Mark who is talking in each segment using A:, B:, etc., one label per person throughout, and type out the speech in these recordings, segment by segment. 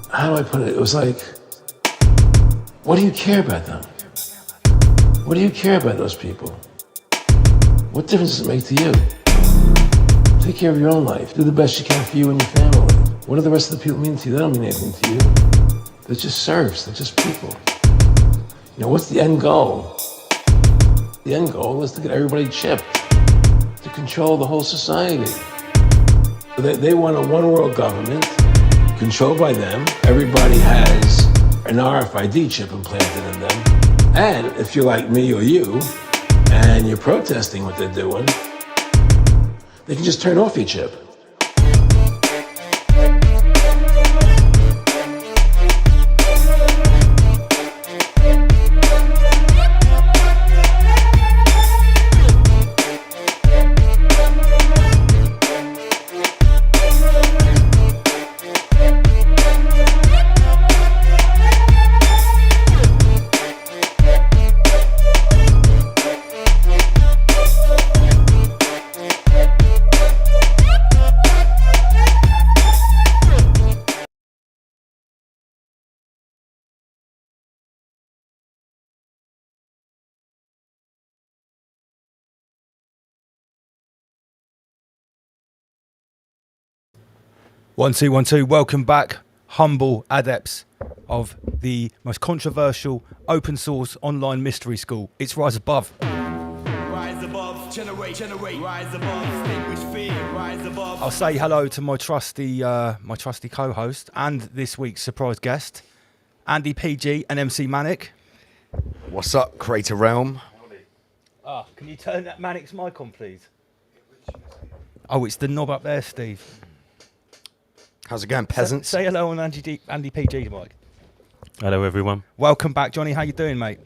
A: how do I put it? It was like, what do you care about them? What do you care about those people? What difference does it make to you? Take care of your own life. Do the best you can for you and your family. What do the rest of the people mean to you? They don't mean anything to you. They're just serfs. They're just people. You know, what's the end goal? The end goal is to get everybody chipped, to control the whole society. They want a one-world government controlled by them. Everybody has an RFID chip implanted in them. And if you're like me or you, and you're protesting what they're doing, they can just turn off your chip.
B: One, two. Welcome back, humble adepts of the most controversial open source online mystery school. It's Rise Above.
C: Rise above, generate, rise above, extinguish fear, rise above.
B: I'll say hello to my trusty co-host and this week's surprise guest, Andy PG and MC Manic.
D: What's up, Creator Realm?
B: Can you turn that Manic's mic on, please? Oh, it's the knob up there, Steve.
D: How's it going, peasants?
B: Say hello on Andy PG's mic.
E: Hello, everyone.
B: Welcome back, Johnny. How you doing, mate?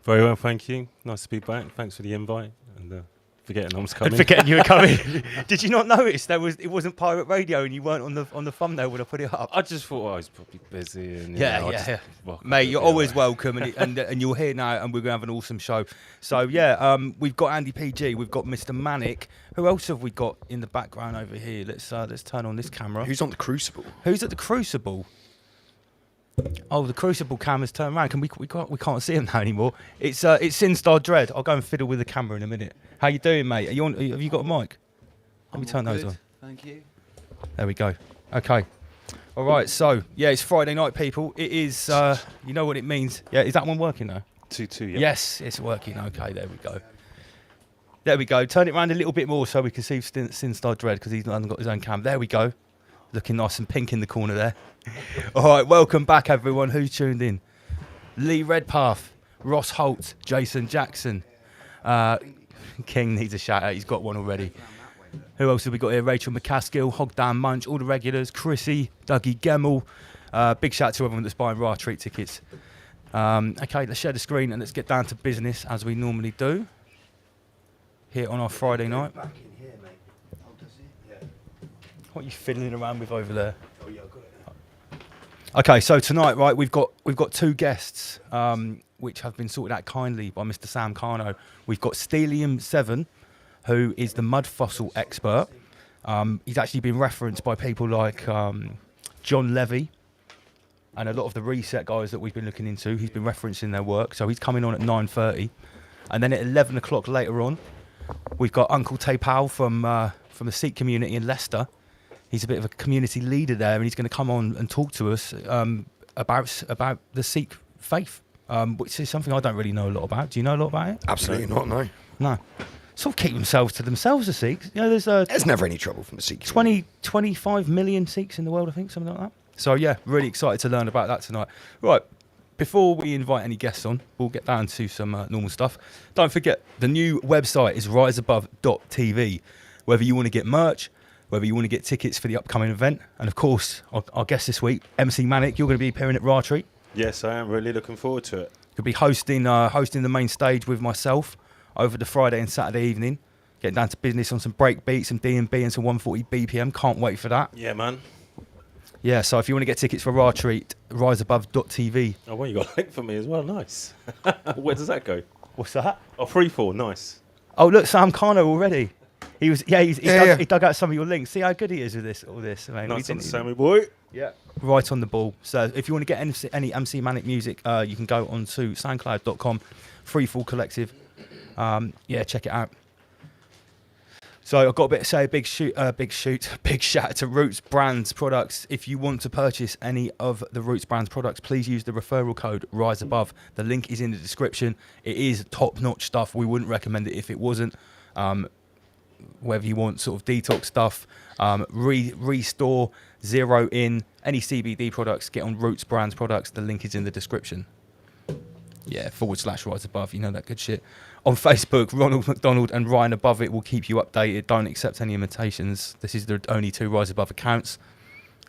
E: Very well, thank you. Nice to be back. Thanks for the invite. And forgetting I was coming.
B: Forgetting you were coming. Did you not notice it wasn't pirate radio and you weren't on the thumbnail when I put it up?
E: I just thought I was probably busy. And,
B: Yeah. Mate, you're always welcome, and you're here now, and we're gonna have an awesome show. So we've got Andy PG, we've got Mr. Manic. Who else have we got in the background over here? Let's turn on this camera.
D: Who's on the Crucible?
B: Who's at the Crucible? Oh, the Crucible camera's turned around. We can't see him now anymore. It's Sinstar Dread. I'll go and fiddle with the camera in a minute. How you doing, mate? Are you on? Have you got a mic? Let me turn those on.
F: Thank you.
B: There we go. Okay. All right. So it's Friday night, people. It is. You know what it means. Yeah. Is that one working now?
E: 2-2. Yep.
B: Yes, it's working. Okay. There we go. There we go. Turn it around a little bit more so we can see Sinstar Dread because he hasn't got his own cam. There we go. Looking nice and pink in the corner there. All right, welcome back, everyone. Who's tuned in? Lee Redpath, Ross Holt, Jason Jackson. King needs a shout out. He's got one already. Who else have we got here? Rachel McCaskill, Hogdown Munch, all the regulars. Chrissy, Dougie Gemmell. Big shout out to everyone that's buying Raw Treat tickets. Okay, let's share the screen and let's get down to business as we normally do. Here on our Friday night.
F: Back in here, mate. ODYSEE? Yeah.
B: What are you fiddling around with over there?
F: Oh yeah, I've got it.
B: Okay, so tonight, right, we've got two guests, which have been sorted out kindly by Mr. Sam Carno. We've got Stellium7, who is the mud fossil expert. He's actually been referenced by people like John Levy and a lot of the Reset guys that we've been looking into. He's been referencing their work, so he's coming on at 9:30, and then at 11 o'clock later on, we've got Uncle Tapal from the Sikh community in Leicester. He's a bit of a community leader there, and he's going to come on and talk to us about the Sikh faith, which is something I don't really know a lot about. Do you know a lot about it?
D: Absolutely not, no.
B: No. Sort of keep themselves to themselves, the Sikhs. You know,
D: There's never any trouble from the Sikh.
B: 25 million Sikhs in the world, I think, something like that. So, yeah, really excited to learn about that tonight. Right, before we invite any guests on, we'll get down to some normal stuff. Don't forget, the new website is riseabove.tv. Whether you want to get merch, whether you want to get tickets for the upcoming event, and of course, our guest this week, MC Manic, you're going to be appearing at Raw Treat.
E: Yes, I am really looking forward to it.
B: You'll be hosting the main stage with myself over the Friday and Saturday evening. Getting down to business on some break beats, some D&B and some 140 BPM. Can't wait for that.
E: Yeah, man.
B: Yeah, so if you want to get tickets for Raw Treat, riseabove.tv.
E: Oh, well, you got a link for me as well. Nice. Where does that go?
B: What's that?
E: Oh, 3-4. Nice.
B: Oh, look, Sam Carno already. He dug out some of your links. See how good he is with all this. Man.
E: Nice one, Sammy boy.
B: Yeah. Right on the ball. So if you want to get any MC Manic music, you can go on to soundcloud.com, Freefall Collective. Yeah, check it out. So I've got a big shout out to Roots Brands products. If you want to purchase any of the Roots Brands products, please use the referral code Rise Above. The link is in the description. It is top-notch stuff. We wouldn't recommend it if it wasn't. Whether you want sort of detox stuff, restore, zero in, any CBD products, get on Roots Brands products. The link is in the description. Yeah, /Rise Above. You know that good shit. On Facebook, Ronald McDonald and Ryan Above It will keep you updated. Don't accept any imitations. This is the only 2 Rise Above accounts.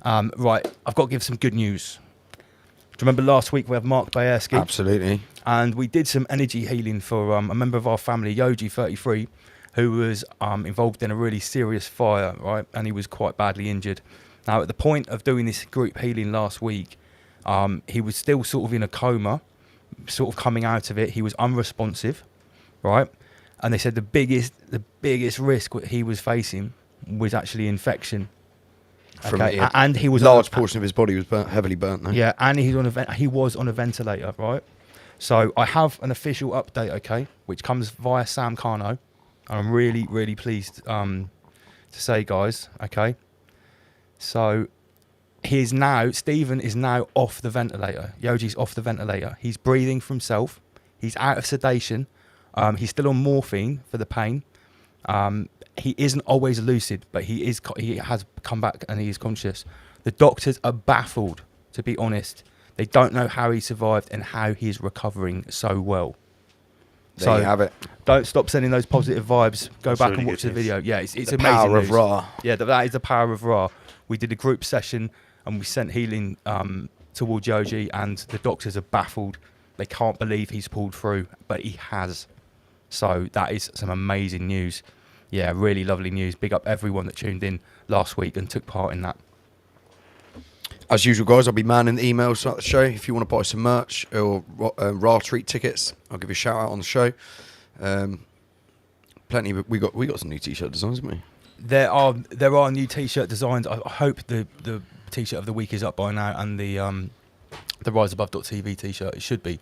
B: Right, I've got to give some good news. Do you remember last week we had Mark Bayersky?
D: Absolutely.
B: And we did some energy healing for a member of our family, Yoji, 33, who was involved in a really serious fire, right? And he was quite badly injured. Now, at the point of doing this group healing last week, he was still sort of in a coma, sort of coming out of it. He was unresponsive, right? And they said the biggest risk what he was facing was actually infection.
D: From
B: Okay, and he was
D: large portion of his body was heavily burnt. Though.
B: Yeah, and he was on a ventilator, right? So I have an official update, okay, which comes via Sam Carno. And I'm really, really pleased to say, guys, okay. So Stephen is now off the ventilator. Yoji's off the ventilator. He's breathing for himself. He's out of sedation. He's still on morphine for the pain. He isn't always lucid, but he has come back and he is conscious. The doctors are baffled, to be honest. They don't know how he survived and how he's recovering so well.
D: There you have it.
B: Don't stop sending those positive vibes. Go
E: That's
B: back
E: really
B: and watch
E: good
B: the
E: news.
B: video. Yeah, it's
D: The
B: amazing
D: power of
B: news.
D: Ra.
B: Yeah, that is the power of Ra. We did a group session and we sent healing towards Yoji, and the doctors are baffled. They can't believe he's pulled through, but he has. So that is some amazing news. Yeah, really lovely news. Big up everyone that tuned in last week and took part in that.
D: As usual, guys, I'll be manning the emails throughout the show. If you want to buy some merch or Ra Treat tickets, I'll give you a shout out on the show. Plenty. We got some new t-shirt designs, haven't we?
B: There are new t-shirt designs. I hope the t-shirt of the week is up by now, and the riseabove.tv t-shirt, it should be.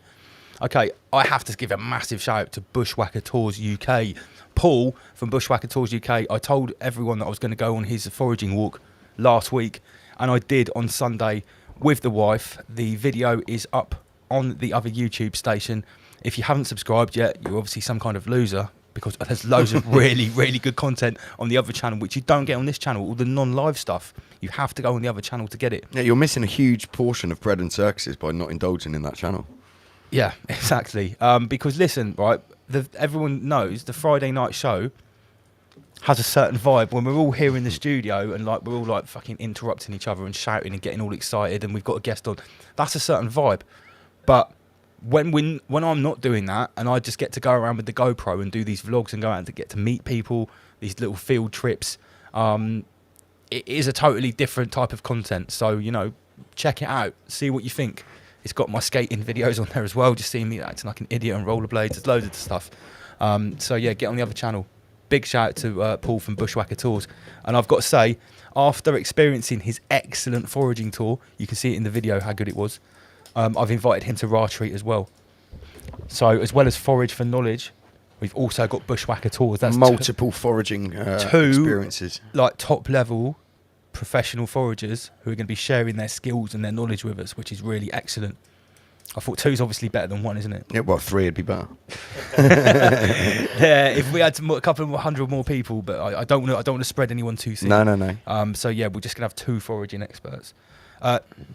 B: Okay, I have to give a massive shout out to Bushwhacker Tours UK. Paul from Bushwhacker Tours UK, I told everyone that I was going to go on his foraging walk last week, and I did on Sunday with the wife. The video is up on the other YouTube station. If you haven't subscribed yet, you're obviously some kind of loser, because there's loads of really, really good content on the other channel, which you don't get on this channel, all the non-live stuff. You have to go on the other channel to get it.
D: Yeah, you're missing a huge portion of bread and circuses by not indulging in that channel.
B: Yeah, exactly. Because listen, right, everyone knows the Friday night show has a certain vibe when we're all here in the studio and like we're all like fucking interrupting each other and shouting and getting all excited and we've got a guest on. That's a certain vibe. But when I'm not doing that and I just get to go around with the GoPro and do these vlogs and go out and get to meet people, these little field trips, it is a totally different type of content. So, you know, check it out, see what you think. It's got my skating videos on there as well, just seeing me acting like an idiot on rollerblades. There's loads of stuff. So yeah, get on the other channel. Big shout out to Paul from Bushwhacker Tours. And I've got to say, after experiencing his excellent foraging tour, you can see it in the video how good it was, I've invited him to Ra Treat as well. So as well as Forage for Knowledge, we've also got Bushwhacker Tours. That's
D: multiple foraging experiences.
B: Like top level professional foragers who are going to be sharing their skills and their knowledge with us, which is really excellent. I thought 2's obviously better than 1, isn't it?
D: Yeah, well, 3 would be better.
B: Yeah, if we had a couple of 100 more people, but I don't want to spread anyone too thin.
D: No.
B: So yeah, we're just gonna have 2 foraging experts.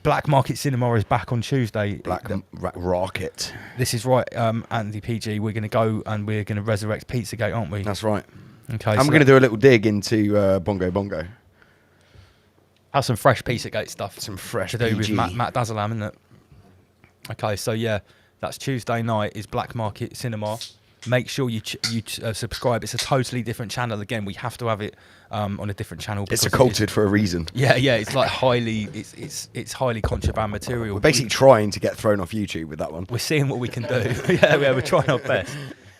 B: Black Market Cinema is back on Tuesday.
D: Rocket.
B: This is right, Andy PG. We're gonna go and we're gonna resurrect Pizzagate, aren't we?
D: That's right.
B: Okay.
D: And we're going to do a little dig into Bongo Bongo.
B: Have some fresh Pizzagate stuff.
D: Some fresh
B: to do
D: PG.
B: with Matt Dazalam, isn't it? Okay, so yeah, that's Tuesday night is Black Market Cinema. Make sure you subscribe. It's a totally different channel. Again, we have to have it on a different channel.
D: It's
B: because
D: occulted for a reason.
B: Yeah, it's like it's highly contraband material.
D: We're basically trying to get thrown off YouTube with that one.
B: We're seeing what we can do. yeah, we're trying our best.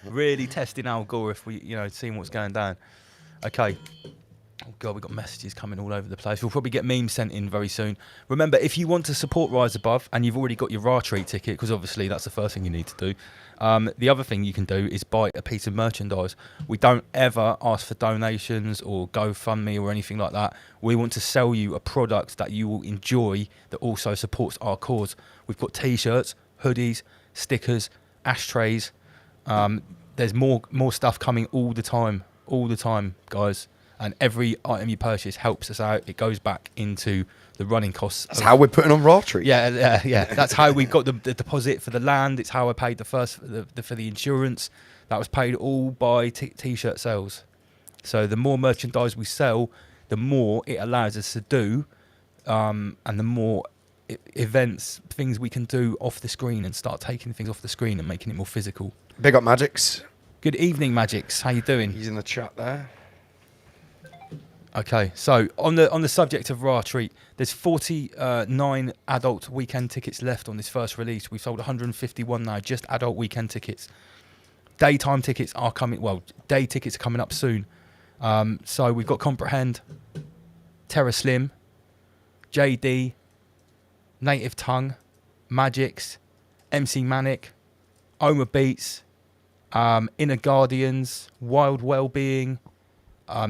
B: Really testing Al Gore if we, seeing what's going down. Okay, Oh God, we've got messages coming all over the place. We'll probably get memes sent in very soon. Remember, if you want to support Rise Above and you've already got your Ra Treat ticket, because obviously that's the first thing you need to do, the other thing you can do is buy a piece of merchandise. We don't ever ask for donations or GoFundMe or anything like that. We want to sell you a product that you will enjoy that also supports our cause. We've got T-shirts, hoodies, stickers, ashtrays. There's more stuff coming all the time, guys. And every item you purchase helps us out. It goes back into the running costs.
D: That's how we're putting on Ra Treat.
B: Yeah. That's how we got the deposit for the land. It's how I paid the first for the insurance. That was paid all by T-shirt sales. So the more merchandise we sell, the more it allows us to do, and the more events, things we can do off the screen and start taking things off the screen and making it more physical.
D: Big up Magix.
B: Good evening, Magix. How you doing?
D: He's in the chat there.
B: Okay, so on the subject of Ra Treat, there's 49 adult weekend tickets left on this first release. We've sold 151 now, just adult weekend tickets. Daytime tickets are coming, well, day tickets are coming up soon. So we've got Comprehend, Terra Slim, JD, Native Tongue, Magix, MC Manic, Oma Beats, Inner Guardians, Wild Wellbeing.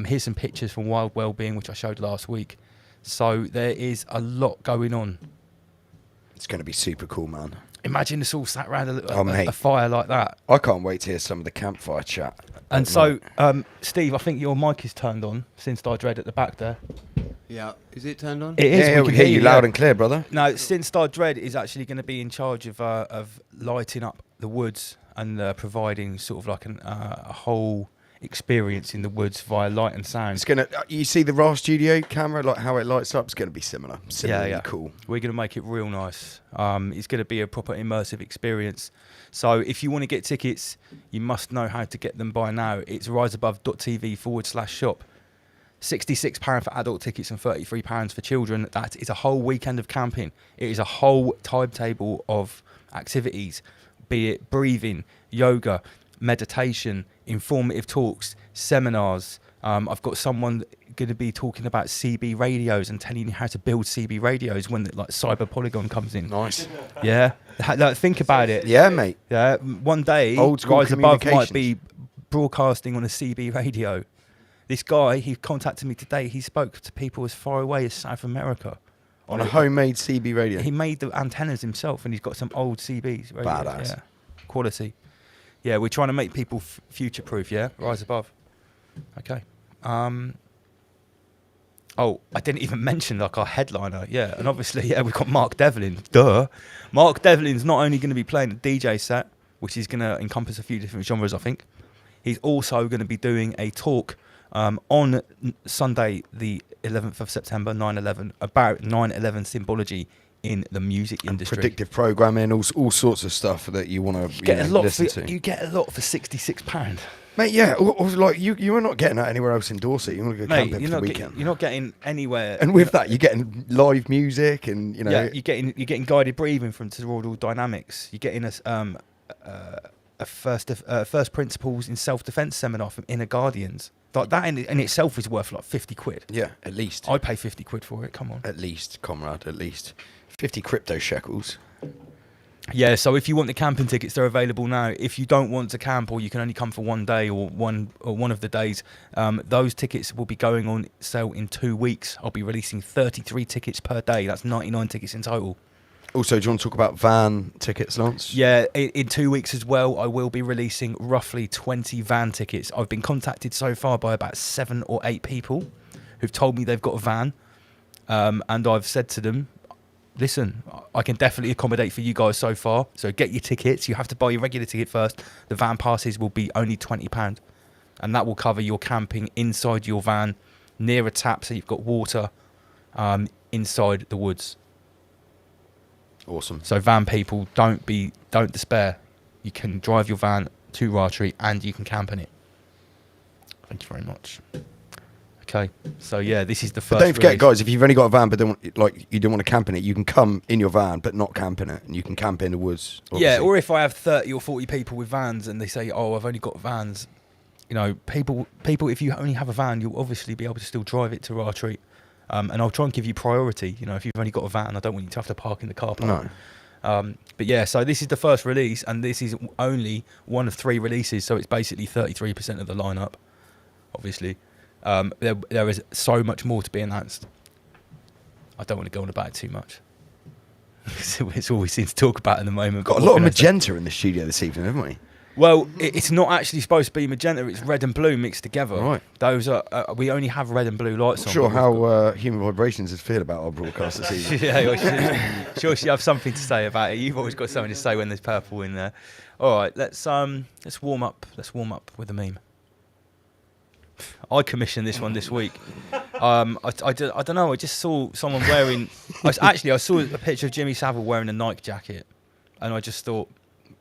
B: Here's some pictures from Wild Wellbeing, which I showed last week. So there is a lot going on.
D: It's going to be super cool, man.
B: Imagine us all sat around
D: mate.
B: a fire like that.
D: I can't wait to hear some of the campfire chat.
B: And so, Steve, I think your mic is turned on since I Dread at the back there.
F: Yeah, is it turned on?
B: It is.
D: Yeah, we can hear you loud and clear, brother.
B: No, since Star Dread is actually going to be in charge of lighting up the woods and providing sort of like a whole experience in the woods via light and sound.
D: It's gonna. You see the Ra Studio camera, like how it lights up. It's gonna be similar. Similarly cool.
B: We're going to make it real nice. It's going to be a proper immersive experience. So if you want to get tickets, you must know how to get them by now. It's riseabove.tv/shop. £66 for adult tickets and £33 for children. That is a whole weekend of camping. It is a whole timetable of activities, be it breathing, yoga, meditation, informative talks, seminars. I've got someone going to be talking about CB radios and telling you how to build CB radios when like Cyber Polygon comes in.
D: Nice.
B: Yeah. Like, think about it.
D: Yeah, mate.
B: Yeah. One day,
D: Old school
B: Rise Above might
D: communications.
B: be broadcasting on a CB radio. This guy, he contacted me today. He spoke to people as far away as South America.
D: On a homemade CB radio.
B: He made the antennas himself, and he's got some old CBs. Radios.
D: Badass.
B: Yeah. Quality. Yeah, we're trying to make people future-proof, yeah? Rise Above. Okay. Oh, I didn't even mention, like, our headliner. Yeah, and obviously, yeah, we've got Mark Devlin. Duh. Mark Devlin's not only going to be playing a DJ set, which is going to encompass a few different genres, I think. He's also going to be doing a talk on Sunday, the 11th of September, 9/11, about 9/11 symbology in the music industry.
D: Predictive programming, all sorts of stuff that you want to listen to.
B: You get a lot for £66.
D: Mate, yeah, or like you are not getting that anywhere else in Dorset. You want to go camping for the weekend.
B: You're not getting anywhere.
D: And with that, you're getting live music, and
B: yeah, you're getting guided breathing from Toroidal Dynamics. You're getting a first principles in self-defense seminar from Inner Guardians. Like that in itself is worth like 50 quid.
D: Yeah, at least.
B: I'd pay 50 quid for it. Come on.
D: At least, comrade, at least 50 crypto shekels.
B: Yeah, so if you want the camping tickets, they're available now. If you don't want to camp, or you can only come for one day or one of the days, those tickets will be going on sale in 2 weeks. I'll be releasing 33 tickets per day. That's 99 tickets in total.
D: Also, do you want to talk about van tickets, Lance?
B: Yeah, in 2 weeks as well, I will be releasing roughly 20 van tickets. I've been contacted so far by about 7 or 8 people who've told me they've got a van, and I've said to them, listen, I can definitely accommodate for you guys so far, so get your tickets. You have to buy your regular ticket first. The van passes will be only £20, and that will cover your camping inside your van, near a tap, so you've got water inside the woods.
D: Awesome.
B: So van people, don't despair. You can drive your van to Ra Treat and you can camp in it. Thank you very much. Okay, so yeah, this is the first.
D: But don't forget,
B: release.
D: guys, if you've only got a van but you don't want to camp in it, you can come in your van but not camp in it, and you can camp in the woods. Obviously.
B: Yeah, or if I have 30 or 40 people with vans and they say, "Oh, I've only got vans," you know, people, if you only have a van, you'll obviously be able to still drive it to Ratreat. And I'll try and give you priority. You know, if you've only got a van, I don't want you to have to park in the car park.
D: No.
B: But yeah, so this is the first release, and this is only one of 3 releases, so it's basically 33% of the lineup. Obviously, there is so much more to be announced. I don't want to go on about it too much. It's all we seem to talk about at the moment.
D: Got a lot of magenta in the studio this evening, haven't we?
B: Well, it's not actually supposed to be magenta. It's red and blue mixed together.
D: Right.
B: Those are we only have red and blue lights on.
D: I'm sure how Human Vibrations would feel about our broadcast this evening.
B: Yeah, sure you have something to say about it. You've always got something to say when there's purple in there. All right, let's warm up. Let's warm up with a meme. I commissioned this one this week. I don't know. I just saw someone wearing. I saw a picture of Jimmy Savile wearing a Nike jacket, and I just thought,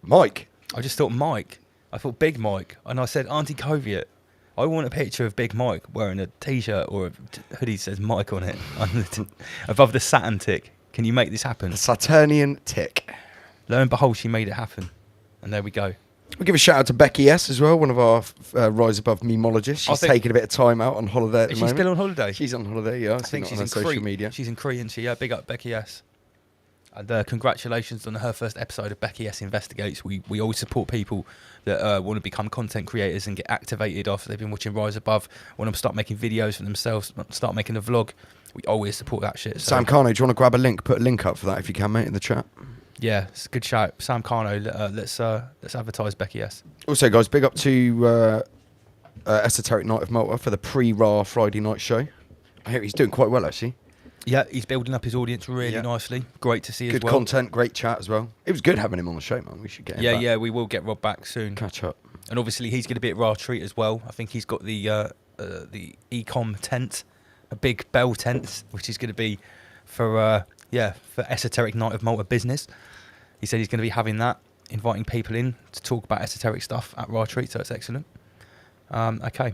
D: Mike.
B: Mike. I thought Big Mike, and I said, Auntie Coviet, I want a picture of Big Mike wearing a t-shirt or a hoodie that says Mike on it, above the Saturn tick. Can you make this happen?
D: The Saturnian tick.
B: Lo and behold, she made it happen, and there we go.
D: We'll give a shout out to Becky S as well, one of our Rise Above memologists. She's taking a bit of time out on holiday at the moment.
B: Is she still on holiday?
D: She's on holiday, yeah.
B: I think she's
D: on
B: in
D: social media.
B: She's in Crete, and she big up Becky S. And congratulations on her first episode of Becky S Investigates. We always support people that want to become content creators and get activated after they've been watching Rise Above, want to start making videos for themselves, start making a vlog. We always support that shit. So.
D: Sam Carno, do you want to grab a link? Put a link up for that if you can, mate, in the chat.
B: Yeah, it's a good shout. Sam Carno, let's advertise Becky S.
D: Also, guys, big up to Esoteric Night of Malta for the pre-Ra Friday night show. I hear he's doing quite well, actually.
B: Yeah, he's building up his audience really nicely. Great to see
D: good
B: as well.
D: Good content, great chat as well. It was good having him on the show, man. We should get him back.
B: Yeah, we will get Rob back soon.
D: Catch up.
B: And obviously he's going to be at Ratreat as well. I think he's got the Ecom tent, a big bell tent, which is going to be for Esoteric Night of Malta business. He said he's going to be having that, inviting people in to talk about esoteric stuff at Ratreat, so it's excellent. Okay,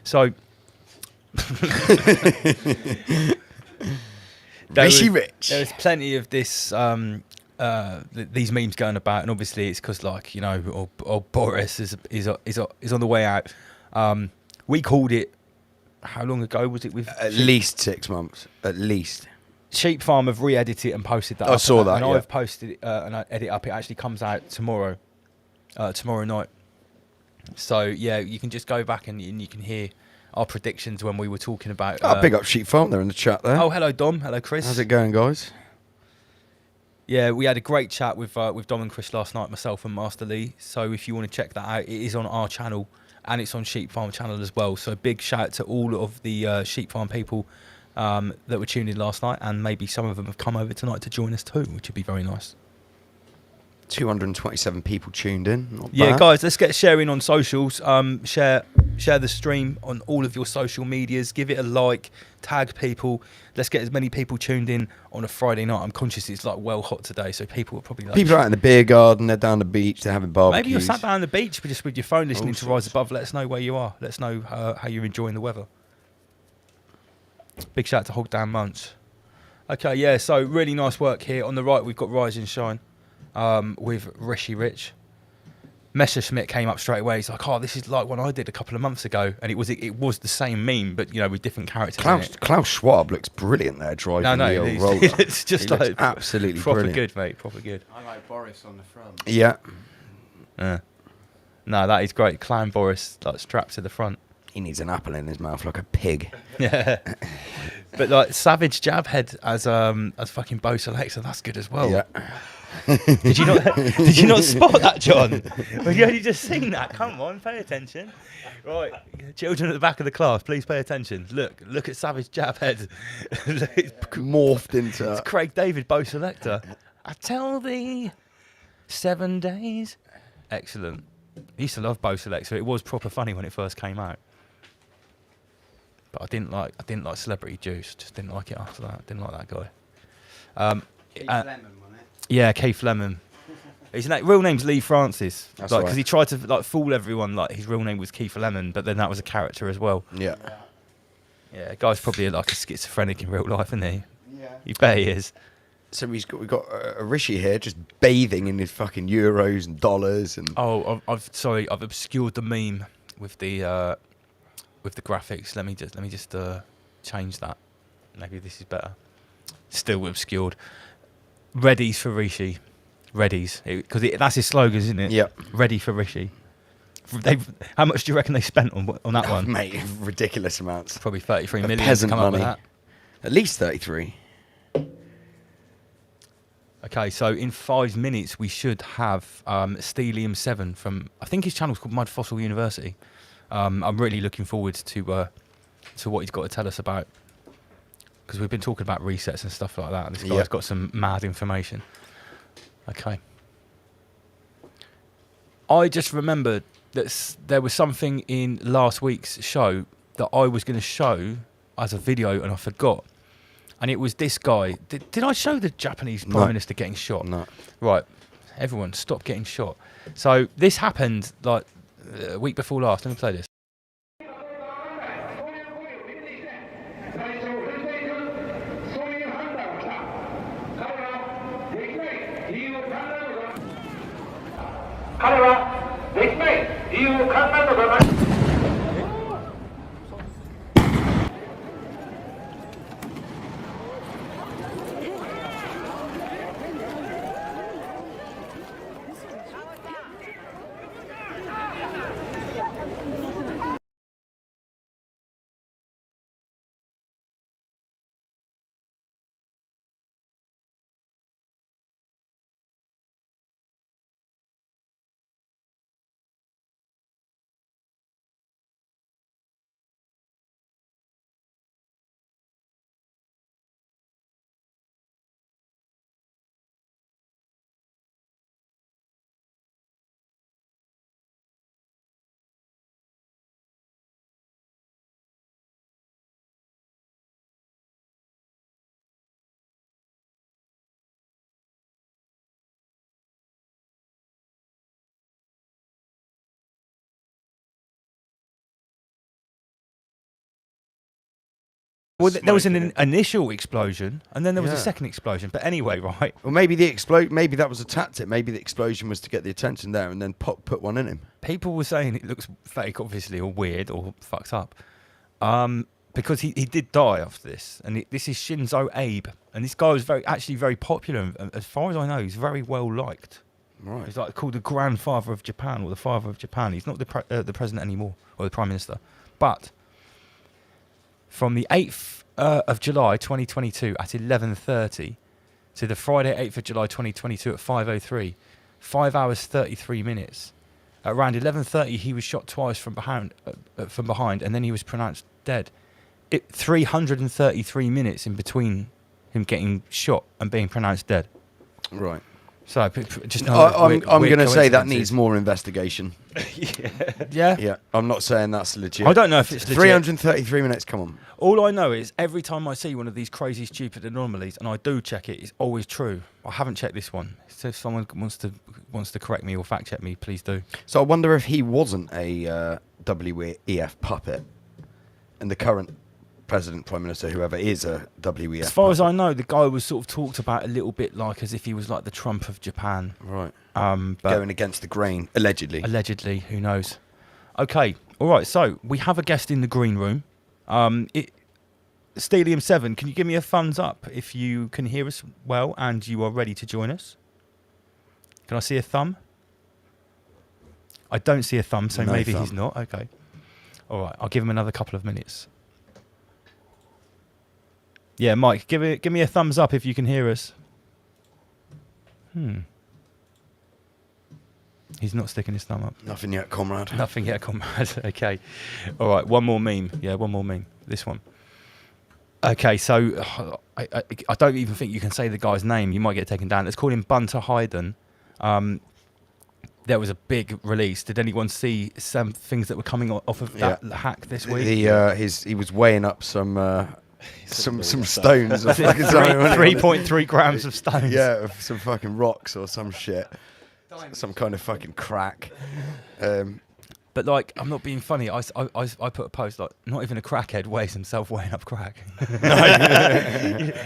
B: so There's plenty of this these memes going about, and obviously it's because, like, you know, old Boris is on the way out. We called it. How long ago was it? With
D: at least 6 months, at least.
B: Sheep Farm have re-edited it and posted that.
D: I saw that,
B: and
D: yeah.
B: I've posted it and I edit up. It actually comes out tomorrow night. So yeah, you can just go back and you can hear our predictions when we were talking about.
D: Big up Sheep Farm there in the chat there.
B: Oh, hello Dom, hello Chris.
D: How's it going, guys?
B: Yeah, we had a great chat with Dom and Chris last night, myself and Master Lee. So if you want to check that out, it is on our channel and it's on Sheep Farm channel as well. So big shout to all of the Sheep Farm people that were tuned in last night, and maybe some of them have come over tonight to join us too, which would be very nice.
D: 227 people tuned in. Not
B: yeah,
D: bad.
B: guys, let's get sharing on socials. Share the stream on all of your social medias. Give it a like. Tag people. Let's get as many people tuned in on a Friday night. I'm conscious it's like well hot today, so people are probably like...
D: People are out in the beer garden, they're down the beach, they're having barbecues.
B: Maybe you're sat down on the beach just with your phone listening to Rise Above. Let us know where you are. Let us know how you're enjoying the weather. Big shout out to Hog Down Munch. Okay, yeah, so really nice work here. On the right, we've got Rise and Shine with Rishi Rich. Messerschmitt came up straight away. He's like, "Oh, this is like one I did a couple of months ago," and it was the same meme, but you know, with different characters.
D: Klaus Schwab looks brilliant there driving the old roller.
B: It's just
D: he
B: like
D: looks absolutely
B: proper
D: brilliant.
B: good, mate. Proper good.
F: I like Boris on the front.
D: Yeah.
B: No, that is great. Clown Boris, like strapped to the front.
D: He needs an apple in his mouth like a pig.
B: Yeah. But like Savage Jabhead as fucking Bo Selector, that's good as well.
D: Yeah.
B: Did you not spot that, John? Have you only just seen that? Come on, pay attention. Right, children at the back of the class, please pay attention. Look at Savage Jabhead.
D: Morphed into...
B: It's Craig David, Bo Selector. I tell thee, 7 days. Excellent. I used to love Bo Selector. It was proper funny when it first came out. But I didn't like Celebrity Juice. Just didn't like it after that. Didn't like that guy.
F: Keith Lemon, wasn't it?
B: Yeah, Keith Lemon. His real name's Lee Francis.
D: That's
B: like,
D: right.
B: because he tried to like fool everyone. Like his real name was Keith Lemon, but then that was a character as well.
D: Yeah.
B: Yeah, guy's probably like a schizophrenic in real life, isn't he?
F: Yeah.
B: You bet he is.
D: So we've got a Rishi here just bathing in his fucking euros and dollars and...
B: Oh, I've obscured the meme with the graphics. Let me just change that. Maybe this is better. Still obscured. Readies for Rishi. Readies, because that's his slogan, isn't it?
D: Yep.
B: Ready for Rishi. How much do you reckon they spent on that one?
D: Mate, ridiculous amounts.
B: Probably 33
D: The
B: million.
D: peasant
B: to come up with
D: money.
B: that.
D: At least 33.
B: Okay, so in 5 minutes we should have Stellium7 from, I think his channel's called Mud Fossil University. I'm really looking forward to what he's got to tell us about, because we've been talking about resets and stuff like that. This guy's got some mad information. Okay. I just remembered that there was something in last week's show that I was going to show as a video and I forgot. And it was this guy. Did I show the Japanese Prime Minister getting shot?
D: No.
B: Right. Everyone, stop getting shot. So this happened like a week before last. Let me play this. Well, there was an initial explosion, and then there was a second explosion. But anyway, right?
D: Well, maybe maybe that was a tactic. Maybe the explosion was to get the attention there, and then put one in him.
B: People were saying it looks fake, obviously, or weird, or fucked up, because he did die after this. And this is Shinzo Abe, and this guy was actually very popular. And as far as I know, he's very well liked.
D: Right.
B: He's like called the grandfather of Japan, or the father of Japan. He's not the president anymore, or the prime minister, but. From the 8th of July 2022 at 11:30 to the Friday 8th of July 2022 at 5:03, 5 hours 33 minutes. At around 11:30, he was shot twice from behind, and then he was pronounced dead. 333 minutes in between him getting shot and being pronounced dead.
D: Right.
B: So just
D: I'm going to say that needs more investigation.
B: Yeah.
D: Yeah. I'm not saying that's legit.
B: I don't know if it's legit.
D: 333 minutes. Come on.
B: All I know is every time I see one of these crazy, stupid anomalies, and I do check it, it's always true. I haven't checked this one. So if someone wants to correct me or fact check me, please do.
D: So I wonder if he wasn't a WEF puppet, and the current president, prime minister, whoever is a WEF.
B: As far as I know, the guy was sort of talked about a little bit like as if he was like the Trump of Japan.
D: Right.
B: But
D: going against the grain, allegedly.
B: Allegedly, who knows? Okay, all right. So we have a guest in the green room. Stellium7, can you give me a thumbs up if you can hear us well and you are ready to join us? Can I see a thumb? I don't see a thumb, so
D: No
B: maybe
D: thumb.
B: he's not. Okay. All right, I'll give him another couple of minutes. Yeah, Mike, give me a thumbs up if you can hear us. He's not sticking his thumb up.
D: Nothing yet, comrade.
B: Nothing yet, comrade. Okay. All right, one more meme. Yeah, one more meme. This one. Okay, so I don't even think you can say the guy's name. You might get taken down. Let's call him Bunter Hayden. There was a big release. Did anyone see some things that were coming off of that hack this week?
D: He was weighing up some stones. Or
B: 3.3 grams of stones.
D: Yeah, some fucking rocks or some shit. Some kind of fucking crack.
B: But like, I'm not being funny. I put a post like, not even a crackhead weighs himself weighing up crack.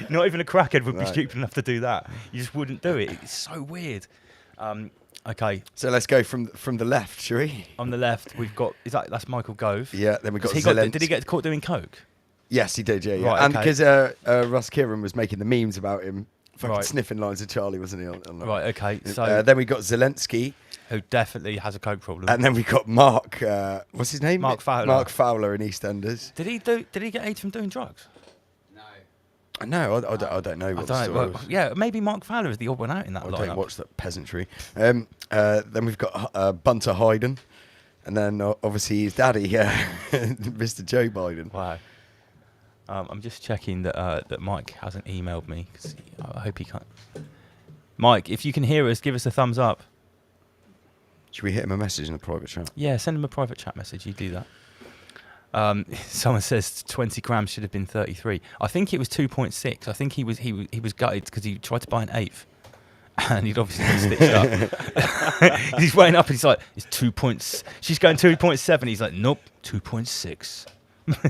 B: Not even a crackhead would be stupid enough to do that. You just wouldn't do it. It's so weird. Okay,
D: So let's go from the left, shall we?
B: on the left we've got that's Michael Gove.
D: Yeah. Then we got
B: Did he get caught doing coke?
D: Yes, he did. Yeah.
B: Right,
D: And
B: okay.
D: because Russ Kieran was making the memes about him, fucking
B: Right.
D: sniffing lines of Charlie, wasn't he? On
B: Right. Okay. So
D: then we got Zelensky,
B: who definitely has a coke problem?
D: and then we got Mark. What's his name?
B: Mark Fowler.
D: Mark Fowler in EastEnders.
B: Did he get AIDS from doing drugs?
F: No.
D: No, I don't know.
B: I
D: What the
B: don't.
D: story
B: Well,
D: was.
B: yeah, maybe Mark Fowler is the odd one out in that
D: I
B: lineup.
D: don't watch that peasantry. Then we've got Bunter Hyden, and then obviously his daddy, Mr. Joe Biden.
B: Wow. I'm just checking that Mike hasn't emailed me. 'Cause I hope he can't. Mike, if you can hear us, give us a thumbs up.
D: Should we hit him a message in the private chat?
B: Yeah, send him a private chat message. You do that. Someone says 20 grams should have been 33. I think it was 2.6. I think he was gutted because he tried to buy an eighth, and he'd obviously been stitched up. He's weighing up and he's like, "It's 2 points." She's going 2.7. He's like, "Nope, 2.6."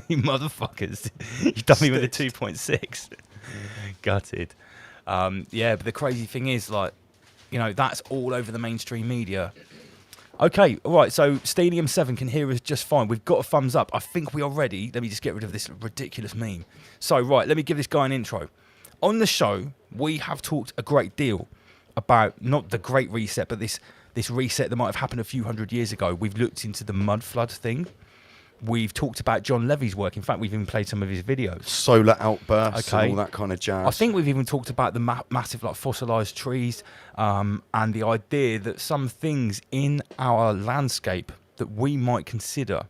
B: You motherfuckers! You done me with a 2.6. Gutted. Yeah, but the crazy thing is, like, you know, that's all over the mainstream media. Okay, all right, so Stellium7 can hear us just fine. We've got a thumbs up. I think we are ready. Let me just get rid of this ridiculous meme. So, right, let me give this guy an intro. On the show, we have talked a great deal about not the Great Reset, but this reset that might have happened a few hundred years ago. We've looked into the mud flood thing. We've talked about John Levy's work. In fact, we've even played some of his videos.
D: Solar outbursts
B: Okay.
D: and all that kind of jazz.
B: I think we've even talked about the massive, like, fossilized trees, and the idea that some things in our landscape that we might consider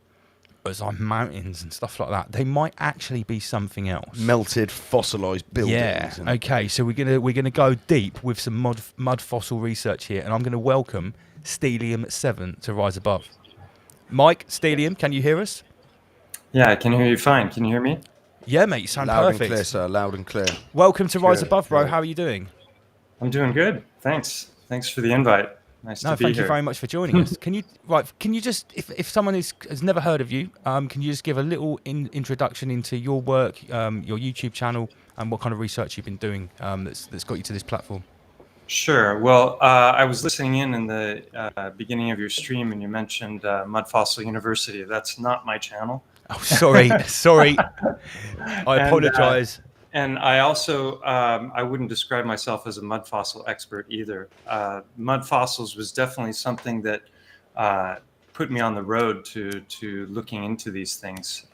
B: as our mountains and stuff like that, they might actually be something else.
D: melted, fossilized buildings.
B: Yeah.
D: and-
B: Okay. So we're gonna go deep with some mud fossil research here, and I'm gonna welcome Stellium7 to Rise Above. Mike, Stellium, can you hear us?
G: Yeah, I can hear you fine. Can you hear me?
B: Yeah, mate. You sound
D: Loud
B: perfect.
D: and clear, sir. Loud and clear.
B: Welcome to Rise
D: Good,
B: Above, bro.
D: good.
B: How are you doing?
G: I'm doing good. Thanks. Thanks for the invite. Nice
B: No,
G: to be
B: thank
G: here.
B: you very much for joining us. Can you just, if someone has never heard of you, can you just give a little introduction into your work, your YouTube channel, and what kind of research you've been doing that's got you to this platform?
G: Sure. Well, I was listening in the beginning of your stream, and you mentioned Mud Fossil University. That's not my channel.
B: Oh, sorry, sorry. I apologise.
G: And I also, I wouldn't describe myself as a mud fossil expert either. Mud fossils was definitely something that put me on the road to looking into these things,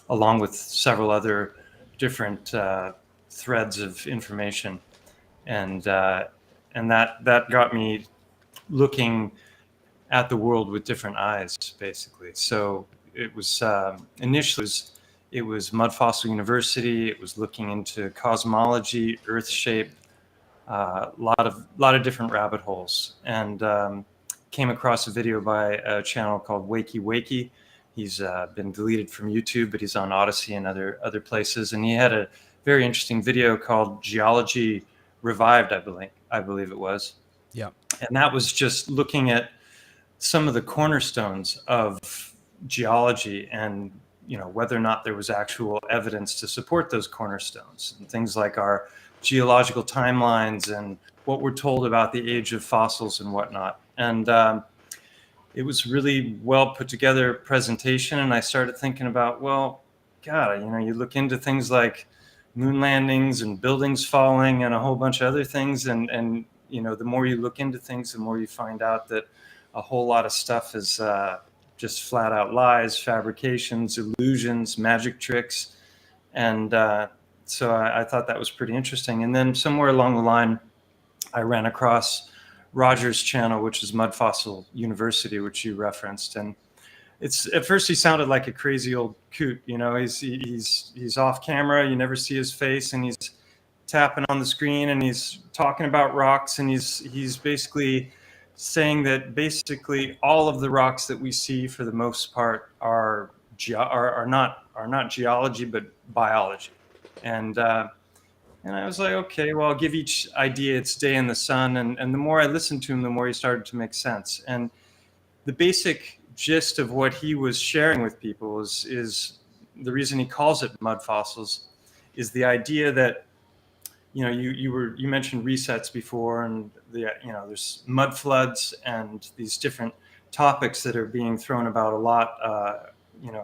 G: along with several other different threads of information, and that got me looking at the world with different eyes, basically. So it was initially it was Mud Fossil University. It was looking into cosmology, Earth shape, a lot of different rabbit holes, and came across a video by a channel called Wakey Wakey. He's been deleted from YouTube, but he's on Odyssey and other places. And he had a very interesting video called Geology Revived, I believe it was.
B: Yeah.
G: And that was just looking at some of the cornerstones of geology, and whether or not there was actual evidence to support those cornerstones, and things like our geological timelines and what we're told about the age of fossils and whatnot. And it was really well put together presentation. And I started thinking about, well, God, you look into things like moon landings and buildings falling and a whole bunch of other things. And the more you look into things, the more you find out that a whole lot of stuff is just flat out lies, fabrications, illusions, magic tricks. And so I thought that was pretty interesting. And then somewhere along the line, I ran across Roger's channel, which is Mud Fossil University, which you referenced. And it's, at first he sounded like a crazy old coot. He's off camera. You never see his face, and he's tapping on the screen, and he's talking about rocks. And he's basically saying that basically all of the rocks that we see, for the most part, are not geology but biology. And I was like, okay, well, I'll give each idea its day in the sun. And the more I listened to him, the more he started to make sense. And the basic gist of what he was sharing with people is the reason he calls it mud fossils is the idea that you mentioned resets before, and there's mud floods and these different topics that are being thrown about a lot,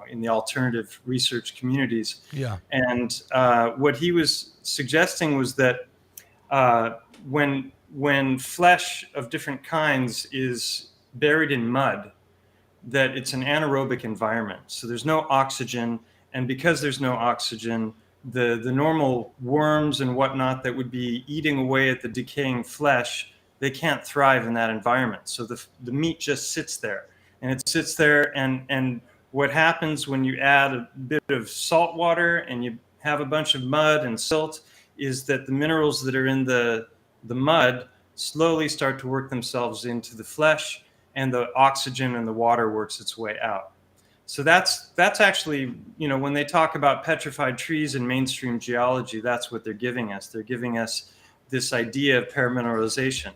G: in the alternative research communities.
B: Yeah.
G: And what he was suggesting was that when flesh of different kinds is buried in mud, that it's an anaerobic environment. So there's no oxygen, and because there's no oxygen, the normal worms and whatnot that would be eating away at the decaying flesh, they can't thrive in that environment. So the meat just sits there, and it sits there, and what happens when you add a bit of salt water and you have a bunch of mud and silt is that the minerals that are in the mud slowly start to work themselves into the flesh, and the oxygen and the water works its way out. So that's actually, when they talk about petrified trees in mainstream geology, that's what they're giving us. They're giving us this idea of paramineralization.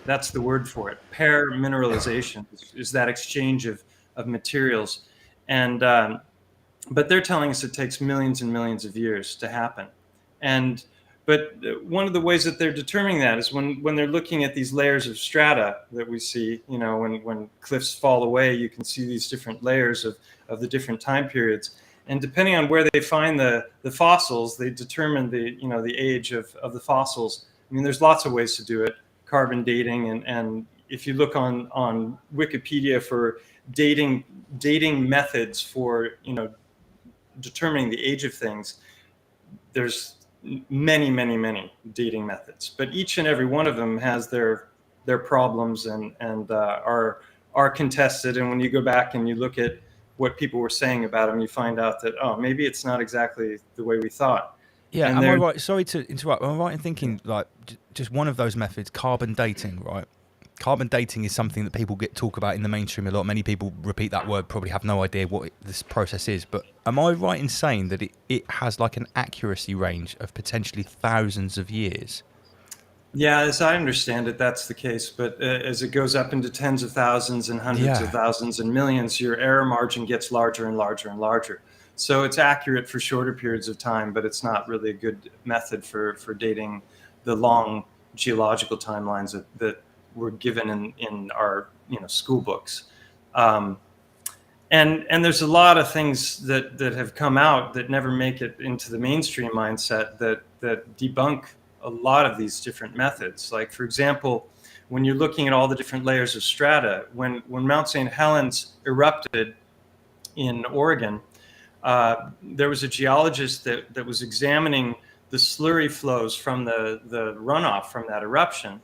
G: That's the word for it. Paramineralization is that exchange of materials. And but they're telling us it takes millions and millions of years to happen. But one of the ways that they're determining that is when they're looking at these layers of strata that we see, when cliffs fall away, you can see these different layers of the different time periods. And depending on where they find the fossils, they determine the age of the fossils. I mean, there's lots of ways to do it, carbon dating. And if you look on Wikipedia for dating methods for, determining the age of things, there's many dating methods, but each and every one of them has their problems and are contested. And when you go back and you look at what people were saying about them, you find out that maybe it's not exactly the way we thought.
B: Yeah,
G: And
B: am I right? Sorry to interrupt. Am I right in thinking like just one of those methods, carbon dating, right? Carbon dating is something that people talk about in the mainstream a lot. Many people repeat that word, probably have no idea what this process is. But am I right in saying that it has like an accuracy range of potentially thousands of years?
G: Yeah, as I understand it, that's the case. But as it goes up into tens of thousands and hundreds of thousands and millions, your error margin gets larger and larger and larger. So it's accurate for shorter periods of time, but it's not really a good method for dating the long geological timelines that were given in our school books. And there's a lot of things that have come out that never make it into the mainstream mindset that debunk a lot of these different methods. Like, for example, when you're looking at all the different layers of strata, when Mount St. Helens erupted in Oregon, there was a geologist that was examining the slurry flows from the runoff from that eruption.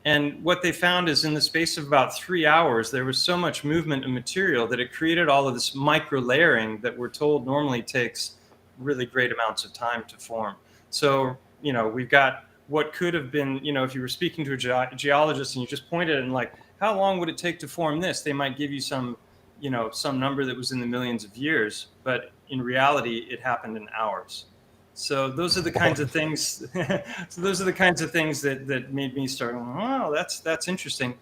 G: And what they found is in the space of about 3 hours, there was so much movement of material that it created all of this micro layering that we're told normally takes really great amounts of time to form. So, we've got what could have been, if you were speaking to a geologist and you just pointed and like, how long would it take to form this? They might give you some number that was in the millions of years, but in reality, it happened in hours. So those are the kinds of things. That made me start going, wow, that's interesting.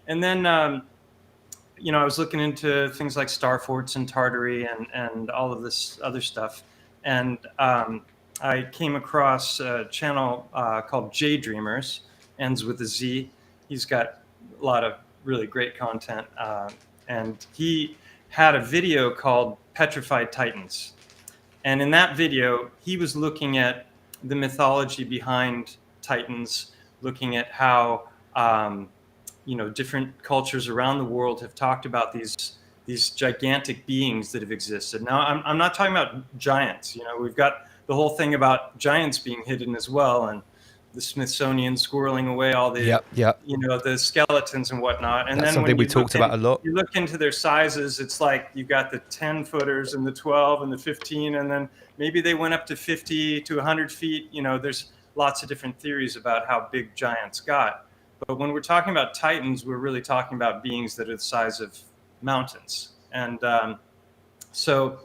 G: And then I was looking into things like star forts and Tartary and all of this other stuff, and I came across a channel called J Dreamers, ends with a Z. He's got a lot of really great content, and he had a video called Petrified Titans. And in that video, he was looking at the mythology behind Titans, looking at how, different cultures around the world have talked about these gigantic beings that have existed. Now, I'm not talking about giants. We've got the whole thing about giants being hidden as well, and the Smithsonian squirreling away all the, the skeletons and whatnot. And
B: that's
G: then
B: something
G: when
B: we talked about a lot.
G: You look into their sizes, it's like you've got the 10 footers and the 12 and the 15, and then maybe they went up to 50 to 100 feet. There's lots of different theories about how big giants got. But when we're talking about titans, we're really talking about beings that are the size of mountains. And so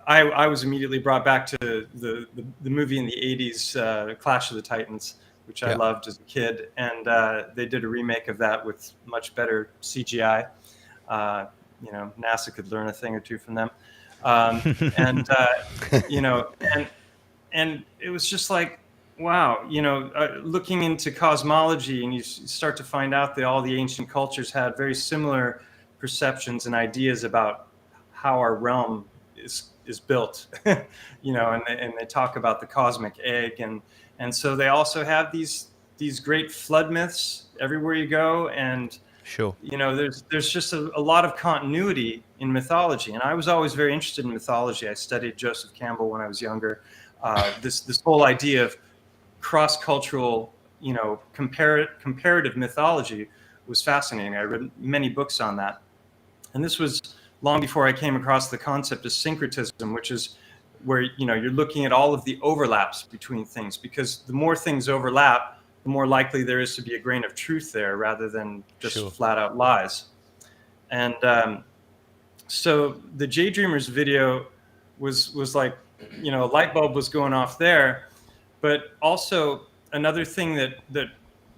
G: I was immediately brought back to the movie in the 80s, Clash of the Titans, which I loved as a kid. And they did a remake of that with much better CGI. NASA could learn a thing or two from them. And it was just like, wow, looking into cosmology, and you start to find out that all the ancient cultures had very similar perceptions and ideas about how our realm is built, and they talk about the cosmic egg, and so they also have these great flood myths everywhere you go, and
B: Sure.
G: there's just a lot of continuity in mythology, and I was always very interested in mythology. I studied Joseph Campbell when I was younger. This whole idea of cross-cultural, comparative mythology was fascinating. I read many books on that, and this was long before I came across the concept of syncretism, which is where you're looking at all of the overlaps between things, because the more things overlap, the more likely there is to be a grain of truth there rather than just
B: Sure.
G: flat out lies. And so the J Dreamers video was like, a light bulb was going off there. But also another thing that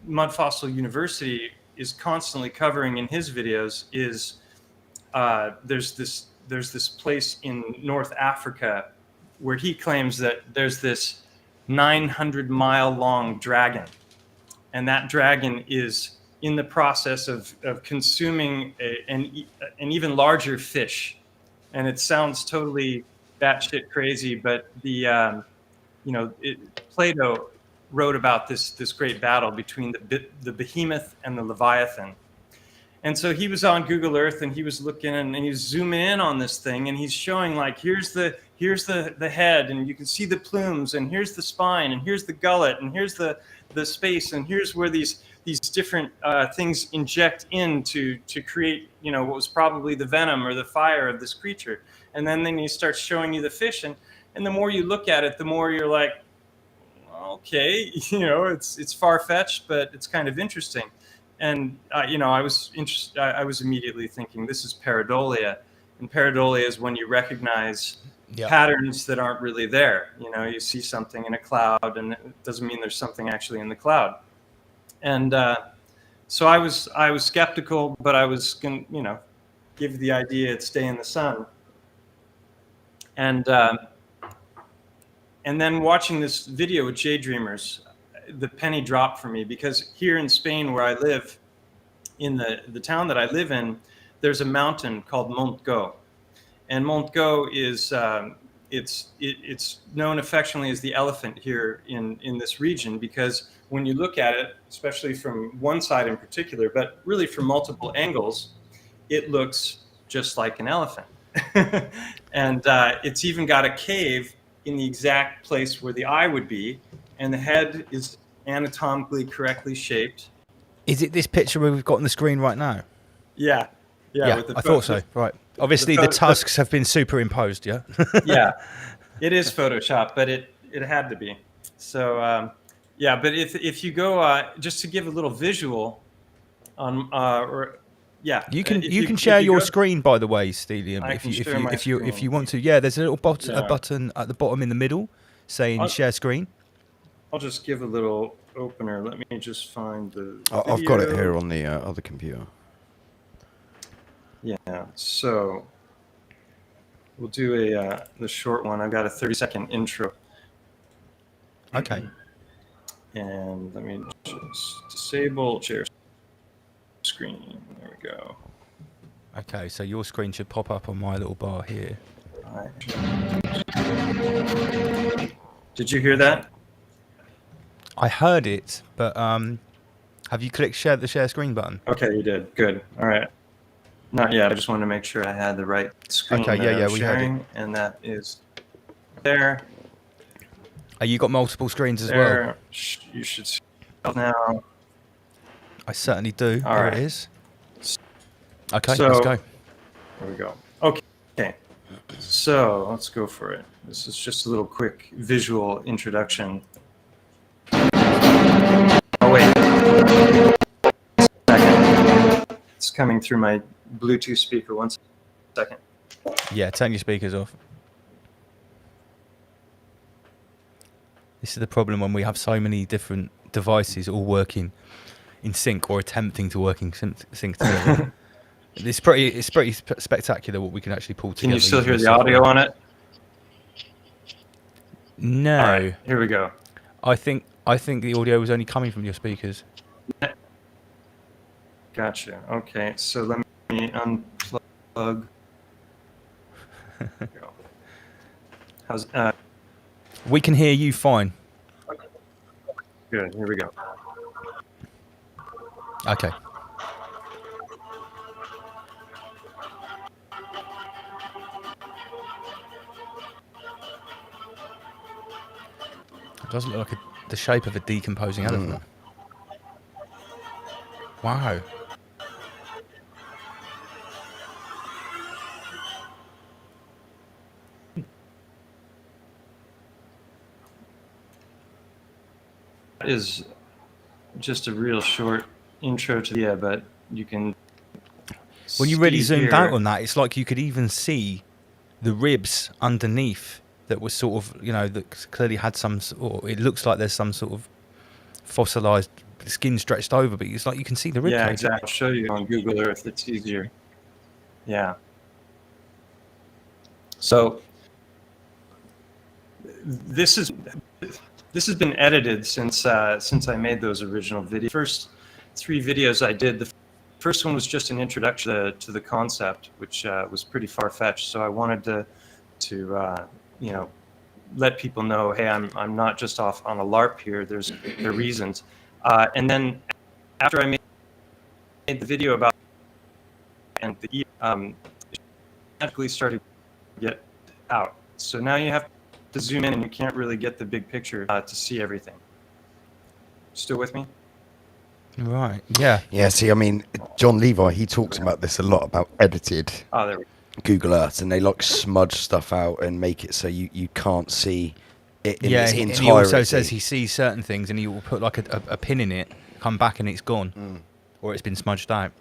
G: Mud Fossil University is constantly covering in his videos is there's this place in North Africa where he claims that there's this 900-mile long dragon, and that dragon is in the process of consuming an even larger fish. And it sounds totally batshit crazy, but Plato wrote about this great battle between the behemoth and the Leviathan. And so he was on Google Earth, and he was looking, and he was zooming in on this thing, and he's showing, like, here's the head, and you can see the plumes, and here's the spine, and here's the gullet, and here's the space, and here's where these different things inject in to create, what was probably the venom or the fire of this creature. And then he starts showing you the fish, and the more you look at it, the more you're like, okay, it's far-fetched, but it's kind of interesting. And I was interested. I was immediately thinking, this is pareidolia, and pareidolia is when you recognize patterns that aren't really there. You see something in a cloud, and it doesn't mean there's something actually in the cloud. And so I was skeptical, but I was going to give the idea it'd stay in the sun. And then watching this video with J Dreamers, the penny dropped for me, because here in Spain, where I live, in the town that I live in, there's a mountain called Montgo, and Montgo is it's known affectionately as the elephant here in this region, because when you look at it, especially from one side in particular, but really from multiple angles, it looks just like an elephant. And it's even got a cave in the exact place where the eye would be, and the head is anatomically correctly shaped.
B: Is it this picture we've got on the screen right now?
G: Yeah.
B: I thought so. Right. Obviously, the tusks have been superimposed. Yeah.
G: Yeah, it is Photoshop, but it had to be. So but if you go just to give a little visual on
B: you can share your screen, by the way, Stellium, if you want to. Yeah, there's a little button at the bottom in the middle saying share screen.
G: I'll just give a little opener. Let me just find the
D: I've got it here on the other computer.
G: Yeah, so we'll do the short one. I've got a 30-second intro.
B: Okay.
G: And let me just disable share screen. There we go.
B: Okay, so your screen should pop up on my little bar here.
G: All right. Did you hear that?
B: I heard it, but have you clicked the share screen button?
G: Okay, you did. Good. All right. Not yet. I just wanted to make sure I had the right screen.
B: Okay, we heard it.
G: And that is there.
B: You got multiple screens as well?
G: You should see it now.
B: I certainly do.
G: All right.
B: There it is. Okay,
G: so,
B: let's go.
G: There we go. Okay. So let's go for it. This is just a little quick visual introduction. Oh, wait. It's coming through my Bluetooth speaker. 1 second.
B: Yeah, turn your speakers off. This is the problem when we have so many different devices all working in sync or attempting to work in sync together. It's pretty spectacular what we can actually pull together.
G: Can you still hear the audio on it?
B: No.
G: All right, here we go.
B: I think I think the audio was only coming from your speakers.
G: Gotcha. Okay, so let me unplug. There we go. How's
B: We can hear you fine.
G: good? Here we go.
B: Okay. It does look like the shape of a decomposing elephant. Wow.
G: That is just a real short intro to the but you can.
B: When you really
G: see
B: zoomed
G: here-
B: out on that, it's like you could even see the ribs underneath that was sort of, that clearly had or it looks like there's some sort of fossilized skin stretched over, but it's like you can see the rib
G: Yeah,
B: cage.
G: exactly. I'll show you on Google Earth. It's easier. Yeah. So this has been edited since I made those original videos. First 3 videos I did, the first one was just an introduction to the concept, which was pretty far-fetched. So I wanted to let people know, hey, I'm not just off on a LARP here. There are reasons. And then after I made the video about and the magically started to get out. So now you have to zoom in and you can't really get the big picture to see everything. Still with me?
B: Right. Yeah.
D: Yeah, see, I mean, John Levi, he talks about this a lot, about edited
G: Oh, there we go.
D: Google Earth, and they like smudge stuff out and make it so you can't see it in its
B: and
D: entirety.
B: he also says he sees certain things and he will put like a pin in it, come back and it's gone, or it's been smudged out.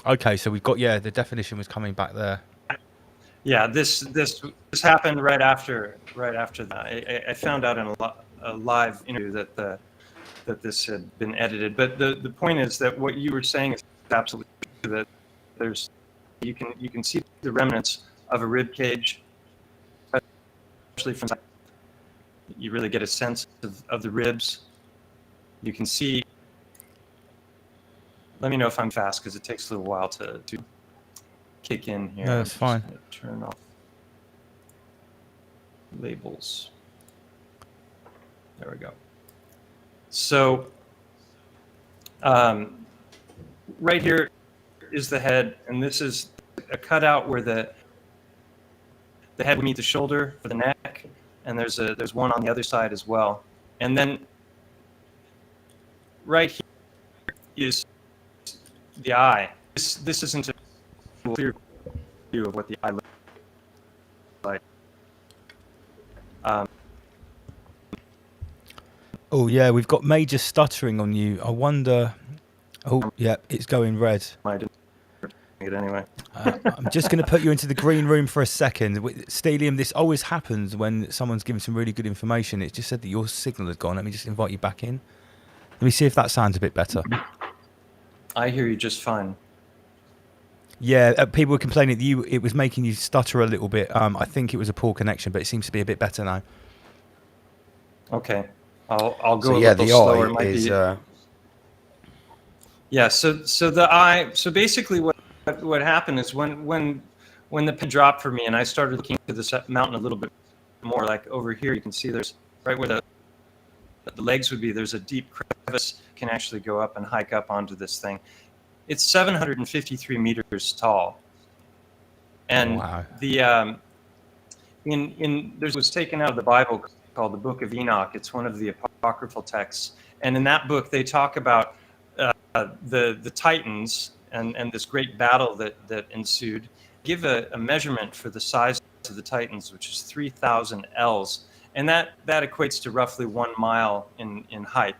B: Okay, so we've got the definition was coming back there.
G: Yeah, this happened right after that. I found out in a live interview that this had been edited. But the point is that what you were saying is absolutely true, that you can see the remnants of a rib cage, especially from you really get a sense of the ribs. You can see. Let me know if I'm fast because it takes a little while to kick in here.
B: No, it's fine.
G: Turn off labels. There we go. So right here is the head, and this is a cutout where the head would meet the shoulder for the neck, and there's one on the other side as well. And then right here is the eye. This isn't a clear view of what the eye looks like.
B: Oh yeah, we've got major stuttering on you. I wonder. Oh yeah, it's going red.
G: I didn't it anyway.
B: I'm just going to put you into the green room for a second. Stellium, this always happens when someone's giving some really good information. It just said that your signal had gone. Let me just invite you back in. Let me see if that sounds a bit better.
G: I hear you just fine.
B: Yeah, people were complaining that it was making you stutter a little bit. I think it was a poor connection, but it seems to be a bit better now.
G: Okay, I'll go
D: So
G: a
D: yeah,
G: little
D: the
G: slower. It
D: eye
G: might
D: is.
G: be, yeah. So the eye. So basically, what happened is when the pin dropped for me, and I started looking to this mountain a little bit more, like over here, you can see there's right where the legs would be. There's a deep crevice. Can actually go up and hike up onto this thing. It's 753 meters tall, and
B: Wow.
G: the was taken out of the Bible called the Book of Enoch. It's one of the apocryphal texts, and in that book they talk about the Titans and this great battle that ensued. Give a measurement for the size of the Titans, which is 3,000 ells, and that equates to roughly 1 mile in height.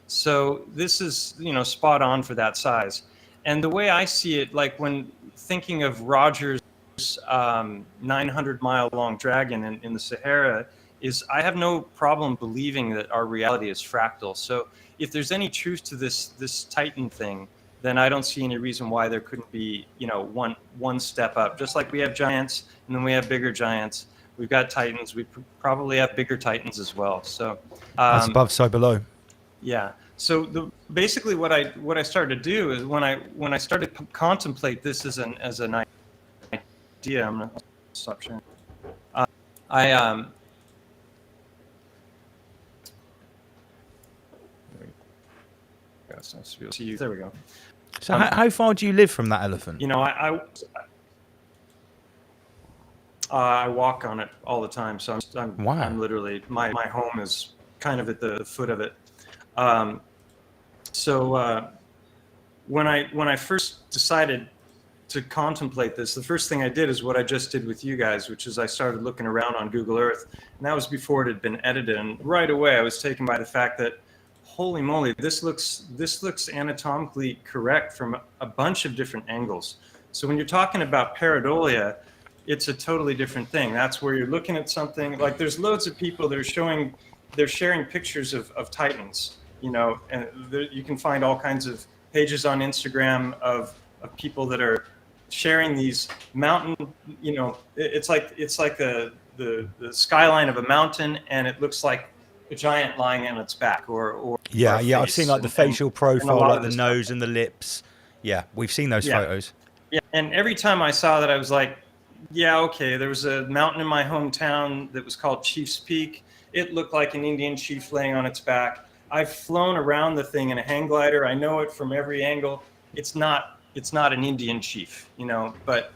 G: So this is spot on for that size. And the way I see it, like when thinking of Roger's 900-mile-long dragon in the Sahara, is I have no problem believing that our reality is fractal. So if there's any truth to this Titan thing, then I don't see any reason why there couldn't be one step up. Just like we have giants and then we have bigger giants, We've got titans. We probably have bigger titans as well. So
B: As above, so below.
G: yeah. So basically what I started to do is when I started to contemplate this as an idea, I'm gonna stop sharing. I it's nice to be able to see you. There we go.
B: So how far do you live from that elephant?
G: You know, I walk on it all the time, so
B: Wow.
G: I'm literally my home is kind of at the foot of it. So when I first decided to contemplate this, the first thing I did is what I just did with you guys, which is I started looking around on Google Earth, and that was before it had been edited. And right away, I was taken by the fact that, holy moly, this looks anatomically correct from a bunch of different angles. So when you're talking about pareidolia, it's a totally different thing. That's where you're looking at something like there's loads of people that are sharing pictures of titans, you know, and you can find all kinds of pages on Instagram of people that are sharing these mountain, you know, it's like the skyline of a mountain, and it looks like a giant lying on its back, or
B: Yeah,
G: a
B: yeah, I've
G: face.
B: seen like the
G: And-
B: facial
G: and a
B: profile,
G: lot
B: like
G: of
B: the
G: this
B: nose
G: stuff.
B: and the lips. Yeah, we've seen those
G: Yeah.
B: photos.
G: Yeah, and every time I saw that, I was like, yeah, okay, there was a mountain in my hometown that was called Chief's Peak. It looked like an Indian chief laying on its back. I've flown around the thing in a hang glider. I know it from every angle. It's not an Indian chief, you know, but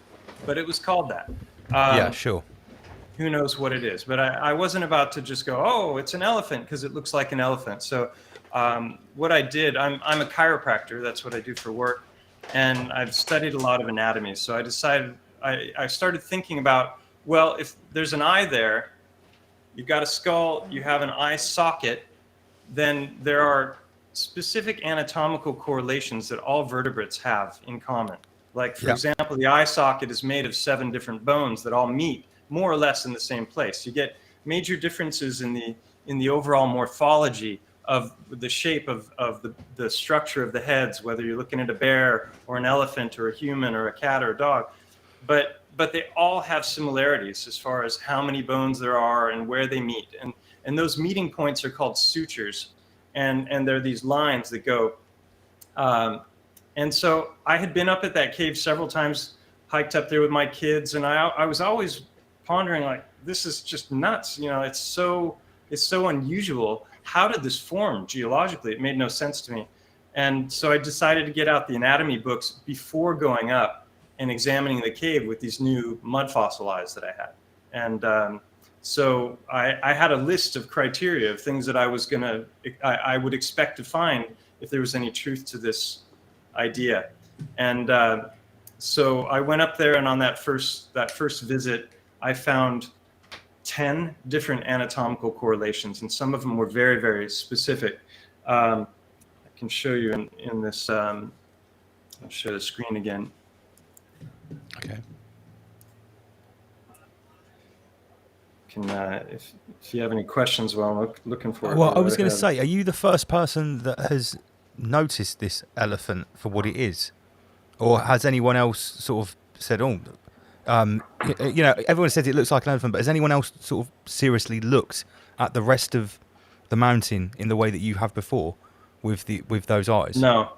G: it was called that.
B: Yeah, sure.
G: Who knows what it is? But I wasn't about to just go, oh, it's an elephant because it looks like an elephant. So what I did, I'm a chiropractor. That's what I do for work. And I've studied a lot of anatomy. So I decided, I started thinking about, well, if there's an eye there, you've got a skull, you have an eye socket, then there are specific anatomical correlations that all vertebrates have in common. Like, for
B: Yeah.
G: example, the eye socket is made of 7 different bones that all meet more or less in the same place. You get major differences in the overall morphology of the shape of the structure of the heads, whether you're looking at a bear or an elephant or a human or a cat or a dog. But they all have similarities as far as how many bones there are and where they meet. And those meeting points are called sutures. And they're these lines that go. And so I had been up at that cave several times, hiked up there with my kids, and I was always pondering, like, this is just nuts. You know, it's so unusual. How did this form geologically? It made no sense to me. And so I decided to get out the anatomy books before going up and examining the cave with these new mud fossil eyes that I had. And so I had a list of criteria of things that I would expect to find if there was any truth to this idea. And so I went up there, and on that first visit, I found 10 different anatomical correlations, and some of them were very, very specific. I can show you in this. I'll share the screen again.
B: Okay.
G: If you have any questions while I'm looking for it.
B: Well, I was going to say, are you the first person that has noticed this elephant for what it is? Or has anyone else sort of said, oh, you know, everyone says it looks like an elephant, but has anyone else sort of seriously looked at the rest of the mountain in the way that you have before with those eyes?
G: No.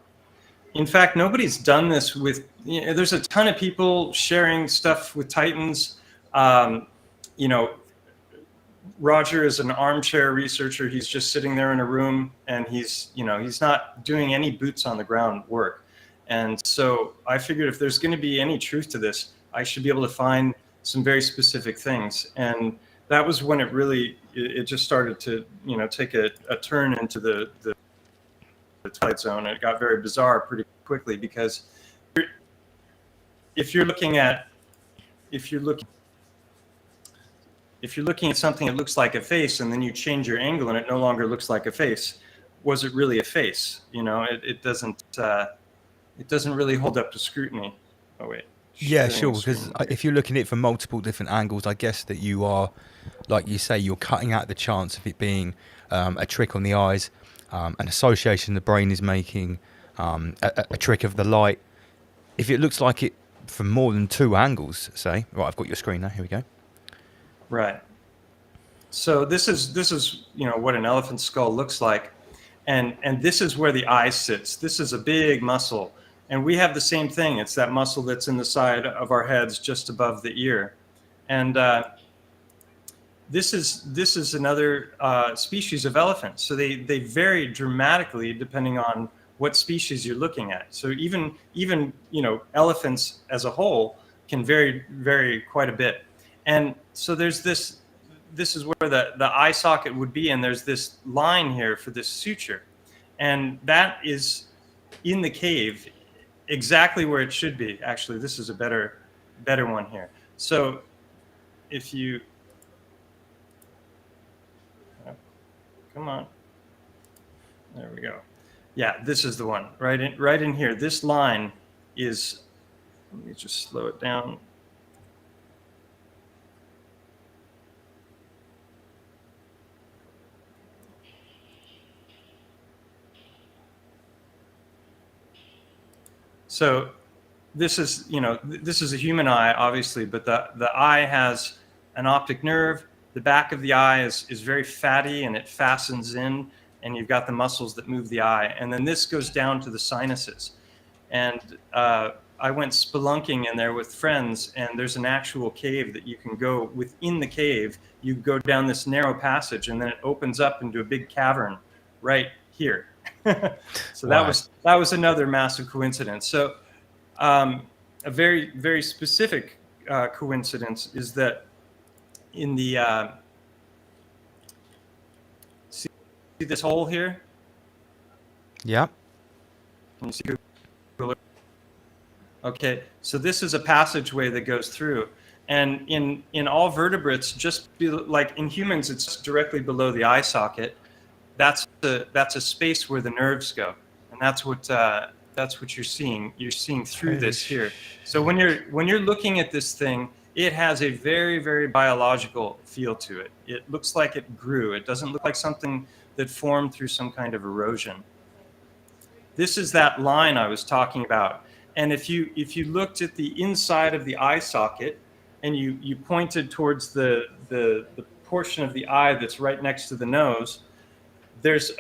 G: In fact, nobody's done this with, you know, there's a ton of people sharing stuff with Titans. You know, Roger is an armchair researcher. He's just sitting there in a room, and he's not doing any boots on the ground work. And so I figured if there's going to be any truth to this, I should be able to find some very specific things. And that was when it just started to, you know, take a turn into the Twilight Zone. And it got very bizarre pretty quickly, because if you're looking at something that looks like a face, and then you change your angle and it no longer looks like a face, was it really a face? You know, it doesn't really hold up to scrutiny. Oh wait.
B: Yeah, sure, because if you're looking at it from multiple different angles, I guess that you are, like you say, you're cutting out the chance of it being a trick on the eyes, an association the brain is making, a trick of the light. If it looks like it from more than 2 angles, say, right, I've got your screen now, here we go.
G: Right. So this is what an elephant skull looks like, and this is where the eye sits. This is a big muscle, and we have the same thing. It's that muscle that's in the side of our heads, just above the ear, and this is another species of elephant. So they vary dramatically depending on what species you're looking at. So even elephants as a whole can vary quite a bit. And so there's this is where the eye socket would be, and there's this line here for this suture, and that is in the cave exactly where it should be. Actually, this is a better one here. So if you come on, there we go. Yeah, this is the one right in here. This line is, let me just slow it down. So this is, this is a human eye, obviously, but the eye has an optic nerve. The back of the eye is very fatty, and it fastens in, and you've got the muscles that move the eye. And then this goes down to the sinuses. And I went spelunking in there with friends, and there's an actual cave that you can go within the cave. You go down this narrow passage, and then it opens up into a big cavern right here. So
B: Wow.
G: that was another massive coincidence. So a very, very specific coincidence is that in the see this hole here?
B: Yeah.
G: Can you see Google Earth? Okay, so this is a passageway that goes through, and in all vertebrates, like in humans, it's directly below the eye socket. That's a space where the nerves go, and that's what you're seeing. You're seeing through this here. So when you're looking at this thing, it has a very, very biological feel to it. It looks like it grew. It doesn't look like something that formed through some kind of erosion. This is that line I was talking about. And if you looked at the inside of the eye socket and you pointed towards the portion of the eye that's right next to the nose, there's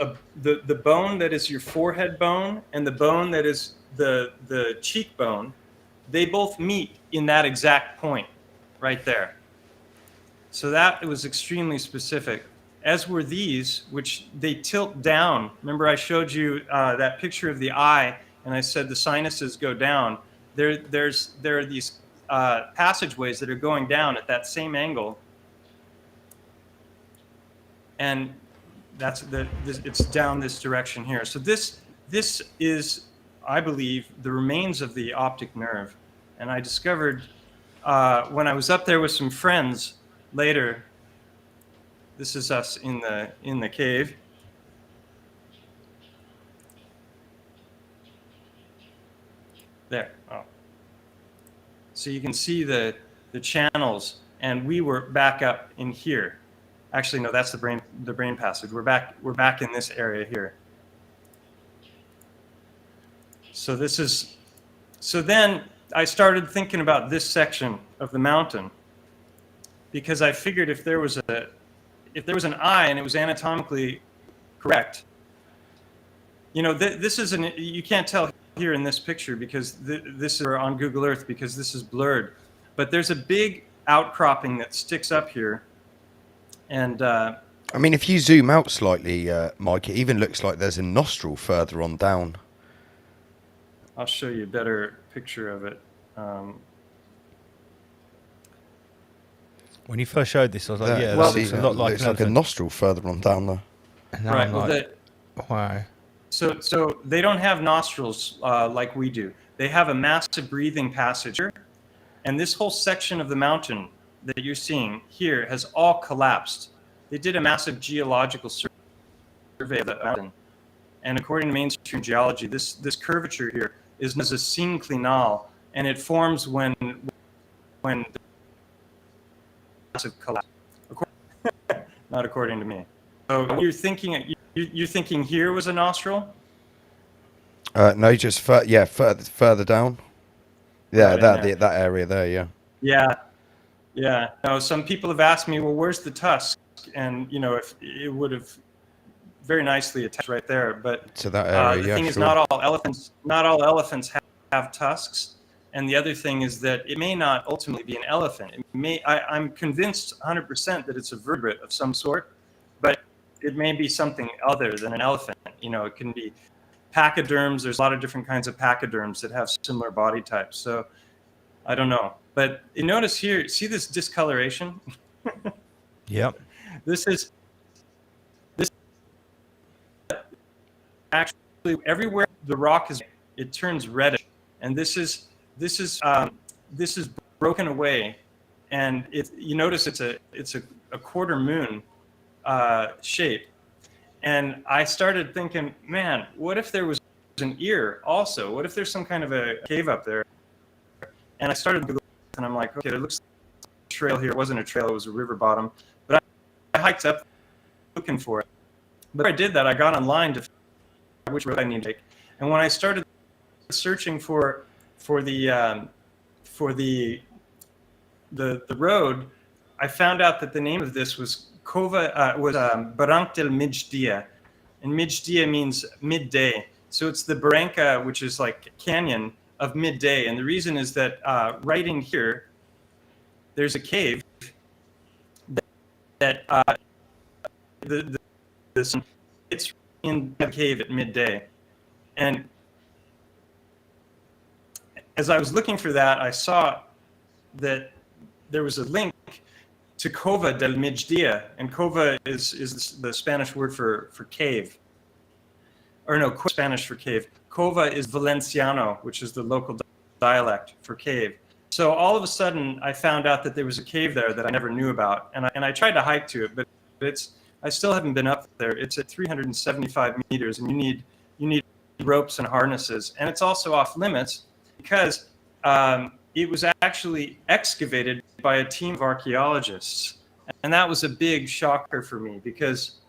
G: the bone that is your forehead bone and the bone that is the cheekbone. They both meet in that exact point right there. So that was extremely specific, as were these, which they tilt down. Remember I showed you that picture of the eye, and I said the sinuses go down. There are these passageways that are going down at that same angle, and it's down this direction here. So this is, I believe, the remains of the optic nerve. And I discovered when I was up there with some friends later. This is us in the cave. There. Oh. So you can see the channels, and we were back up in here. Actually, no, that's the brain passage. We're back in this area here. So then I started thinking about this section of the mountain, because I figured if there was an eye and it was anatomically correct, this is you can't tell here in this picture because this is on Google Earth because this is blurred, but there's a big outcropping that sticks up here, and
D: I mean, if you zoom out slightly, Mike, it even looks like there's a nostril further on down.
G: I'll show you a better picture of it.
B: When you first showed this, I was like,
D: Yeah,
B: yeah,
G: well,
B: that looks a lot like
D: looks
B: an
D: like a
B: elephant.
D: nostril further on down there.
B: And now
G: Right.
B: I'm
G: Well,
B: like, wow.
G: So they don't have nostrils like we do. They have a massive breathing passage here, and this whole section of the mountain that you're seeing here has all collapsed. They did a massive geological survey of the mountain, and according to mainstream geology, this curvature here is known as a synclinal, and it forms when the massive collapse. Not according to me. So you're thinking here was a nostril?
D: No, just further down. Yeah,
G: Right in
D: that
G: there.
D: that area there. Yeah.
G: Yeah. Yeah. No, some people have asked me, well, where's the tusk? And if it would have very nicely attached right there. But
D: To that area,
G: the
D: yeah,
G: thing is,
D: sure.
G: not all elephants have tusks. And the other thing is that it may not ultimately be an elephant. I'm convinced 100% that it's a vertebrate of some sort, but it may be something other than an elephant. It can be pachyderms. There's a lot of different kinds of pachyderms that have similar body types. So I don't know. But you notice here, see this discoloration?
B: Yep.
G: This actually everywhere the rock is, it turns reddish, and this is broken away, and you notice it's a quarter moon shape, and I started thinking, man, what if there was an ear also? What if there's some kind of a cave up there? And I started to go, and I'm like, okay, there looks like a trail here. It wasn't a trail; it was a river bottom. But I hiked up looking for it. But I did that. I got online to which road I need to take. And when I started searching for the road, I found out that the name of this was Barranc del Migdia, and Migdia means midday. So it's the Barranca, which is like a canyon of midday. And the reason is that right in here, there's a cave that it's in the cave at midday. And as I was looking for that, I saw that there was a link to Cova del Migdia, and Cova is the Spanish word for cave. Or no, Spanish for cave. Cova is Valenciano, which is the local dialect for cave. So all of a sudden, I found out that there was a cave there that I never knew about, and I tried to hike to it, but I still haven't been up there. It's at 375 meters, and you need ropes and harnesses, and it's also off limits because it was actually excavated by a team of archaeologists, and that was a big shocker for me because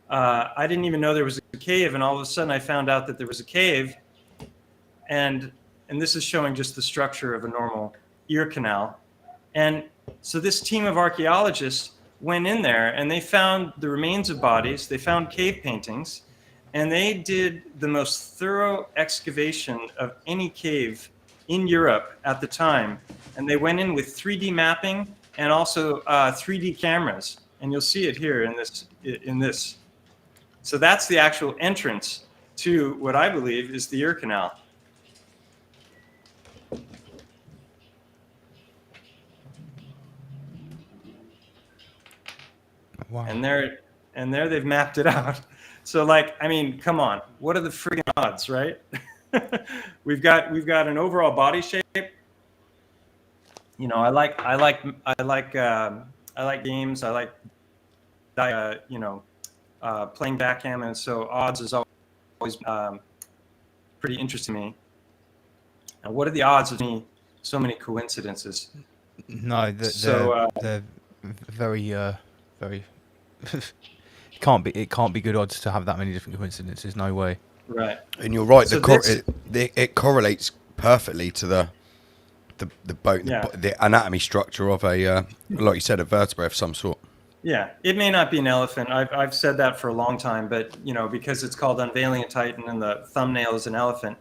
G: I didn't even know there was a cave, and all of a sudden I found out that there was a cave, and this is showing just the structure of a normal ear canal. And so this team of archaeologists went in there and they found the remains of bodies, they found cave paintings, and they did the most thorough excavation of any cave in Europe at the time. And they went in with 3D mapping and also 3D cameras. And you'll see it here in this. So that's the actual entrance to what I believe is the ear canal.
B: Wow.
G: And there they've mapped it out. So come on, what are the friggin' odds, right? we've got an overall body shape. I like games. I like playing backgammon. So odds is always pretty interesting to me. And what are the odds of so many coincidences?
B: No, they're very very. It can't be good odds to have that many different coincidences. No way.
G: Right.
D: And you're right.
G: So
D: It correlates perfectly to the bone, the anatomy structure of a like you said, a vertebrae of some sort.
G: Yeah, it may not be an elephant. I've said that for a long time, but because it's called unveiling a titan and the thumbnail is an elephant,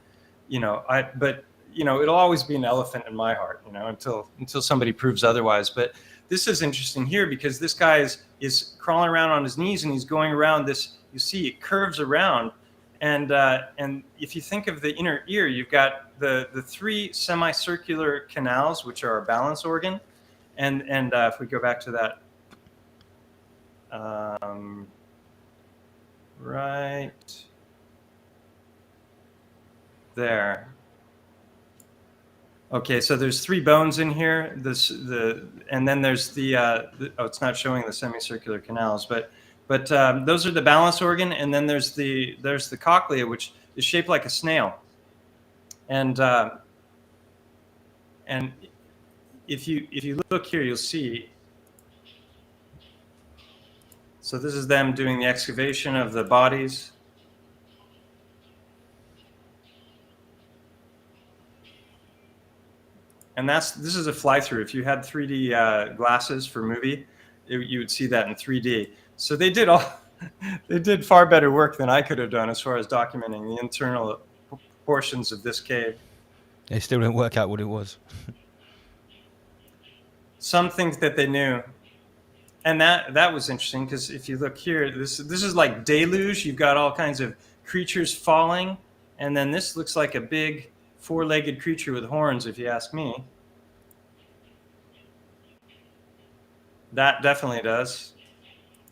G: it'll always be an elephant in my heart, until somebody proves otherwise. But this is interesting here because this guy is crawling around on his knees and he's going around this. You see, it curves around, and if you think of the inner ear, you've got the three semicircular canals, which are a balance organ, and if we go back to that, right there. Okay, so there's three bones in here. And then there's it's not showing the semicircular canals, but those are the balance organ, and then there's the cochlea, which is shaped like a snail. And if you look here, you'll see. So this is them doing the excavation of the bodies. And this is a fly through. If you had 3D glasses for movie, you would see that in 3D. So they did far better work than I could have done as far as documenting the internal portions of this cave.
B: It still didn't work out what it was.
G: Some things that they knew. And that was interesting, because if you look here, this is like deluge. You've got all kinds of creatures falling, and then this looks like a big four-legged creature with horns, if you ask me. That definitely does.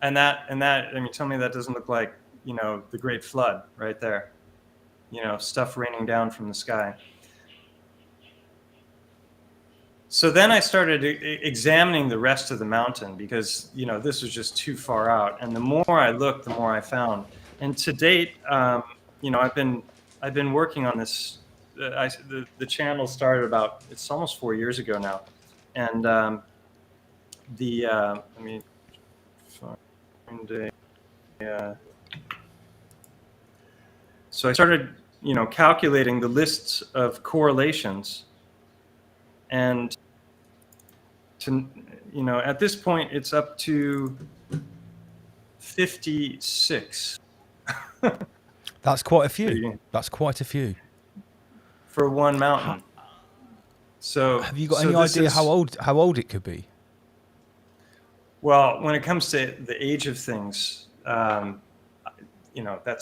G: And that, I mean, tell me that doesn't look like, the Great Flood right there. Stuff raining down from the sky. So then I started examining the rest of the mountain, because this was just too far out. And the more I looked, the more I found. And to date, I've been working on this. The channel started it's almost 4 years ago now, and let me find so I started calculating the lists of correlations. And at this point, it's up to 56.
B: That's quite a few. That's quite a few.
G: For one mountain. So
B: have you got any idea how old it could be?
G: Well, when it comes to the age of things, that's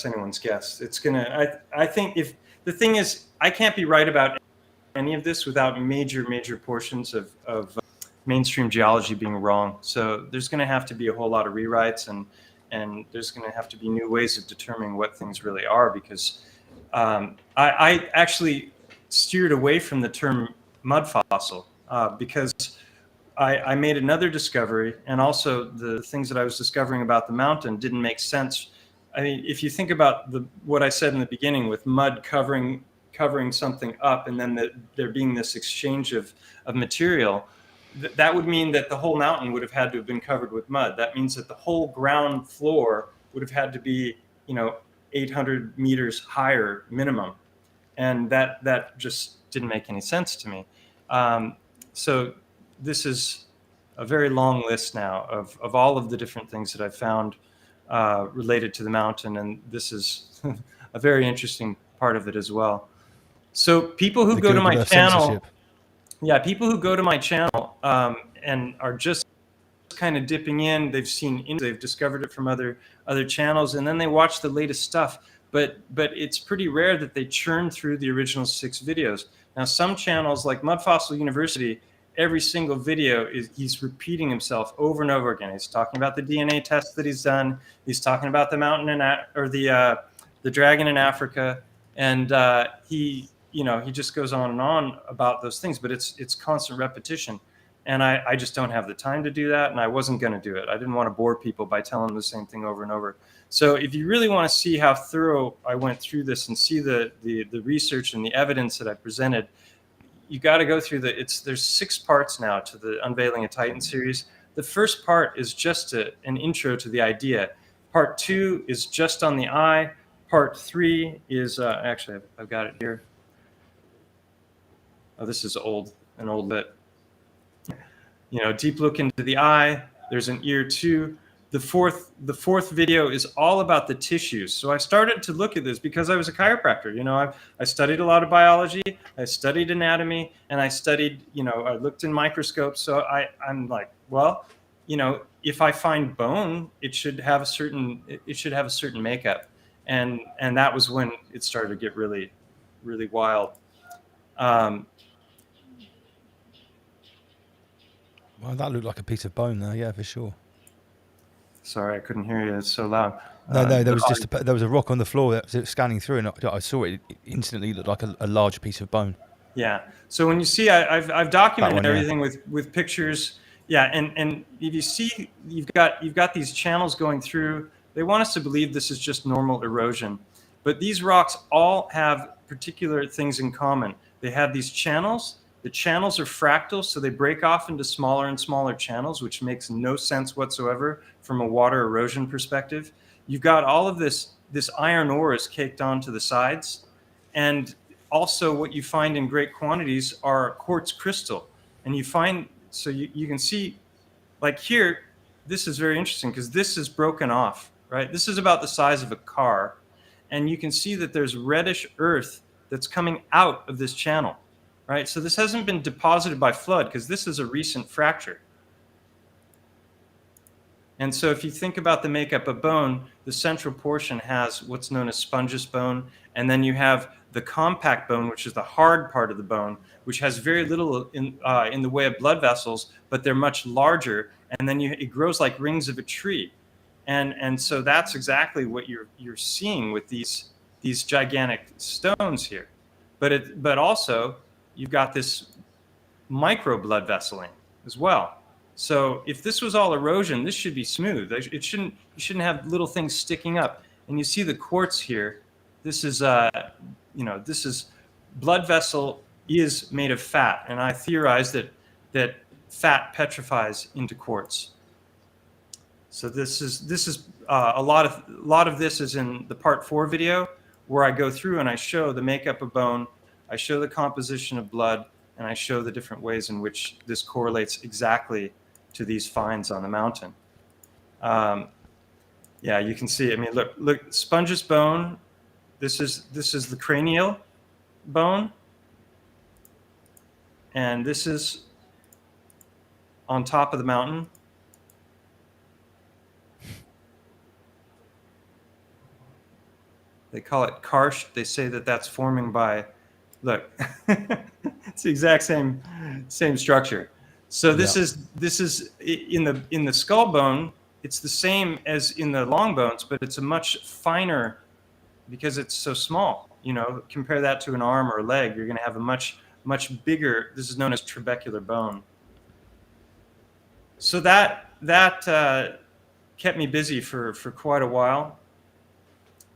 G: anyone's guess. It's gonna. I think the thing is, I can't be right about any of this without major portions of mainstream geology being wrong. So there's going to have to be a whole lot of rewrites, and there's going to have to be new ways of determining what things really are, because I actually steered away from the term mud fossil because I made another discovery, and also the things that I was discovering about the mountain didn't make sense. I mean, if you think about what I said in the beginning with mud covering something up, and then there being this exchange of material, that would mean that the whole mountain would have had to have been covered with mud. That means that the whole ground floor would have had to be 800 meters higher minimum, and that just didn't make any sense to me. So this is a very long list now of all of the different things that I've found related to the mountain, and this is a very interesting part of it as well. So people who go to my channel, people who go to my channel and are just kind of dipping in, they've discovered it from other channels, and then they watch the latest stuff. But it's pretty rare that they churn through the original 6 videos. Now, some channels like Mud Fossil University, every single video he's repeating himself over and over again. He's talking about the DNA test that he's done. He's talking about the mountain or the dragon in Africa, and he just goes on and on about those things. But it's constant repetition, and I just don't have the time to do that, and I wasn't going to do it. I didn't want to bore people by telling them the same thing over and over. So if you really want to see how thorough I went through this and see the research and the evidence that I presented, you got to go through there's 6 parts now to the Unveiling a Titan series. The first part is just an intro to the idea. Part 2 is just on the eye. Part 3 is actually I've got it here. Oh, this is an old bit. Deep look into the eye. There's an ear too. The fourth video is all about the tissues. So I started to look at this because I was a chiropractor. I studied a lot of biology, I studied anatomy, and I studied, I looked in microscopes. So I'm like, well, if I find bone, it should have a certain makeup. And that was when it started to get really, really wild.
B: Well, that looked like a piece of bone there, yeah, for sure.
G: Sorry, I couldn't hear you. It's so loud.
B: No, there was there was a rock on the floor that was scanning through, and I saw it. It instantly looked like a large piece of bone.
G: Yeah. So when you see, I've documented everything with pictures. Yeah, and if you see, you've got these channels going through. They want us to believe this is just normal erosion, but these rocks all have particular things in common. They have these channels. The channels are fractal, so they break off into smaller and smaller channels, which makes no sense whatsoever from a water erosion perspective. You've got all of this iron ore is caked onto the sides, and also what you find in great quantities are quartz crystal. And you find, so you can see, like here, this is very interesting because this is broken off, right? This is about the size of a car. And you can see that there's reddish earth that's coming out of this channel, right? So this hasn't been deposited by flood because this is a recent fracture. And so if you think about the makeup of bone, the central portion has what's known as spongeous bone, and then you have the compact bone, which is the hard part of the bone, which has very little in the way of blood vessels, but they're much larger, and then it grows like rings of a tree. And so that's exactly what you're seeing with these gigantic stones here. But also you've got this micro blood vesseling as well. So if this was all erosion, this should be smooth. You shouldn't have little things sticking up. And you see the quartz here. This is this is blood vessel is made of fat, and I theorize that fat petrifies into quartz. So this is a lot of this is in the part 4 video, where I go through and I show the makeup of bone, I show the composition of blood, and I show the different ways in which this correlates exactly to these finds on the mountain. Yeah, you can see. I mean, look, spongeous bone. This is the cranial bone, and this is on top of the mountain. They call it karst. They say that that's forming by, look, it's the exact same structure. So this is in the skull bone. It's the same as in the long bones, but it's a much finer, because it's so small. You know, compare that to an arm or a leg, you're going to have a much bigger. This is known as trabecular bone. So that kept me busy for quite a while,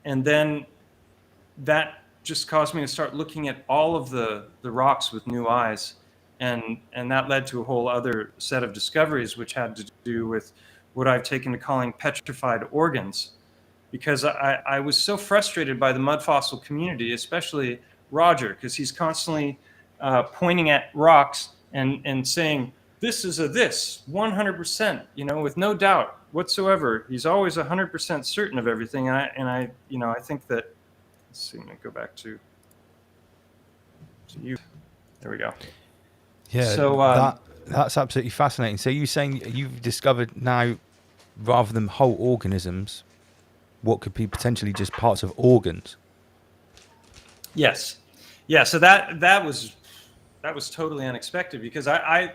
G: and then that just caused me to start looking at all of the rocks with new eyes. And that led to a whole other set of discoveries, which had to do with what I've taken to calling petrified organs, because I was so frustrated by the mud fossil community, especially Roger, because he's constantly pointing at rocks and saying, this is a this, 100%, with no doubt whatsoever. He's always 100% certain of everything. And I think that, let's see, let me go back to you. There we go.
B: Yeah, so that's absolutely fascinating. So you're saying you've discovered now, rather than whole organisms, what could be potentially just parts of organs?
G: Yes. Yeah. So that was totally unexpected, because I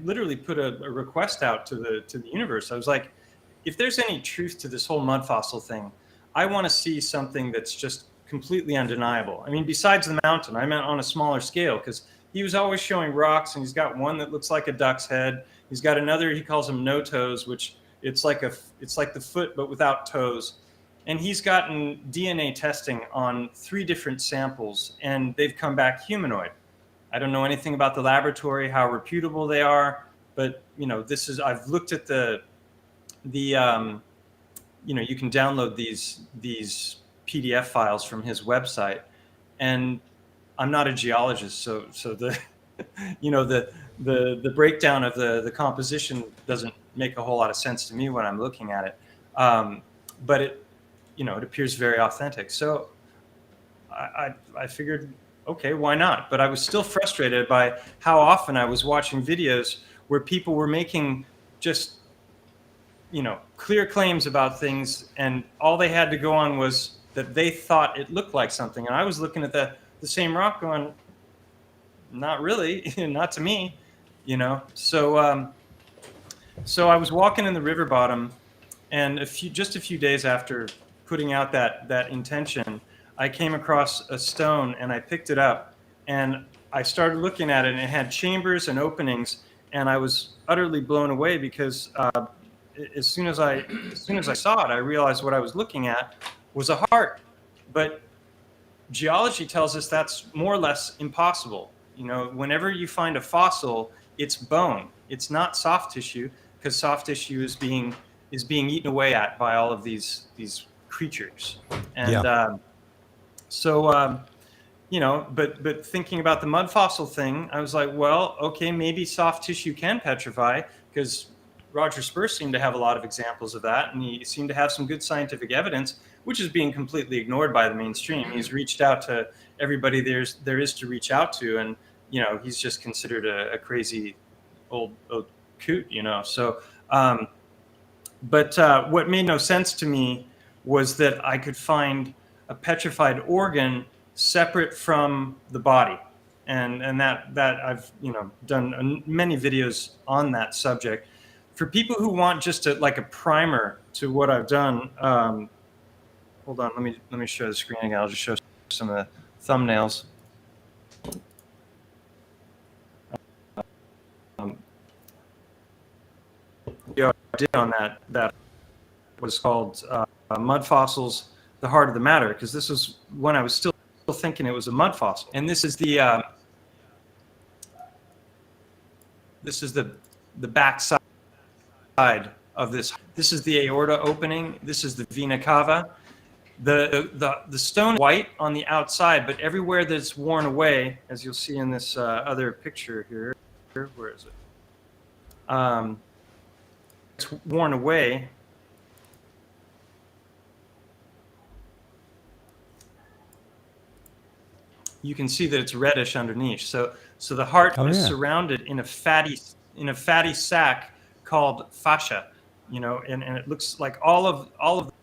G: literally put a request out to the universe. I was like, if there's any truth to this whole mud fossil thing, I want to see something that's just completely undeniable. I mean, besides the mountain, I meant on a smaller scale, because he was always showing rocks, and he's got one that looks like a duck's head. He's got another, he calls them no toes, which it's like the foot but without toes. And he's gotten DNA testing on 3 different samples, and they've come back humanoid. I don't know anything about the laboratory, how reputable they are, but I've looked at the you can download these PDF files from his website, and I'm not a geologist, so the the breakdown of the composition doesn't make a whole lot of sense to me when I'm looking at it, but it appears very authentic. So I figured, okay, why not? But I was still frustrated by how often I was watching videos where people were making just clear claims about things, and all they had to go on was that they thought it looked like something, and I was looking at the same rock going, not really, not to me, So I was walking in the river bottom, and just a few days after putting out that intention, I came across a stone, and I picked it up, and I started looking at it, and it had chambers and openings, and I was utterly blown away, because as soon as I saw it, I realized what I was looking at was a heart. But geology tells us that's more or less impossible. Whenever you find a fossil, it's bone. It's not soft tissue, because soft tissue is being eaten away at by all of these creatures. And but thinking about the mud fossil thing, I was like, well, okay, maybe soft tissue can petrify, because Roger Spesh seemed to have a lot of examples of that, and he seemed to have some good scientific evidence, which is being completely ignored by the mainstream. He's reached out to everybody there is to reach out to, and he's just considered a crazy old coot, So, but what made no sense to me was that I could find a petrified organ separate from the body, and that I've done many videos on that subject. For people who want just like a primer to what I've done, hold on, let me show the screen again. I'll just show some of the thumbnails. I did on that was called Mud Fossils: The Heart of the Matter, because this was when I was still thinking it was a mud fossil. And this is the back side of this. This is the aorta opening. This is the vena cava. The stone is white on the outside, but everywhere that's worn away, as you'll see in this other picture here, where is it? It's worn away. You can see that it's reddish underneath. So the heart is surrounded in a fatty sac called fascia, and it looks like all of the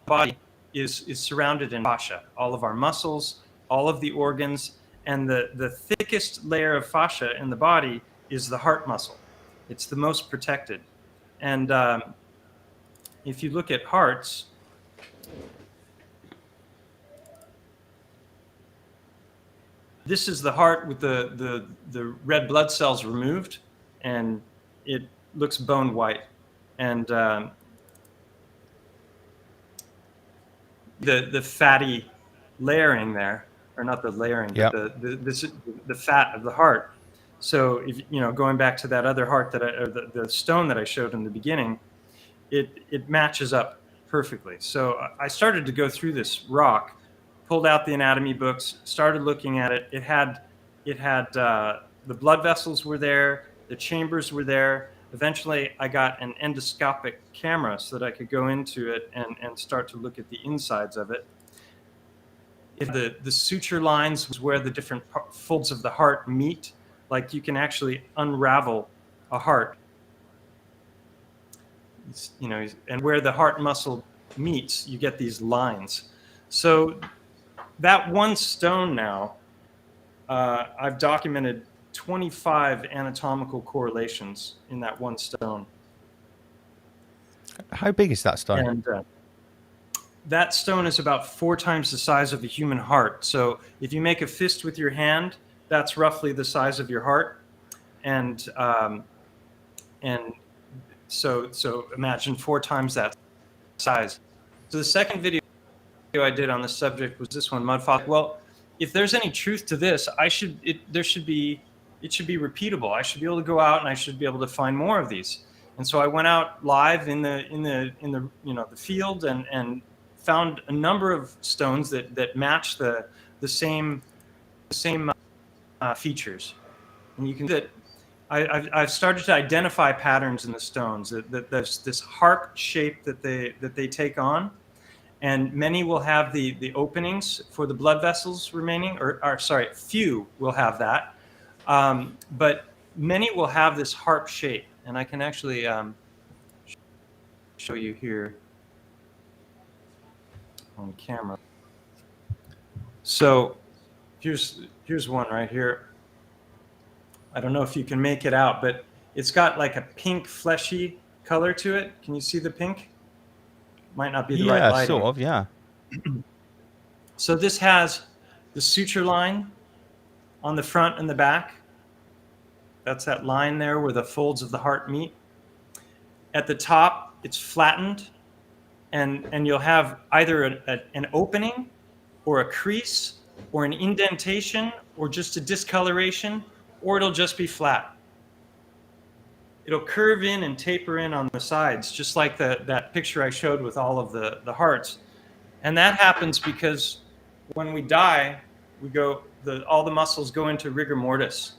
G: body is surrounded in fascia. All of our muscles, all of the organs, and the thickest layer of fascia in the body is the heart muscle. It's the most protected. And if you look at hearts, this is the heart with the red blood cells removed, and it looks bone white. And the fatty layering there, or not the layering, but the fat of the heart. So if going back to that other heart the stone that I showed in the beginning, it matches up perfectly. So I started to go through this rock, pulled out the anatomy books, started looking at it. It had the blood vessels were there, the chambers were there. Eventually, I got an endoscopic camera so that I could go into it and start to look at the insides of it. The suture lines was where the different folds of the heart meet. Like you can actually unravel a heart, and where the heart muscle meets, you get these lines. So that one stone now, I've documented 25 anatomical correlations in that one stone.
B: How big is that stone?
G: And that stone is about 4 times the size of a human heart. So if you make a fist with your hand, that's roughly the size of your heart. And so imagine 4 times that size. So the second video I did on this subject was this one, mud fossil. Well, if there's any truth to this, it should be repeatable. I should be able to go out and I should be able to find more of these. And so I went out live in the field and found a number of stones that match the same features. And you can see that I've started to identify patterns in the stones, that there's this harp shape that they take on, and many will have the openings for the blood vessels remaining, or sorry, few will have that, but many will have this harp shape, and I can actually show you here on camera. So here's one right here. I don't know if you can make it out, but it's got like a pink fleshy color to it. Can you see the pink? Might not be the right lighting.
B: Yeah, sort of, yeah.
G: So this has the suture line on the front and the back. That's that line there where the folds of the heart meet. At the top, it's flattened, and you'll have either an opening or a crease or an indentation or just a discoloration, or it'll just be flat. It'll curve in and taper in on the sides, just like that picture I showed with all of the hearts. And that happens because when we die, all the muscles go into rigor mortis,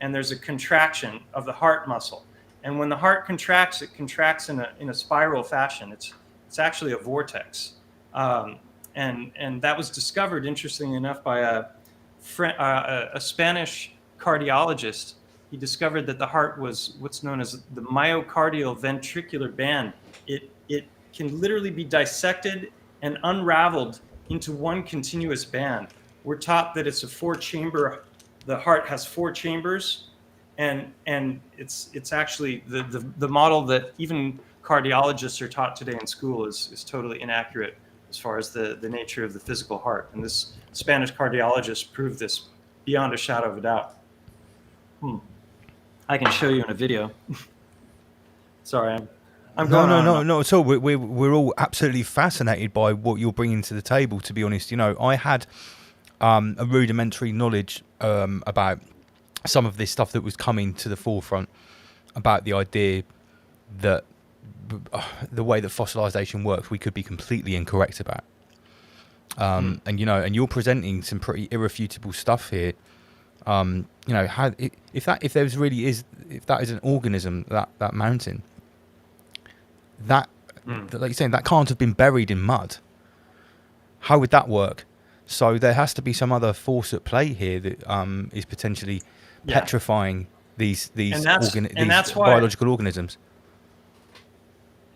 G: and there's a contraction of the heart muscle. And when the heart contracts, it contracts in a spiral fashion. It's actually a vortex. And that was discovered, interestingly enough, by a Spanish cardiologist. He discovered that the heart was what's known as the myocardial ventricular band. It can literally be dissected and unraveled into one continuous band. We're taught that it's a 4-chamber. The heart has 4 chambers, and it's actually the model that even cardiologists are taught today in school is totally inaccurate as far as the nature of the physical heart. And this Spanish cardiologist proved this beyond a shadow of a doubt. I can show you in a video. Sorry, I'm going on.
B: No, not at all. We're all absolutely fascinated by what you're bringing to the table. To be honest, I had a rudimentary knowledge about some of this stuff that was coming to the forefront, about the idea that the way that fossilization works, we could be completely incorrect about. And you're presenting some pretty irrefutable stuff here. If that is an organism, that mountain, like you're saying, that can't have been buried in mud. How would that work? So there has to be some other force at play here that is potentially petrifying these biological organisms.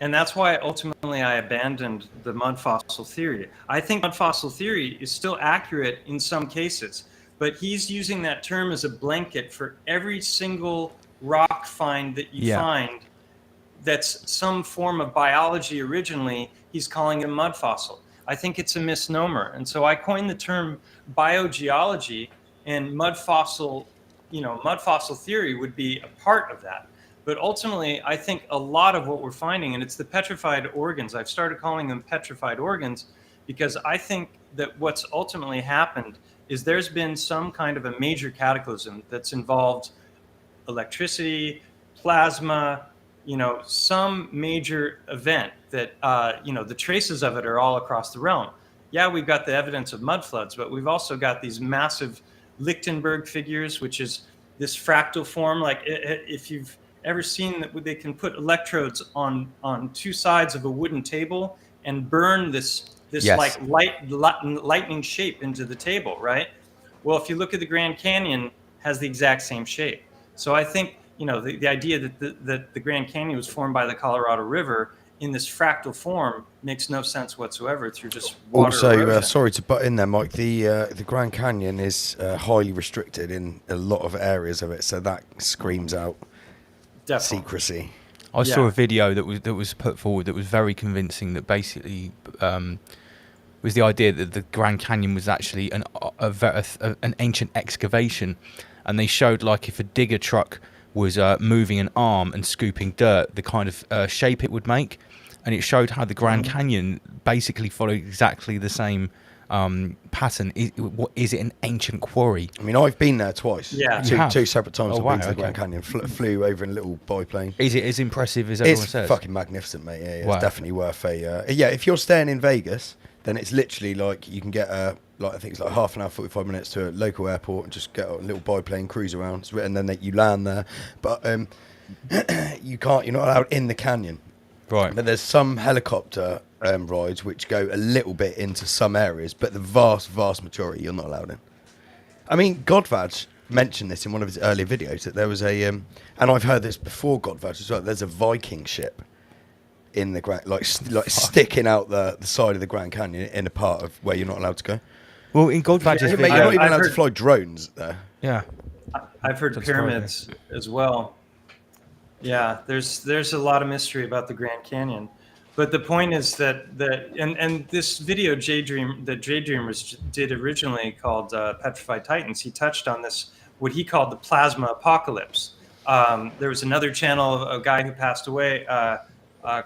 G: And that's why ultimately I abandoned the mud fossil theory. I think mud fossil theory is still accurate in some cases, but he's using that term as a blanket for every single rock find that you find that's some form of biology originally. He's calling it a mud fossil. I think it's a misnomer. And so I coined the term biogeology, and mud fossil theory would be a part of that. But ultimately, I think a lot of what we're finding, and it's the petrified organs, I've started calling them petrified organs, because I think that what's ultimately happened is there's been some kind of a major cataclysm that's involved electricity, plasma, some major event that, the traces of it are all across the realm. Yeah, we've got the evidence of mud floods, but we've also got these massive Lichtenberg figures, which is this fractal form. Like if you've ever seen that they can put electrodes on 2 sides of a wooden table and burn this like lightning shape into the table, right? Well, if you look at the Grand Canyon, has the exact same shape. So I think the idea that the Grand Canyon was formed by the Colorado River in this fractal form makes no sense whatsoever through just water.
D: Also, sorry to butt in there, Mike. The Grand Canyon is highly restricted in a lot of areas of it, so that screams out secrecy.
B: I saw a video that was put forward that was very convincing. That basically was the idea that the Grand Canyon was actually an ancient excavation, and they showed like if a digger truck was moving an arm and scooping dirt, the kind of shape it would make, and it showed how the Grand Canyon basically followed exactly the same pattern. Is it an ancient quarry?
D: I mean, I've been there twice.
G: Yeah,
D: two separate times. I've been to the Grand Canyon. Flew over in a little biplane.
B: Is it as impressive as everyone says?
D: It's fucking magnificent, mate. Yeah, it's definitely worth a. If you're staying in Vegas, then it's literally like you can get I think it's like half an hour, 45 minutes to a local airport and just get a little biplane, cruise around, and then you land there. But you're not allowed in the canyon.
B: Right.
D: But there's some helicopter rides which go a little bit into some areas, but the vast majority you're not allowed in. I mean, Godvaj mentioned this in one of his earlier videos, that there was and I've heard this before Godvaj as well, there's a Viking ship in the Grand, sticking out the side of the Grand Canyon in a part of where you're not allowed to go.
B: Well, in Godvaj's video,
D: you're not even allowed to fly drones there.
B: Yeah,
G: I've heard pyramids as well. Yeah, there's a lot of mystery about the Grand Canyon, but the point is that and this video Daydreamers did originally called Petrified Titans, he touched on this, what he called the plasma apocalypse. There was another channel, a guy who passed away,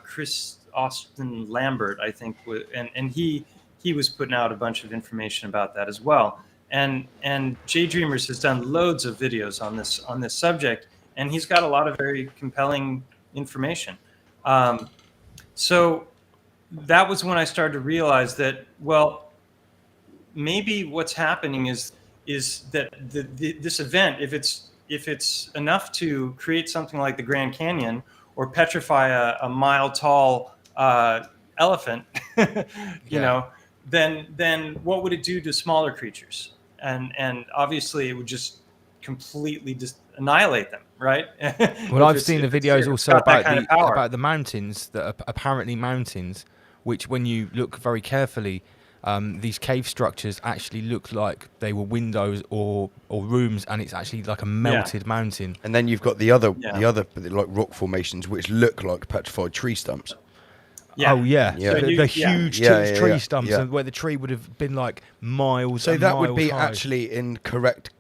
G: Chris Austin Lambert, I think, and he was putting out a bunch of information about that as well. And Jay Dreamers has done loads of videos on this subject, and he's got a lot of very compelling information. So that was when I started to realize that, well, maybe what's happening is is that this event, if it's enough to create something like the Grand Canyon or petrify a mile tall elephant, you know, then what would it do to smaller creatures? And obviously it would just completely just annihilate them, right?
B: Well, I've seen the videos also
G: about
B: the mountains that are apparently mountains, which when you look very carefully, these cave structures actually look like they were windows or rooms, and it's actually like a melted mountain.
D: And then you've got the other like rock formations which look like petrified tree stumps.
B: Oh yeah,
D: yeah.
B: So the huge tree stumps, and where the tree would have been like miles.
D: So
B: and
D: that
B: miles
D: would be
B: high.
D: actually in correct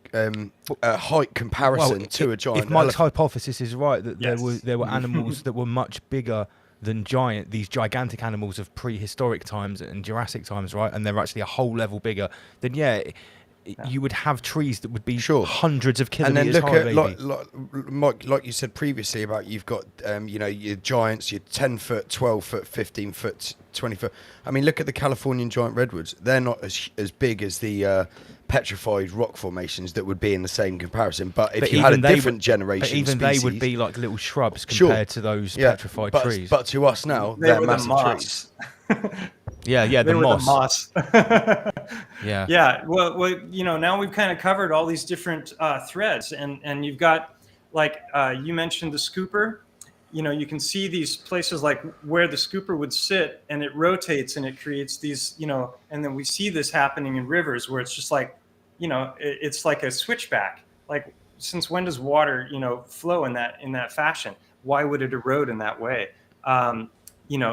D: height comparison to a giant
B: If Mike's
D: elephant.
B: hypothesis is right, that there were animals that were much bigger than these gigantic animals of prehistoric times and Jurassic times, right? And they're actually a whole level bigger. Then you would have trees that would be hundreds of kilometers high.
D: And then look at Mike, like you said previously about you've got your giants, your 10 foot, 12 foot, 15 foot, 20 foot. I mean, look at the Californian giant redwoods. They're not as big as the petrified rock formations that would be in the same comparison. But if you had a different generation,
B: but even
D: species,
B: they would be like little shrubs compared to those petrified trees.
D: But to us now, they're massive trees.
B: The moss.
G: Yeah. Well, now we've kind of covered all these different threads, and you've got like you mentioned the scooper. You can see these places like where the scooper would sit, and it rotates and it creates these, and then we see this happening in rivers where it's just like, it's like a switchback. Like, since when does water, flow in that fashion? Why would it erode in that way?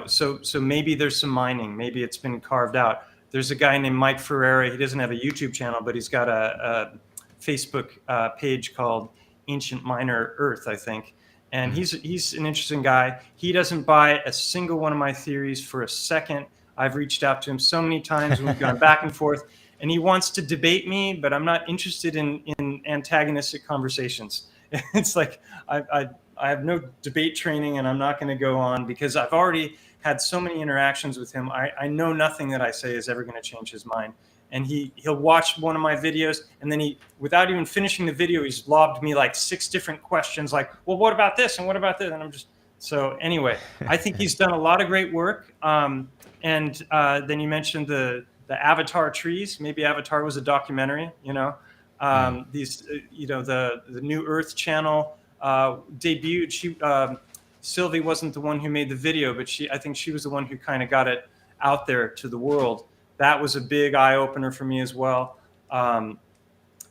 G: So maybe there's some mining. Maybe it's been carved out. There's a guy named Mike Ferreira. He doesn't have a YouTube channel, but he's got a Facebook page called Ancient Miner Earth, I think. And he's an interesting guy. He doesn't buy a single one of my theories for a second. I've reached out to him so many times. We've gone back and forth. And he wants to debate me, but I'm not interested in antagonistic conversations. It's like I have no debate training, and I'm not going to go on because I've already had so many interactions with him. I know nothing that I say is ever going to change his mind. And he'll watch one of my videos, and then without even finishing the video, he's lobbed me like 6 different questions like, well, what about this? And what about this? And I'm just, so anyway, I think he's done a lot of great work. And then you mentioned the Avatar trees. Maybe Avatar was a documentary, these, the New Earth channel debuted. Sylvie wasn't the one who made the video, but I think she was the one who kind of got it out there to the world. That was a big eye opener for me as well. And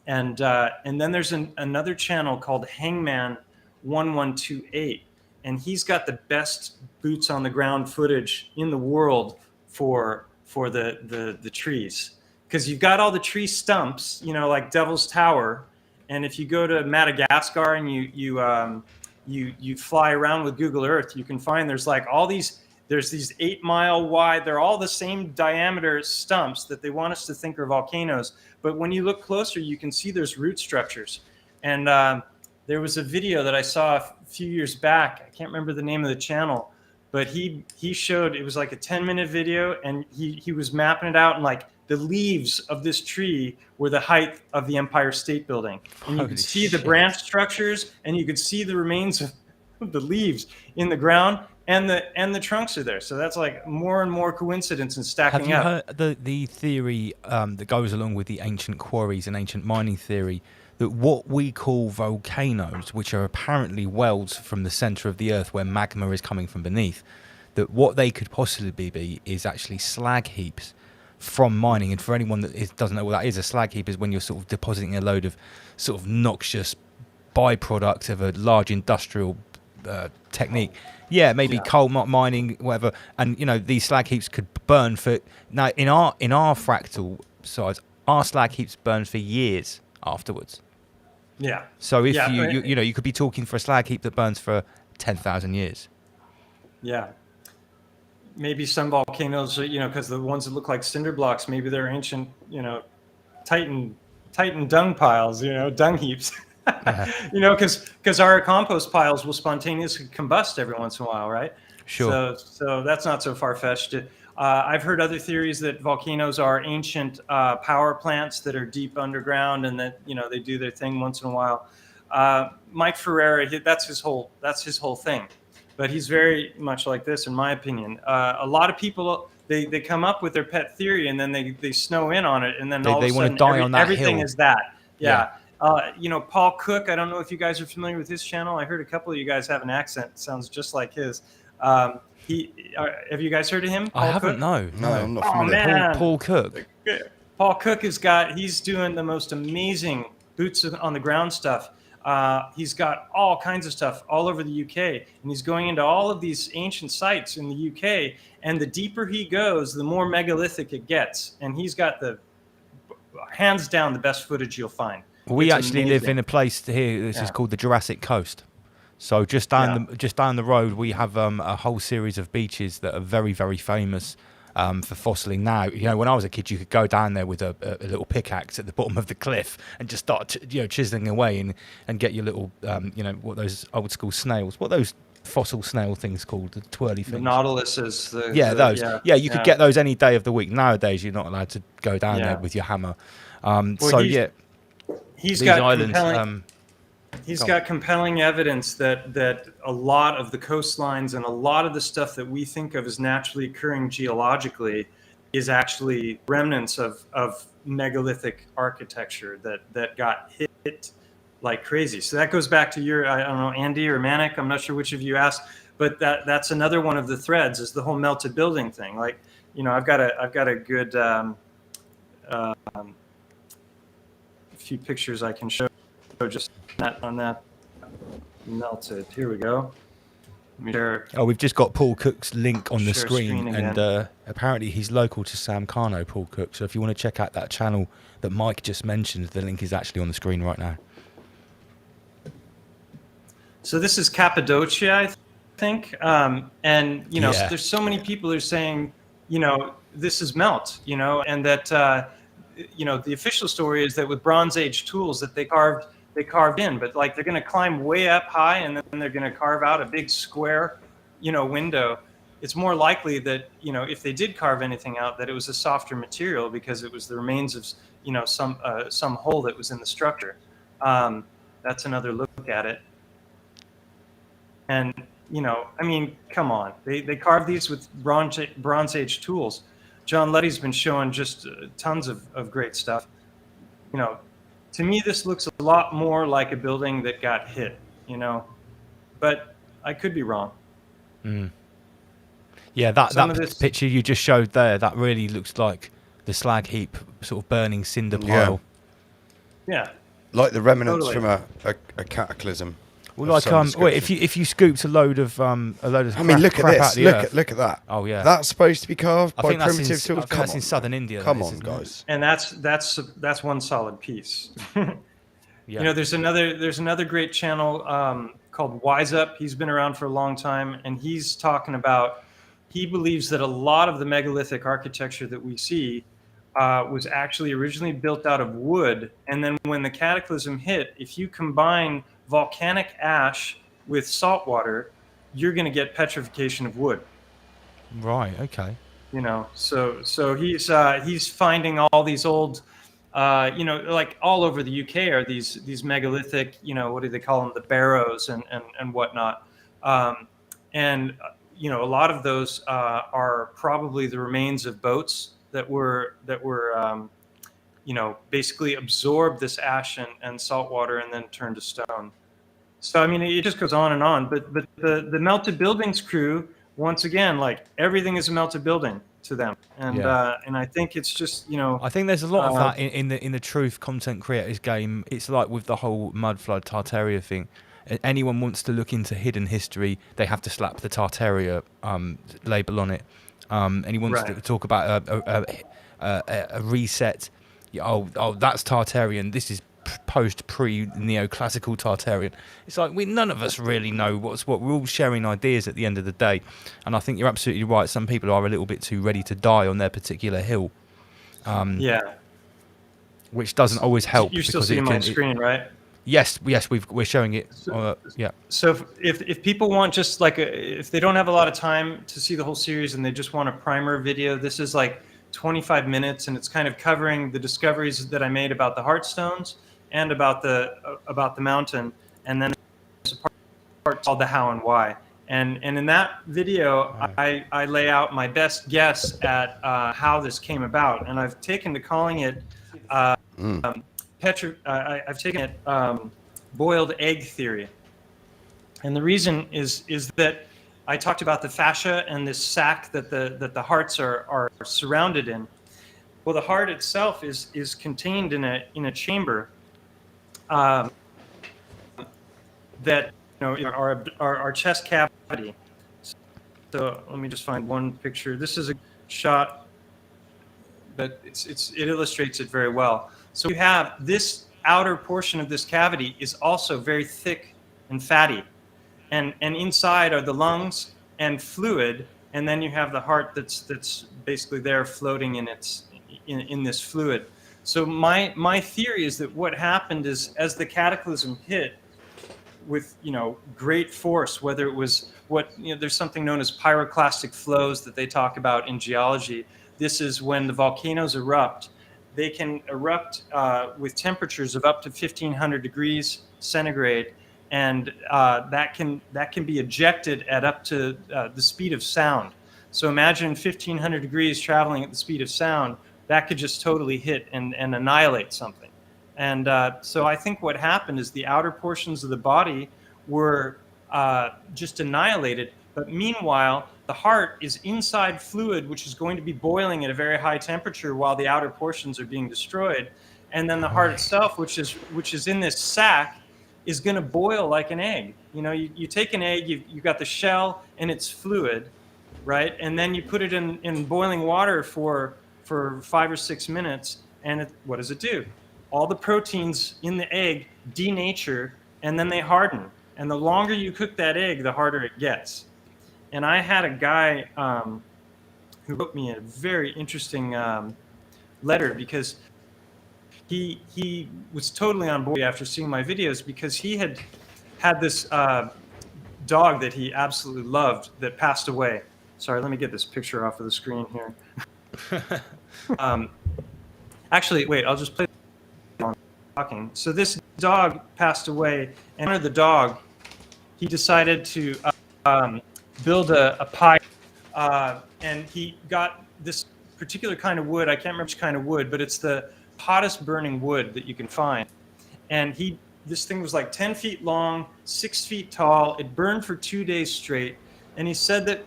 G: then there's another channel called Hangman 1128, and he's got the best boots on the ground footage in the world for the trees, because you've got all the tree stumps, like Devil's Tower. And if you go to Madagascar and you fly around with Google Earth, you can find there's these 8 mile wide, they're all the same diameter stumps that they want us to think are volcanoes. But when you look closer, you can see there's root structures. And there was a video that I saw a few years back. I can't remember the name of the channel, but he showed, it was like a 10-minute video, and he was mapping it out, and like the leaves of this tree were the height of the Empire State Building. And you could see the branch structures, and you could see the remains of the leaves in the ground. And the trunks are there, so that's like more and more coincidence and stacking up.
B: Have you heard the theory that goes along with the ancient quarries and ancient mining theory, that what we call volcanoes, which are apparently welds from the center of the earth where magma is coming from beneath, that what they could possibly be is actually slag heaps from mining? And for anyone that doesn't know what that is, a slag heap is when you're sort of depositing a load of sort of noxious byproduct of a large industrial technique. Yeah, maybe coal mining, whatever. And these slag heaps could burn for now. In our fractal size, our slag heaps burn for years afterwards.
G: Yeah.
B: So if you could be talking for a slag heap that burns for 10,000 years.
G: Yeah. Maybe some volcanoes, because the ones that look like cinder blocks, maybe they're ancient, Titan dung piles, dung heaps. Because our compost piles will spontaneously combust every once in a while, right?
B: Sure.
G: So that's not so far-fetched. I've heard other theories that volcanoes are ancient power plants that are deep underground, and that they do their thing once in a while. Mike Ferreira, that's his whole thing, but he's very much like this, in my opinion. A lot of people they come up with their pet theory, and then they snow in on it, and then all of a
B: They want
G: sudden
B: to die on that
G: everything
B: hill.
G: is that. Yeah. Paul Cook, I don't know if you guys are familiar with his channel. I heard a couple of you guys have an accent that sounds just like his. Have you guys heard of him?
B: I haven't. No.
D: No, I'm not
G: Oh,
D: familiar.
G: man.
B: Paul Cook.
G: Paul Cook he's doing the most amazing boots on the ground stuff. He's got all kinds of stuff all over the UK, and he's going into all of these ancient sites in the UK. And the deeper he goes, the more megalithic it gets. And he's got the hands down the best footage you'll find.
B: We
G: It's
B: actually live
G: amazing.
B: in a place here. This is
G: Yeah.
B: called the Jurassic Coast. So just down the road, we have a whole series of beaches that are very, very famous for fossiling. Now, when I was a kid, you could go down there with a little pickaxe at the bottom of the cliff and just start, chiseling away and get your little, what those old school snails, what those fossil snail things called, the twirly
G: The
B: things.
G: Nautiluses.
B: Those. Yeah, you could get those any day of the week. Nowadays, you're not allowed to go down there with your hammer.
G: He's
B: these
G: got
B: islands.
G: compelling, he's got compelling evidence that a lot of the coastlines and a lot of the stuff that we think of as naturally occurring geologically is actually remnants of megalithic architecture that got hit like crazy. So that goes back to your, I don't know, Andy or Manic, I'm not sure which of you asked, but that's another one of the threads, is the whole melted building thing. Like, I've got a good few pictures I can show just on that melted. Here we go. Let me share.
B: Oh, we've just got Paul Cook's link on the
G: Share
B: screen,
G: screen
B: and
G: again.
B: apparently he's local to Sam Carno, Paul Cook. So if you want to check out that channel that Mike just mentioned, the link is actually on the screen right now.
G: So this is Cappadocia, I think, and
B: Yeah.
G: there's so many people who are saying, this is melt, and that the official story is that with Bronze Age tools that they carved in, but like they're going to climb way up high and then they're going to carve out a big square, window. It's more likely that if they did carve anything out, that it was a softer material because it was the remains of some hole that was in the structure. That's another look at it. And, come on. They carve these with Bronze Age tools. John Letty's been showing just tons of great stuff. To me, this looks a lot more like a building that got hit, but I could be wrong.
B: Yeah, that
G: Some of this-
B: picture you just showed there, that really looks like the slag heap, sort of burning cinder pile.
G: Yeah.
D: Like the remnants
G: Totally.
D: from a cataclysm.
B: Well,
D: of
B: like
D: some
B: wait,
D: description.
B: if you scooped a load of
D: I mean,
B: crap,
D: look at
B: crap out
D: this.
B: of the earth.
D: Look at that.
B: Oh yeah,
D: That's supposed to be carved
B: I
D: by
B: think that's
D: primitive
B: in,
D: tools.
B: I think that's in southern India.
D: Come
B: that is,
D: on,
B: isn't it?
D: guys.
G: And that's one solid piece.
B: Yeah.
G: There's another great channel called Wise Up. He's been around for a long time, and he's talking about, he believes that a lot of the megalithic architecture that we see was actually originally built out of wood, and then when the cataclysm hit, if you combine volcanic ash with salt water, you're going to get petrification of wood.
B: Right. Okay.
G: So he's finding all these old, like all over the UK are these megalithic, what do they call them, the barrows and whatnot, and a lot of those are probably the remains of boats that were basically absorbed this ash and salt water and then turned to stone. So I mean, it just goes on and on. But the melted buildings crew, once again, like everything is a melted building to them, and
B: Yeah.
G: and I think it's just
B: I think there's a lot of that in the truth content creators game. It's like with the whole mud flood Tartaria thing. Anyone wants to look into hidden history, they have to slap the Tartaria label on it. And he wants to talk about a reset. Oh, that's Tartarian. This is post-pre-neoclassical Tartarian. It's like none of us really know what's what. We're all sharing ideas at the end of the day, and I think you're absolutely right. Some people are a little bit too ready to die on their particular hill.
G: yeah.
B: Which doesn't always help.
G: You're still
B: because
G: seeing
B: it
G: my
B: can-
G: screen, right?
B: Yes, we're showing it. Yeah.
G: So if people want just like if they don't have a lot of time to see the whole series and they just want a primer video, this is like 25 minutes, and it's kind of covering the discoveries that I made about the Heartstones and about the mountain, and then there's a part called the how and why. And in that video, I lay out my best guess at how this came about, and I've taken to calling it I've taken it boiled egg theory. And the reason is that I talked about the fascia and this sac that the hearts are surrounded in. Well, the heart itself is contained in a chamber that our chest cavity. So let me just find one picture. This is a shot, but it illustrates it very well. So you have this outer portion of this cavity is also very thick and fatty, and inside are the lungs and fluid, and then you have the heart that's basically there floating in this fluid. So my theory is that what happened is, as the cataclysm hit with great force, whether it was there's something known as pyroclastic flows that they talk about in geology. This is when the volcanoes erupt. They can erupt with temperatures of up to 1,500 degrees centigrade, and that can be ejected at up to the speed of sound. So imagine 1,500 degrees traveling at the speed of sound. That could just totally hit and annihilate something. And so I think what happened is the outer portions of the body were just annihilated. But meanwhile, the heart is inside fluid, which is going to be boiling at a very high temperature while the outer portions are being destroyed. And then the heart itself, which is in this sac, is going to boil like an egg. You take an egg, you've got the shell and it's fluid, right? And then you put it in boiling water for 5 or 6 minutes, and what does it do? All the proteins in the egg denature, and then they harden. And the longer you cook that egg, the harder it gets. And I had a guy who wrote me a very interesting letter, because he was totally on board after seeing my videos, because he had this dog that he absolutely loved that passed away. Sorry, let me get this picture off of the screen here. Actually, wait, I'll just play on talking. So this dog passed away, and under the dog, he decided to build a pie, and he got this particular kind of wood. I can't remember which kind of wood, but it's the hottest burning wood that you can find. And this thing was like 10 feet long, 6 feet tall. It burned for 2 days straight. And he said that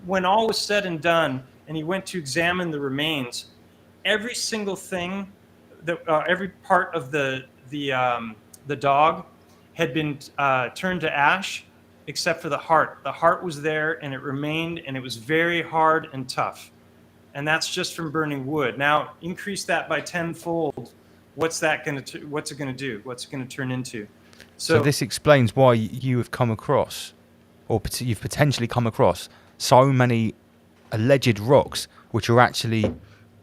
G: when all was said and done, and he went to examine the remains, every single thing, every part of the dog had been turned to ash, except for the heart. The heart was there, and it remained, and it was very hard and tough. And that's just from burning wood. Now, increase that by tenfold. What's it going to do? What's it going to turn into?
B: So this explains why you have come across, or you've potentially come across, so many alleged rocks which are actually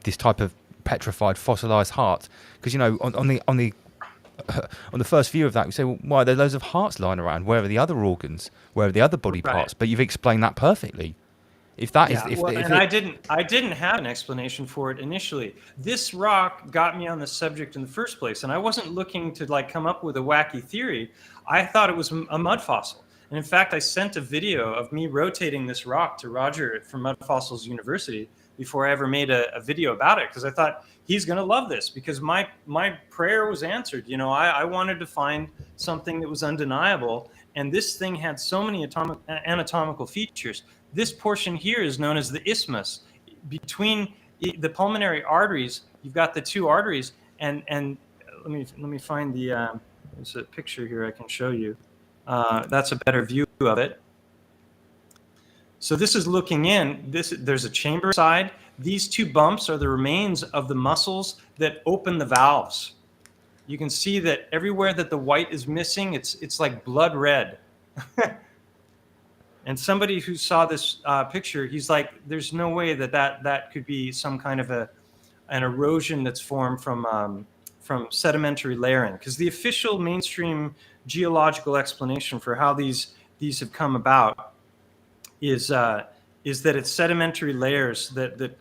B: this type of petrified, fossilized heart. Because on the first view of that, we say, well, why are there loads of hearts lying around? Where are the other organs? Where are the other body parts? But you've explained that perfectly. I
G: didn't have an explanation for it initially. This rock got me on the subject in the first place, and I wasn't looking to come up with a wacky theory. I thought it was a mud fossil. And in fact, I sent a video of me rotating this rock to Roger from Mud Fossils University before I ever made a video about it, because I thought he's going to love this, because my prayer was answered. I wanted to find something that was undeniable, and this thing had so many anatomical features. This portion here is known as the isthmus. Between the pulmonary arteries, you've got the two arteries, and let me find there's a picture here I can show you. That's a better view of it. So this is looking in. There's a chamber side. These two bumps are the remains of the muscles that open the valves. You can see that everywhere that the white is missing, it's like blood red. And somebody who saw this picture, he's like, there's no way that could be some kind of an erosion that's formed from sedimentary layering, because the official mainstream geological explanation for how these have come about is that it's sedimentary layers that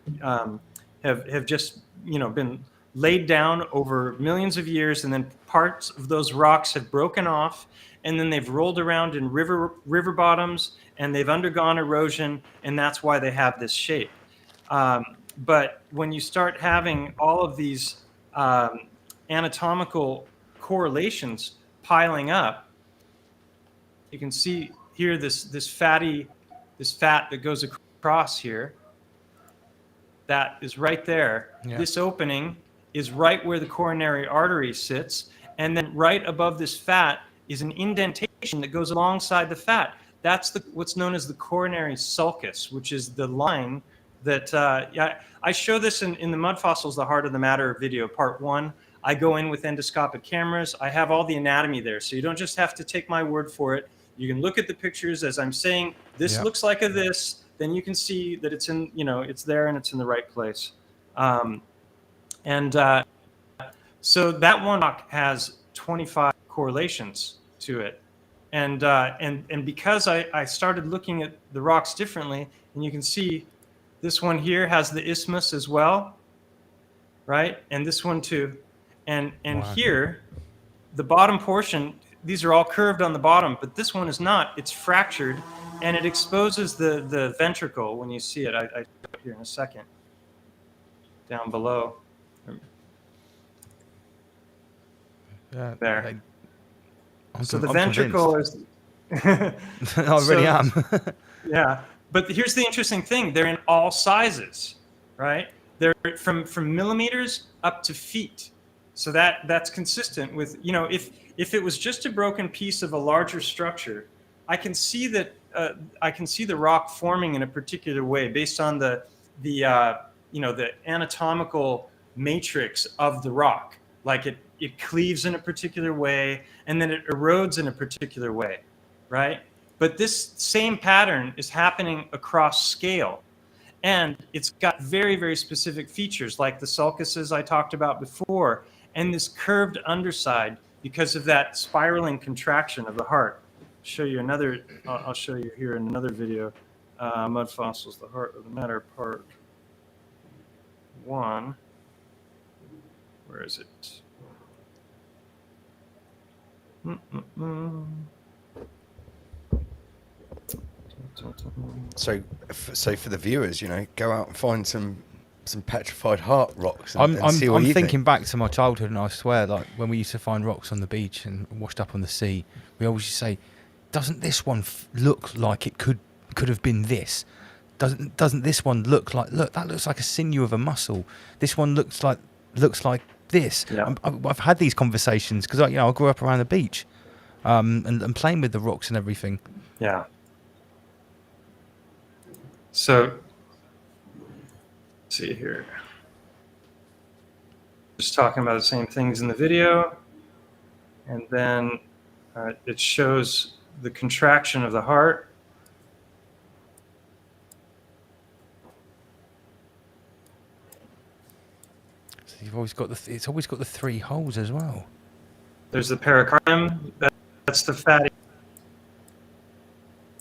G: have just been laid down over millions of years, and then parts of those rocks have broken off, and then they've rolled around in river bottoms, and they've undergone erosion, and that's why they have this shape. But when you start having all of these anatomical correlations piling up, you can see here this fat that goes across here. That is right there. Yeah. This opening is right where the coronary artery sits, and then right above this fat is an indentation that goes alongside the fat. That's what's known as the coronary sulcus, which is the line that I show this in the Mud Fossils, The Heart of the Matter video, part 1. I go in with endoscopic cameras. I have all the anatomy there, so you don't just have to take my word for it. You can look at the pictures as I'm saying, this looks like a this, then you can see that it's in, it's there and it's in the right place. So that one rock has 25 correlations to it. And because I started looking at the rocks differently, and you can see this one here has the isthmus as well, right? And this one too. And wow. Here, the bottom portion, these are all curved on the bottom, but this one is not. It's fractured, and it exposes the ventricle when you see it. I show it here in a second, down below. There. So the ventricle is...
B: I already am.
G: Yeah, but here's the interesting thing. They're in all sizes, right? They're from millimeters up to feet. So that's consistent with, if it was just a broken piece of a larger structure, I can see that I can see the rock forming in a particular way based on the anatomical matrix of the rock. Like it cleaves in a particular way, and then it erodes in a particular way, right? But this same pattern is happening across scale, and it's got very, very specific features like the sulcuses I talked about before, and this curved underside because of that spiraling contraction of the heart. I'll show you here in another video, Mud Fossils, The Heart of the Matter, part 1. Where is it?
D: So for the viewers, go out and find some petrified heart rocks.
B: I'm
D: see what you
B: thinking
D: think.
B: back to my childhood, and I swear, like when we used to find rocks on the beach and washed up on the sea, we always used to say, "Doesn't this one look like it could have been this? Doesn't this one look that looks like a sinew of a muscle? This one looks like this."
G: Yeah.
B: I've had these conversations because I grew up around the beach, and playing with the rocks and everything.
G: Yeah. So, let's see here. Just talking about the same things in the video, and then it shows the contraction of the heart.
B: So you've always got it's always got the 3 holes as well.
G: There's the pericardium. That's the fatty.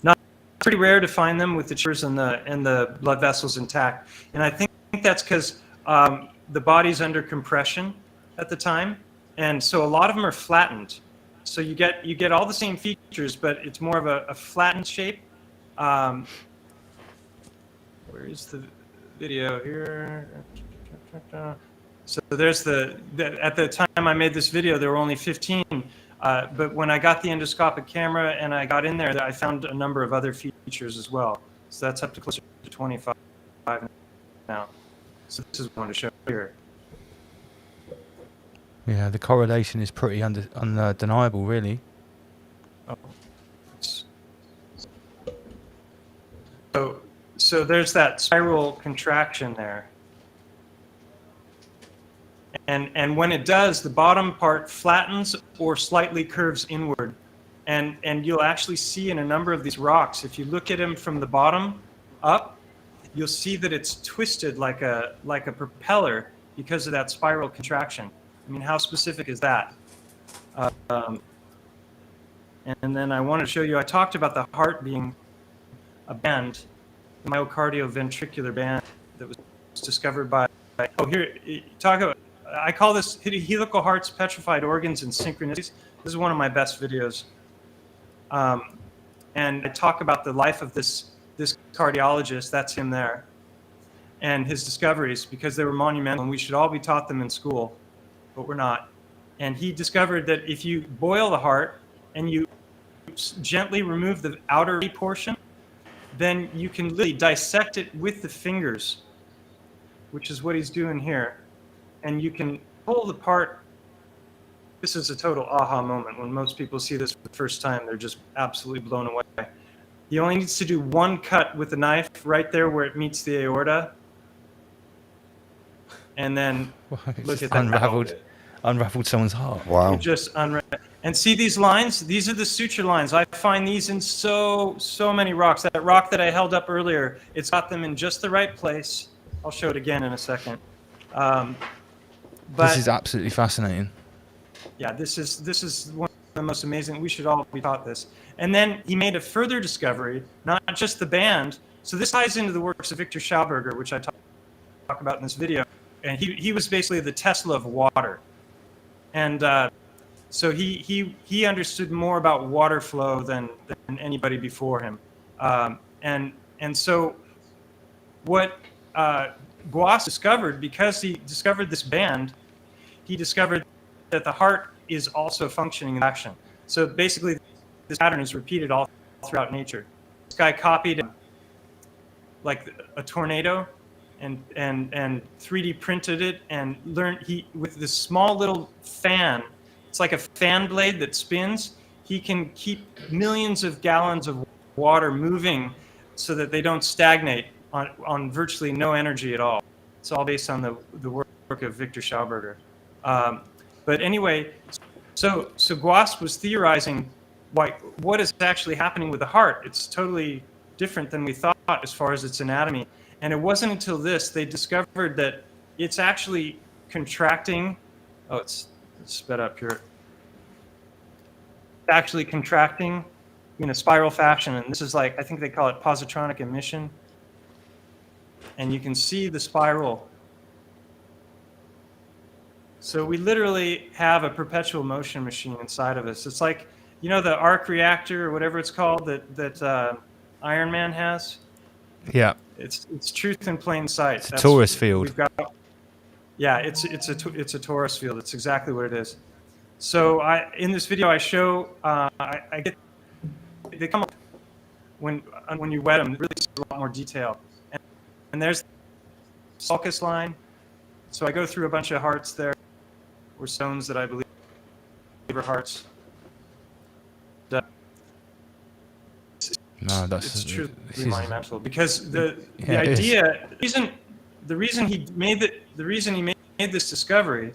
G: It's pretty rare to find them with the chambers and the blood vessels intact, and I think that's because the body's under compression at the time, and so a lot of them are flattened. So you get all the same features, but it's more of a flattened shape. Where is the video here? So there's at the time I made this video, there were only 15. But when I got the endoscopic camera and I got in there, I found a number of other features as well. So that's up to closer to 25 now. So this is one to show here.
B: Yeah, the correlation is pretty undeniable, really.
G: Oh. So there's that spiral contraction there. And when it does, the bottom part flattens or slightly curves inward. And you'll actually see in a number of these rocks, if you look at them from the bottom up, you'll see that it's twisted like a propeller because of that spiral contraction. I mean, how specific is that? And then I want to show you, I talked about the heart being a band, the myocardio-ventricular band that was discovered by, oh, here, talk about, I call this helical hearts, petrified organs, and synchronicities. This is one of my best videos. And I talk about the life of this cardiologist, that's him there, and his discoveries, because they were monumental, and we should all be taught them in school, but we're not. And he discovered that if you boil the heart and you gently remove the outer portion, then you can literally dissect it with the fingers, which is what he's doing here. And you can pull the part. This is a total aha moment. When most people see this for the first time, they're just absolutely blown away. He only needs to do one cut with the knife right there where it meets the aorta. And then look at that.
B: Unraveled someone's heart.
D: Wow.
G: Just and see these lines? These are the suture lines. I find these in so many rocks. That rock that I held up earlier, it's got them in just the right place. I'll show it again in a second. But
B: This is absolutely fascinating.
G: yeah, this is one of the most amazing. We should all be taught this. And then he made a further discovery, not just the band. So this ties into the works of Victor Schauberger, which I talk about in this video. And he was basically the Tesla of water. And so he understood more about water flow than anybody before him. And so what Gwas discovered, because he discovered this band, he discovered that the heart is also functioning in action. So basically, this pattern is repeated all throughout nature. This guy copied like a tornado and 3D printed it and learned with this small little fan. It's like a fan blade that spins. He can keep millions of gallons of water moving so that they don't stagnate on virtually no energy at all. It's all based on the work of Victor Schauberger. But anyway, so Gwas was theorizing what is actually happening with the heart. It's totally different than we thought as far as its anatomy. And it wasn't until they discovered that it's actually contracting. Oh, it's sped up here. It's actually contracting in a spiral fashion. And this is like, I think they call it positronic emission. And you can see the spiral. So we literally have a perpetual motion machine inside of us. It's like, you know, the arc reactor or whatever it's called that Iron Man has?
B: Yeah.
G: It's truth in plain sight.
B: It's a torus field.
G: Yeah, it's a torus field. It's exactly what it is. So in this video I show they come up when you wet them. Really, a lot more detail. And there's the sulcus line. So I go through a bunch of hearts there, or stones that I believe are hearts.
B: No,
G: it's truly monumental because the idea, the reason he made this discovery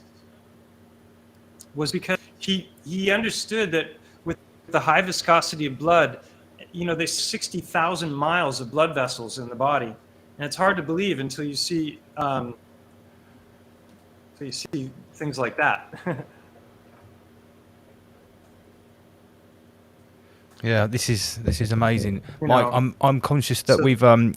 G: was because he understood that with the high viscosity of blood, you know, there's 60,000 miles of blood vessels in the body, and it's hard to believe until you see things like that.
B: Yeah, this is amazing,
G: You
B: Mike.
G: know,
B: I'm conscious that we've run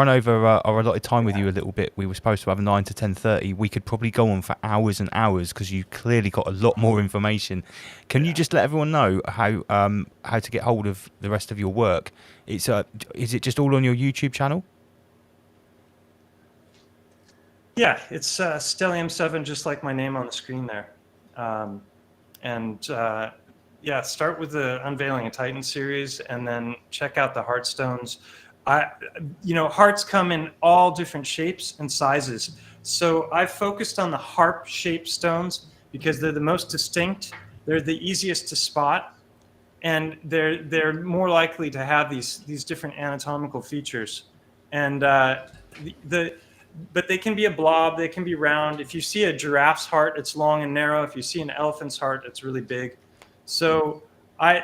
B: over our allotted time with you a little bit. We were supposed to have 9 to 10:30. We could probably go on for hours and hours because you clearly got a lot more information. Can you just let everyone know how to get hold of the rest of your work? Is it just all on your YouTube channel?
G: Yeah, it's Stellium7, just like my name on the screen there. Yeah, start with the Unveiling a Titan series, and then check out the Heartstones. Hearts come in all different shapes and sizes. So I focused on the harp-shaped stones because they're the most distinct. They're the easiest to spot, and they're more likely to have these different anatomical features. And but they can be a blob, they can be round. If you see a giraffe's heart, it's long and narrow. If you see an elephant's heart, it's really big. So they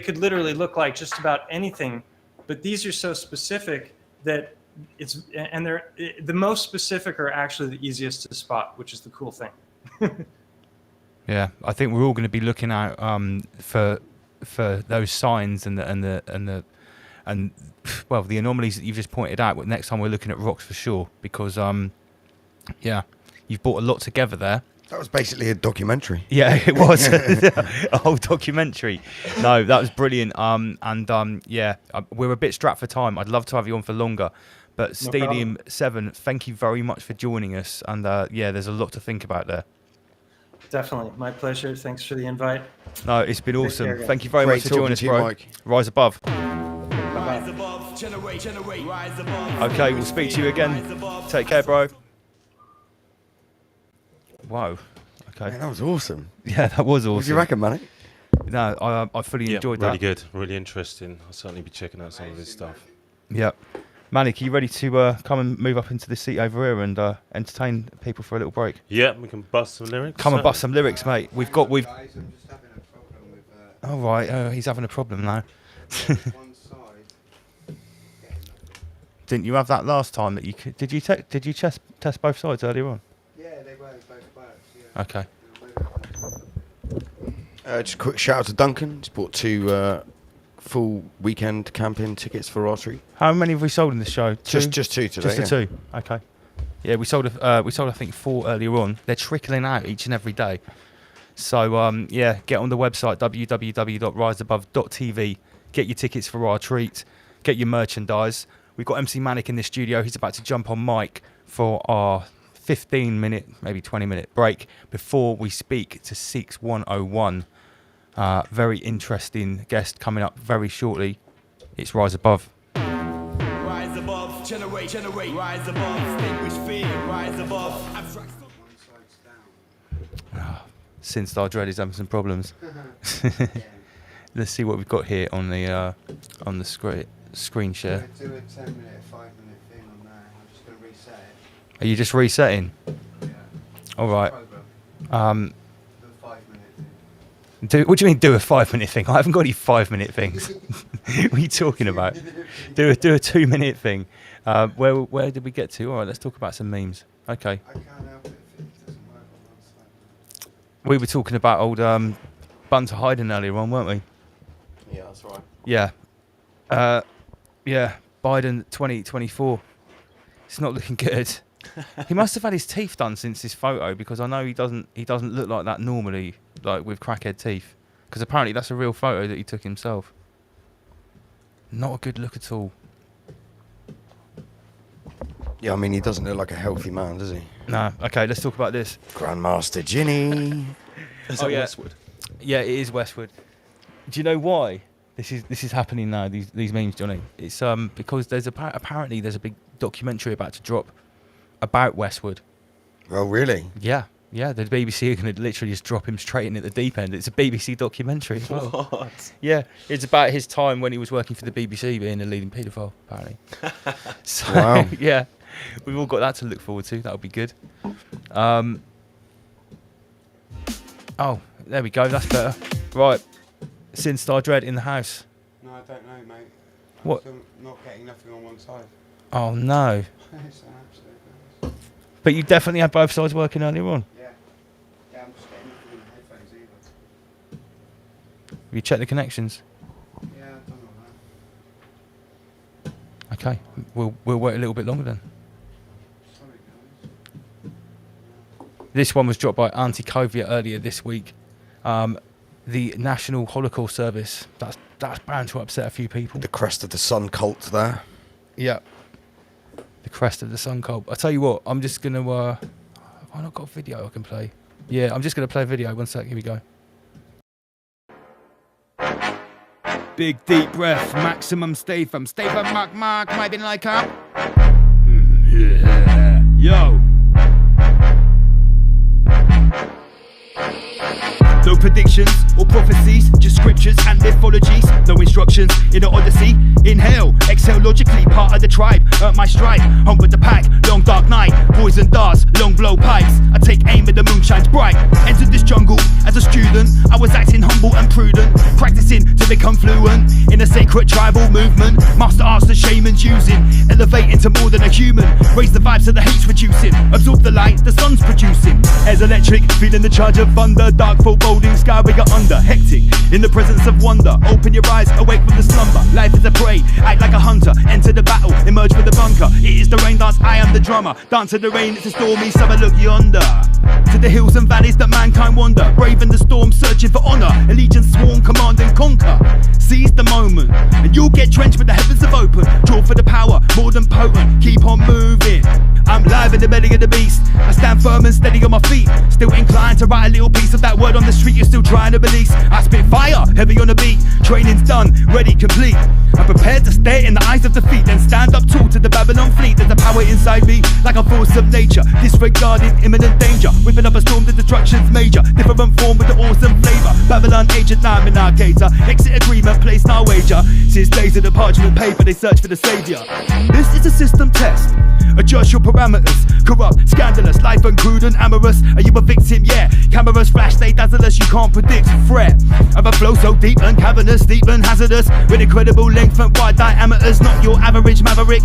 G: could literally look like just about anything, but these are so specific that they're the most specific are actually the easiest to spot, which is the cool thing.
B: Yeah, I think we're all going to be looking out for those signs and the anomalies that you've just pointed out. Next time we're looking at rocks for sure, because you've brought a lot together there.
D: That was basically a documentary.
B: Yeah, it was a whole documentary. No, that was brilliant. We're a bit strapped for time. I'd love to have you on for longer, but Stellium7, thank you very much for joining us. And there's a lot to think about there.
G: Definitely, my pleasure. Thanks for the invite.
B: No, it's been awesome.
G: care, guys.
B: Thank you very
D: Great
B: much for joining us,
D: talking to you,
B: bro.
D: Mike.
B: Rise above.
C: Rise above, generate, rise above.
B: Okay, we'll speak to you again. Take care, bro. Wow. Okay.
D: Man, that was awesome.
B: Yeah, that was awesome.
D: What do you reckon, Manny?
B: No, I fully enjoyed that.
E: Really good, really interesting. I'll certainly be checking out some of this stuff.
B: Yep. Manik, are you ready to come and move up into the seat over here and entertain people for a little break?
E: Yeah, we can bust some lyrics.
B: Come and bust some lyrics, mate. We've.
F: Guys, I'm just having a problem with
B: Oh right, he's having a problem now.
F: one side.
B: Didn't you have that last time that you could? Did you test both sides earlier on?
F: Yeah, they were both works. Yeah.
B: Okay.
D: Just a quick shout out to Duncan. He's bought 2 full weekend camping tickets for archery.
B: How many have we sold in this show?
D: Just 2 today.
B: Just the 2. Okay. Yeah, we sold I think 4 earlier on. They're trickling out each and every day. So get on the website www.riseabove.tv. Get your tickets for our treat. Get your merchandise. We've got MC Manic in the studio. He's about to jump on mic for our 15-minute, maybe 20-minute break before we speak to Sikhs 101. Very interesting guest coming up very shortly. It's Rise Above.
C: Rise above, generate, rise above, extinguish fear, rise above. Abstract.
F: One side's down.
B: Since Star Dread is having some problems.
F: Yeah.
B: Let's see what we've got here on the screen share.
F: I'm gonna do a 10-minute, 5-minute thing on there. I'm just gonna reset it.
B: Are you just resetting?
F: Yeah.
B: All right.
F: Program. The 5-minute thing.
B: What do you mean do a 5-minute thing? I haven't got any 5-minute things. What are you talking about? Do a 2-minute thing. Where did we get to? All right, let's talk about some memes. Okay.
F: I can't help it if it doesn't work on one side.
B: We were talking about old Bunter Hyden earlier on, weren't we?
D: Yeah, that's right.
B: Yeah. Biden 2024. It's not looking good. He must have had his teeth done since this photo, because I know he doesn't look like that normally, like with crackhead teeth. Because apparently that's a real photo that he took himself. Not a good look at all.
D: Yeah, I mean, he doesn't look like a healthy man, does he?
B: No. Okay, let's talk about this.
D: Grandmaster Ginny.
B: Yeah. Westwood? Yeah, it is Westwood. Do you know why this is happening now? These memes, Johnny. It's because apparently there's a big documentary about to drop about Westwood.
D: Oh, really?
B: Yeah. The BBC are going to literally just drop him straight in at the deep end. It's a BBC documentary as well.
E: What?
B: Yeah, it's about his time when he was working for the BBC, being a leading paedophile, apparently. So,
D: Wow.
B: Yeah, we've all got that to look forward to. That'll be good. Oh, there we go. That's better. Right, Sin Star Dread in the house.
F: No, I don't know, mate.
B: What?
F: I'm still not getting nothing on one side.
B: Oh no!
F: It's an absolute mess.
B: But you definitely had both sides working earlier on.
F: Yeah. Yeah, I'm just getting nothing in the headphones either.
B: Have you checked the connections?
F: Yeah, I've done all that.
B: Okay, we'll wait a little bit longer then.
F: Sorry, guys.
B: This one was dropped by Auntie Kovia earlier this week. The National Holocaust Service. That's bound to upset a few people.
D: The crest of the sun cult there.
B: Yeah. The crest of the sun cult. I tell you what, I'm just gonna. Have I not got a video I can play? Yeah, I'm just gonna play a video. 1 sec. Here we go. Big deep breath, maximum stay from mark, might be like up. Yeah. Yo. No predictions or prophecies, just scriptures and mythologies. No instructions in the Odyssey. Inhale, exhale logically, part of the tribe. Earn my stripe, home with the pack. Long dark night, poison darts, long blow pipes. I take aim at the moon shines bright. Enter the
H: this jungle as a student. I was acting humble and prudent, practicing to become fluent in a sacred tribal movement. Master arts the shamans using, elevating to more than a human. Raise the vibes so the hate's reducing, absorb the light the sun's producing. Air's electric, feeling the charge of thunder. Dark foreboding, sky we got under. Hectic, in the presence of wonder. Open your eyes, awake from the slumber. Life is a prey, act like a hunter. Enter the battle, emerge with the bunker. It is the rain dance, I am the drummer. Dance to the rain, it's a stormy summer, look yonder. To the hills and valleys that mankind wander. Braving the storm, searching for honor. Allegiance sworn, command and conquer. Seize the moment, and you'll get drenched when the heavens have opened. Draw for the power, more than potent. Keep on moving. I'm live in the belly of the beast. I stand firm and steady on my feet. Still inclined to write a little piece of that word on the street you're still trying to release. I spit fire, heavy on the beat. Training's done, ready, complete. I'm prepared to stare in the eyes of defeat, then stand up tall to the Babylon fleet. There's a power inside me, like a force of nature. Disregarding imminent danger. Whipping up a storm, the destruction's major. Different form with the awesome flavour. Babylon agent, now I'm in our gator. Exit agreement, placed our wager. Since days of the parchment paper, they search for the saviour. This is a system test. Adjust your parameters. Corrupt, scandalous, life uncrude and amorous. Are you a victim? Yeah. Cameras flash, they dazzle us. You can't predict threat. Of a flow so deep and cavernous, deep and hazardous, with incredible length and wide diameters. Not your average maverick.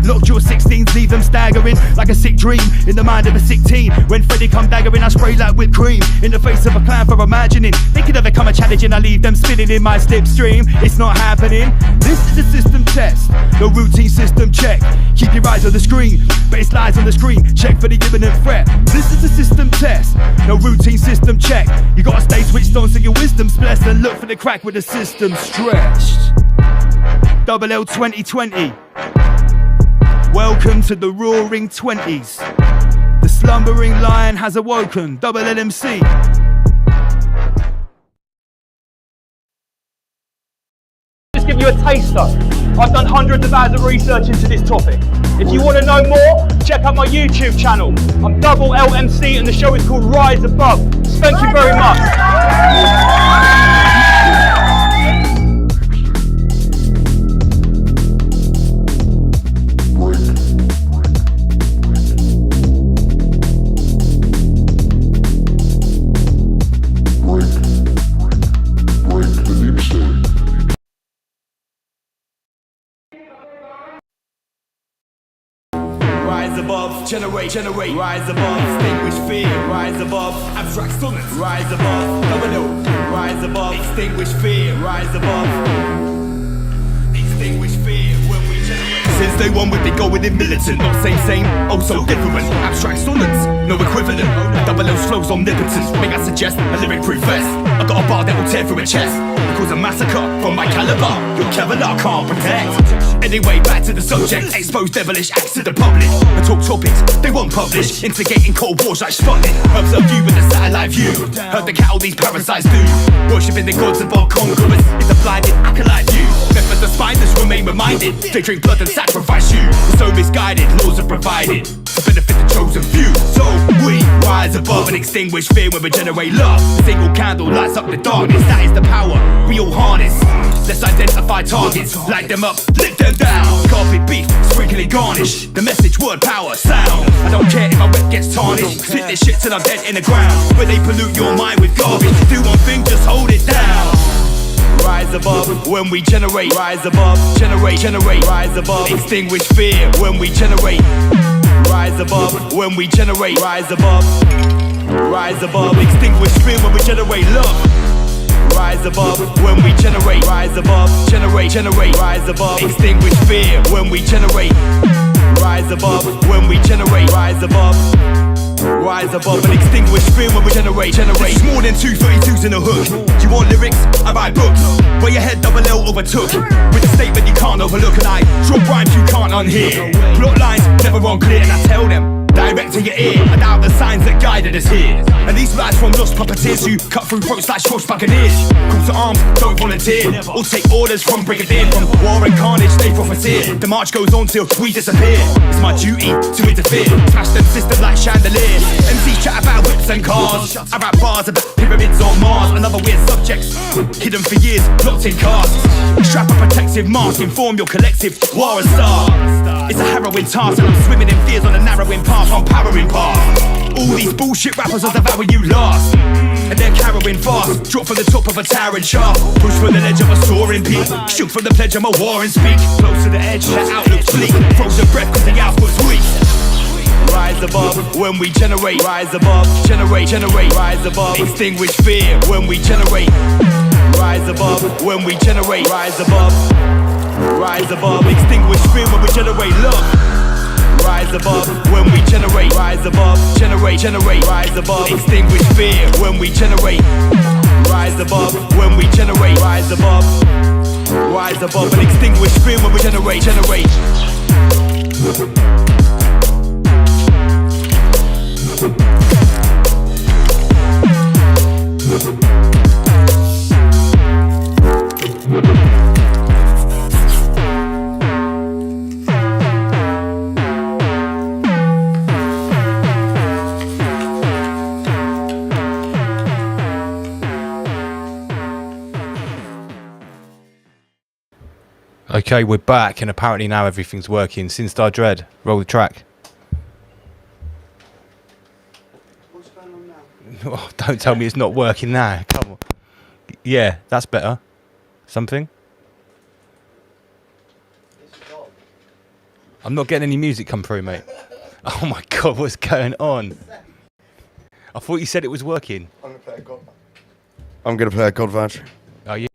H: Locked your 16s, leave them staggering like a sick dream in the mind of a sick teen. When Freddy come daggering, I spray like whipped cream in the face of a plan for imagining. They could ever come a challenging, I leave them spinning in my slipstream. It's not happening. This is a system test, no routine system check. Keep your eyes on the screen, but it's lies on the screen. Check for the imminent threat. This is a system test, no routine system check. You gotta stay switched on so your wisdom's blessed, and look for the crack with the system stretched. Double L 2020. Welcome to the roaring 20s. The slumbering lion has awoken. Double LMC. Just give you a taster. I've done hundreds of hours of research into this topic. If you want to know more, check out my YouTube channel. I'm Double LMC and the show is called Rise Above. Thank you very much.
C: Rise above, generate, rise above, extinguish fear, rise above, abstract stillness, rise above, double rise above, extinguish fear, rise above, extinguish fear when we generate.
H: Since day one we've been going in militant, not same, oh so different. Abstract stillness, no equivalent. Double L's flow's omnipotent, may I suggest a lyric proof vest. I got a bar that will tear through a chest, cause a massacre from my caliber, your Kevlar can't protect. Anyway, back to the subject, expose devilish acts to the public. I talk topics, they won't publish, instigating cold wars like Sputnik. Observe you with a satellite view, heard the cattle these parasites do. Worshipping the gods of our conquerors, it's a blinded acolyte view. Members of spineless remain reminded, they drink blood and sacrifice you. We're so misguided, laws are provided to benefit the chosen few. So we rise above and extinguish fear when we generate love. A single candle lights up the darkness, that is the power we all harness. Let's identify targets, light them up, lift them down. Carpet beef, sprinkling garnish. The message, word, power, sound. I don't care if my web gets tarnished. Spit this shit till I'm dead in the ground. Where they pollute your mind with garbage. Do one thing, just hold it down.
C: Rise above when we generate, rise above, generate, rise above, extinguish fear when we generate, rise above when we generate, rise above, extinguish fear when we generate love. Rise above when we generate, rise above, generate, rise above, extinguish fear when we generate, rise above when we generate, rise above and extinguish fear when we generate. It's more than 232s in a hook. Do you want lyrics? I write books. Where your head double L overtook with a statement you can't overlook, and I drop rhymes you can't unhear. Plot lines never unclear, and I tell them direct to your ear. I doubt the signs that guided us here. And these lies from lost puppeteers who cut through throats like Schwartz buccaneers. Call to arms, don't volunteer, or take orders from brigadier. From war and carnage they profiteer. The march goes on till we disappear. It's my duty to interfere, smash them system like chandeliers. MCs chat about whips and cars, I rap bars about pyramids on Mars and other weird subjects hidden for years, locked in casks. Strap a protective mask, inform your collective war and star. It's a harrowing task and I'm swimming in fears on a narrowing path, I'm powering past all these
H: Bullshit rappers will devour you last. And they're carrying fast. Drop from the top of a towering shaft. Push from the ledge of a soaring peak. Shoot from the pledge of a war and speak. Close to the edge, the outlook's bleak. Frozen breath cause the output's weak.
C: Rise above when we generate. Rise above, generate. Rise above, extinguish fear when we generate. Rise above when we generate. Rise above, extinguish fear when we generate love. Rise above when we generate. Rise above, generate. Rise above, extinguish fear when we generate. Rise above when we generate. Rise above and extinguish fear when we generate.
B: Okay, we're back, and apparently now everything's working. Sinstar Dread, roll the track.
F: What's going on now?
B: Oh, don't tell me it's not working now. Come on. Yeah, that's better. Something? I'm not getting any music come through, mate. Oh my God, what's going on? I thought you said it was working.
D: I'm going to play a God Vag.
B: Are you?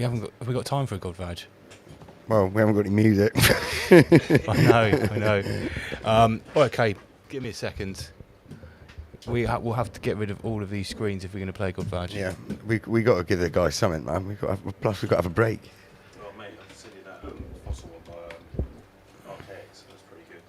B: Have we got time for a God Vag?
D: Well, we haven't got any music.
B: I know. Okay, give me a second. We'll have to get rid of all of these screens if we're going to play God Vag.
D: Yeah, we got to give the guy something, man. Plus we've got to have a break.
E: Oh, mate, I can send you that fossil one by Archaics. That's pretty good.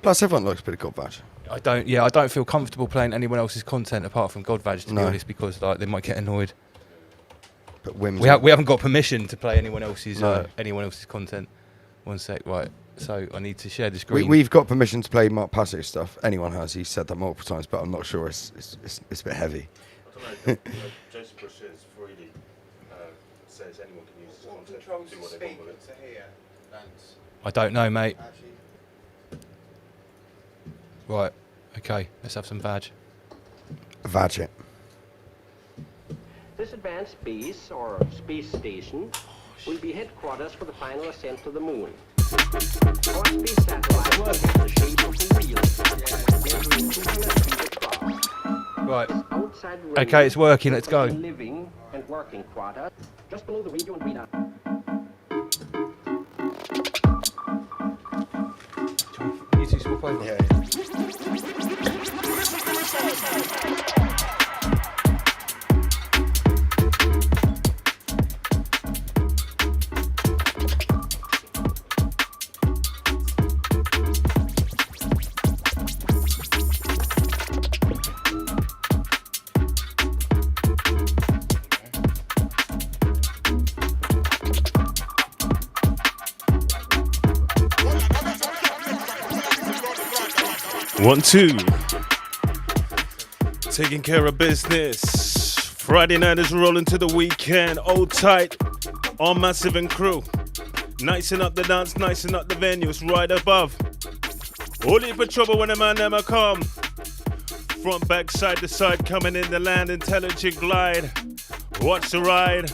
D: Plus everyone likes a bit of God Vag.
B: I don't feel comfortable playing anyone else's content apart from God Vag, to be
D: No.
B: honest, because like they might get annoyed.
D: But whims.
B: We haven't got permission to play anyone else's
D: No.
B: content. One sec, right. So I need to share the screen.
D: We've got permission to play Mark Passage stuff. Anyone has. He's said that multiple times, but I'm not sure. It's a bit heavy.
E: I don't know. Joseph Bush says freely says anyone can use his
F: What
E: content,
F: controls
E: do
F: the
E: what they want
F: speaker
E: with it.
F: to hear? Lance?
B: I don't know, mate.
F: Actually,
B: Right. Okay. Let's have some Vag.
D: Vag it.
I: This advanced base, or space station, will be headquarters for the final ascent to the moon. Our space satellite will take the shape of a wheel, measuring 200 feet across.
B: Right.
I: Outside
B: Okay, it's working. Let's go.
I: Living and working quarters, just below the radio and radar.
B: You two swap over.
D: Yeah.
E: One, two. Taking care of business. Friday night is rolling to the weekend. Old tight. All massive and crew. Nicing up the dance, nicing up the venues right above. Only for trouble when a man never come. Front, back, side to side, coming in the land, intelligent glide. Watch the ride.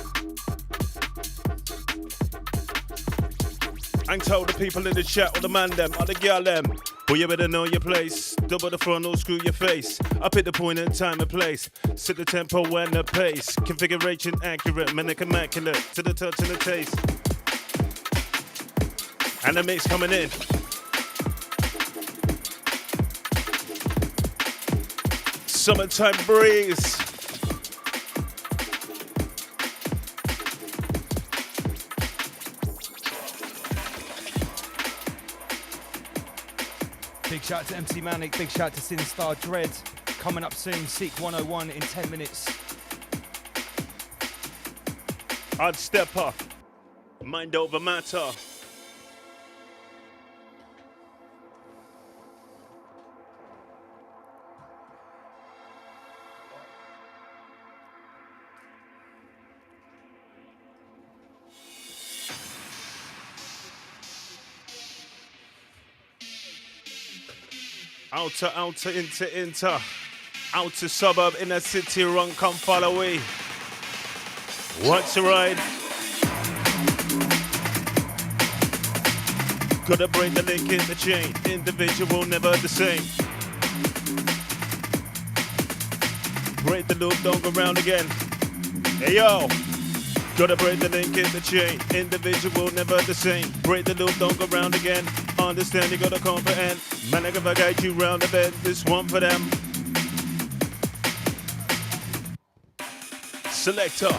E: And tell the people in the chat, or the man them, or the girl them. Well, you better know your place. Double the front, or screw your face. I pick the point in time and place. Set the tempo and the pace. Configuration accurate, manic immaculate. To the touch and the taste. And the mix coming in. Summertime breeze.
B: Big shout out to MC Manic, big shout out to Sinstar Dread. Coming up soon, Sikh 101 in 10 minutes.
E: Odd stepper. Mind over matter. Outer, inter. Outer suburb, inner city, run, come follow me. What's the ride? Gotta break the link in the chain. Individual, never the same. Break the loop, don't go round again. Hey yo! Gotta break the link in the chain. Individual, never the same. Break the loop, don't go round again. Understand, you gotta comprehend. Man, I gotta guide you round the bend. This one for them. Selector.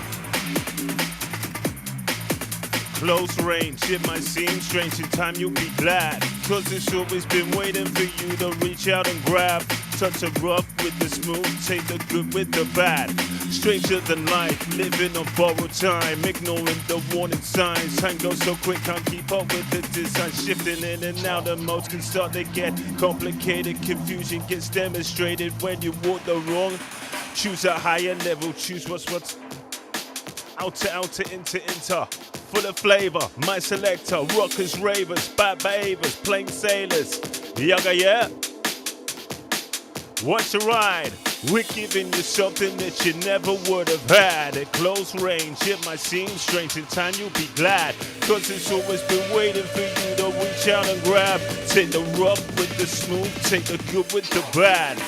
E: Close range, it might seem strange. In time you'll be glad, cause it's always been waiting for you to reach out and grab. Touch a rough with the smooth, take the good with the bad. Stranger than life, living on borrowed time, ignoring the warning signs. Time goes so quick, can't keep up with the design. Shifting in and out, the modes can start to get complicated. Confusion gets demonstrated when you walk the wrong. Choose a higher level, choose what's outer, inter. Full of flavor, my selector, rockers, ravers, bad behaviors, plain sailors. Yaga, yeah? What's a ride? We're giving you something that you never would have had. At close range, it might seem strange. In time you'll be glad, cause it's always been waiting for you to reach out and grab. Take the rough with the smooth, take the good with the bad.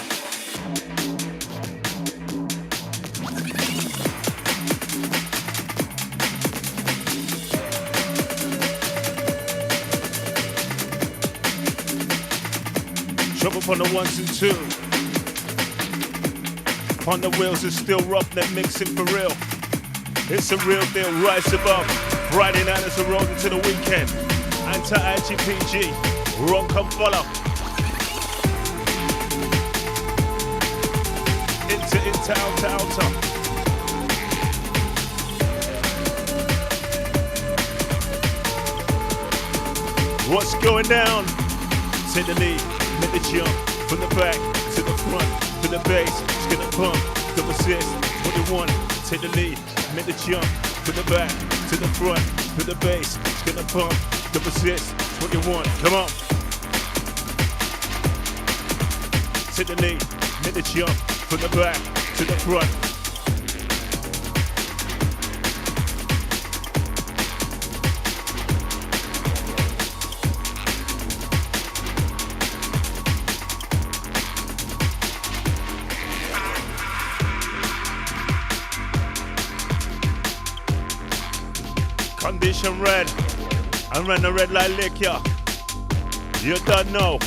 E: Trouble upon the ones and two. On the wheels, it's still rough, that mixing for real. It's a real deal, rise above. Friday night as a road into the weekend. Anti-IGPG, wrong come follow. Outer. What's going down? Take the lead. Make the jump from the back to the front, to the base. It's gonna pump, the assist. What you want? Take the lead. Make the jump from the back to the front, to the base. It's gonna pump, the assist. What you want? Come on. Take the lead. Make the jump from the back to the front. Condition red, I run the red light liquor. You don't know.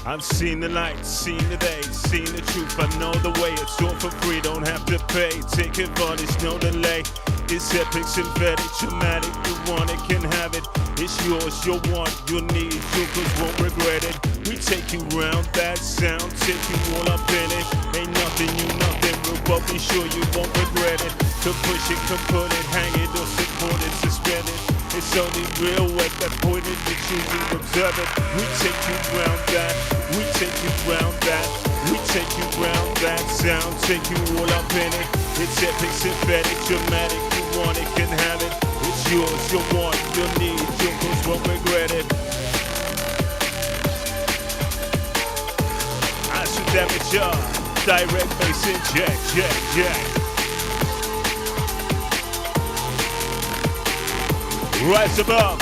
E: I've seen the light, seen the day, seen the truth. I know the way, it's all for free, don't have to pay. Take advantage, no delay. It's epic, synthetic, traumatic. You want it, can have it. It's yours, you'll want, you'll need, you cause won't regret it. We take you round that sound, take you all up in it. Ain't nothing, you nothing, but be sure you won't regret it. To push it, can put it, hang it, or support it, suspend it. It's only real work that pointed to choose and observe it. We take you round that, we take you round that, we take you round that sound, take you all up in it. It's epic, synthetic, dramatic, you want it, can have it. It's yours, you want, you need, you cause won't regret it. I should damage ya, direct bass inject, jack. Rise above.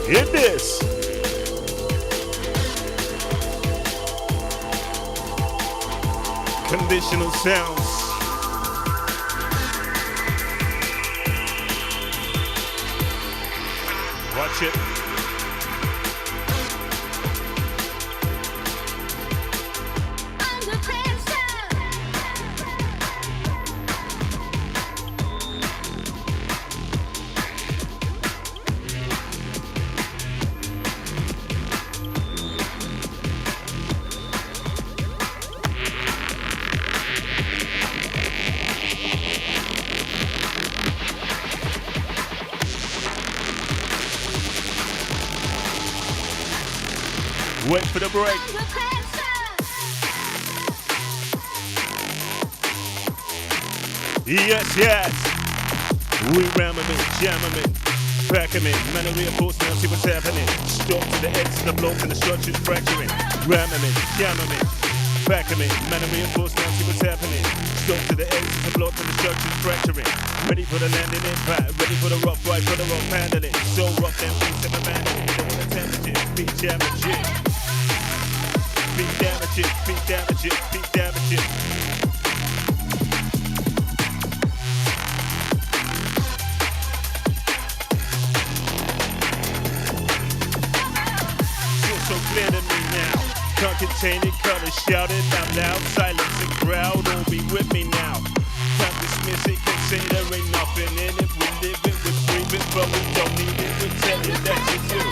E: Hit this. Conditional sounds. Watch it. Wait for the break. Yes, yes. We ram 'em in, jam 'em in, pack 'em in. Man, I reinforce now, see what's happening. Stop to the ends of the blocks and the structures fracturing. Ram 'em in, jam 'em in, pack 'em in. Man, I reinforce now, see what's happening. Stop to the ends of the blocks and the structures fracturing. Ready for the landing impact, ready for the rock fight, for the rock handling. So rock them things that my man they don't wanna damage it, be damaging. Be damaging, be damaging, be damaging. So clear to me now. Can't contain it, can't shout it out loud. Silence and crowd, all be with me now. Can't dismiss it, can say there ain't nothing in it. We live it, we breathe it, but we don't need it. We tell you that you do.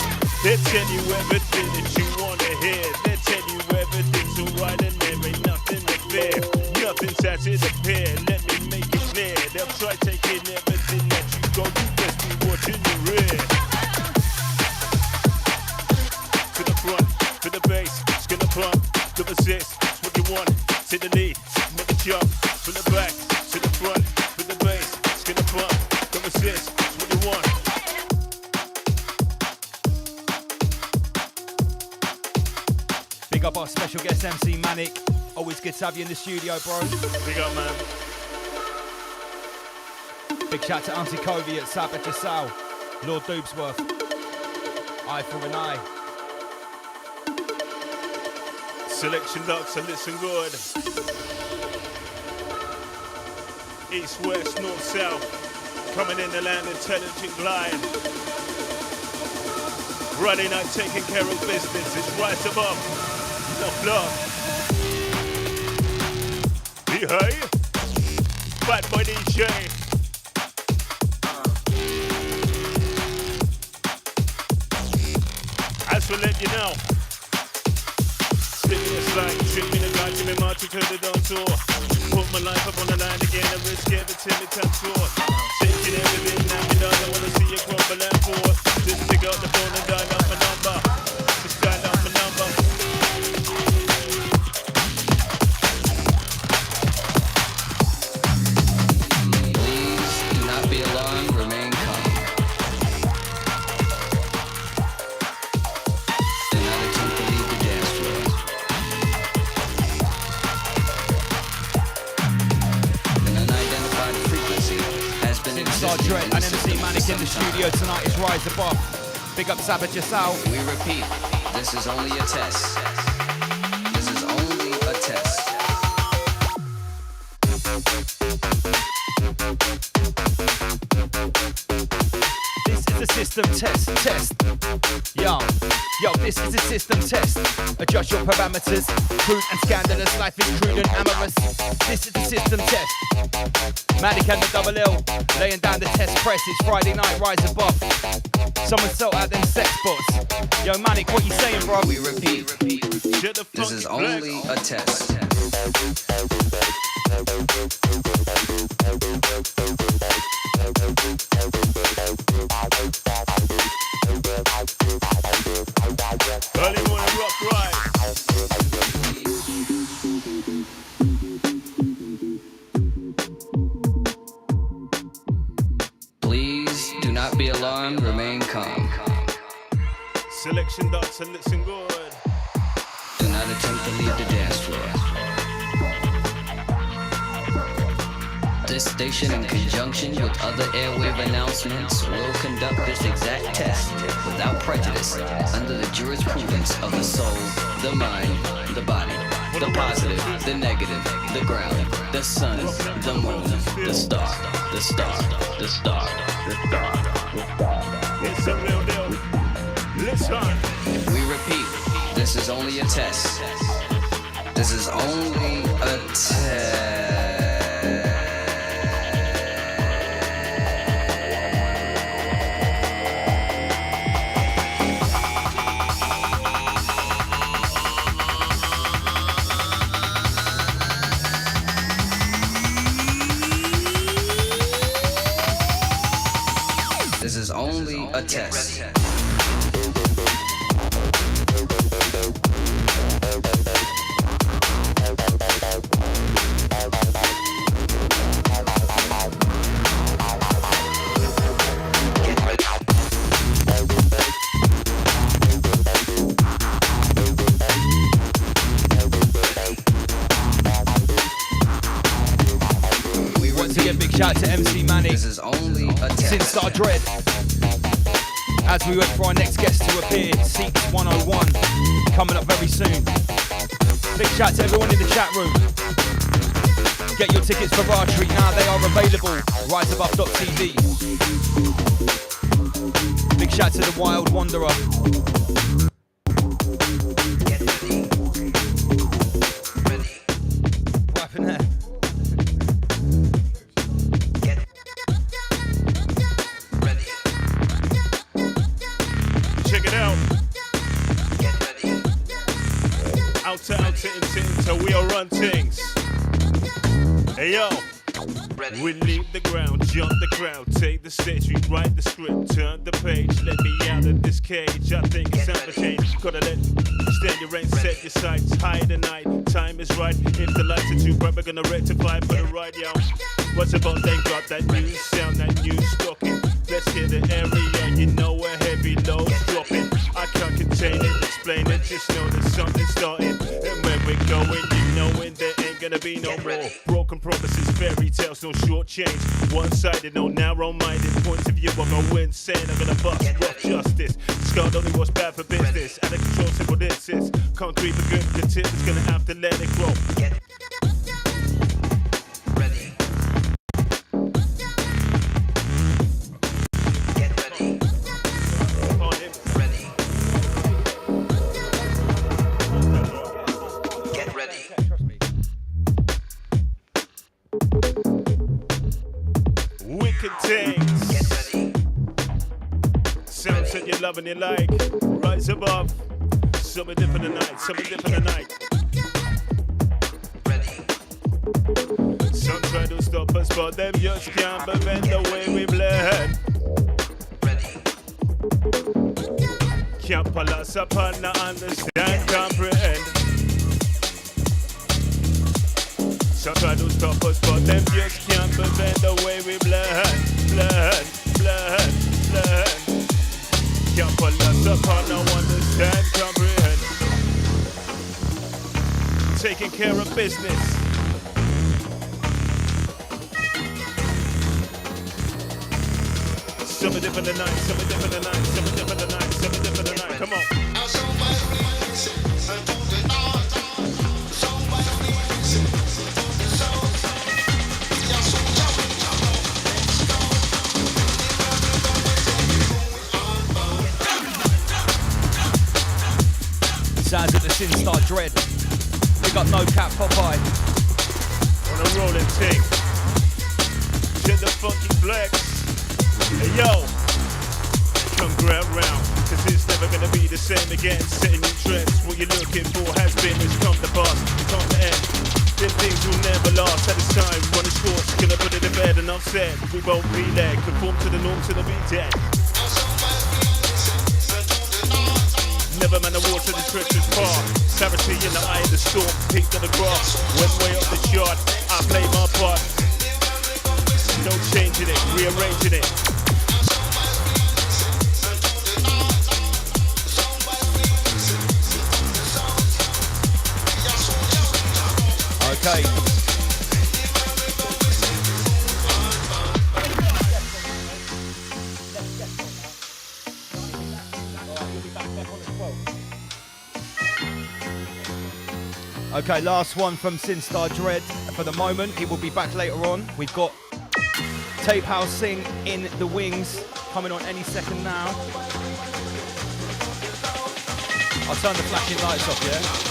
E: They tell you everything that you wanna hear. They tell you everything's alright and there ain't nothing to fear. Nothing's out to the pair, let me make it clear. They'll try taking everything that you go, you best be watching your rear. To the front, to the base, skin the pump, to assist, it's what you want. To the lead, make a jump, from the back, to the front, to the base, skin the pump, to assist, it's what you want.
B: Big up our special guest MC Manic. Always good to have you in the studio, bro.
E: Big up, man.
B: Big shout to Auntie Covey at Sabbath Jasal, Lord Doobsworth. Eye for an eye.
E: Selection ducks, so listen good. East, west, north, south. Coming in the land, intelligent glide. Friday night taking care of business. It's right above. Enough love. Hey, Bad Boy DJ. As for let you know. Like, treat me the guy, give me marching to the dance floor. Put my life up on the line again, I risk everything it comes short. Taking everything now, me done, I wanna see you crumble and fall. Just pick up the phone and dial up my number. Just dial up my number.
J: Please do not be alarmed, remain calm. Do not attempt to leave the dance floor.
B: Inside Dread and MC Manic in the studio tonight is Rise Above. Big up Sabbath Jasal.
J: We repeat, this is only a test. This is only a test.
B: This is a system test. Yo, this is a system test. Adjust your parameters. Crude and scandalous, life is crude and amorous. This is the system test. Manic and the double L, laying down the test press. It's Friday night, Rise Above. Someone sort out them sex bots. Yo, Manic, what you saying, bro?
J: We repeat, this is only a test.
E: Early morning rock right.
J: Please do not be alarmed, remain calm.
E: Selection ducks and listen good.
J: Do not attempt to leave the dance floor. This station, in conjunction with other airwave announcements, will conduct this exact test without prejudice under the jurisprudence of the soul, the mind, the body, the positive, the negative, the ground, the sun, the moon, the star, the star, the star, the star, the star.
E: It's a real deal. Listen.
J: We repeat, this is only a test. This is only a test. This is only a test. shout
B: out to MC Manny.
J: This is only a test.
B: Sin Star Dread. As we wait for our next guest to appear, Sikh 101, coming up very soon. Big shout to everyone in the chat room. Get your tickets for archery now, they are available. Riseabove.tv. Big shout to the Wild Wanderer. What happened there?
E: Check it out. Out to we all run things. Hey yo, we leave the ground, jump the crowd, take the stage, we write the script, turn the page, let me out of this cage. I think it's time for change. Gotta let stand your range, set your sights, hide the night. Time is right. If the lights are too bright, we're gonna rectify for the ride, yo. What's about they got that new sound, that new stocking? Let's hit the area, you know where heavy loads dropping. I can't contain it, explain it, just know that something's starting. And when we're going, you knowing there ain't gonna be no more broken promises, fairy tales, no short change. One-sided, no narrow-minded points of view. I'm gonna insane, I'm gonna bust rough justice. Scarred only what's bad for business. Out of control, simple this is. Concrete for good, the tip is gonna have to let it grow. Sounds that you love and you like. Rise above. Something different tonight. Something different tonight. Some try to stop us, but them just can't prevent the way we blend. Can't pull us upon, not understand, comprehend. Some try to stop us, but them just can't prevent the way we blend. Can't pull us upon, no understand, comprehend. Taking care of business. Something different tonight, something different tonight, something different tonight, something different tonight. Come on.
B: Sounds at the Sin Star Dread. We got no cap Popeye.
E: On a rolling thing. Check the funky flex. Hey yo, come grab round, cause it's never gonna be the same again. Setting new trends, what you're looking for has been, it's come to pass, come to end. Them things will never last at this time, running sports, gonna put it in bed and I've said, we won't be there, conform to the norm till the be dead. Never man the water, the treacherous path. Clarity in the eye of the storm, peaked on the grass. Went way up the chart, I play my part. No changing it, rearranging it.
B: Okay. Okay, last one from Sin Star Dread for the moment. He will be back later on. We've got Tape House Sing in the wings, coming on any second now. I'll turn the flashing lights off, yeah?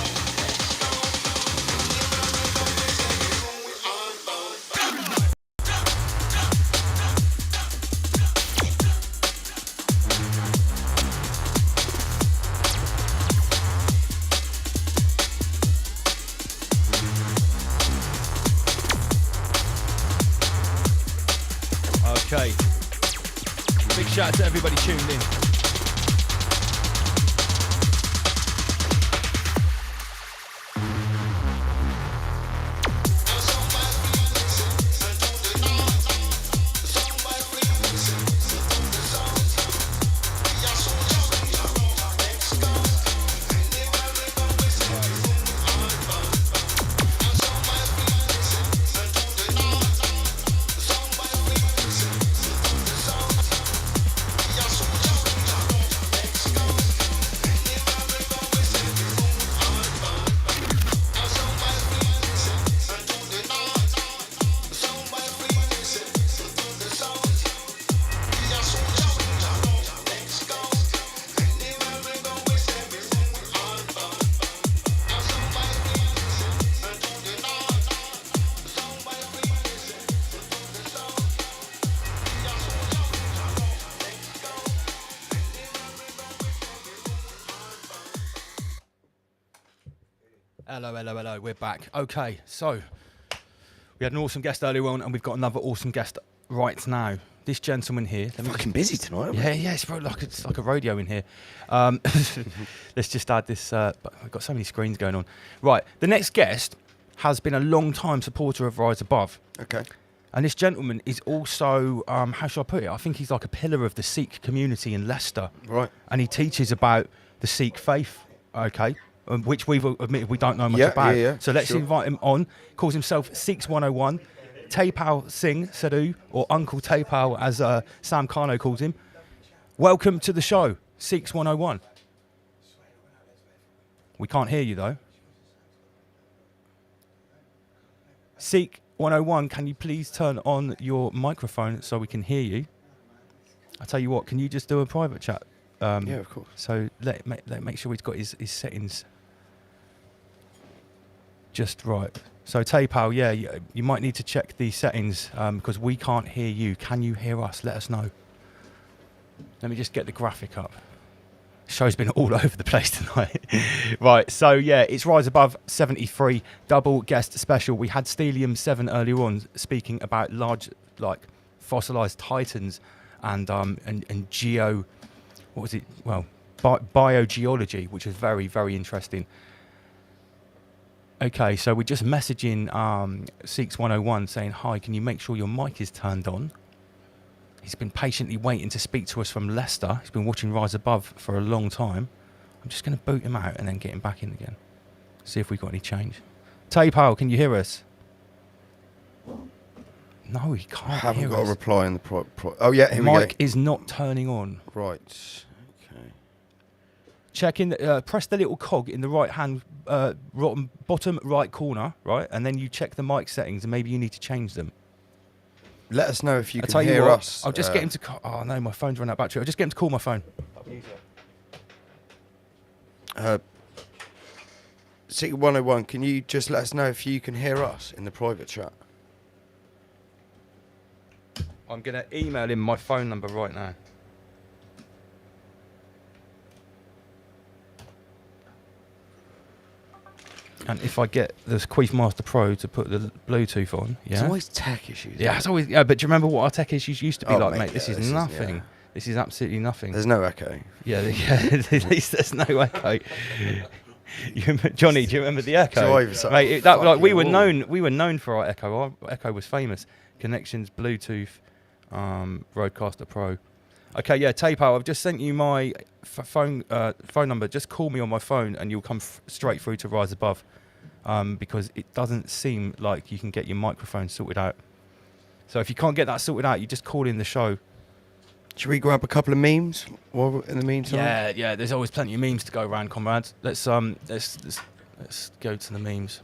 B: Okay. Big shout out to everybody tuned in. Hello. We're back. Okay, so we had an awesome guest earlier on, and we've got another awesome guest right now. This gentleman here.
D: Fucking busy tonight. Aren't we?
B: Yeah, it's like a rodeo in here. Let's just add this. I've got so many screens going on. Right, the next guest has been a long-time supporter of Rise Above.
D: Okay.
B: And this gentleman is also, how shall I put it? I think he's like a pillar of the Sikh community in Leicester.
D: Right.
B: And he teaches about the Sikh faith, okay, which we've admitted we don't know much about.
D: Yeah,
B: so let's
D: sure.
B: invite him on. Calls himself Sikh101. Taipal Singh Sadhu, or Uncle Taipal, as Sam Kano calls him. Welcome to the show, Sikh101. We can't hear you, though. Sikh101, can you please turn on your microphone so we can hear you? I'll tell you what, can you just do a private chat?
D: Yeah, of course.
B: So let make sure he's got his settings just right. So Taipal, yeah, you might need to check the settings because we can't hear you. Can you hear us? Let us know. Let me just get the graphic up. Show's been all over the place tonight. Right, so yeah, it's Rise Above 73 double guest special. We had Stellium7 earlier on speaking about large, like, fossilized titans and geo, what was it? Well, biogeology, which is very, very interesting. Okay, so we're just messaging Sikh101 saying, hi, can you make sure your mic is turned on? He's been patiently waiting to speak to us from Leicester. He's been watching Rise Above for a long time. I'm just going to boot him out and then get him back in again. See if we've got any change. Taipal, can you hear us? No, he can't
D: I haven't
B: hear
D: got
B: us.
D: a reply in the Oh, yeah, here we go.
B: Mic is not turning on.
D: Right. Okay.
B: Check in, press the little cog in the right-hand bottom right corner, right? And then you check the mic settings and maybe you need to change them.
D: Let us know if you
B: I'll
D: can
B: tell you
D: hear
B: what,
D: us.
B: I'll just get him to call. Oh, no, my phone's run out of battery. I'll just get him to call my phone.
D: Sikh101, can you just let us know if you can hear us in the private chat?
B: I'm going to email him my phone number right now. And if I get the Queef Master Pro to put the Bluetooth on, yeah.
D: It's always tech issues.
B: Yeah, it's always. Yeah, but do you remember what our tech issues used to be
D: Oh,
B: like,
D: mate,
B: mate? This
D: yeah,
B: is
D: this is-
B: nothing.
D: yeah.
B: This is absolutely nothing.
D: There's no echo.
B: Yeah, at least there's no echo. Johnny, do you remember the echo?
D: Drives up
B: Mate,
D: a
B: like we
D: fucking
B: were known for our echo. Our echo was famous. Connections, Bluetooth, Roadcaster Pro. Okay, yeah, Taipal, I've just sent you my phone number. Just call me on my phone, and you'll come straight through to Rise Above, because it doesn't seem like you can get your microphone sorted out. So if you can't get that sorted out, you just call in the show.
D: Should we grab a couple of memes while we're in the meantime?
B: Yeah. There's always plenty of memes to go around, comrades. Let's go to the memes.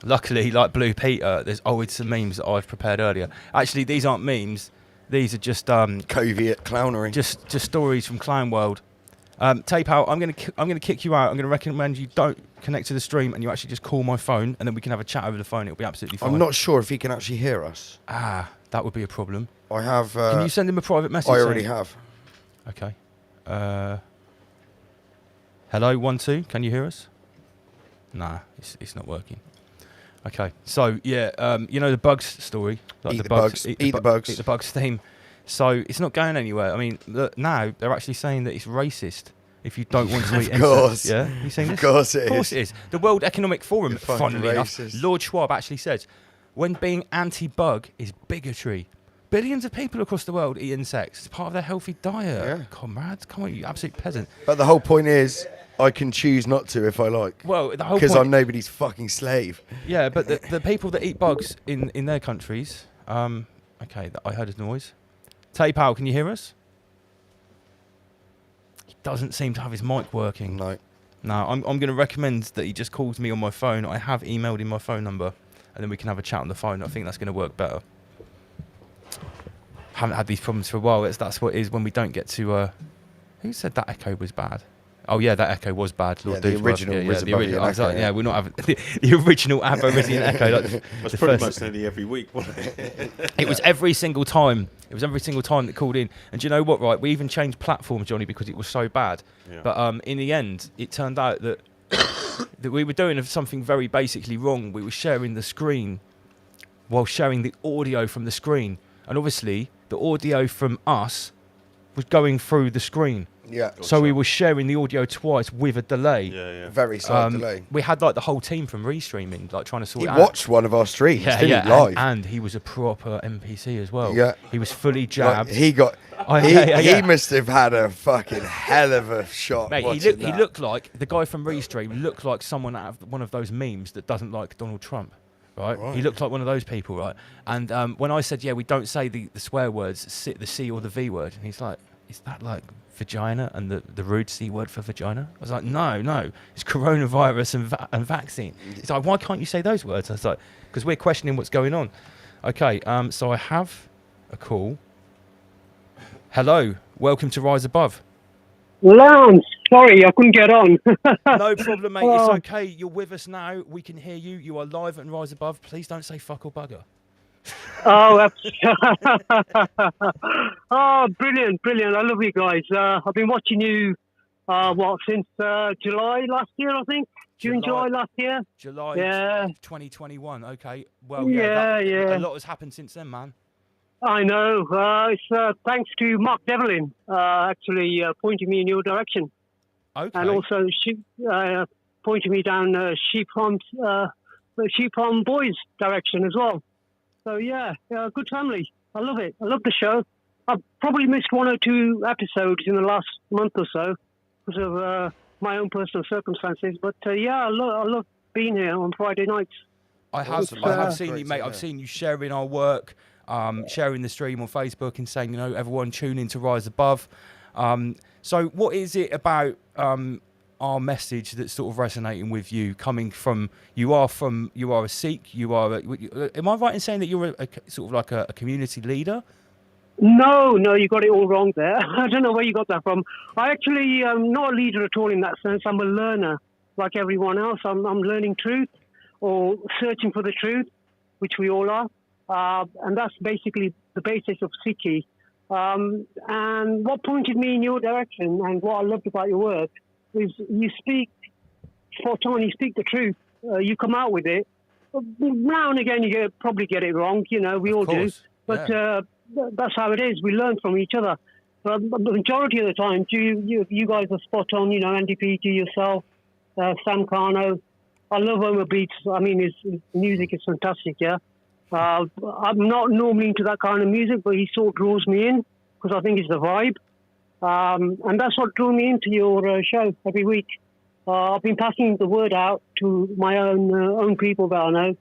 B: Luckily, like Blue Peter, there's always some memes that I've prepared earlier. Actually, these aren't memes. These are just
D: Covert clownery.
B: just stories from Clown World. Taipal, I'm gonna kick you out. I'm gonna recommend you don't connect to the stream and you actually just call my phone, and then we can have a chat over the phone. It'll be absolutely fine.
D: I'm not sure if he can actually hear us.
B: That would be a problem.
D: I have.
B: Can you send him a private message?
D: I already
B: saying-
D: have.
B: Okay. Hello, 1 2. Can you hear us? Nah, it's not working. Okay. So yeah, you know the bugs story, like
D: Eat the bugs. Eat the bugs.
B: Eat the bugs theme. So it's not going anywhere. I mean, now they're actually saying that it's racist if you don't want to eat insects.
D: course.
B: Yeah, you seen this?
D: Of course it
B: Of course
D: is.
B: it is. The World Economic Forum,
D: You're fucking
B: funnily enough,
D: racist.
B: Lord Schwab actually says, when being anti-bug is bigotry. Billions of people across the world eat insects. It's part of their healthy diet.
D: Yeah.
B: Comrades, come on, you absolute peasant.
D: But the whole point is, I can choose not to if I like.
B: Well, the whole
D: Because
B: point...
D: I'm nobody's fucking slave.
B: Yeah, but the people that eat bugs in their countries... okay, I heard a noise. Taipal, can you hear us? He doesn't seem to have his mic working.
D: No.
B: No, I'm going to recommend that he just calls me on my phone. I have emailed him my phone number, and then we can have a chat on the phone. I think that's going to work better. Haven't had these problems for a while. That's what it is when we don't get to... who said that echo was bad? Oh yeah, that echo was bad. Lord
D: the
B: Douchebag.
D: original
B: Yeah,
D: was
B: the
D: above
B: original.
D: the
B: I was like,
D: echo,
B: yeah,
D: yeah.
B: we're not having the original Aboriginal echo. Like
E: That's
B: the
E: pretty
B: first-
E: much nearly every week, wasn't it?
B: It was every single time. It was every single time that called in. And do you know what? Right, we even changed platforms, Johnny, because it was so bad.
E: Yeah.
B: But in the end, it turned out that that we were doing something very basically wrong. We were sharing the screen while sharing the audio from the screen. And obviously, the audio from us was going through the screen.
D: Yeah.
B: So we were sharing the audio twice with a delay.
E: Yeah.
D: Very slight delay.
B: We had like the whole team from Restreaming, like trying to sort
D: He
B: it out.
D: watched one of our streams, didn't he, live?
B: And he was a proper NPC as well.
D: Yeah.
B: He was fully jabbed.
D: Like, he got. He must have had a fucking hell of a shot.
B: Mate, he looked like the guy from Restream looked like someone out of one of those memes that doesn't like Donald Trump. Right? He looked like one of those people, right? And when I said, we don't say the swear words, the C or the V word, and he's like, is that like vagina and the rude C word for vagina? I was like, no, it's coronavirus and vaccine. He's like, why can't you say those words? I was like, because we're questioning what's going on. Okay, so I have a call. Hello, welcome to Rise Above.
K: Lance, sorry, I couldn't get on.
B: No problem, mate. It's okay. You're with us now. We can hear you. You are live at Rise Above. Please don't say fuck or bugger.
K: Oh, brilliant. I love you guys. I've been watching you, since July last year, I think? July last year?
B: July 2021. Okay. Well,
K: yeah.
B: A lot has happened since then, man.
K: I know. It's thanks to Mark Devlin, actually pointing me in your direction.
B: Okay.
K: And also pointing me down Sheep Farm Boys direction as well. So, good family. I love it. I love the show. I've probably missed one or two episodes in the last month or so because of my own personal circumstances. But, I love being here on Friday nights.
B: I have seen you, mate. I've seen you sharing our work, sharing the stream on Facebook and saying, everyone tune in to Rise Above. So what is it about our message that's sort of resonating with you, coming from, you are a Sikh, am I right in saying that you're a sort of like a community leader?
K: No, you got it all wrong there. I don't know where you got that from. I actually am not a leader at all in that sense. I'm a learner like everyone else. I'm learning truth or searching for the truth, which we all are. And that's basically the basis of Sikhi. And what pointed me in your direction and what I loved about your work is you speak spot on, you speak the truth, you come out with it. Now and again you probably get it wrong, we all do. But that's how it is. We learn from each other. But the majority of the time, you guys are spot on, NDP, to yourself, Sam Carno. I love Omar Beats. I mean, his music is fantastic, yeah. I'm not normally into that kind of music, but he sort of draws me in because I think it's the vibe. And that's what drew me into your show every week. I've been passing the word out to my own people that I know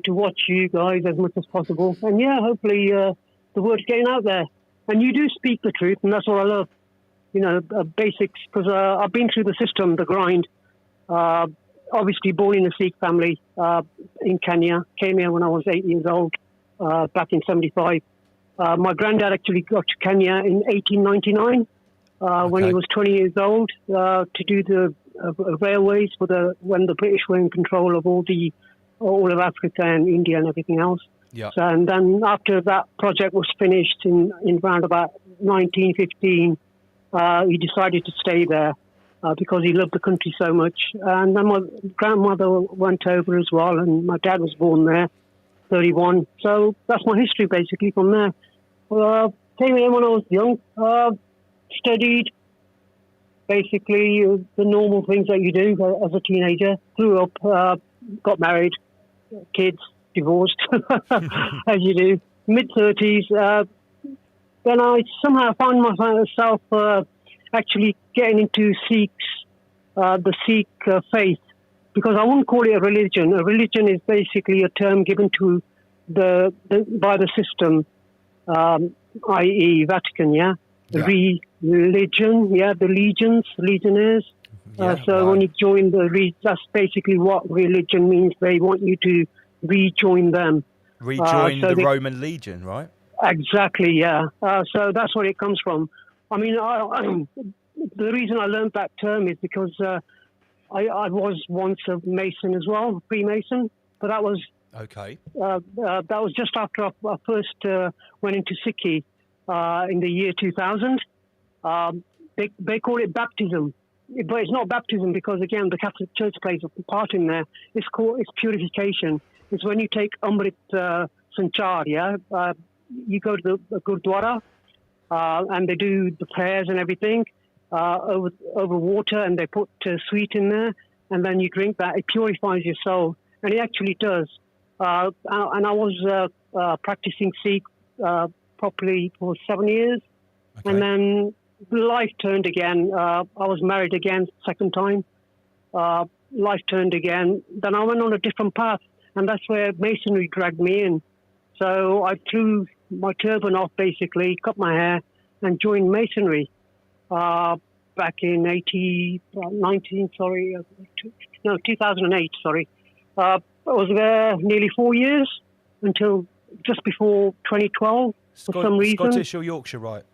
K: to watch you guys as much as possible. And hopefully the word's getting out there. And you do speak the truth, and that's what I love. Basics, because I've been through the system, the grind. Obviously born in a Sikh family in Kenya. Came here when I was 8 years old, back in 75. My granddad actually got to Kenya in 1899 when he was 20 years old to do the railways when the British were in control of all of Africa and India and everything else.
B: Yeah.
K: So, and then after that project was finished in around about 1915, he decided to stay there. Because he loved the country so much. And then my grandmother went over as well, and my dad was born there, 31. So that's my history, basically, from there. Came here when I was young, studied, basically, the normal things that you do as a teenager. Grew up, got married, kids, divorced, as you do. Mid-30s. Then I somehow found myself actually getting into the Sikh faith, because I wouldn't call it a religion. A religion is basically a term given to by the system, i.e. Vatican, the religion, the legionnaires. When you join that's basically what religion means. They want you to rejoin them.
B: Rejoin the Roman Legion, right?
K: Exactly, yeah. So that's where it comes from. I mean, the reason I learned that term is because I was once a Mason as well, Freemason, but that was
B: okay.
K: That was just after I first went into Sikhi in the year 2000. They call it baptism. but it's not baptism because, again, the Catholic Church plays a part in there. It's purification. It's when you take Amrit Sanchar, yeah? You go to the Gurdwara, and they do the prayers and everything over water, and they put sweet in there, and then you drink that. It purifies your soul, and it actually does. And I was practicing Sikh properly for 7 years, and then life turned again. I was married again, second time. Life turned again. Then I went on a different path, and that's where Masonry dragged me in. So I threw my turban off, basically, cut my hair, and joined Masonry back in 2008, sorry. I was there nearly 4 years until just before 2012 for some reason.
B: Scottish or Yorkshire, right?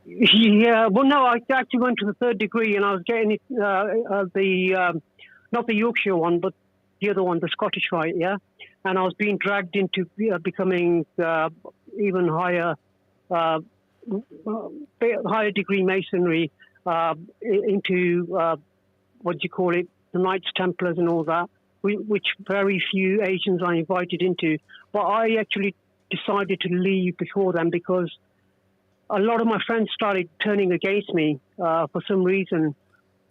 K: Yeah, well, no, I actually went to the third degree, and I was getting it, not the Yorkshire one, but the other one, the Scottish Rite, yeah? And I was being dragged into becoming even higher degree Masonry, into, what do you call it, the Knights Templars and all that, which very few Asians are invited into. But I actually decided to leave before then because a lot of my friends started turning against me for some reason.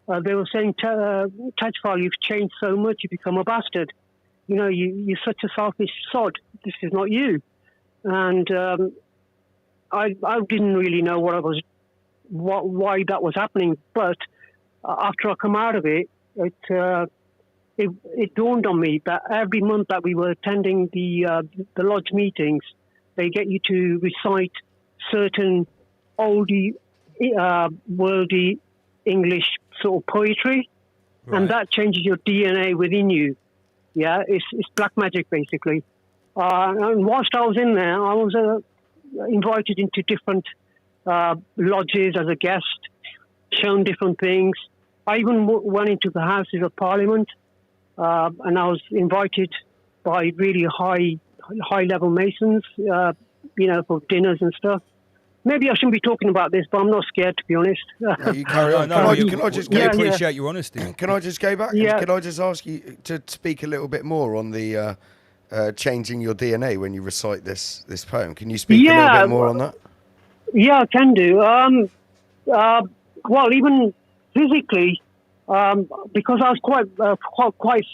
K: They were saying, Tajfal, you've changed so much, you've become a bastard. You know, you're such a selfish sod. This is not you. And I didn't really know why that was happening. But after I come out of it, it dawned on me that every month that we were attending the lodge meetings, they get you to recite certain oldie, worldly English sort of poetry, and that changes your DNA within you. Yeah, it's black magic, basically. And whilst I was in there, I was invited into different lodges as a guest, shown different things. I even went into the Houses of Parliament, and I was invited by really high-level Masons, for dinners and stuff. Maybe I shouldn't be talking about this, but I'm not scared, to be honest.
D: No, you carry on. Can I just
B: appreciate your honesty.
D: Can I just go back?
K: Yeah.
D: Can I just ask you to speak a little bit more on the changing your DNA when you recite this poem? Can you speak a little bit more on that?
K: Yeah, I can do. Well, even physically, because I was quite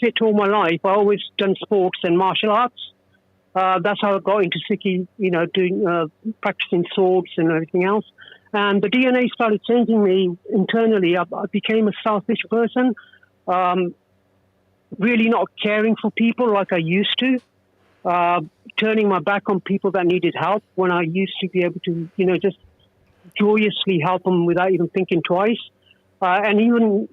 K: fit all my life, I always done sports and martial arts. That's how I got into Sikhi, doing practicing swords and everything else. And the DNA started changing me internally. I became a selfish person, really not caring for people like I used to, turning my back on people that needed help when I used to be able to, just joyously help them without even thinking twice. And even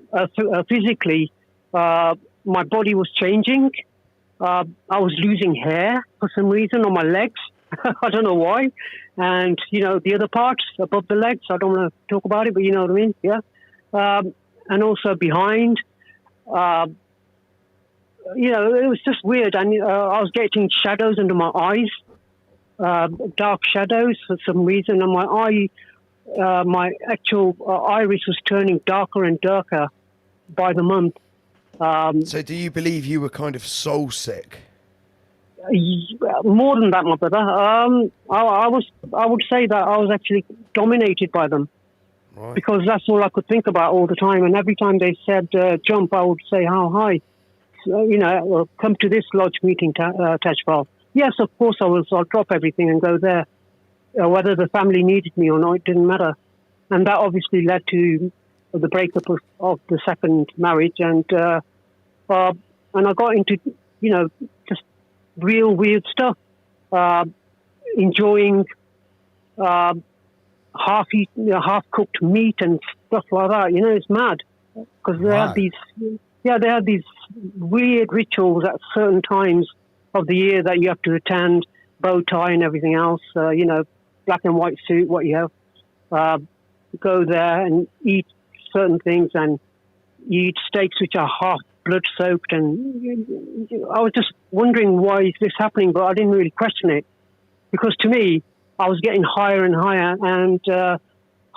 K: physically, my body was changing. I was losing hair for some reason on my legs. I don't know why. And, the other parts above the legs, I don't want to talk about it, but you know what I mean? Yeah. And also behind, it was just weird. And I was getting shadows under my eyes, dark shadows for some reason. And my actual iris was turning darker and darker by the month.
D: So do you believe you were kind of soul sick?
K: More than that, my brother. I would say that I was actually dominated by them. Right. Because that's all I could think about all the time. And every time they said jump, I would say how high. So, come to this lodge meeting, Tajfal. Yes, of course I will. So I'll drop everything and go there. Whether the family needed me or not, it didn't matter. And that obviously led to the breakup of the second marriage. And I got into, just real weird stuff. Enjoying half-cooked meat and stuff like that. It's mad. Because they had these weird rituals at certain times of the year that you have to attend, bow tie and everything else, black and white suit, what you have. Go there and eat certain things, and you eat steaks which are half blood soaked, and I was just wondering why is this happening, but I didn't really question it, because to me I was getting higher and higher, and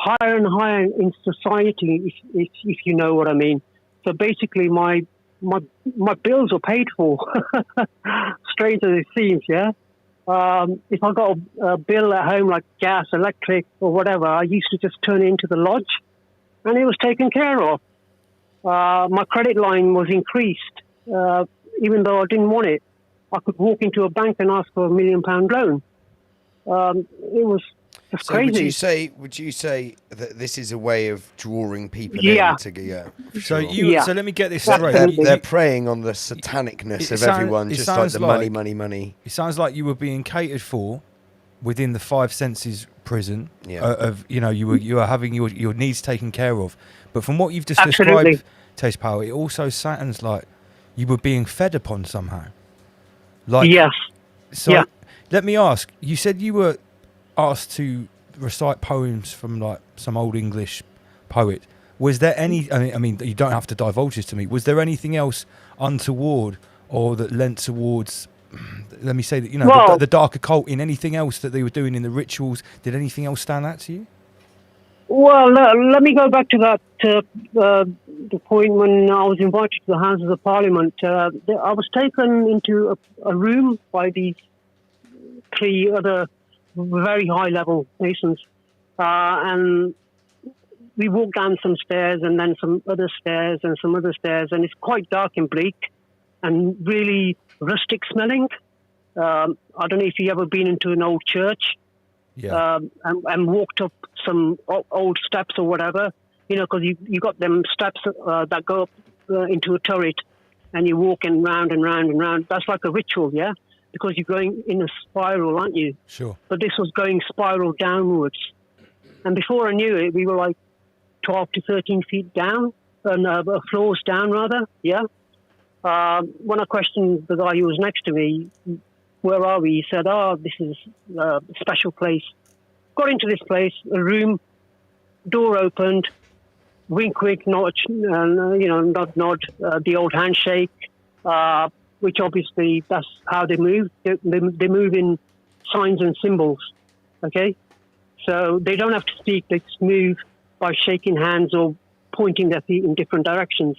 K: higher and higher in society, if you know what I mean. So basically, my bills are paid for. Strange as it seems, yeah. If I got a bill at home like gas, electric, or whatever, I used to just turn it into the lodge, and it was taken care of. My credit line was increased, even though I didn't want it. I could walk into a bank and ask for £1 million loan. It was just
D: So
K: crazy.
D: would you say that this is a way of drawing people
K: Yeah.
D: in to go?
B: So
K: Yeah.
B: so let me get this
K: That's
B: straight.
K: Absolutely.
D: They're preying on the satanicness of everyone,
B: it
D: just like
B: sounds
D: the
B: like-
D: money.
B: It sounds like you were being catered for within the five senses prison.
D: Yeah.
B: Of you were having your needs taken care of. But from what you've just
K: Absolutely.
B: described, Taste Power, it also sounds like you were being fed upon somehow. Like
K: Yes.
B: So
K: Yeah.
B: let me ask. You said you were asked to recite poems from like some old English poet. Was there any? I mean, you don't have to divulge this to me. Was there anything else untoward or that lent towards? Let me say that
K: Well-
B: the dark occult in anything else that they were doing in the rituals. Did anything else stand out to you?
K: Well, let me go back to that the point when I was invited to the Houses of Parliament. I was taken into a room by these 3 other very high-level Masons, and we walked down some stairs and then some other stairs and some other stairs, and it's quite dark and bleak and really rustic smelling. I don't know if you've ever been into an old church.
B: Yeah.
K: And walked up some old steps or whatever, because you got them steps that go up into a turret, and you're walking round and round and round. That's like a ritual, yeah, because you're going in a spiral, aren't you?
B: Sure.
K: But this was going spiral downwards, and before I knew it, we were like 12 to 13 feet down, floors down rather, yeah. When I questioned the guy who was next to me, where are we? He said, this is a special place. Got into this place, a room, door opened, wink, wink, nod, nod, nod, the old handshake, which obviously that's how they move. They move in signs and symbols, okay? So they don't have to speak, they just move by shaking hands or pointing their feet in different directions.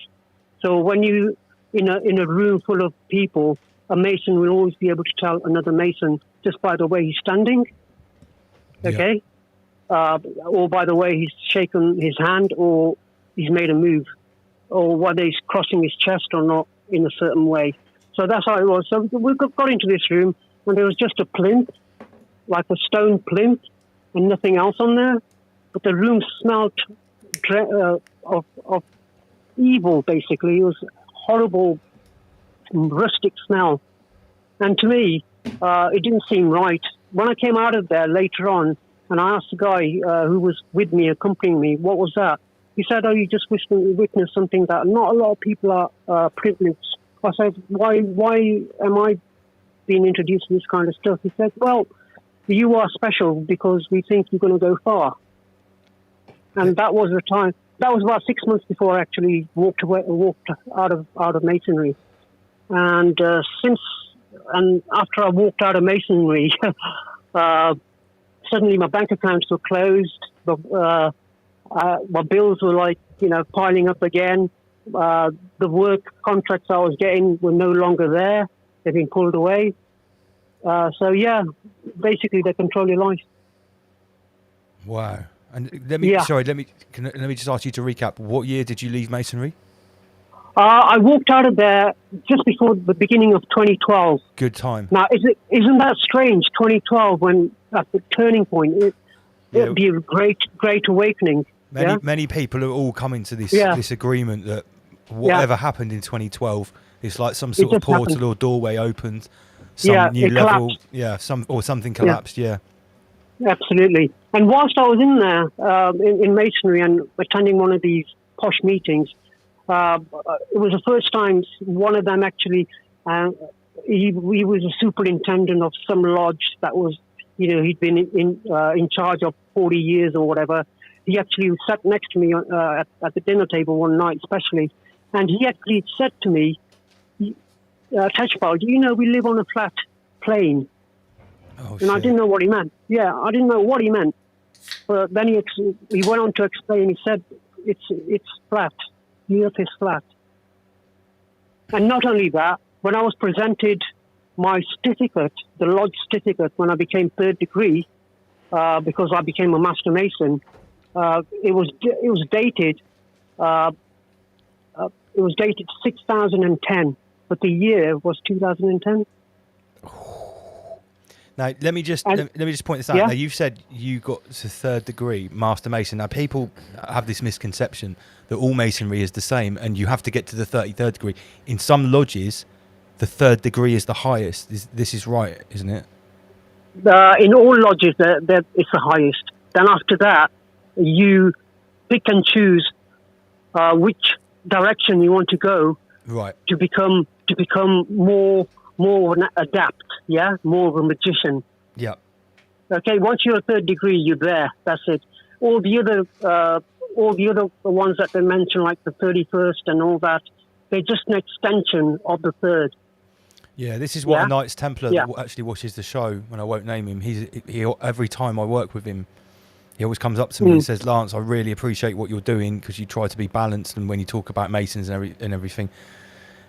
K: So when you in a room full of people, a Mason will always be able to tell another Mason just by the way he's standing, okay? Or by the way he's shaken his hand or he's made a move, or whether he's crossing his chest or not in a certain way. So that's how it was. So we got into this room and there was just a plinth, like a stone plinth, and nothing else on there. But the room smelled of evil, basically. It was horrible, rustic smell. And to me, it didn't seem right. When I came out of there later on, and I asked the guy who was with me, accompanying me, what was that? He said, you just witnessed something that not a lot of people are privileged. I said, why am I being introduced to this kind of stuff? He said, well, you are special because we think you're going to go far. And that was the time. That was about 6 months before I actually walked out of Masonry. And after I walked out of Masonry, suddenly my bank accounts were closed. My bills were piling up again. The work contracts I was getting were no longer there. They've been pulled away. So yeah, basically they control your life.
B: Wow. And let me just ask you to recap. What year did you leave Masonry?
K: I walked out of there just before the beginning of 2012.
B: Good time.
K: Now, isn't that strange? 2012, when at the turning point, it'd be a great awakening.
B: Many people are all coming to this agreement that whatever happened in 2012, it's like some sort of portal or doorway opened, some new level,
K: collapsed.
B: Something collapsed. Yeah.
K: Absolutely. And whilst I was in there in Masonry and attending one of these posh meetings, it was the first time one of them actually, he was a superintendent of some lodge that was, he'd been in charge of 40 years or whatever. He actually sat next to me at the dinner table one night especially, and he actually said to me, Tashpal, do you know we live on a flat plane?
B: Oh,
K: and I didn't know what he meant. Yeah, I didn't know what he meant. then he went on to explain. He said it's flat. The Earth is flat. And not only that, when I was presented my certificate, the lodge certificate, when I became third degree, because I became a master mason, it was dated. It was dated 6010, but the year was 2010.
B: Now, let me just point this out.
K: Yeah?
B: Now, you've said you got to third degree Master Mason. Now, people have this misconception that all Masonry is the same and you have to get to the 33rd degree. In some lodges, the third degree is the highest. This is right, isn't it?
K: In all lodges, it's the highest. Then after that, you pick and choose which direction you want to go,
B: right,
K: to become more of an adept, more of a magician.
B: Yeah.
K: Okay, once you're a third degree, you're there. That's it. All the other ones that they mention, like the 31st and all that, they're just an extension of the third.
B: Yeah, this is what a Knights Templar that actually watches the show, and I won't name him. He every time I work with him, he always comes up to me and says, "Lance, I really appreciate what you're doing because you try to be balanced and when you talk about Masons and everything."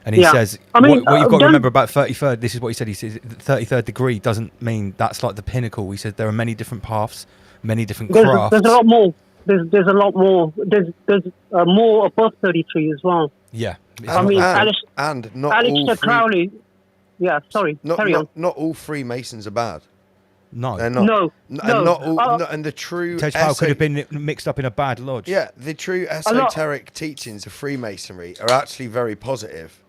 B: And he says, what you've got to remember about 33rd, this is what he said. He says, 33rd degree doesn't mean that's like the pinnacle. He said there are many different paths, many different crafts.
K: There's a lot more. There's a lot more. There's more above 33 as well.
B: Yeah.
K: I mean,
D: Alistair
K: Crowley. Yeah, sorry. Carry on.
D: Not all Freemasons are bad.
B: No,
D: they're not.
K: No.
D: And the true
B: Tej Powell could have been mixed up in a bad lodge.
D: Yeah, the true esoteric teachings of Freemasonry are actually very positive.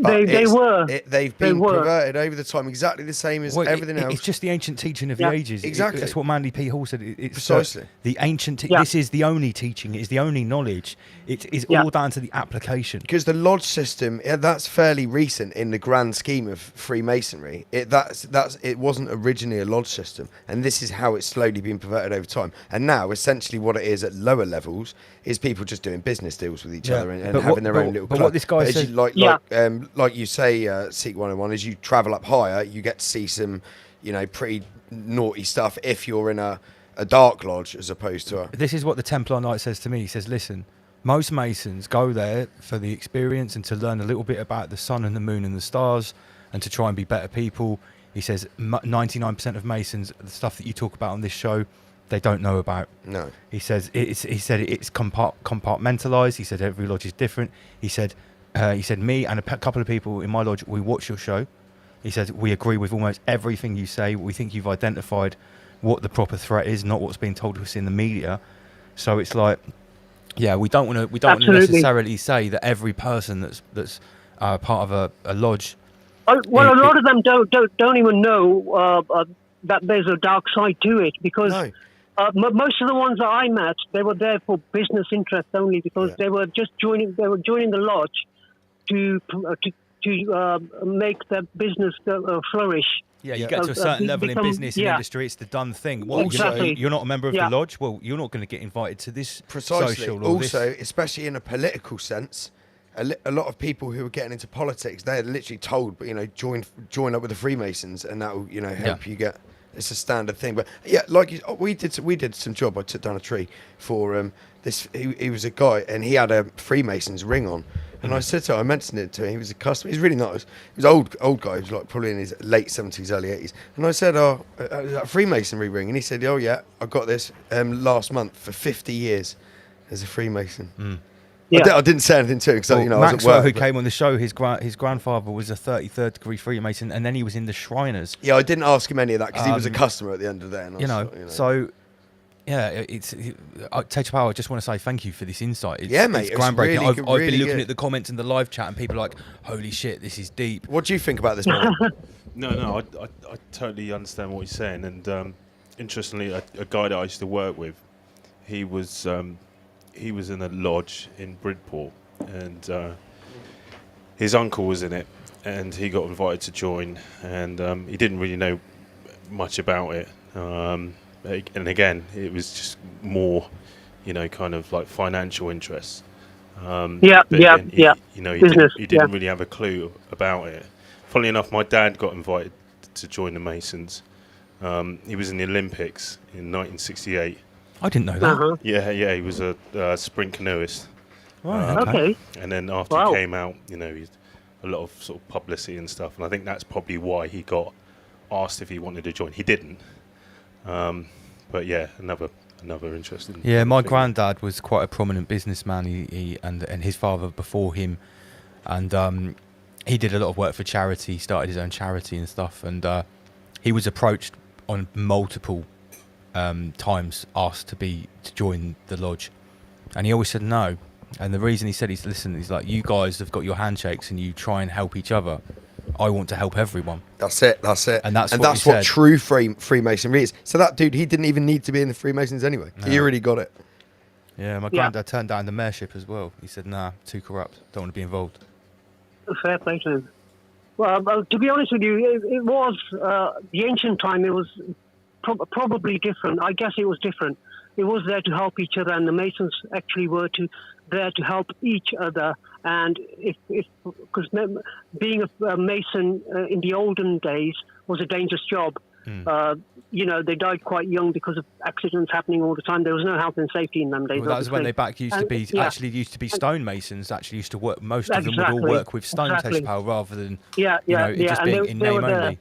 K: They've
D: been perverted over the time, exactly the same as everything else.
B: It's just the ancient teaching of the ages.
D: Exactly.
B: That's what Manly P. Hall said. It's
D: precisely.
B: The ancient... This is the only teaching. It is the only knowledge. It is all down to the application.
D: Because the lodge system, that's fairly recent in the grand scheme of Freemasonry. It wasn't originally a lodge system, and this is how it's slowly been perverted over time. And now, essentially, what it is at lower levels is people just doing business deals with each other and having their own little club.
B: But what this guy said...
D: Like you say, Sikh 101, as you travel up higher, you get to see some, pretty naughty stuff if you're in a dark lodge as opposed to a...
B: This is what the Templar Knight says to me. He says, listen, most Masons go there for the experience and to learn a little bit about the sun and the moon and the stars and to try and be better people. He says 99% of Masons, the stuff that you talk about on this show, they don't know about.
D: No.
B: He says it's compartmentalized. He said every lodge is different. He said me and a couple of people in my lodge, we watch your show. He said we agree with almost everything you say. We think you've identified what the proper threat is, not what's being told to us in the media. So it's like, we don't want to necessarily say that every person that's part of a lodge.
K: Well, a lot of them don't even know that there's a dark side to it, because most of the ones that I met, they were there for business interest only, because they were just joining the lodge to make their business flourish.
B: Yeah, you get to a certain level in business and industry, it's the done thing. Well,
K: exactly.
B: You're not a member of the lodge. Well, you're not going to get invited to this social.
D: Also, especially in a political sense, a lot of people who are getting into politics, they're literally told, join up with the Freemasons, and that will, help you get. It's a standard thing. But we did some job. I took down a tree for this. He was a guy, and he had a Freemason's ring on. And I said I mentioned it to him. He was a customer. He's really nice. He was an old guy. He was like probably in his late 70s, early 80s. And I said, a Freemasonry ring. And he said, oh yeah, I got this last month for 50 years as a Freemason. I didn't say anything to him because I was
B: Maxwell,
D: at work.
B: who came on the show, his grandfather was a 33rd degree Freemason, and then he was in the Shriners.
D: Yeah, I didn't ask him any of that because he was a customer at the end of the day. And
B: so. Yeah, Tej Powell, I just want to say thank you for this insight. It's groundbreaking. I've been looking at the comments in the live chat, and people are like, holy shit, this is deep.
D: What do you think about this, man?
E: No, I totally understand what you're saying. And interestingly, a guy that I used to work with, he was in a lodge in Bridport, and his uncle was in it, and he got invited to join, and he didn't really know much about it. And again, it was just more, kind of like financial interests. He didn't really have a clue about it. Funnily enough, my dad got invited to join the Masons. He was in the Olympics in 1968.
B: I didn't know that.
K: Uh-huh.
E: Yeah, he was a sprint canoeist.
B: Right,
K: Okay.
E: And then after
K: Wow.
E: he came out, he's a lot of sort of publicity and stuff, and I think that's probably why he got asked if he wanted to join. He didn't. But yeah, another interesting.
B: Yeah, my
E: thing.
B: granddad was quite a prominent businessman. He and his father before him, and he did a lot of work for charity. He started his own charity and stuff, and he was approached on multiple times, asked to join the lodge, and he always said no. And the reason he said he's like, you guys have got your handshakes and you try and help each other. I want to help everyone.
D: That's it.
B: And that's what
D: that's
B: he
D: what
B: said.
D: true Freemasonry is. So that dude, he didn't even need to be in the Freemasons anyway.
B: No.
D: He already got it.
B: Yeah, my granddad turned down the mayorship as well. He said, nah, too corrupt. Don't want to be involved.
K: Fair play to him. Well, to be honest with you, it was the ancient time. It was probably different. I guess it was different. It was there to help each other, and the Masons actually were there to help each other. And because being a Mason in the olden days was a dangerous job. They died quite young because of accidents happening all the time. There was no health and safety in them days.
B: Well, that was when they used to be stonemasons. Actually, used to work. Most of them would all work with stone test power rather than just being in name only.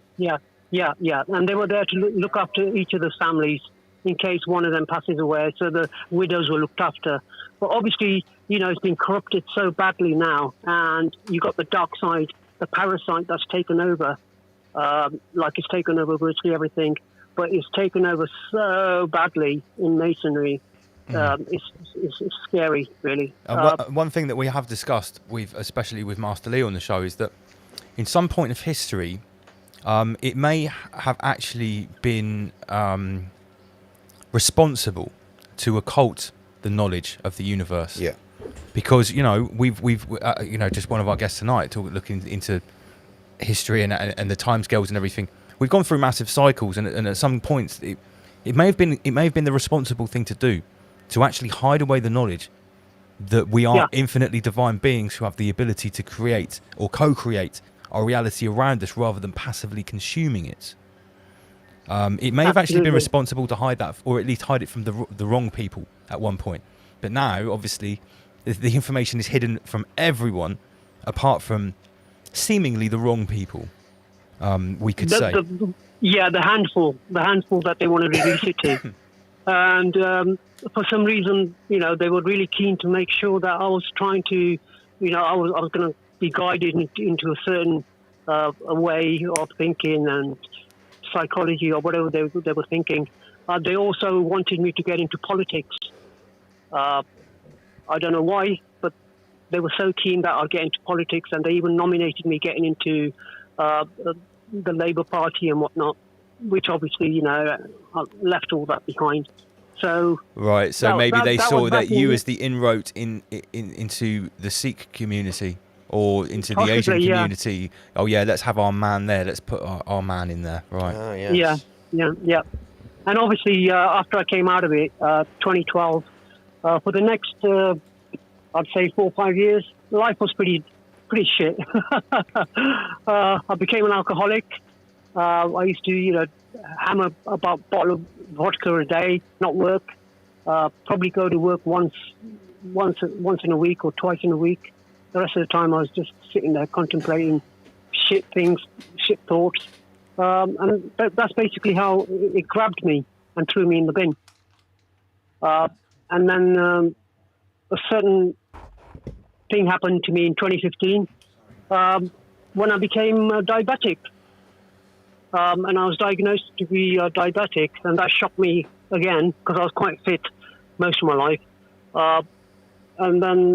K: Yeah, and they were there to look after each other's families in case one of them passes away, so the widows were looked after. But obviously, it's been corrupted so badly now, and you got the dark side, the parasite that's taken over, like it's taken over virtually everything, but it's taken over so badly in Masonry. It's scary, really.
B: One thing that we have discussed, especially with Master Lee on the show, is that in some point of history, it may have actually been responsible to occult the knowledge of the universe.
D: Yeah.
B: Because we've just one of our guests tonight looking into history and the timescales and everything. We've gone through massive cycles, and at some points it may have been the responsible thing to do, to actually hide away the knowledge that we are infinitely divine beings who have the ability to create or co-create our reality around us rather than passively consuming it. It may have actually been responsible to hide that, or at least hide it from the wrong people at one point. But now, obviously, the information is hidden from everyone, apart from seemingly the wrong people. We could say.
K: The handful that they want to release it to, and for some reason, they were really keen to make sure that I was trying to, I was going to be guided into a certain a way of thinking and psychology or whatever they were thinking. They also wanted me to get into politics. I don't know why, but they were so keen that I'd get into politics, and they even nominated me getting into the Labour Party and whatnot, which obviously, I left all that behind. So
B: right, so maybe they saw that you as the inroad into the Sikh community or into the Asian community. Oh yeah, let's have our man there. Let's put our man in there. Right.
D: Oh, yes.
K: Yeah. And obviously, after I came out of it, 2012, for the next, I'd say 4 or 5 years, life was pretty shit. I became an alcoholic. I used to, hammer about a bottle of vodka a day, not work. Probably go to work once in a week or twice in a week. The rest of the time, I was just sitting there contemplating shit things, shit thoughts. And that's basically how it grabbed me and threw me in the bin. And then a certain thing happened to me in 2015 when I became diabetic. And I was diagnosed to be diabetic, and that shocked me again because I was quite fit most of my life. And then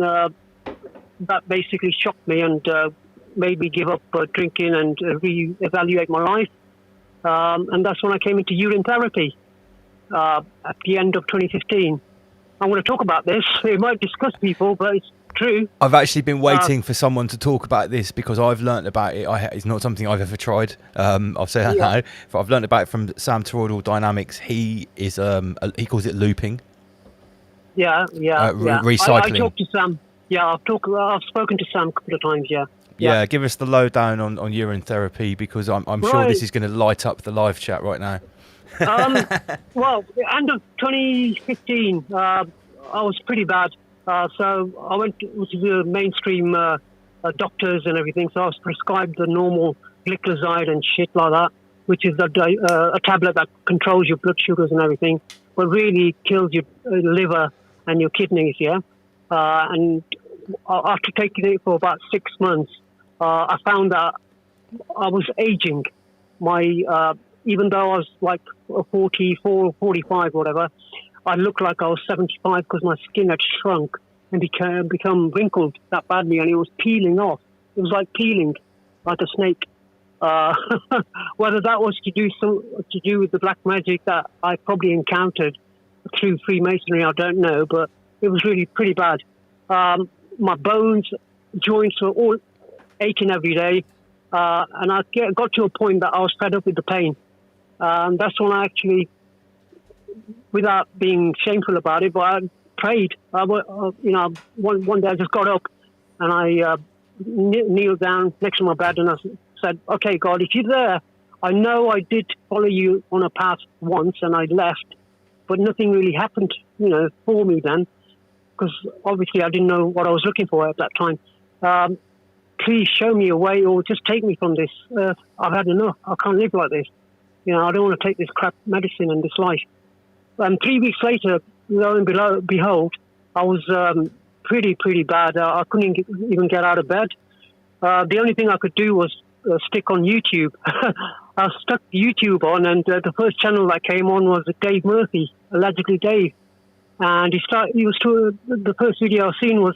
K: that basically shocked me and made me give up drinking and re-evaluate my life. And that's when I came into urine therapy at the end of 2015. I want to talk about this. It might disgust people, but it's true.
B: I've actually been waiting for someone to talk about this because I've learnt about it. It's not something I've ever tried. I'll say that now. But I've learnt about it from Sam Toroidal Dynamics. He is he calls it looping. Recycling.
K: I talked to Sam. Yeah, I've spoken to Sam a couple of times.
B: Yeah, give us the lowdown on urine therapy because I'm sure this is going to light up the live chat right now.
K: Well, end of 2015, I was pretty bad. So I went to the mainstream doctors and everything. So I was prescribed the normal glycoside and shit like that, which is a tablet that controls your blood sugars and everything, but really kills your liver and your kidneys, yeah? And after taking it for about 6 months, I found that I was aging. Even though I was like 44, 45, whatever, I looked like I was 75 because my skin had shrunk and become wrinkled that badly, and it was peeling off. It was like peeling, like a snake. Whether that was to do with the black magic that I probably encountered through Freemasonry, I don't know, but it was really pretty bad. My bones, joints were all aching every day, and I got to a point that I was fed up with the pain. That's when I actually, without being shameful about it, but I prayed. One day I just got up and I kneeled down next to my bed and I said, "Okay, God, if you're there, I know I did follow you on a path once and I left, but nothing really happened, for me then, because obviously I didn't know what I was looking for at that time. Please show me a way or just take me from this earth. I've had enough. I can't live like this. I don't want to take this crap medicine and this life." And 3 weeks later, lo and behold, I was pretty bad. I couldn't even get out of bed. The only thing I could do was stick on YouTube. I stuck YouTube on, and the first channel that came on was Dave Murphy, allegedly Dave. And the first video I've seen was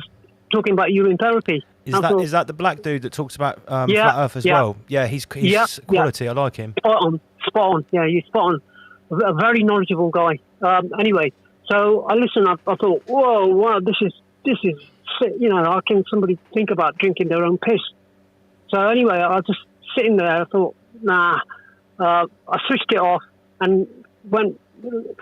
K: talking about urine therapy.
B: Is that the black dude that talks about flat Earth as well? Yeah, he's quality. Yeah. I like him.
K: Spot on. Yeah, he's spot on. A very knowledgeable guy. Anyway, so I listened. I thought, whoa, wow, this is how can somebody think about drinking their own piss? So anyway, I was just sitting there. I thought, nah. I switched it off and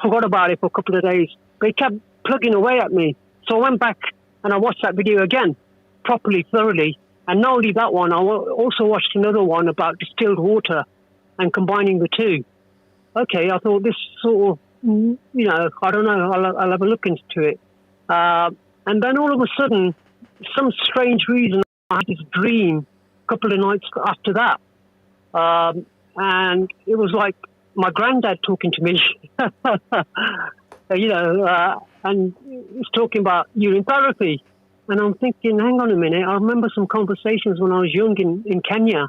K: forgot about it for a couple of days. But it kept plugging away at me. So I went back and I watched that video again, properly, thoroughly. And not only that one, I also watched another one about distilled water and combining the two. Okay, I thought this sort of, I don't know, I'll have a look into it. And then all of a sudden, some strange reason, I had this dream a couple of nights after that. And it was like my granddad talking to me, and he's talking about urine therapy. And I'm thinking, hang on a minute, I remember some conversations when I was young in Kenya,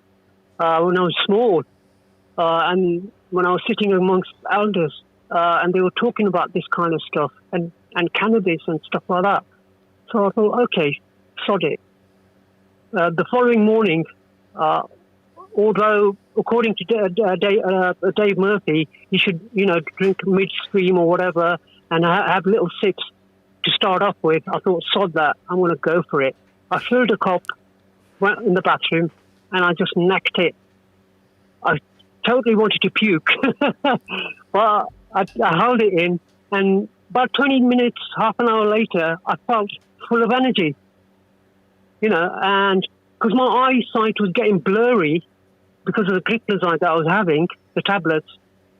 K: when I was small, and when I was sitting amongst elders, and they were talking about this kind of stuff, and cannabis and stuff like that. So I thought, okay, sod it. The following morning, although according to Dave Murphy, you should, drink midstream or whatever and have little sips to start off with, I thought, sod that, I'm going to go for it. I filled a cup, went in the bathroom, and I just necked it. I totally wanted to puke, but I held it in, and about 20 minutes, half an hour later, I felt full of energy, and because my eyesight was getting blurry because of the glycoside that I was having, the tablets,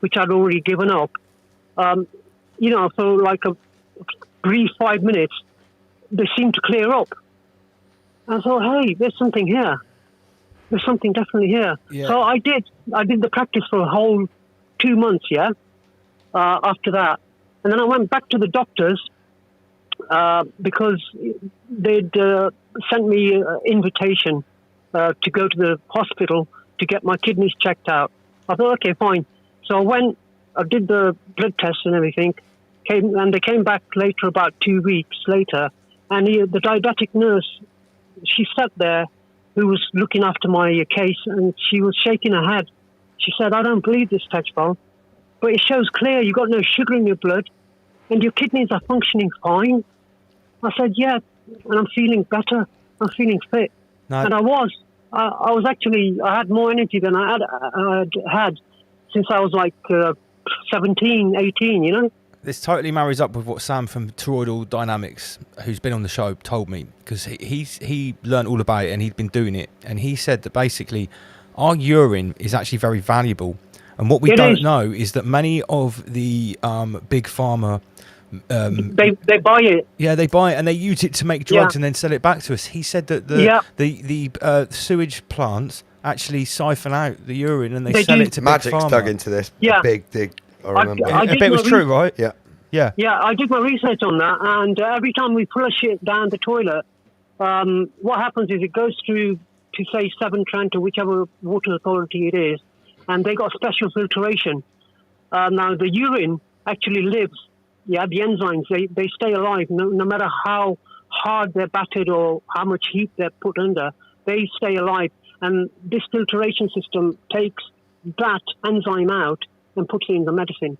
K: which I'd already given up, for like a brief 5 minutes, they seemed to clear up. I thought, hey, there's something here. There's something definitely here. Yeah. So I did the practice for a whole 2 months, after that. And then I went back to the doctors because they'd sent me an invitation to go to the hospital to get my kidneys checked out. I thought, okay, fine. So I went, I did the blood tests and everything, and they came back later, about 2 weeks later, and the diabetic nurse, she sat there, who was looking after my case, and she was shaking her head. She said, I don't believe this, Tejpal, but it shows clear you've got no sugar in your blood and your kidneys are functioning fine. I said, yeah, and I'm feeling better. I'm feeling fit. No. And I was. I had more energy than I had since I was like 17, 18,
B: This totally marries up with what Sam from Toroidal Dynamics, who's been on the show, told me, because he learned all about it and he'd been doing it. And he said that basically our urine is actually very valuable. And what we
K: It
B: don't
K: is.
B: know is that many of the big pharma,
K: They buy it.
B: yeah, they buy it and they use it to make drugs and then sell it back to us. He said that the sewage plants actually siphon out the urine and they sell
K: do.
B: it to
D: Magic's
B: big pharma.
D: dug into this.
K: Yeah.
D: A big dig. I remember.
K: I
B: I
K: did
B: bet it was
K: my
B: true, right?
D: Yeah.
B: Yeah.
K: Yeah, I did my research on that, and every time we flush it down the toilet, what happens is it goes through to say Severn Trent or whichever water authority it is, and they got special filtration. Now the urine actually lives. Yeah, the enzymes they stay alive no matter how hard they're battered or how much heat they're put under. They stay alive, and this filtration system takes that enzyme out and puts it in the medicine.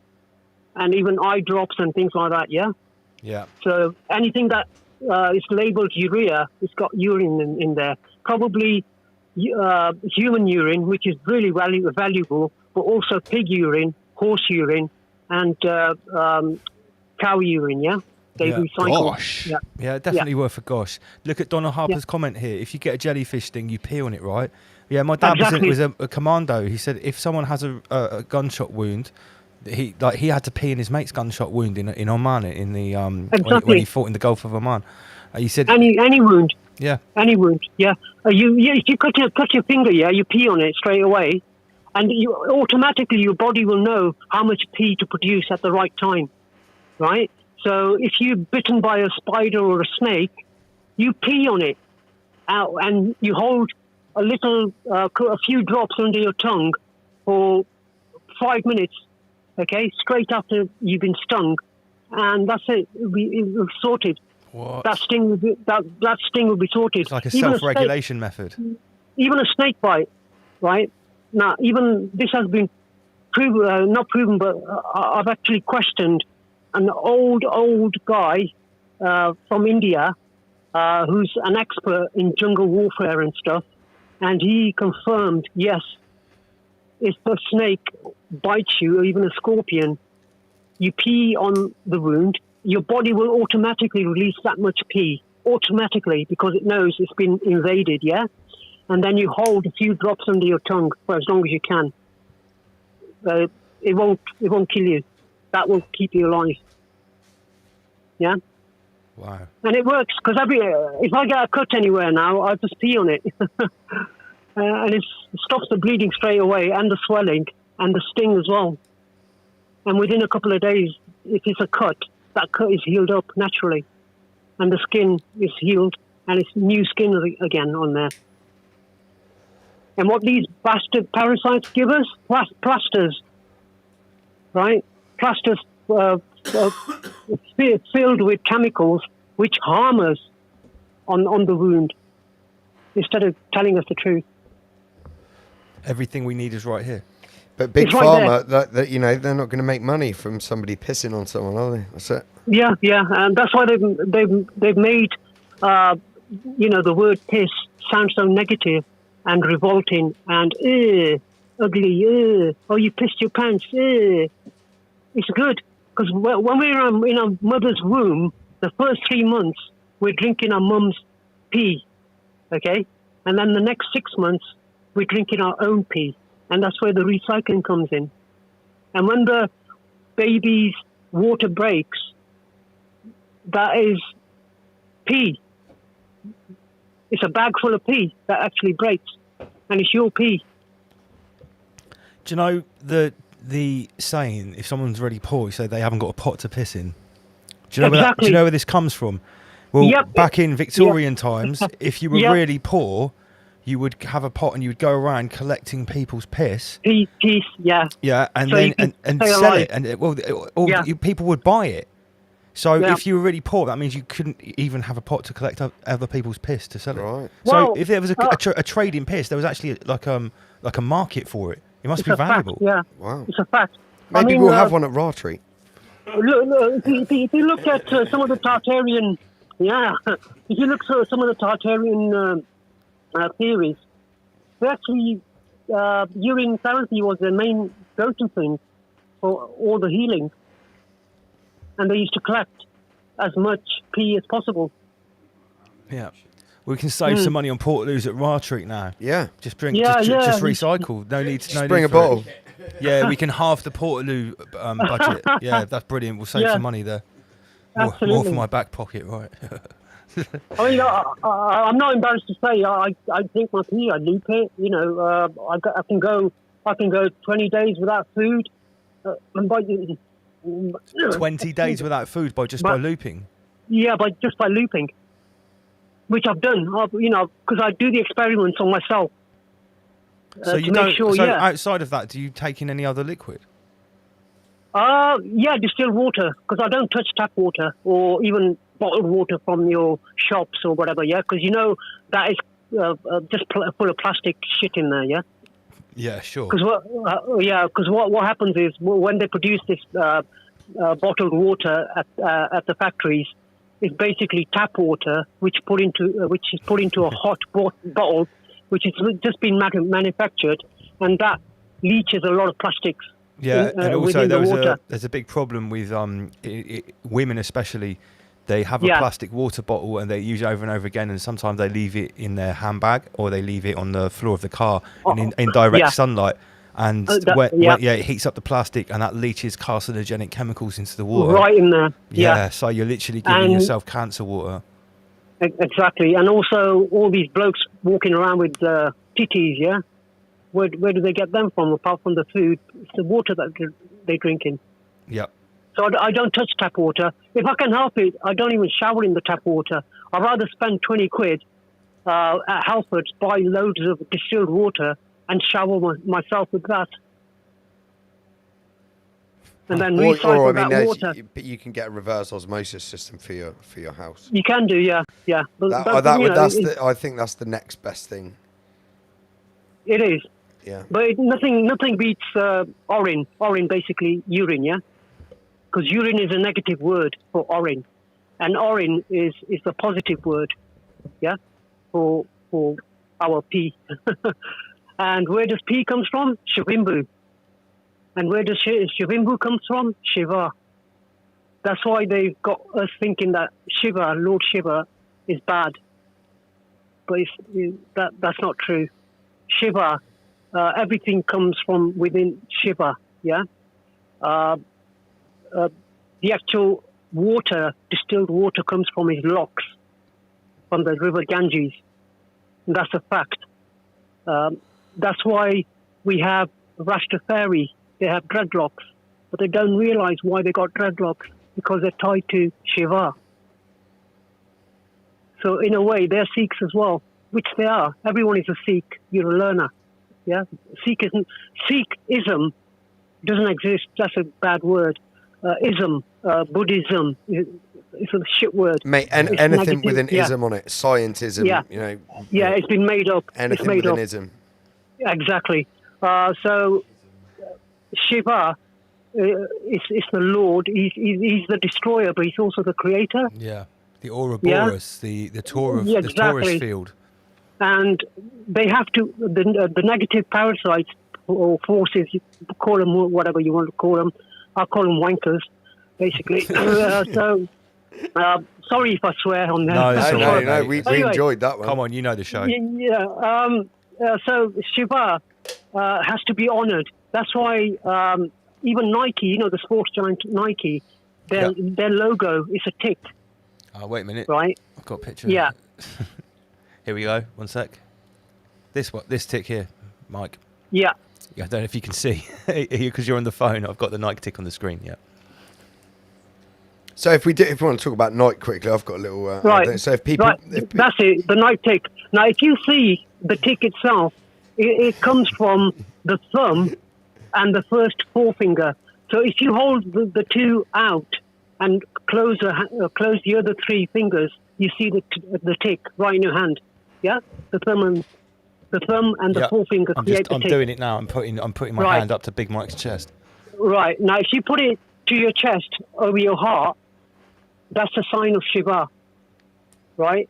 K: And even eye drops and things like that, yeah?
B: Yeah.
K: So anything that is labeled urea, it's got urine in there. Probably human urine, which is really valuable, but also pig urine, horse urine, and cow urine, yeah? They recycle.
B: Gosh.
K: Yeah.
B: Yeah, definitely worth a gosh. Look at Donald Harper's comment here. If you get a jellyfish sting, you pee on it, right? Yeah, my dad was a commando. He said if someone has a gunshot wound, he had to pee in his mate's gunshot wound in Oman in the when he fought in the Gulf of Oman. He said
K: any wound.
B: Yeah.
K: Any wound. Yeah. If you cut your finger, yeah, you pee on it straight away, and you automatically your body will know how much pee to produce at the right time, right? So if you're bitten by a spider or a snake, you pee on it out and you hold a few drops under your tongue for 5 minutes. Okay, straight after you've been stung, and that's it. It's sorted.
B: What?
K: That sting will be sorted.
B: It's like a self-regulation method.
K: Even a snake bite, right? Now, even this has been proven, not proven, but I've actually questioned an old guy from India who's an expert in jungle warfare and stuff, and he confirmed, yes, if a snake bites you, or even a scorpion, you pee on the wound, your body will automatically release that much pee, automatically, because it knows it's been invaded, yeah? And then you hold a few drops under your tongue for as long as you can. It won't kill you. That will keep you alive. Yeah?
B: Wow.
K: And it works, because if I get a cut anywhere now, I just pee on it. And it stops the bleeding straight away, and the swelling, and the sting as well. And within a couple of days, if it's a cut, that cut is healed up naturally. And the skin is healed, and it's new skin again on there. And what these bastard parasites give us? Plasters. Right? Plasters filled with chemicals which harm us on the wound, instead of telling us the truth.
B: Everything we need is right here.
D: But Big
K: It's right
D: Pharma, they're not going to make money from somebody pissing on someone, are they? That's it.
K: Yeah, and that's why they've made the word piss sound so negative and revolting and ugly. Oh, you pissed your pants. It's good, because when we're in our mother's womb, the first 3 months we're drinking our mum's pee, okay, and then the next 6 months we're drinking our own pee, and that's where the recycling comes in. And when the baby's water breaks, that is pee. It's a bag full of pee that actually breaks, and it's your pee.
B: Do you know the saying, if someone's really poor, you say they haven't got a pot to piss in? Do you know where this comes from? Well, back in Victorian times, if you were really poor, you would have a pot and you would go around collecting people's piss.
K: Piss, yeah.
B: Yeah, and
K: so
B: then and sell it, and people would buy it. So if you were really poor, that means you couldn't even have a pot to collect other people's piss to sell it.
D: Right.
B: So if there was a trade in piss, there was actually like a market for it. It must be valuable.
K: Fact, yeah.
D: Wow.
K: It's a fact.
D: Maybe we'll have one at Raw Treat.
K: Look, if you look at some of the Tartarian, if you look at some of the Tartarian theories, they actually urine therapy was the main go-to thing for all the healing, and they used to collect as much pee as possible.
B: Yeah. We can save some money on Portaloos at Ratreek now.
D: Yeah.
B: Just drink,
K: Yeah,
B: just
K: yeah.
B: recycle. No need to
D: bring a bottle.
B: Yeah, we can halve the Portaloo budget. Yeah, that's brilliant. We'll save some money there. More for
K: Absolutely.
B: my back pocket, right?
K: I mean, I'm not embarrassed to say I drink my tea. I loop it. You know, I can go 20 days without food. And by
B: 20 days without food by looping.
K: Yeah, just by looping, which I've done. You know, because I do the experiments on myself.
B: So you
K: to
B: don't.
K: make sure,
B: so
K: yeah.
B: outside of that, do you take in any other liquid?
K: Yeah, distilled water, because I don't touch tap water or even bottled water from your shops or whatever, yeah? Because you know that is just full of plastic shit in there, yeah?
B: Yeah, sure.
K: Because what happens is when they produce this bottled water at the factories, it's basically tap water which is put into a hot bottle, which has just been manufactured, and that leaches a lot of plastics.
B: Yeah, and also
K: water.
B: there's a big problem with women especially. They have a plastic water bottle and they use it over and over again, and sometimes they leave it in their handbag or they leave it on the floor of the car in direct sunlight. And it heats up the plastic and that leaches carcinogenic chemicals into the water.
K: Right in there.
B: Yeah, so you're literally giving yourself cancer water.
K: Exactly. And also all these blokes walking around with titties, yeah? Where do they get them from apart from the food? It's the water that they're drinking.
B: Yep.
K: So I don't touch tap water. If I can help it, I don't even shower in the tap water. I'd rather spend 20 quid at Halfords, buy loads of distilled water and shower myself with that. And then recycle that water.
D: But you can get a reverse osmosis system for your house.
K: You can do, yeah. But
D: I think that's the next best thing.
K: It is.
D: Yeah.
K: But nothing beats orin. Orin, basically urine, yeah? Because urine is a negative word for orin. And orin is the positive word, yeah? For our pee. And where does pee comes from? Shivimbu. And where does Shivimbu comes from? Shiva. That's why they've got us thinking that Shiva, Lord Shiva, is bad. But that's not true. Shiva, everything comes from within Shiva, yeah? The actual water, distilled water, comes from his locks, from the river Ganges. And that's a fact. That's why we have Rastafari. They have dreadlocks, but they don't realize why they got dreadlocks, because they're tied to Shiva. So in a way, they're Sikhs as well, which they are. Everyone is a Sikh. You're a learner. Yeah, Sikhism doesn't exist. That's a bad word. Buddhism is a shit word.
D: Mate, and anything with an ism on it, scientism, you know.
K: Yeah, it's been made up.
D: Anything with an ism.
K: Exactly. So Shiva is the Lord. He's the destroyer, but he's also the creator.
B: Yeah, the Ouroboros, the Taurus, the Taurus field.
K: And they have to the negative parasites or forces, you call them whatever you want to call them. I call them wankers, basically. So sorry if I swear on that.
D: No, we enjoyed that one.
B: Come on, you know the show.
K: Yeah. So Shiva has to be honoured. That's why even Nike, you know, the sports giant Nike, their logo is a tick.
B: Oh, wait a minute.
K: Right.
B: I've got a picture.
K: Yeah.
B: Here we go. One sec. This tick here, Mike.
K: Yeah.
B: I don't know if you can see because you're on the phone. I've got the Nike tick on the screen. Yeah.
D: So if we want to talk about Nike quickly, I've got a little.
K: Right.
D: So if people,
K: that's it. The Nike tick. Now, if you see the tick itself, it comes from the thumb and the first forefinger. So if you hold the two out and close the other three fingers, you see the tick right in your hand. Yeah, the thumb and the forefinger create the tick.
B: I'm doing it now. I'm putting my hand up to Big Mike's chest.
K: Right. Now, if you put it to your chest over your heart, that's a sign of Shiva. Right?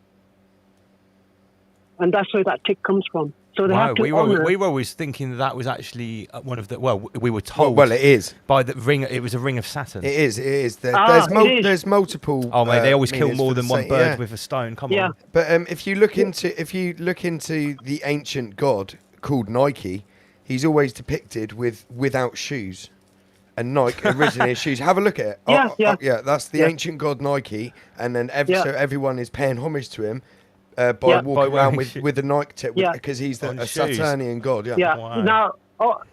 K: And that's where that tick comes from. So they have to
B: we
K: honor.
B: were always thinking that was actually one of the. Well, we were told.
D: Well, it is.
B: By the ring. It was a ring of Saturn.
D: It is.
K: It is.
D: There's multiple.
B: Oh mate, they always kill
D: meanings
B: more
D: for the
B: than one
D: same-
B: bird
D: yeah.
B: with a stone. Come
K: Yeah.
B: on.
D: But if you look into the ancient god called Nike, he's always depicted without shoes. And Nike originally had shoes. Have a look at it.
K: Yeah.
D: That's the
K: Yeah.
D: ancient god Nike, and then so everyone is paying homage to him by
K: Yeah.
D: walking
B: By
D: around
B: wearing
D: with,
B: shoes.
D: with the Nike tip,
K: Yeah.
D: because he's
B: On
D: a
B: shoes.
D: Saturnian god. Yeah.
K: Yeah.
B: Wow.
K: Now,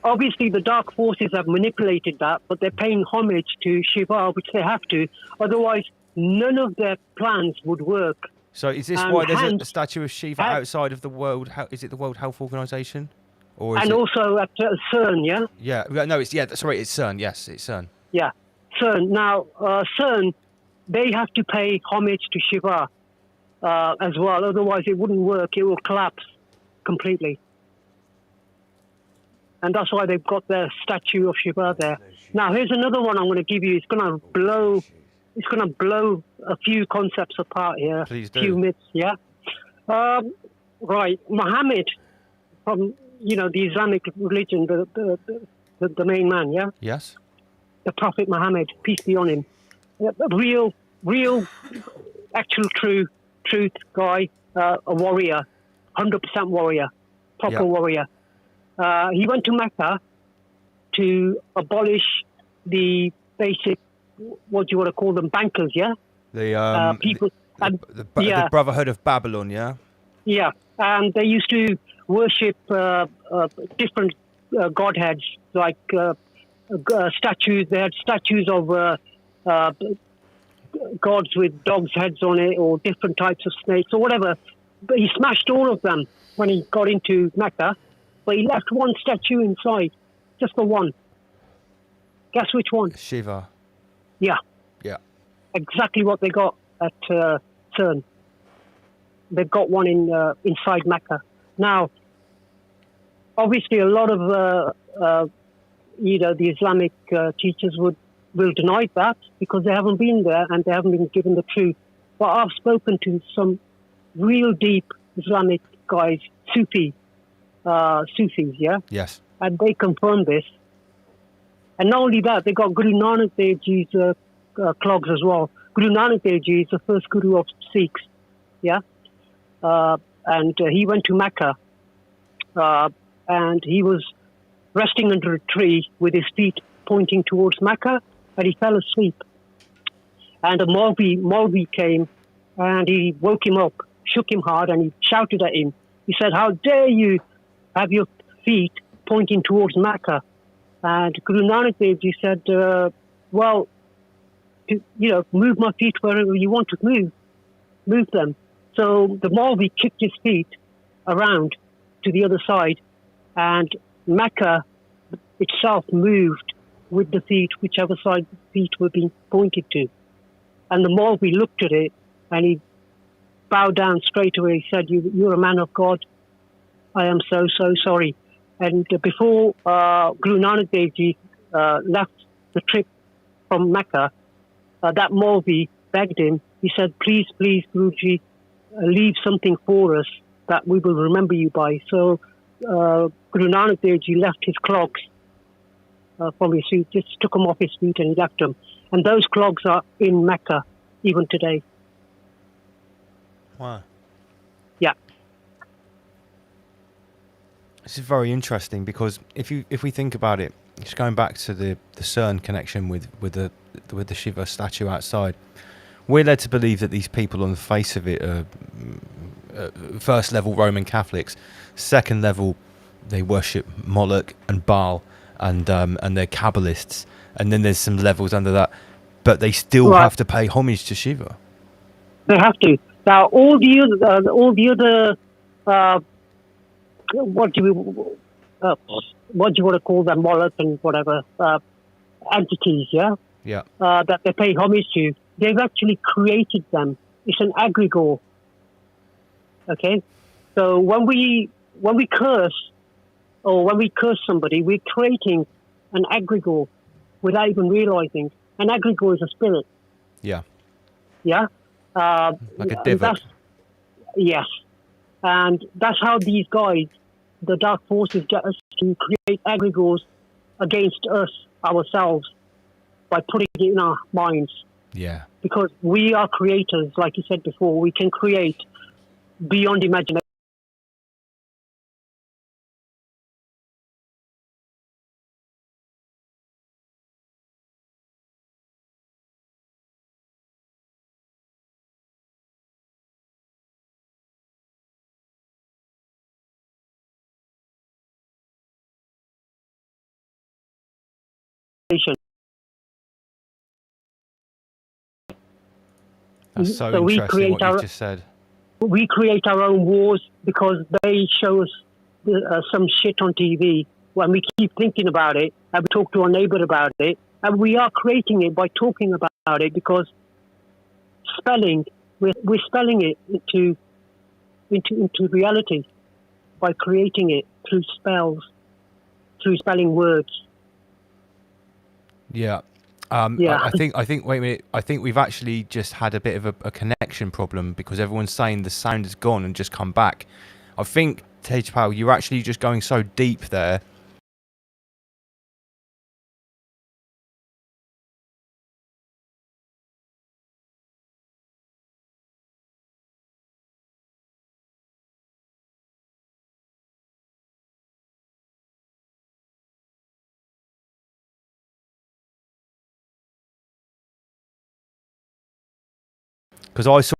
K: obviously, the dark forces have manipulated that, but they're paying homage to Shiva, which they have to. Otherwise, none of their plans would work.
B: So is this
K: And
B: why there's a
K: hence-
B: statue of Shiva
K: hence-
B: outside of the World? Is it the World Health Organization? Or is
K: And
B: it?
K: also at CERN, yeah?
B: Yeah. No. It's Sorry. It's CERN. Yes. It's CERN.
K: Yeah, CERN. Now, CERN, they have to pay homage to Shiva as well. Otherwise, it wouldn't work. It will collapse completely. And that's why they've got their statue of Shiva there. Now, here's another one I'm going to give you. It's going to blow a few concepts apart here.
B: Please
K: A few
B: do.
K: myths, yeah? Right. Muhammad, from, the Islamic religion, the main man, yeah?
B: Yes.
K: The Prophet Muhammad, peace be on him. A real, actual, truth guy, a warrior, 100% warrior, proper
B: Yeah.
K: warrior. He went to Mecca to abolish the basic, what do you want to call them, bankers, yeah?
B: The
K: People, and,
B: the Brotherhood of Babylon. Yeah.
K: yeah, and they used to worship different godheads, like statues. They had statues of gods with dogs' heads on it, or different types of snakes, or whatever. But he smashed all of them when he got into Mecca. But he left one statue inside, just the one. Guess which one?
B: Shiva.
K: Yeah,
B: Yeah.
K: exactly what they got at CERN. They've got one inside Mecca. Now, obviously, a lot of the Islamic teachers will deny that because they haven't been there and they haven't been given the truth. But I've spoken to some real deep Islamic guys, Sufis, yeah,
B: Yes.
K: and they confirm this. And not only that, they got Guru Nanak Dev Ji's clogs as well. Guru Nanak Dev Ji is the first guru of Sikhs, yeah, and he went to Mecca, and he was resting under a tree with his feet pointing towards Mecca, and he fell asleep. And a Maulvi came, and he woke him up, shook him hard, and he shouted at him. He said, "How dare you have your feet pointing towards Mecca?" And Guru Nanak Dev Ji said, "Well, move my feet wherever you want to move them." So the Maulvi kicked his feet around to the other side, and Mecca itself moved with the feet, whichever side the feet were being pointed to. And the Maulvi looked at it, and he bowed down straight away. He said, "You're a man of God. I am so sorry." And before Guru Nanak Dev Ji left the trip from Mecca, that Maulvi begged him. He said, "Please, Guruji, leave something for us that we will remember you by." So Guru Nanak Dev Ji left his clogs from his feet, just took them off his feet and he left them. And those clogs are in Mecca even today.
B: Wow.
K: Yeah.
B: This is very interesting because if we think about it, just going back to the CERN connection with the Shiva statue outside, we're led to believe that these people on the face of it are first level Roman Catholics, second level they worship Moloch and Baal and they're Kabbalists, and then there's some levels under that, but they still have to pay homage to Shiva.
K: They have to. Now all the other what do you want to call them, Moloch and whatever entities, yeah, that they pay homage to, they've actually created them. It's an egregore. Okay, so when we curse or when we curse somebody, we're creating an egregore without even realizing. An egregore is a spirit.
B: Yeah.
K: Yeah.
B: Like a divot.
K: Yes. And that's how these guys, the dark forces get us to create egregores against us, ourselves, by putting it in our minds.
B: Yeah.
K: Because we are creators, like you said before. We can create beyond imagination.
B: That's so
K: we
B: interesting
K: create
B: what you've just said.
K: We create our own wars because they show us some shit on TV. When we keep thinking about it, and we talk to our neighbor about it, and we are creating it by talking about it, because we're spelling it into reality by creating it through spells, through spelling words.
B: Yeah.
K: Yeah.
B: I think. Wait a minute. I think we've actually just had a bit of a connection problem because everyone's saying the sound has gone and just come back. I think, Tejpal, you're actually just going so deep there. Because I saw.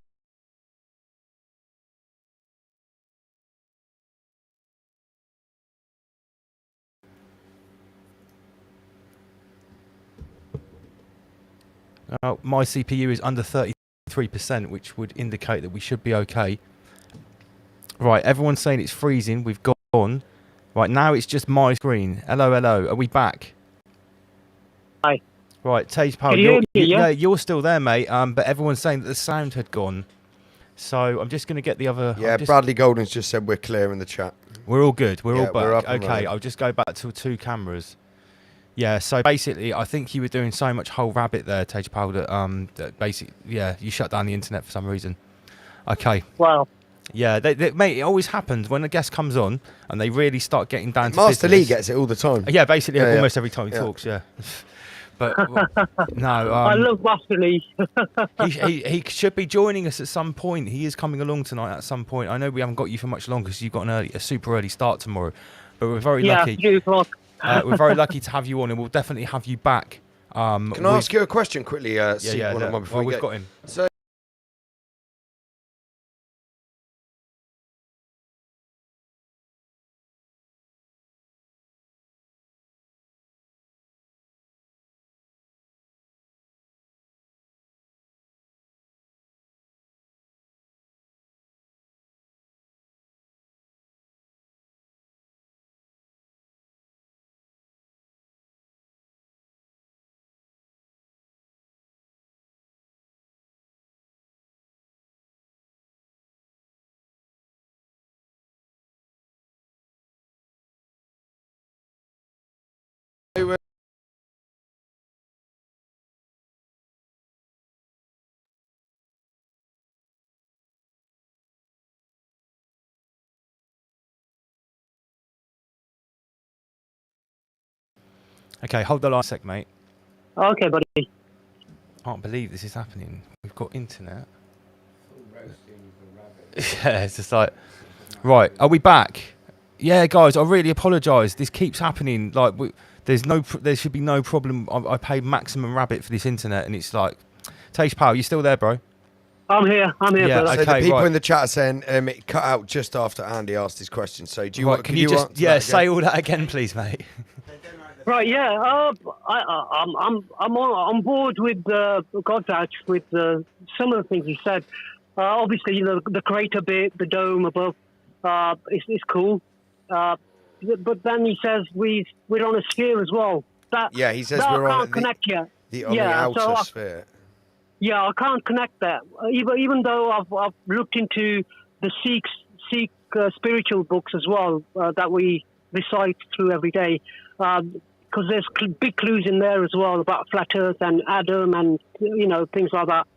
B: My CPU is under 33%, which would indicate that we should be okay. Right, everyone's saying it's freezing. We've gone. Right, now it's just my screen. Hello, hello. Are we back?
K: Hi.
B: Right, Tejpal, you're still there, mate. But everyone's saying that the sound had gone. So I'm just going to get the other...
D: Yeah, Bradley Golden's just said we're clear in the chat.
B: We're all good. We're all back.
D: We're up and
B: Okay,
D: running.
B: I'll just go back to 2 cameras. Yeah, so basically, I think you were doing so much whole rabbit there, Tejpal, that basically, yeah, you shut down the internet for some reason. Okay.
K: Wow.
B: Yeah, mate, it always happens when a guest comes on and they really start getting down to
D: Master
B: business.
D: Lee gets it all the time.
B: Yeah, basically,
D: Yeah,
B: almost every time he talks, yeah. But no,
K: I love Master Lee.
B: he should be joining us at some point. He is coming along tonight at some point. I know we haven't got you for much longer because you've got a super early start tomorrow, but we're very lucky.
K: 3 o'clock.
B: We're very lucky to have you on, and we'll definitely have you back.
D: Can I ask you a question quickly?
B: Yeah.
D: Before
B: We've got him.
D: So.
B: Okay, hold the line a sec, mate.
K: Okay, buddy.
B: Can't believe this is happening. We've got internet. Yeah, it's just like, right, are we back? Yeah, guys, I really apologise. This keeps happening. Like, there should be no problem. I paid maximum rabbit for this internet, and it's like, Tejpal, you still there, bro?
K: I'm here,
B: Yeah,
K: brother.
D: So
B: okay,
D: the people
B: right.
D: in the chat are saying it cut out just after Andy asked his question. So do you
B: Right,
D: want?
B: can you just
D: answer that
B: say
D: again?
B: all that again, please, mate?
K: Right, yeah. I'm on board with Godvouch with some of the things he said. Obviously, the crater bit, the dome above, is cool. But then he says we're on a sphere as well.
D: Yeah, he says
K: that
D: we're
K: I
D: on
K: can't connect yet.
D: the outer sphere.
K: Yeah, I can't connect that. Even though I've looked into the Sikh spiritual books as well that we recite through every day. Because there's big clues in there as well about flat Earth and Adam and things like that.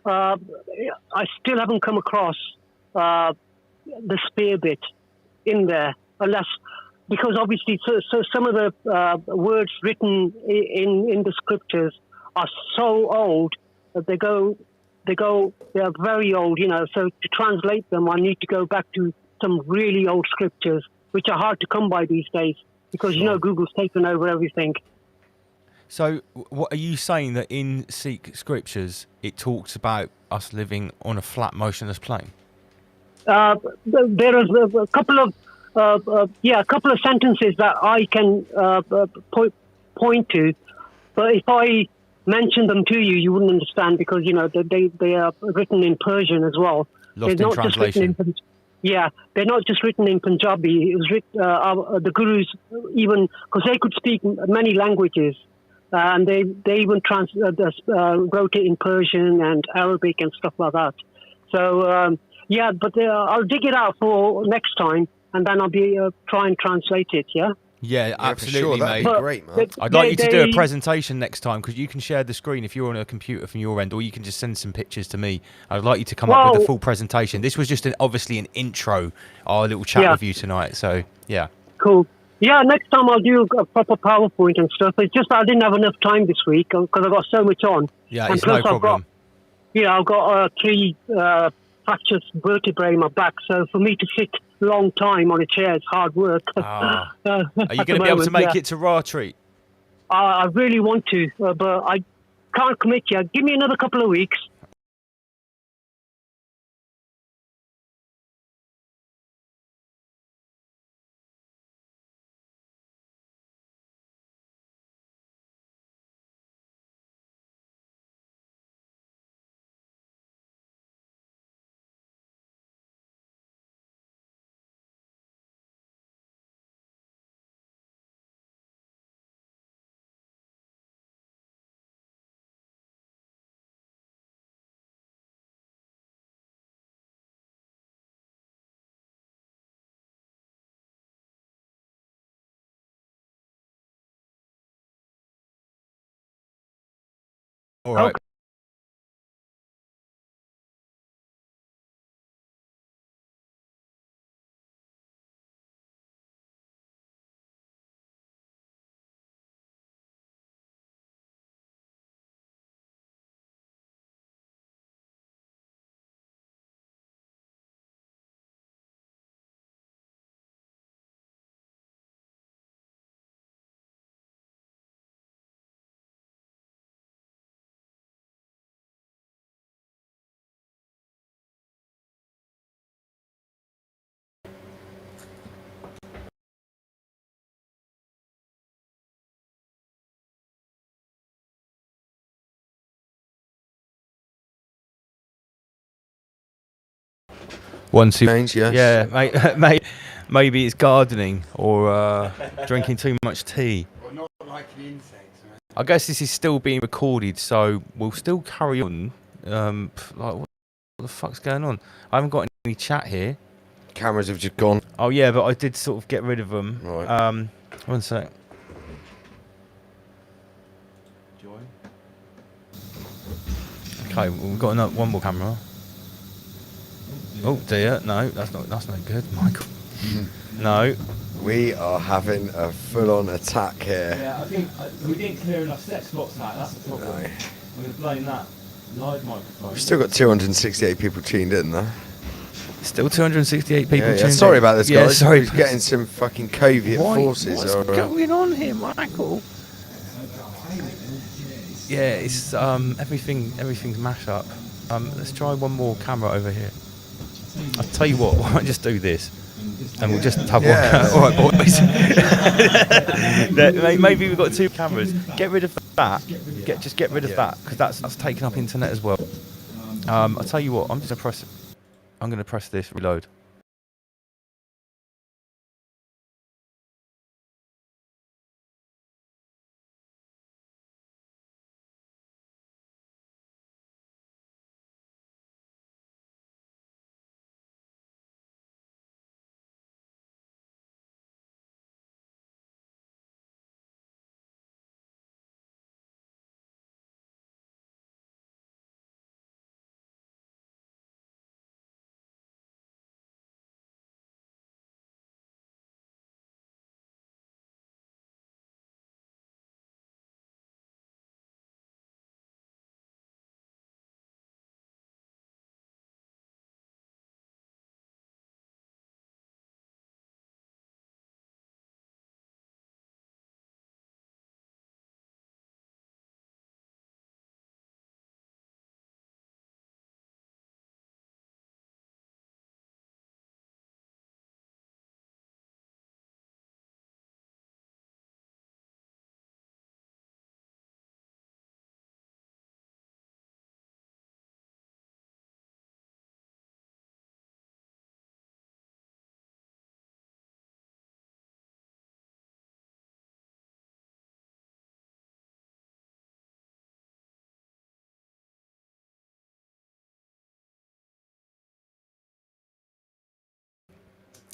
K: I still haven't come across the spear bit in there. unless because obviously so some of the words written in the scriptures are so old that they are very old, so to translate them I need to go back to some really old scriptures which are hard to come by these days because Google's taken over everything.
B: So, what are you saying, that in Sikh scriptures it talks about us living on a flat, motionless plane?
K: There is a couple of a couple of sentences that I can point to, but if I mention them to you, you wouldn't understand because they are written in Persian as well.
B: Lost
K: They're
B: in
K: not
B: translation.
K: just written in they're not just written in Punjabi. It was the gurus, even because they could speak many languages, and they even wrote it in Persian and Arabic and stuff like that. So but I'll dig it out for next time, and then I'll be try and translate it. Yeah.
B: Yeah, absolutely,
D: for sure. That'd
B: mate.
D: be great, man.
B: I'd like you to do a presentation next time because you can share the screen if you're on a computer from your end, or you can just send some pictures to me. I'd like you to come up with the full presentation. This was just obviously an intro, our little chat with you tonight. So, yeah.
K: Cool. Yeah, next time I'll do a proper PowerPoint and stuff. It's just I didn't have enough time this week because I've got so much on.
B: Yeah,
K: and
B: it's
K: plus
B: no problem.
K: I've got 3 fractured vertebrae in my back, so for me to sit a long time on a chair is hard work.
B: Are you going to be able to make it to Raw Treat?
K: I really want to, but I can't commit yet. Give me another couple of weeks.
B: All right.
K: Okay.
B: One, two.
D: Change, yes.
B: Yeah, mate. Maybe it's gardening or drinking too much tea.
F: Or not liking insects. Right?
B: I guess this is still being recorded, so we'll still carry on. What the fuck's going on? I haven't got any chat here.
D: Cameras have just gone.
B: Oh yeah, but I did sort of get rid of them.
D: Right.
B: One sec. Okay, we've got one more camera. Oh dear, no, that's not good, Michael. No.
D: We are having a full-on attack here.
B: Yeah, I think we didn't clear enough set spots now. That's the problem.
D: No.
B: I'm going to blame that live microphone.
D: We've still got 268 people tuned in, though.
B: Still 268 people tuned in.
D: Sorry about this, guys.
B: Yeah, sorry.
D: We're getting some fucking Soviet forces.
B: What's going on here, Michael? Yeah, it's everything's mashed up. Let's try one more camera over here. I'll tell you what, why don't I just do this? And we'll just have one camera. All right, boys. Maybe we've got 2 cameras. Get rid of that. Just get rid of that, because that's taking up internet as well. I'll tell you what, I'm going to press this, reload.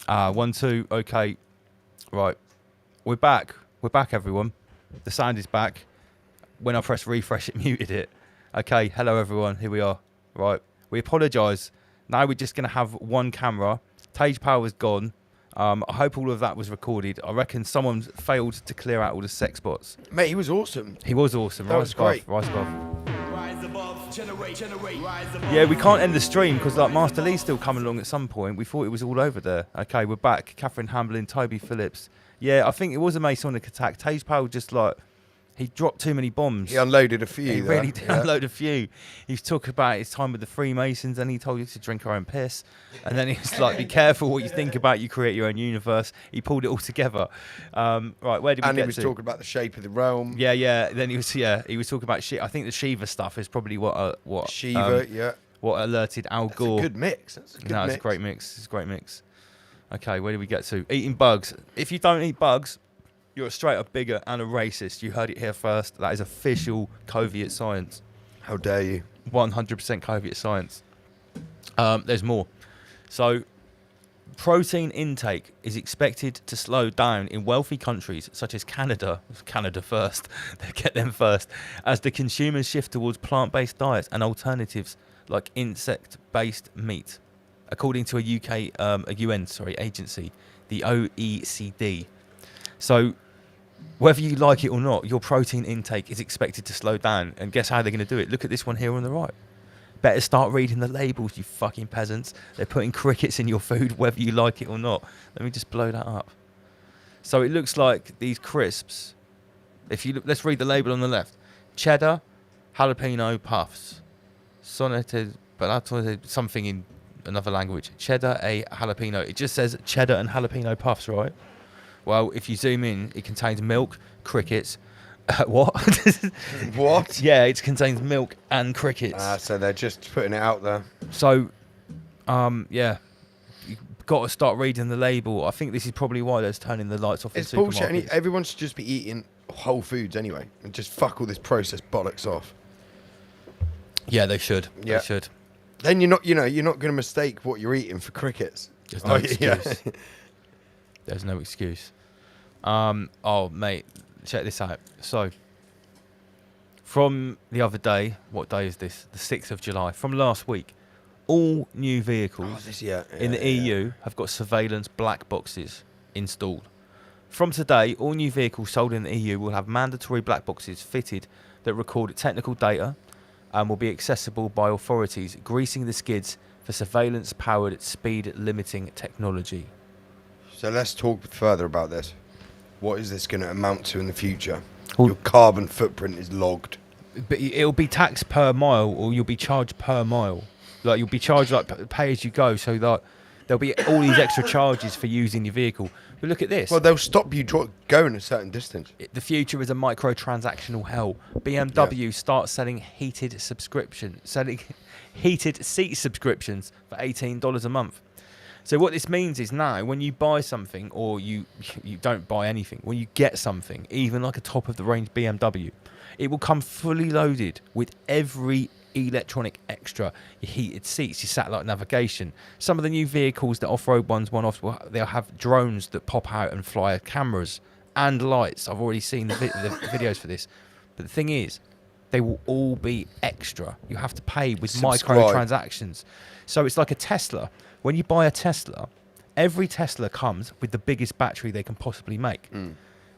B: 1, 2. Okay. Right. We're back. We're back, everyone. The sound is back. When I pressed refresh, it muted it. Okay. Hello, everyone. Here we are. Right. We apologise. Now we're just going to have one camera. Tage Power is gone. I hope all of that was recorded. I reckon someone failed to clear out all the sex spots.
D: Mate, he was awesome.
B: He was awesome.
D: That was great.
B: Rise above. Yeah, we can't end the stream because like Master Lee's still coming along at some point. We thought it was all over there. Okay, we're back. Catherine Hamblin, Toby Phillips. Yeah, I think it was a Masonic attack. Tage Powell just like, he dropped too many bombs.
D: He unloaded a few.
B: He really did unload a few. He talked about his time with the Freemasons, and he told you to drink our own piss. And then he was like, be careful what you think about, you create your own universe. He pulled it all together. Right, where did we get to?
D: And he was talking about the shape of the realm.
B: Yeah. Then he was talking about shit. I think the Shiva stuff is probably what
D: Shiva,
B: what alerted Al Gore.
D: That's a good mix. It's
B: a great mix. It's a great mix. Okay, where did we get to? Eating bugs. If you don't eat bugs, you're a straight up bigot and a racist. You heard it here first. That is official Coviot science.
D: How dare you?
B: 100% Coviot science. There's more. So, protein intake is expected to slow down in wealthy countries such as Canada. Canada first. They get them first. As the consumers shift towards plant-based diets and alternatives like insect-based meat. According to a UN agency, the OECD. So, whether you like it or not, your protein intake is expected to slow down. And guess how they're going to do it? Look at this one here on the right. Better start reading the labels, you fucking peasants. They're putting crickets in your food, whether you like it or not. Let me just blow that up. So it looks like these crisps. Let's read the label on the left. Cheddar, jalapeno puffs. Sonneted, but that's something in another language. Cheddar, jalapeno. It just says cheddar and jalapeno puffs, right? Well, if you zoom in, it contains milk, crickets. What?
D: What?
B: Yeah, it contains milk and crickets.
D: So they're just putting it out there.
B: So, yeah, you've got to start reading the label. I think this is probably why they're turning the lights off in supermarkets.
D: It's bullshit. And everyone should just be eating whole foods anyway, and just fuck all this processed bollocks off.
B: Yeah, they should.
D: Yeah.
B: They should.
D: Then you're not going to mistake what you're eating for crickets.
B: There's no excuse. There's no excuse. Oh, mate, check this out. So, from the other day, what day is this? The 6th of July. From last week, all new vehicles in the EU have got surveillance black boxes installed. From today, all new vehicles sold in the EU will have mandatory black boxes fitted that record technical data and will be accessible by authorities, greasing the skids for surveillance-powered speed-limiting technology.
D: So let's talk further about this. What is this going to amount to in the future?
B: Well,
D: your carbon footprint is logged.
B: But it'll be taxed per mile, or you'll be charged per mile. Like you'll be charged like pay as you go. So that there'll be all these extra charges for using your vehicle. But look at this.
D: Well, they'll stop you going a certain distance.
B: The future is a microtransactional hell. BMW starts selling heated seat subscriptions for $18 a month. So what this means is now when you buy something, or you don't buy anything, when you get something, even like a top of the range BMW, it will come fully loaded with every electronic extra: your heated seats, your satellite navigation. Some of the new vehicles, the off-road ones, they'll have drones that pop out and fly, cameras and lights. I've already seen the videos for this. But the thing is, they will all be extra. You have to pay with microtransactions. So it's like a Tesla. When you buy a Tesla, every Tesla comes with the biggest battery they can possibly make.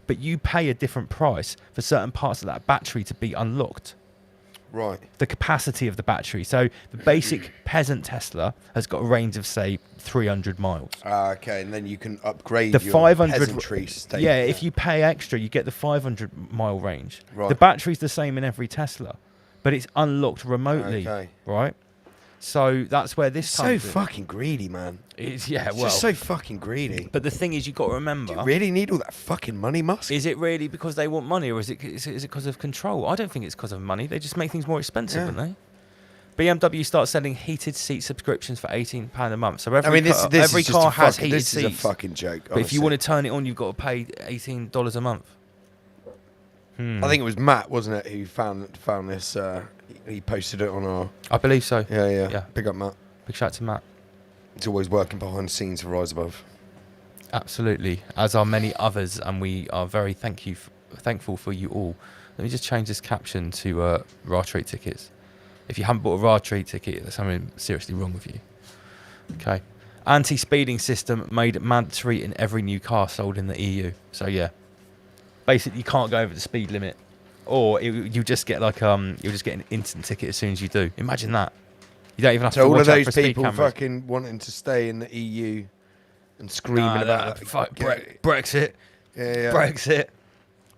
B: But you pay a different price for certain parts of that battery to be unlocked.
D: Right.
B: The capacity of the battery. So the basic peasant Tesla has got a range of, say, 300 miles.
D: Okay, and then you can upgrade
B: the
D: your
B: 500
D: peasantry state.
B: Yeah, if you pay extra, you get the 500-mile range.
D: Right.
B: The battery's the same in every Tesla, but it's unlocked remotely.
D: Okay.
B: Right? So that's where this comes
D: so
B: in.
D: fucking greedy, man.
B: It's
D: just so fucking greedy.
B: But the thing is, you've got to remember.
D: Do you really need all that fucking money, Musk?
B: Is it really because they want money, or is it because of control? I don't think it's because of money. They just make things more expensive, don't they? BMW starts selling heated seat subscriptions for £18 a month. So every car has heated seats.
D: This is a fucking joke.
B: But if you want to turn it on, you've got to pay $18 a month.
D: I think it was Matt, wasn't it, who found this? He posted it on our.
B: I believe so.
D: Yeah. Big up, Matt.
B: Big shout out to Matt.
D: He's always working behind the scenes for Rise Above.
B: Absolutely, as are many others, and we are very thankful for you all. Let me just change this caption to raw treat tickets. If you haven't bought a raw treat ticket, there's something seriously wrong with you. Okay. Anti-speeding system made mandatory in every new car sold in the EU. So yeah, basically you can't go over the speed limit, or you just get like you'll just get an instant ticket as soon as you do. Imagine that. You don't even have to
D: all
B: watch
D: of
B: out
D: those
B: for speed
D: people
B: cameras.
D: fucking wanting to stay in the EU and screaming about
B: fuck Brexit.
D: Yeah.
B: Brexit.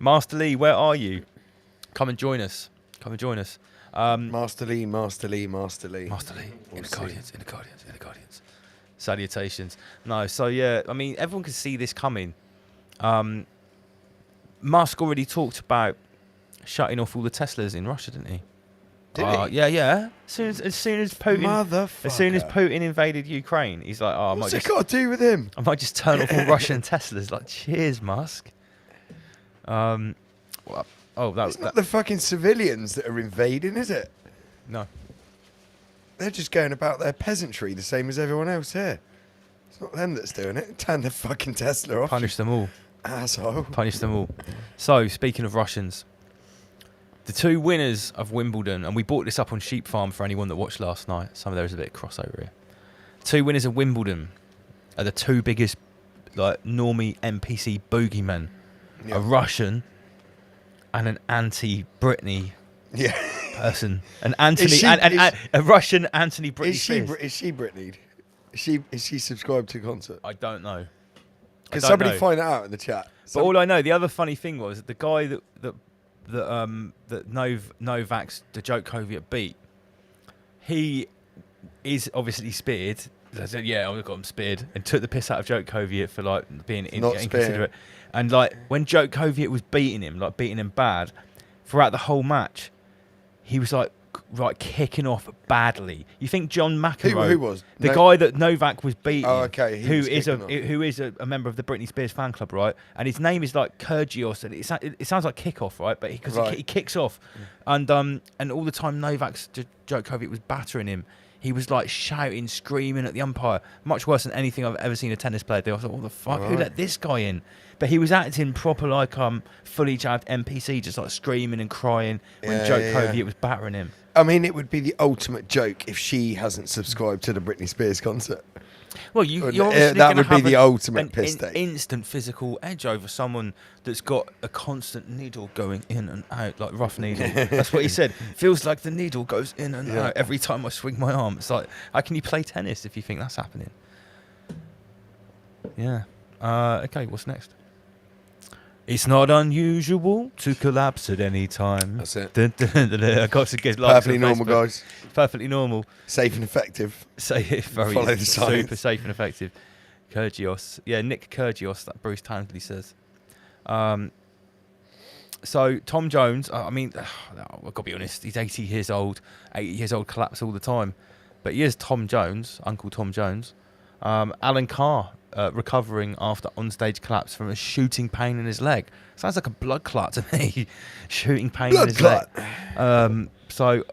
B: Master Lee, where are you? Come and join us.
D: Master Lee.
B: In the Guardians. Salutations. No, so yeah, I mean, everyone can see this coming. Musk already talked about shutting off all the Teslas in Russia, didn't he?
D: Did he?
B: Yeah. As soon as Putin invaded Ukraine, he's like, "Oh,
D: what's it got to do with him?
B: I might just turn off all Russian Teslas." Like, cheers, Musk. That's
D: not the fucking civilians that are invading, is it?
B: No.
D: They're just going about their peasantry the same as everyone else here. It's not them that's doing it. Turn the fucking Tesla off.
B: Punish them all.
D: Asshole.
B: Punish them all. So, speaking of Russians, the two winners of Wimbledon, and we brought this up on Sheep Farm for anyone that watched last night. Some of there is a bit of crossover here. Two winners of Wimbledon are the two biggest, like, normie NPC boogeymen.
D: Yeah.
B: A Russian and an anti-Britney person. An Anthony, a Russian Anthony Britney Spears.
D: Is she Britney? Is she subscribed to concert?
B: I don't know.
D: Can somebody find it out in the chat?
B: But all I know, the other funny thing was the guy that Novak's Djokovic beat. He is obviously speared. I said, "Yeah, I've got him speared," and took the piss out of Djokovic for like being inconsiderate. And like when Djokovic was beating him bad, throughout the whole match, he was like kicking off badly. You think John McEnroe,
D: who was
B: the guy that Novak was beating?
D: Oh, okay.
B: Who is a member of the Britney Spears fan club, right? And his name is like Kyrgios, and it sounds like kickoff, right? But because he kicks off, and all the time Djokovic was battering him. He was like shouting, screaming at the umpire, much worse than anything I've ever seen a tennis player do. I thought, what the fuck? Who let this guy in? But he was acting proper like fully jabbed NPC, just like screaming and crying when Djokovic was battering him.
D: I mean, it would be the ultimate joke if she hasn't subscribed to the Britney Spears concert.
B: Well, you're obviously
D: that would be
B: have
D: the ultimate piss take.
B: Instant physical edge over someone that's got a constant needle going in and out, like rough needle. That's what he said. Feels like the needle goes in and out every time I swing my arm. It's like, how can you play tennis if you think that's happening? Yeah. Okay, what's next? It's not unusual to collapse at any time.
D: That's it.
B: I got to get
D: perfectly normal, guys.
B: Perfectly normal.
D: Safe and effective.
B: Very
D: follow the science.
B: Super safe and effective. Kyrgios. Yeah, Nick Kyrgios, that Bruce Townsley says. So, Tom Jones, I mean, I've got to be honest, he's 80 years old. 80 years old, collapse all the time. But he is Tom Jones, Uncle Tom Jones. Alan Carr, recovering after onstage collapse from a shooting pain in his leg. Sounds like a blood clot to me. Shooting pain in his leg. So,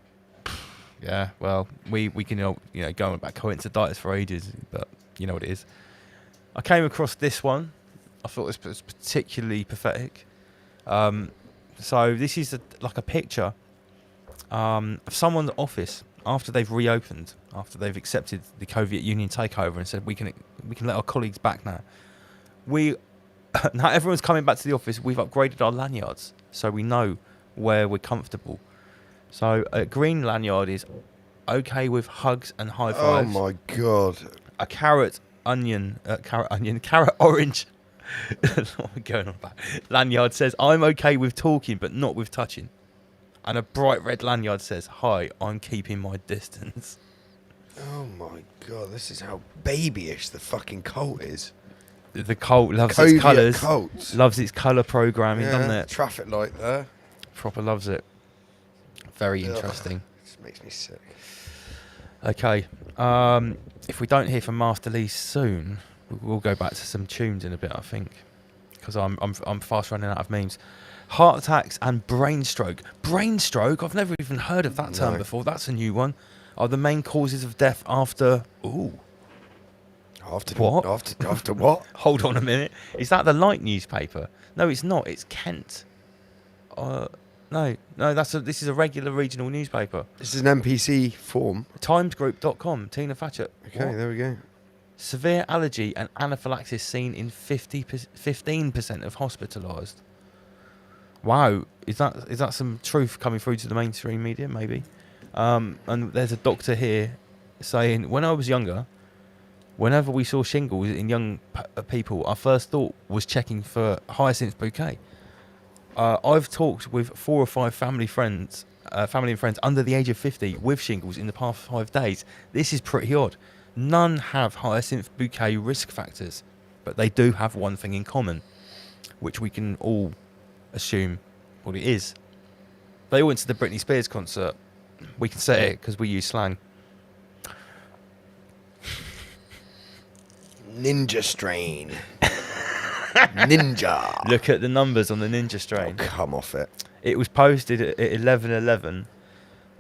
B: yeah, well, we can go on about coinciditis for ages, but you know what it is. I came across this one. I thought this was particularly pathetic. So this is like a picture of someone's office after they've reopened, after they've accepted the Soviet Union takeover and said we can let our colleagues back now. Now everyone's coming back to the office. We've upgraded our lanyards so we know where we're comfortable. So a green lanyard is okay with hugs and high fives.
D: Oh my god!
B: A carrot orange. What am I going on about? Lanyard says I'm okay with talking but not with touching. And a bright red lanyard says, "Hi, I'm keeping my distance."
D: Oh my god, this is how babyish the fucking cult is.
B: The cult loves its colours. Loves its colour programming, doesn't it?
D: Traffic light there.
B: Proper loves it. Very interesting.
D: This makes me sick.
B: Okay. If we don't hear from Master Lee soon, we'll go back to some tunes in a bit, I think. Because I'm fast running out of memes. Heart attacks and brain stroke. Brain stroke? I've never even heard of that term before. That's a new one. Are the main causes of death after... Ooh.
D: After what?
B: Hold on a minute. Is that the Light newspaper? No, it's not. It's Kent. No, this is a regular regional newspaper.
D: This is an NPC form.
B: Timesgroup.com. Tina Fatchett.
D: Okay,
B: What?
D: there we go.
B: Severe allergy and anaphylaxis seen in 15% of hospitalised. Wow, is that some truth coming through to the mainstream media? Maybe. And there's a doctor here saying, when I was younger, whenever we saw shingles in young people, our first thought was checking for hyacinth bouquet. I've talked with 4 or 5 family and friends under the age of 50 with shingles in the past 5 days. This is pretty odd. None have hyacinth bouquet risk factors, but they do have one thing in common, which we can all assume what it is. They all went to the Britney Spears concert. We can say it because we use slang.
D: Ninja strain. Ninja.
B: Look at the numbers on the Ninja strain.
D: Oh, come off it.
B: It was posted at 11:11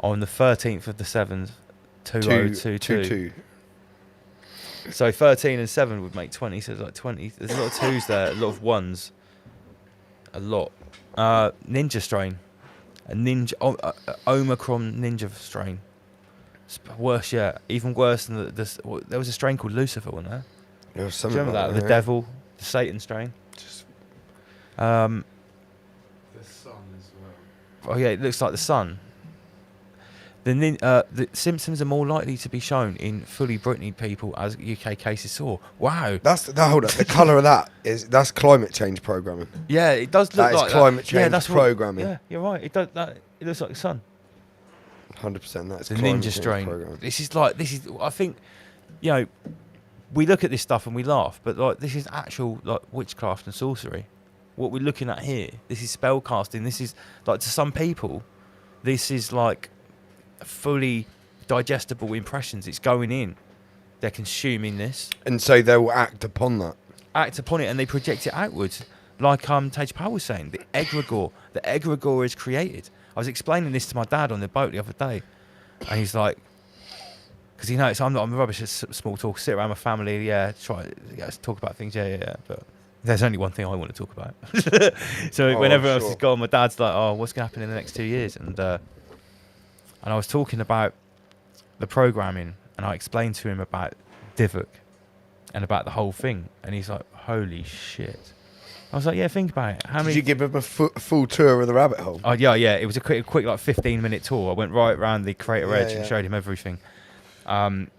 B: on the 13th of the 7th, 2022. So 13 and 7 would make 20. So it's like 20. There's a lot of 2s there, a lot of 1s. A lot. Ninja strain. Omicron ninja strain. It's worse yet. Even worse than there was a strain called Lucifer, wasn't there?
D: There was
B: Do you
D: something
B: remember that?
D: like
B: The devil, the Satan strain.
F: The sun as well.
B: Oh yeah, it looks like the sun. The symptoms are more likely to be shown in fully Britney people as UK cases saw. Wow.
D: Hold up. The colour of that's climate change programming.
B: Yeah, it does look
D: That
B: like
D: is climate change
B: yeah, that's
D: programming.
B: Yeah, you're right. It does that. It looks like the sun.
D: 100%. That's
B: The
D: climate
B: ninja
D: change
B: strain.
D: programming.
B: This is. I think, we look at this stuff and we laugh, but like this is actual like witchcraft and sorcery. What we're looking at here, this is spell casting. This is like to some people, this is like fully digestible impressions. It's going in. They're consuming this.
D: And so they will act upon that.
B: Act upon it and they project it outwards. Like Tej Powell was saying, the egregore is created. I was explaining this to my dad on the boat the other day, and he's like, because I'm rubbish at small talk. Sit around my family, try to talk about things, but there's only one thing I want to talk about. So when everyone else is gone, my dad's like, oh, what's going to happen in the next 2 years? And I was talking about the programming, and I explained to him about Divok and about the whole thing, and he's like, holy shit. I was like, yeah, think about it.
D: Did you give him a full tour of the rabbit hole?
B: Oh yeah. It was a quick like 15-minute tour. I went right around the crater edge and showed him everything. I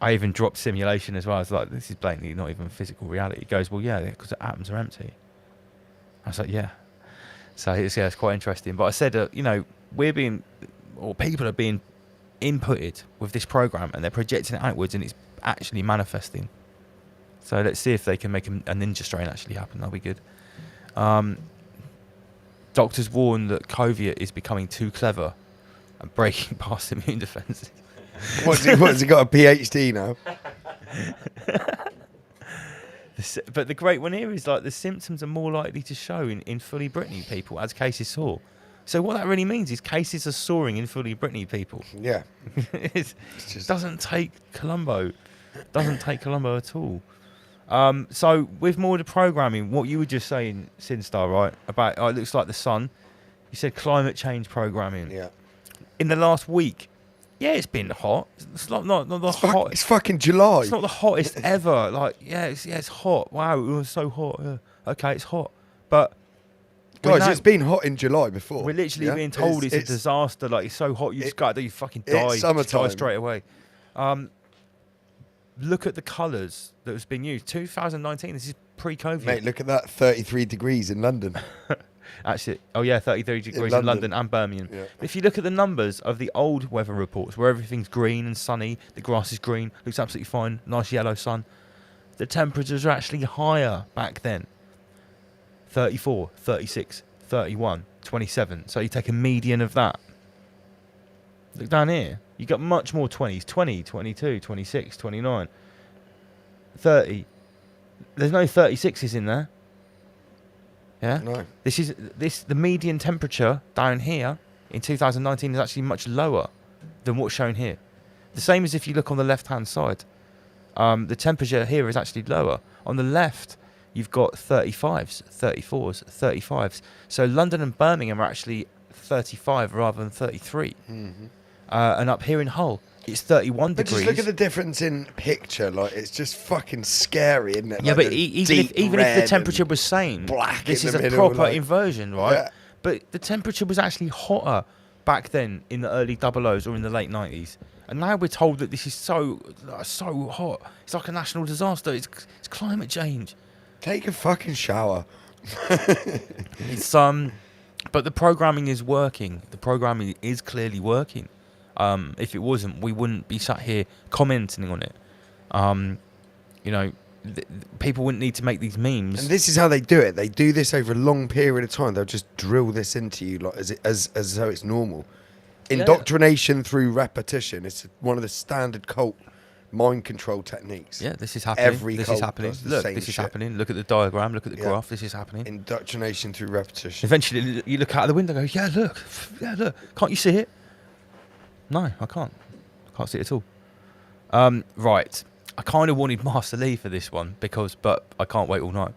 B: even dropped simulation as well. I was like, this is blatantly not even physical reality. He goes, well, yeah, because the atoms are empty. I was like, yeah. So it's quite interesting. But I said, people are being inputted with this program, and they're projecting it outwards, and it's actually manifesting. So let's see if they can make a ninja strain actually happen. That'll be good. Doctors warn that COVID is becoming too clever and breaking past immune defences.
D: What's he got a PhD now?
B: But the great one here is like the symptoms are more likely to show in fully Britney people as cases soar. So what that really means is cases are soaring in fully Britney people.
D: Yeah.
B: It doesn't take Colombo. Doesn't take Colombo at all. So with more of the programming, what you were just saying, Sinstar, right? About it looks like the sun. You said climate change programming.
D: Yeah.
B: In the last week, it's been hot. It's not the hot.
D: It's fucking July.
B: It's not the hottest ever. Like it's hot. Wow, it was so hot. Yeah. Okay, it's hot, but
D: guys, it's been hot in July before.
B: We're literally being told it's a disaster. Like it's so hot, you just got to fucking die.
D: It's summertime.
B: Die straight away. Look at the colours that has been used. 2019. This is pre-COVID.
D: Mate, look at that. 33 degrees in London.
B: Actually, 33 degrees in London and Birmingham.
D: Yeah.
B: If you look at the numbers of the old weather reports, where everything's green and sunny, the grass is green, looks absolutely fine, nice yellow sun, the temperatures are actually higher back then. 34, 36, 31, 27. So you take a median of that. Look down here. You got much more 20s. 20, 22, 26, 29, 30. There's no 36s in there. Yeah?
D: No.
B: The median temperature down here in 2019 is actually much lower than what's shown here. The same as if you look on the left-hand side. The temperature here is actually lower. On the left, you've got 35s, 34s, 35s. So London and Birmingham are actually 35 rather than 33. And up here in Hull, it's 31
D: But
B: degrees.
D: just look at the difference in picture. Like, it's just fucking scary, isn't it?
B: Yeah,
D: like
B: but even if the temperature was same,
D: black
B: this
D: in
B: is
D: the
B: a
D: middle,
B: proper
D: like-
B: inversion, right?
D: Yeah.
B: But the temperature was actually hotter back then in the early 00s or in the late 90s. And now we're told that this is so hot. It's like a national disaster. It's climate change.
D: Take a fucking shower.
B: It's but the programming is working. The programming is clearly working. If it wasn't, we wouldn't be sat here commenting on it. You know, people wouldn't need to make these memes.
D: And this is how they do it. They do this over a long period of time. They'll just drill this into you like as though it's normal. Indoctrination through repetition. It's one of the standard cult mind control techniques.
B: Yeah, this is happening. This is happening.
D: does the
B: Look,
D: same
B: this is
D: shit.
B: happening. Look at the diagram. Look at the graph. This is happening.
D: Indoctrination through repetition.
B: Eventually, you look out of the window and go, yeah, look. Can't you see it? No, I can't. I can't see it at all. Right. I kind of wanted Master Lee for this one but I can't wait all night.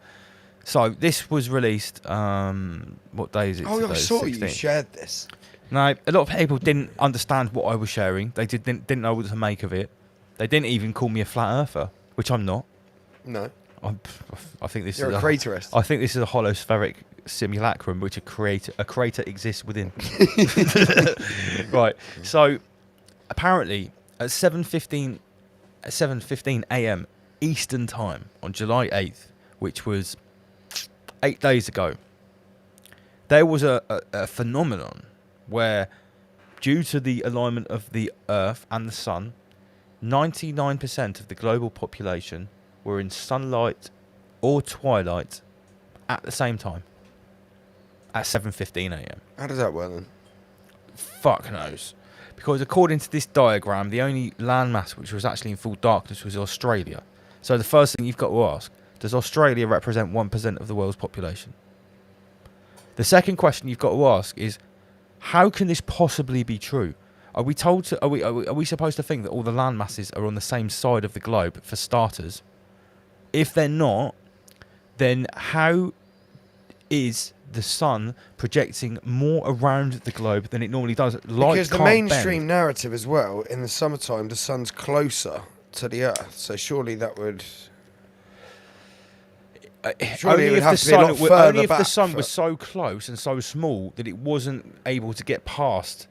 B: So this was released. What day is it?
D: Oh,
B: today?
D: I saw
B: 16th.
D: you shared this.
B: No, a lot of people didn't understand what I was sharing. They didn't know what to make of it. They didn't even call me a flat earther, which I'm not.
D: No.
B: I think this
D: You're
B: is
D: a craterist.
B: I think this is a holospheric simulacrum, which a crater exists within. Right. So apparently at 7:15 a.m. Eastern Time on July 8th, which was 8 days ago, there was a phenomenon where, due to the alignment of the Earth and the Sun, 99% of the global population were in sunlight or twilight at the same time at 7:15 a.m.
D: How does that work then?
B: Fuck knows. Because according to this diagram, the only landmass which was actually in full darkness was Australia. So the first thing you've got to ask, does Australia represent 1% of the world's population? The second question you've got to ask is, how can this possibly be true? Are we told to? Are we supposed to think that all the land masses are on the same side of the globe for starters? If they're not, then how is the sun projecting more around the globe than it normally does? Light
D: Because the
B: can't
D: mainstream
B: bend.
D: narrative as well, in the summertime, the sun's closer to the Earth. So surely that would... Surely it would have to be a lot further
B: only if the
D: back
B: sun
D: for-
B: was so close and so small that it wasn't able to get past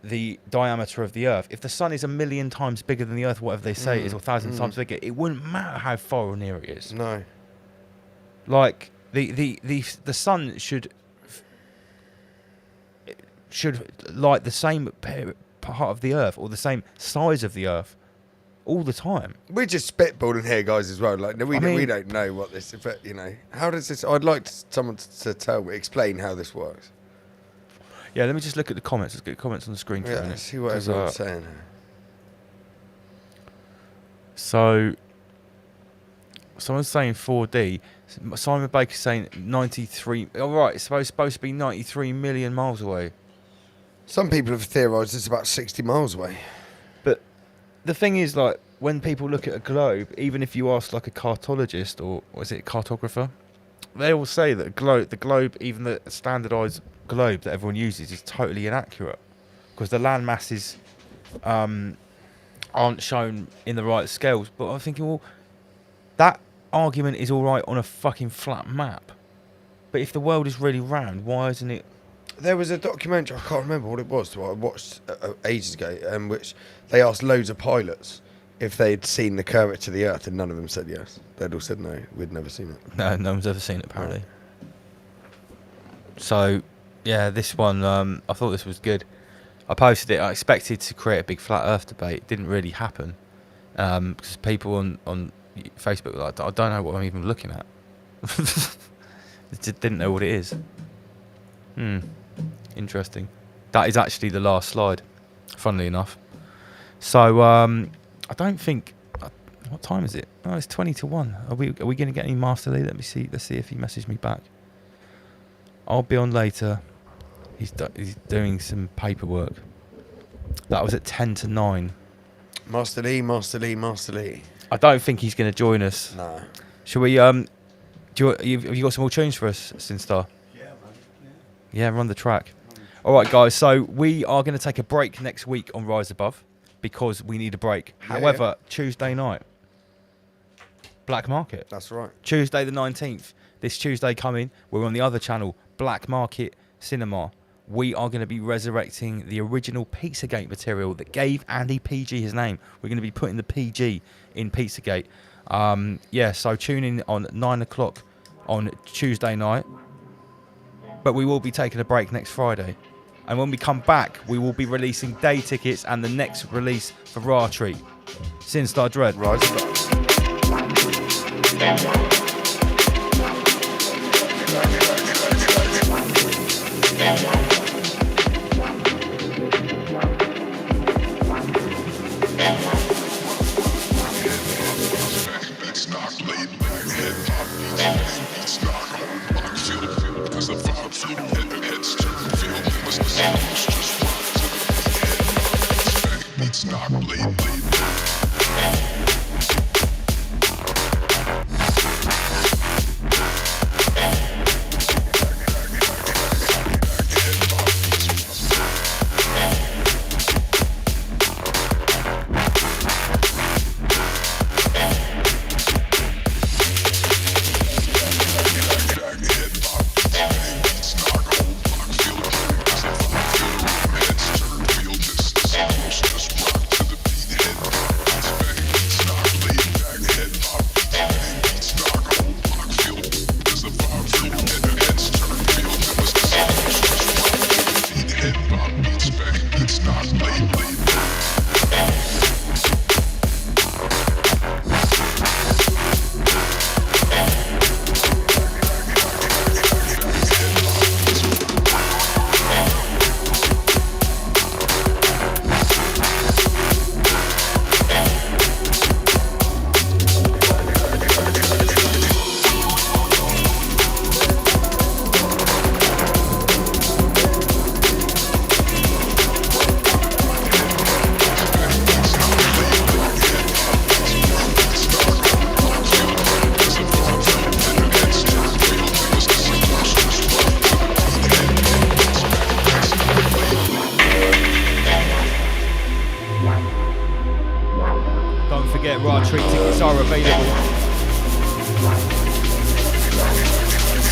B: the diameter of the Earth. If the sun is 1,000,000 times bigger than the Earth, whatever they say it is, or 1,000 times bigger, it wouldn't matter how far or near it is.
D: No.
B: Like the sun should light the same part of the Earth or the same size of the Earth all the time.
D: We're just spitballing here, guys, as well. Like, we don't know what this... But, you know, how does this... I'd like someone to explain how this works.
B: Yeah, let me just look at the comments. Let's get the comments on the screen for a
D: Yeah,
B: minute.
D: see what
B: 'Cause,
D: everyone's saying here.
B: So, someone's saying 4D. Simon Baker's saying 93. Oh, right, it's supposed to be 93 million miles away.
D: Some people have theorised it's about 60 miles away.
B: But the thing is, like, when people look at a globe, even if you ask, like, a cartologist or is it a cartographer, they will say that the globe, even the standardised globe that everyone uses, is totally inaccurate because the land masses aren't shown in the right scales. But I'm thinking, well, that argument is all right on a fucking flat map. But if the world is really round, why isn't it?
D: There was a documentary, I can't remember what it was, that I watched ages ago, which they asked loads of pilots if they'd seen the curvature of the Earth, and none of them said yes. They'd all said no, we'd never seen it.
B: No one's ever seen it, apparently. So, yeah, this one, I thought this was good. I posted it. I expected to create a big flat Earth debate. It didn't really happen because people on Facebook were like, I don't know what I'm even looking at. Just didn't know what it is. Interesting. That is actually the last slide, funnily enough. So, I don't think... what time is it? Oh, it's 20 to 1. Are we going to get any Master Lee? Let me see. Let's see if he messaged me back. I'll be on later. He's doing some paperwork. That was at 10 to 9.
D: Master Lee, Master Lee, Master Lee.
B: I don't think he's going to join us.
D: No.
B: Shall we? Have you got some more tunes for us, Sinstar? Yeah, run the track. All right, guys. So we are going to take a break next week on Rise Above because we need a break. However, Tuesday night, Black Market.
D: That's right.
B: Tuesday the 19th. This Tuesday coming, we're on the other channel, Black Market Cinema. We are going to be resurrecting the original Pizzagate material that gave Andy PG his name. We're going to be putting the PG in Pizzagate. So tune in on 9 o'clock on Tuesday night. But we will be taking a break next Friday. And when we come back, we will be releasing day tickets and the next release for Raw Treat. Sinstar Dread.
D: Rise Above.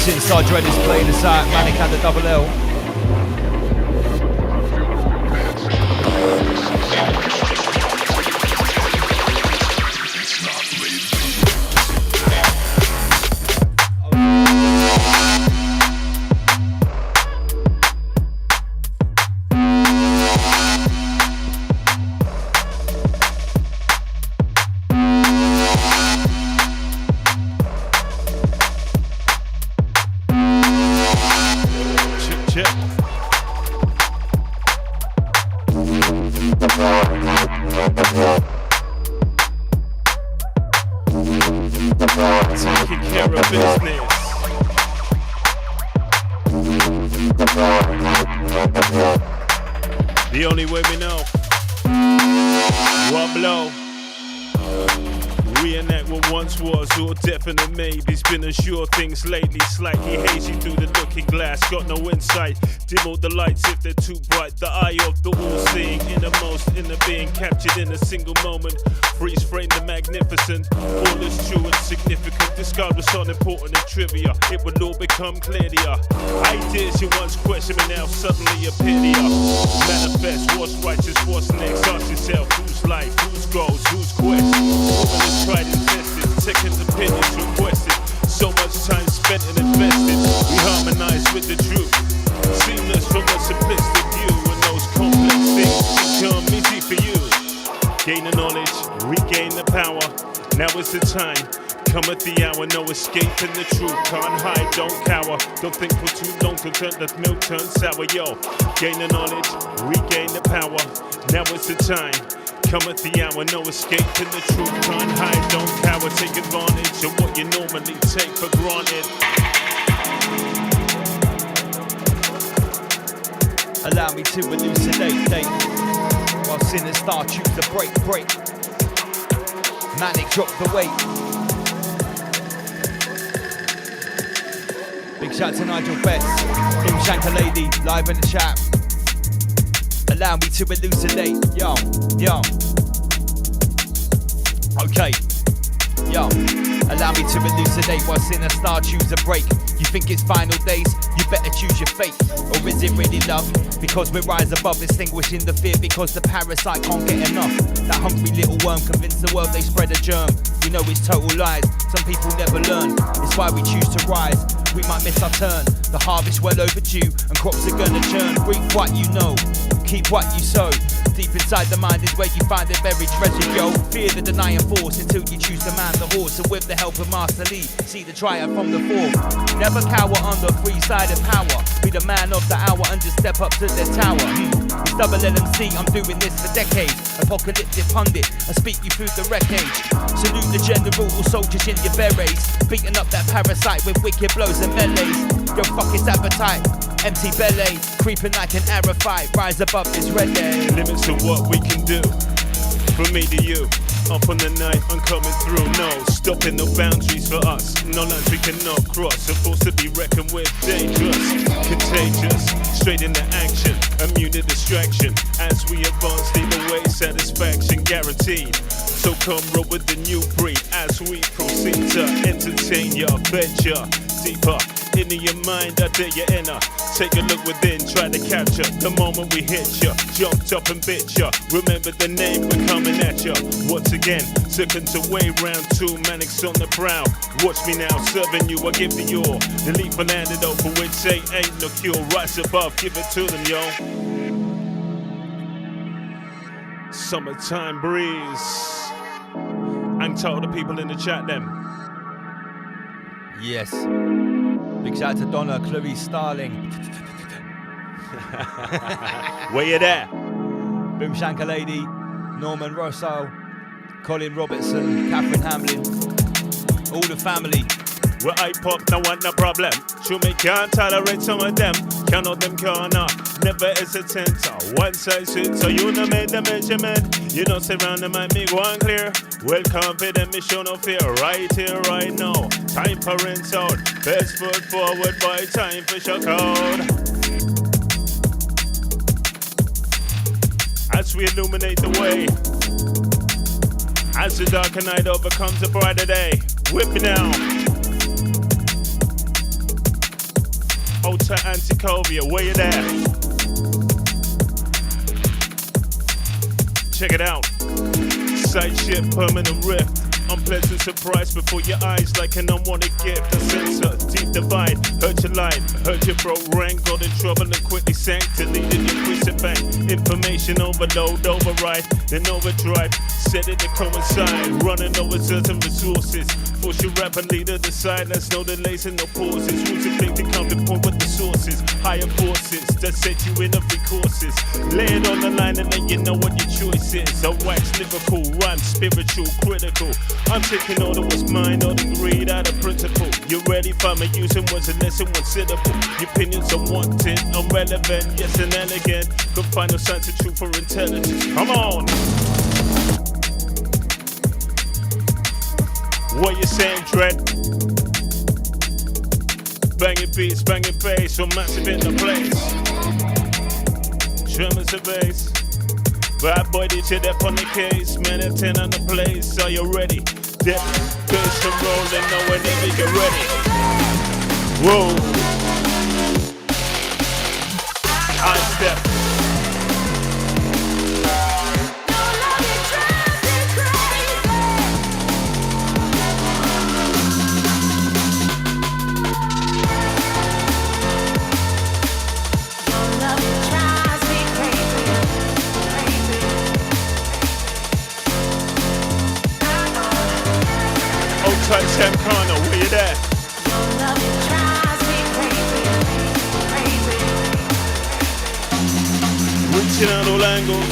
B: Sinstar Dread is playing us out, Manic and the Double L.
E: The only way we know. What blow? Reenact what once was, all definite maybes. Been unsure things lately, slightly hazy through the looking glass. Got no insight, dim all the lights if they're too bright. The eye of the all-seeing, innermost inner being captured in a single moment. Freeze frame the magnificent, all is true and significant. Discard what's unimportant and trivia, it will all become clear to ya. Ideas you once questioned me now suddenly appear to ya. Manifest what's righteous, what's next. Ask yourself whose life, whose goals, whose quest. Woman is tried and tested, second opinions requested. So much time spent and invested, we harmonize with the truth. Seamless from a simplistic view, and those complex things become easy for you. Gain the knowledge, regain the power. Now is the time. Cometh the hour, no escaping the truth. Can't hide, don't cower. Don't think for too long to turn that milk turn sour. Yo, gain the knowledge, regain the power. Now is the time. Cometh the hour, no escaping the truth. Can't hide, don't cower. Take advantage of what you normally take for granted.
B: Allow me to elucidate, while Sinstar choose the break.
H: Manic, drop the weight. Big shout to Nigel Best, Boom Shanker Lady, live in the chat. Allow me to elucidate, yo, yo. Okay, yo. Allow me to elucidate what's in a star, choose a break. You think it's final days, you better choose your fate. Or is it really love? Because we rise above, extinguishing the fear because the parasite can't get enough. That hungry little worm convinced the world they spread a germ. We know it's total lies, some people never learn. It's why we choose to rise, we might miss our turn. The harvest well overdue and crops are gonna churn. Reap what you know, keep what you sow. Deep inside the mind is where you find the buried treasure, yo. Fear the denying force until you choose to man the horse. And with the help of Master Lee, see the triumph from the fourth. Never cower under three-sided power. Be the man of the hour and just step up to the tower. It's double LMC, I'm doing this for decades. Apocalyptic pundit, I speak you through the wreckage. Salute the general, all soldiers in your berets. Beating up that parasite with wicked blows and melees. Yo, fuck his appetite. Empty belly, creeping like an arrow fight. Rise above this red day.
E: Limits to what we can do. From me to you. Up on the night, I'm coming through. No, stopping no boundaries for us. No lines we cannot cross. Supposed to be reckoned with. Dangerous, contagious. Straight into action. Immune to distraction. As we advance, lead the way. Satisfaction guaranteed. So come roll with the new breed. As we proceed to entertain ya, venture deeper into your mind, I dare you enter. Take a look within, try to capture the moment we hit ya. Jumped up and bit ya. Remember the name, we're coming at ya. Once again, seconds away, round two, Manic's on the prowl. Watch me now, serving you, I give the all. The lethal antidote for which they ain't no cure. Rise above, give it to them, yo. Summertime breeze. And tell the people in the chat them.
H: Yes. Big shout out to Donna, Chloe Starling.
E: Where you there?
H: Boom Shanker Lady, Norman Rosso, Colin Robertson, Catherine Hamlin, all the family.
E: Well, I pop, no one, no problem. Sure me can't tolerate some of them. Count on them corner, never hesitant. One size fits, so you know made the measurement. You don't sit around and make me go on clear. Well confident, me show no fear. Right here, right now. Time for rinse out. Best foot forward, boy. Time for shock out. As we illuminate the way. As the darker night overcomes a brighter day. Whip me now. Ultra Anticovia, where you there? Check it out. Side ship, permanent rift. Unpleasant surprise before your eyes like an unwanted gift. A sensor, deep divide. Hurt your life, hurt your bro rank. Got in trouble and quickly sank. Deleted your preset bank. Information overload, override, then overdrive. Set it to coincide. Running over certain resources. Force your rapper leader to side. Let's no delays and no pauses. Rules and think to come to point with the sources. Higher forces that set you in every courses. Lay it on the line and let you know what your choice is. A wax lyrical, rhyme spiritual, critical. I'm taking all that was mine, all the greed out of principle. You ready? Find me using words and less considerable. Your opinions unwanted, irrelevant, yes and elegant. Could find no signs of truth or intelligence. Come on! What you saying, Dread? Banging beats, banging bass, so massive in the place. Tremors of bass. Bad boy, did you up on the case? Man, at 10 on the place. Are you ready? Dip, bass and rolling, know whenever you're ready. Whoa. I step. Sam Connor, where you there? Reaching out all angles.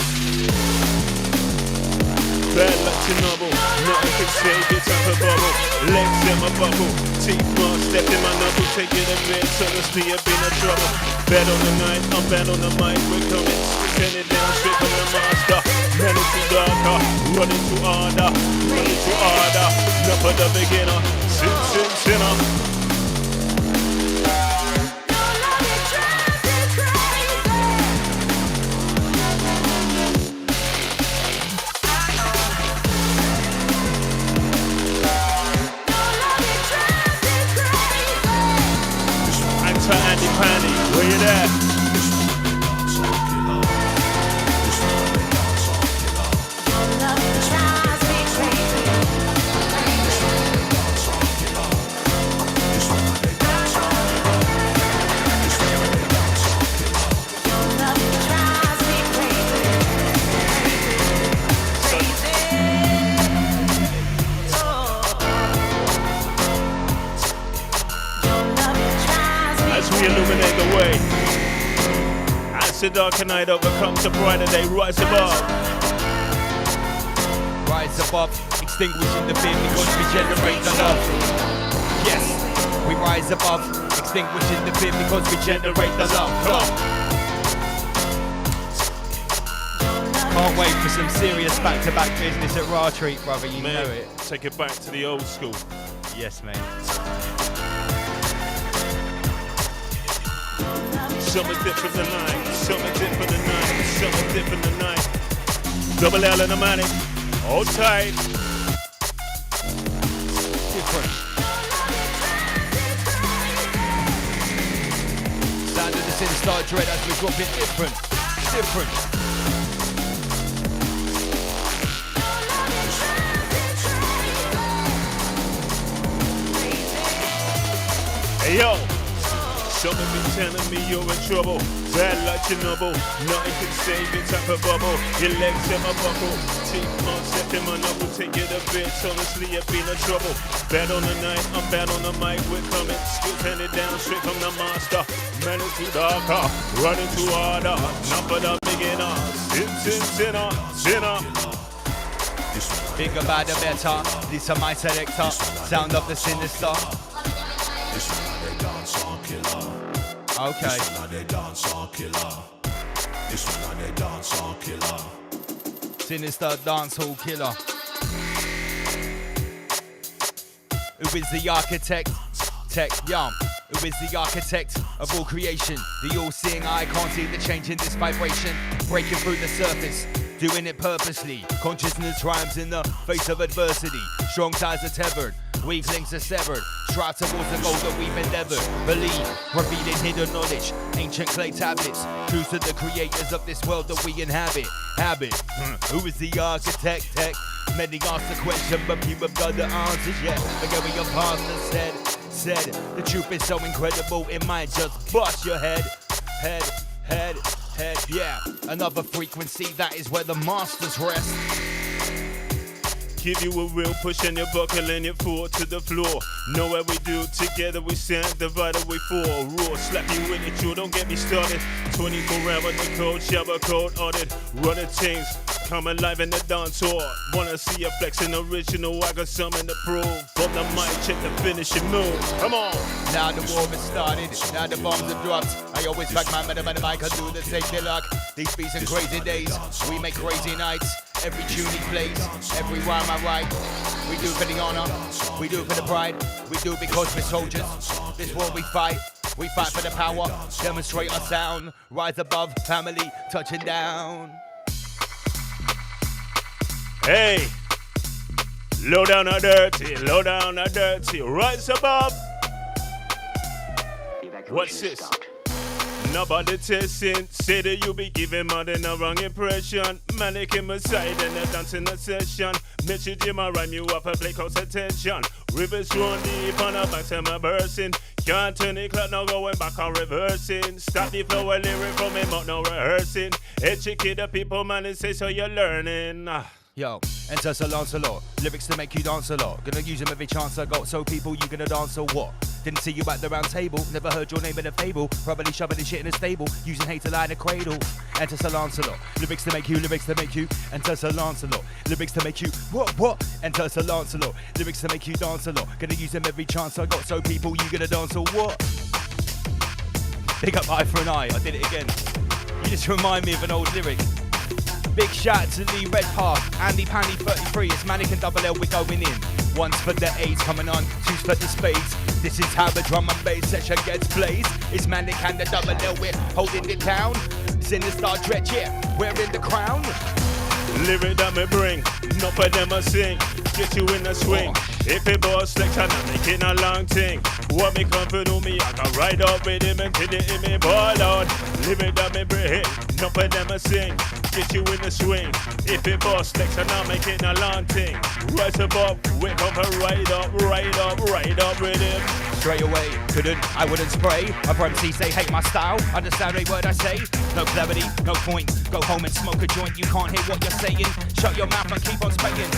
E: Bad luck to novel. Nothing can save it, time for bubble. Legs in my bubble. Teeth mark, step in my knuckle. Take it a bit, honestly I've been in trouble. Bad on the night, I'm bad on the mic. We're coming, send it down, straight from the master. Mental darker, running to order, running to order. Not for the beginner, sinner. Andy Pandy, where you there? Illuminate the way. As the darker night overcomes the brighter day, rise above.
H: Rise above, extinguishing the fear because we generate the love. Yes, we rise above, extinguishing the fear because we generate the love. Can't wait for some serious back-to-back business at Raw Treat, brother. You know it.
E: Take it back to the old school.
H: Yes, mate.
E: Something different tonight, something different tonight, something different tonight. Double L in the manic, hold tight.
H: Different. Sound of the sinister dread as we drop it different. Different.
E: Hey yo! Someone been telling me you're in trouble. Bad like Chernobyl. Nothing can save you, type of bubble. Your legs in my buckle. Teeth on step in my knuckle. Take it a bit. Honestly, I've been in trouble. Bad on the night, I'm bad on the mic. We're coming. Skills handed down straight from the master. Man is too darker. Running too harder. Not for the beginner. Sinner.
H: Bigger, badder, better. Listen, my selector. Sound of the sinister. Okay.
L: This one they dance on killer. This one they dance on killer.
H: Sinister dancehall killer. Who is the architect? Tech, yum. Who is the architect of all creation? The all-seeing eye can't see the change in this vibration. Breaking through the surface, doing it purposely. Consciousness rhymes in the face of adversity. Strong ties are tethered, weak links are severed. Strive towards the goal that we've endeavored. Believe, revealing hidden knowledge. Ancient clay tablets, truths to the creators of this world that we inhabit. Who is the architect? Tech. Many ask the question, but few have got the answers yet. Forget what your pastor said. The truth is so incredible, it might just bust your head. Head, yeah. Another frequency, that is where the masters rest.
E: Give you a real push and you buckle and you fall to the floor. Know what we do, together we stand, divided we fall. Raw, slap you in the jaw, don't get me started. 24 hour the code, shower code, audit. Running things, come alive in the dance hall. Wanna see a flexing original, I got something to prove. From the mic, check the finishing move, come on.
H: Now the war has started, now the bombs have dropped. I always back my man the mic, I do the safety lock. These beats and crazy days, we make crazy nights. Every tune he plays, every rhyme I write. We do for the honor, we do for the pride. We do because we're soldiers, this war we fight for the power, demonstrate our sound. Rise above, family, touching down.
E: Hey, low down or dirty, rise above. What's this? Nobody testing, say that you be giving more than a wrong impression. Manic in my side and a dance in a session. Mitchie Jim, I rhyme you up and play close attention. Rivers run deep on the back to my bursting. Can't turn the clock, now going back on reversing. Stop the flow and lyric from him out, no rehearsing. Educate the people, man, and say so you're learning.
H: Yo, enter Sir Lancelot, lyrics to make you dance a lot. Gonna use them every chance I got, so people, you gonna dance or what? Didn't see you at the round table, never heard your name in a fable. Probably shoving this shit in a stable, using hate to lie in a cradle. Enter Sir Lancelot, lyrics to make you. Enter Sir Lancelot, lyrics to make you. What? Enter Sir Lancelot, lyrics to make you dance a lot. Gonna use them every chance I got, so people, you gonna dance or what? Big up eye for an eye, I did it again. You just remind me of an old lyric.
B: Big shout to Lee Redpath, Andy Pandy 33. It's Manic and Double L, we're going in. One's for the A's coming on, two's for the spades. This is how the drum and bass session gets blazed. It's Manic and the Double L, we're holding it down. Sinister Dredge, yeah, we're in the crown.
E: Lyric that me bring, not for them I sing. Get you in the swing. If it boss selection, I'm making a long thing. What me come for do me, I can ride up with him and till it in me ball out. Lyric that me bring, not for them I sing. Get you in the swing. If it boss selection, I'm making a long thing. Rise above, we come for ride up with him.
B: Straight away, I wouldn't spray. Other MCs say hate my style. Understand every word I say. No clarity, no point. Go home and smoke a joint. You can't hear what you're saying. Shut your mouth and keep on spraying.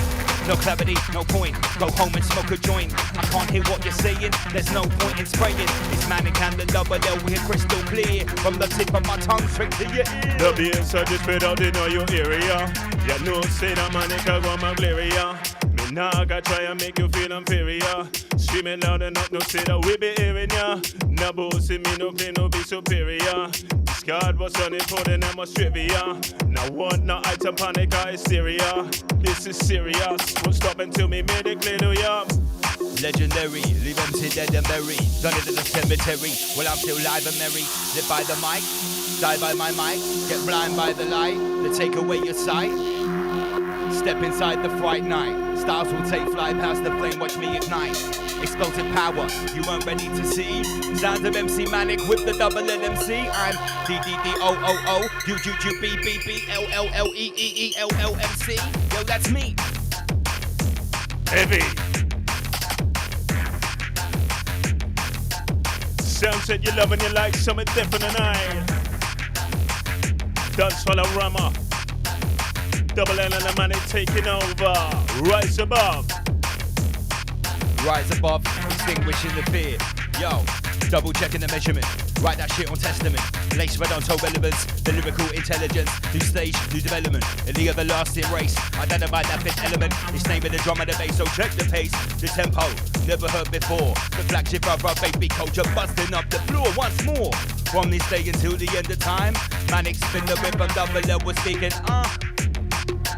B: No clarity, no point. Go home and smoke a joint. I can't hear what you're saying. There's no point in spraying. It's Manic and the Double L. We're crystal clear. From the tip of my tongue straight to your ear.
E: The bass I just spread out in all your area. You know say that Manic I want my malaria. Me nah gotta try and make you feel inferior. Screaming loud enough, no say that we be hearing ya. Nah bossy me no claim no be superior. Discard what's on it for the name of trivia. Now one no item panic or hysteria. This is serious, won't stop until me made it clear to ya.
B: Legendary, leave MC dead and buried. Done it in the cemetery. Well, I'm still live and merry. Live by the mic, die by my mic. Get blind by the light that take away your sight. Step inside the fright night. Styles will take flight past the flame, watch me ignite. Explosive power, you weren't ready to see. Sounds of MC Manic with the double LMC. I'm DDDOOO, UGGBBBLLLEEELLMC. Yo, that's me.
E: Heavy. Sound said you love and you like something different tonight. Dance for the Rama. Double L and the Manic taking over. Rise above.
B: Rise above, extinguishing the fear. Yo, double checking the measurement. Write that shit on testament. Lace red on toe relevance. The lyrical intelligence. New stage, new development. In the everlasting race. Identify that fifth element. It's naming the drum and the bass. So check the pace, the tempo. Never heard before. The flagship of our baby culture. Busting up the floor once more. From this day until the end of time. Manic spin the rhythm. Double L was speaking.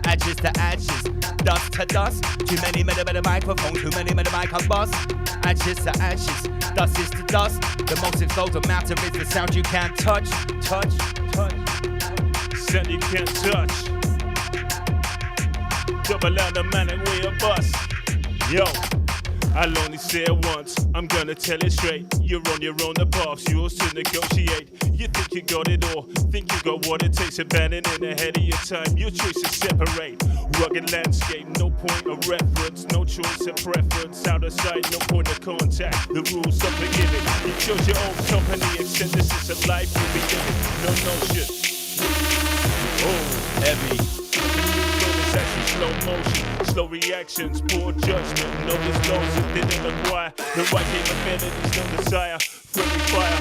B: Ashes to ashes, dust to dust. Too many microphones, too many mic bust. Ashes to ashes, dust is to dust. The most important matter is the sound you can't touch.
E: Sound you can't touch. Double out the Manic way a bust. Yo, I'll only say it once, I'm gonna tell it straight. You're on your own, the path's yours to negotiate. You think you got it all, think you got what it takes. Abandoning ahead of your time, your choices separate. Rugged landscape, no point of reference. No choice of preference, out of sight, no point of contact. The rules are forgiving, you chose your own company. Except this is a life you'll be living. No notion. Oh,
B: heavy.
E: Slow motion, slow reactions, poor judgment, no disclosure, didn't acquire the right capabilities, no desire, friendly fire.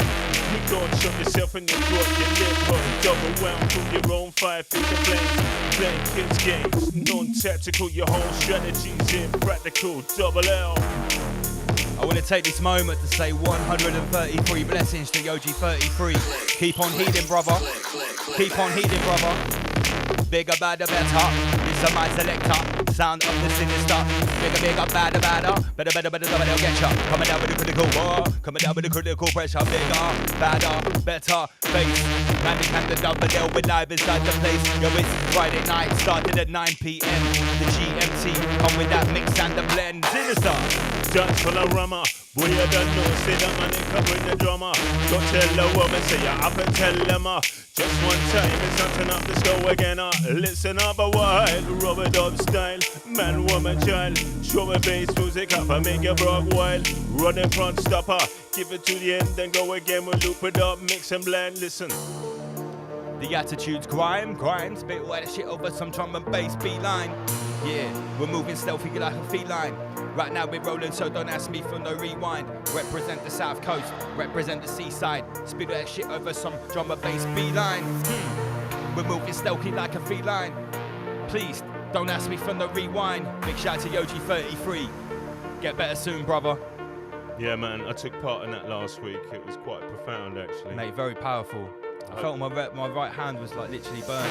E: You gon' shove yourself in your throat, your lip hurt, overwhelmed through your own fire, feed the flames, playing kids games, non-tactical, your whole strategy's impractical, Double L.
B: I want to take this moment to say 133 blessings to Yogi 33. Keep on heeding, brother. Keep on heeding, brother. Bigger, badder, better. This is my selector. Sound of the sinister. Bigger, badder, badder. Better, double L get ya. Coming down with the critical war. Coming down with the critical pressure. Bigger, badder, better. Bass. Manic and the Double L. We're live inside the place. Yo, it's Friday night. Started at 9 p.m. The GMT. Come with that mix and the blend. Sinister.
E: Dance for the Rama. Boy, you don't know, say that man ain't covering the drama. Don't tell the woman, say you up and tell them just one time, it's not enough, let's go again Listen up a while, rubber dub style. Man, woman, child. Show a bass music up and make your brog wild. Run in front, stopper. Give it to the end, then go again. We'll loop it up, mix and blend, listen.
B: The attitude's grime, spit all that shit over some drum and bass beat line. Yeah, we're moving stealthy like a feline. Right now we're rolling, so don't ask me for no rewind. Represent the south coast, represent the seaside. Spit all that shit over some drum and bass beat line. We're moving stealthy like a feline. Please, don't ask me for no rewind. Big shout to Yogi 33. Get better soon, brother.
E: Yeah, man, I took part in that last week. It was quite profound, actually.
B: Mate, very powerful. I felt my right hand was like literally burning.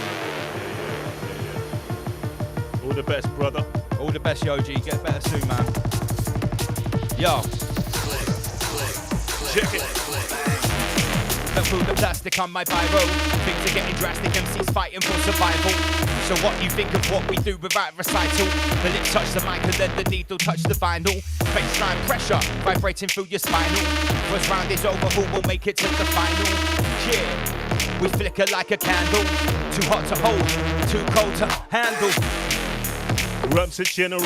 E: All the best, brother.
B: All the best, Yoji. Get better soon, man. Yo.
E: Check it.
H: Fell through the plastic on my biro. Things are getting drastic, MCs fighting for survival. So what you think of what we do without recital? The lips touch the mic and then the needle touch the vinyl. Baseline pressure vibrating through your spinal. First round is over, who will make it to the final? Yeah, we flicker like a candle. Too hot to hold, too cold to handle.
E: Rums to generate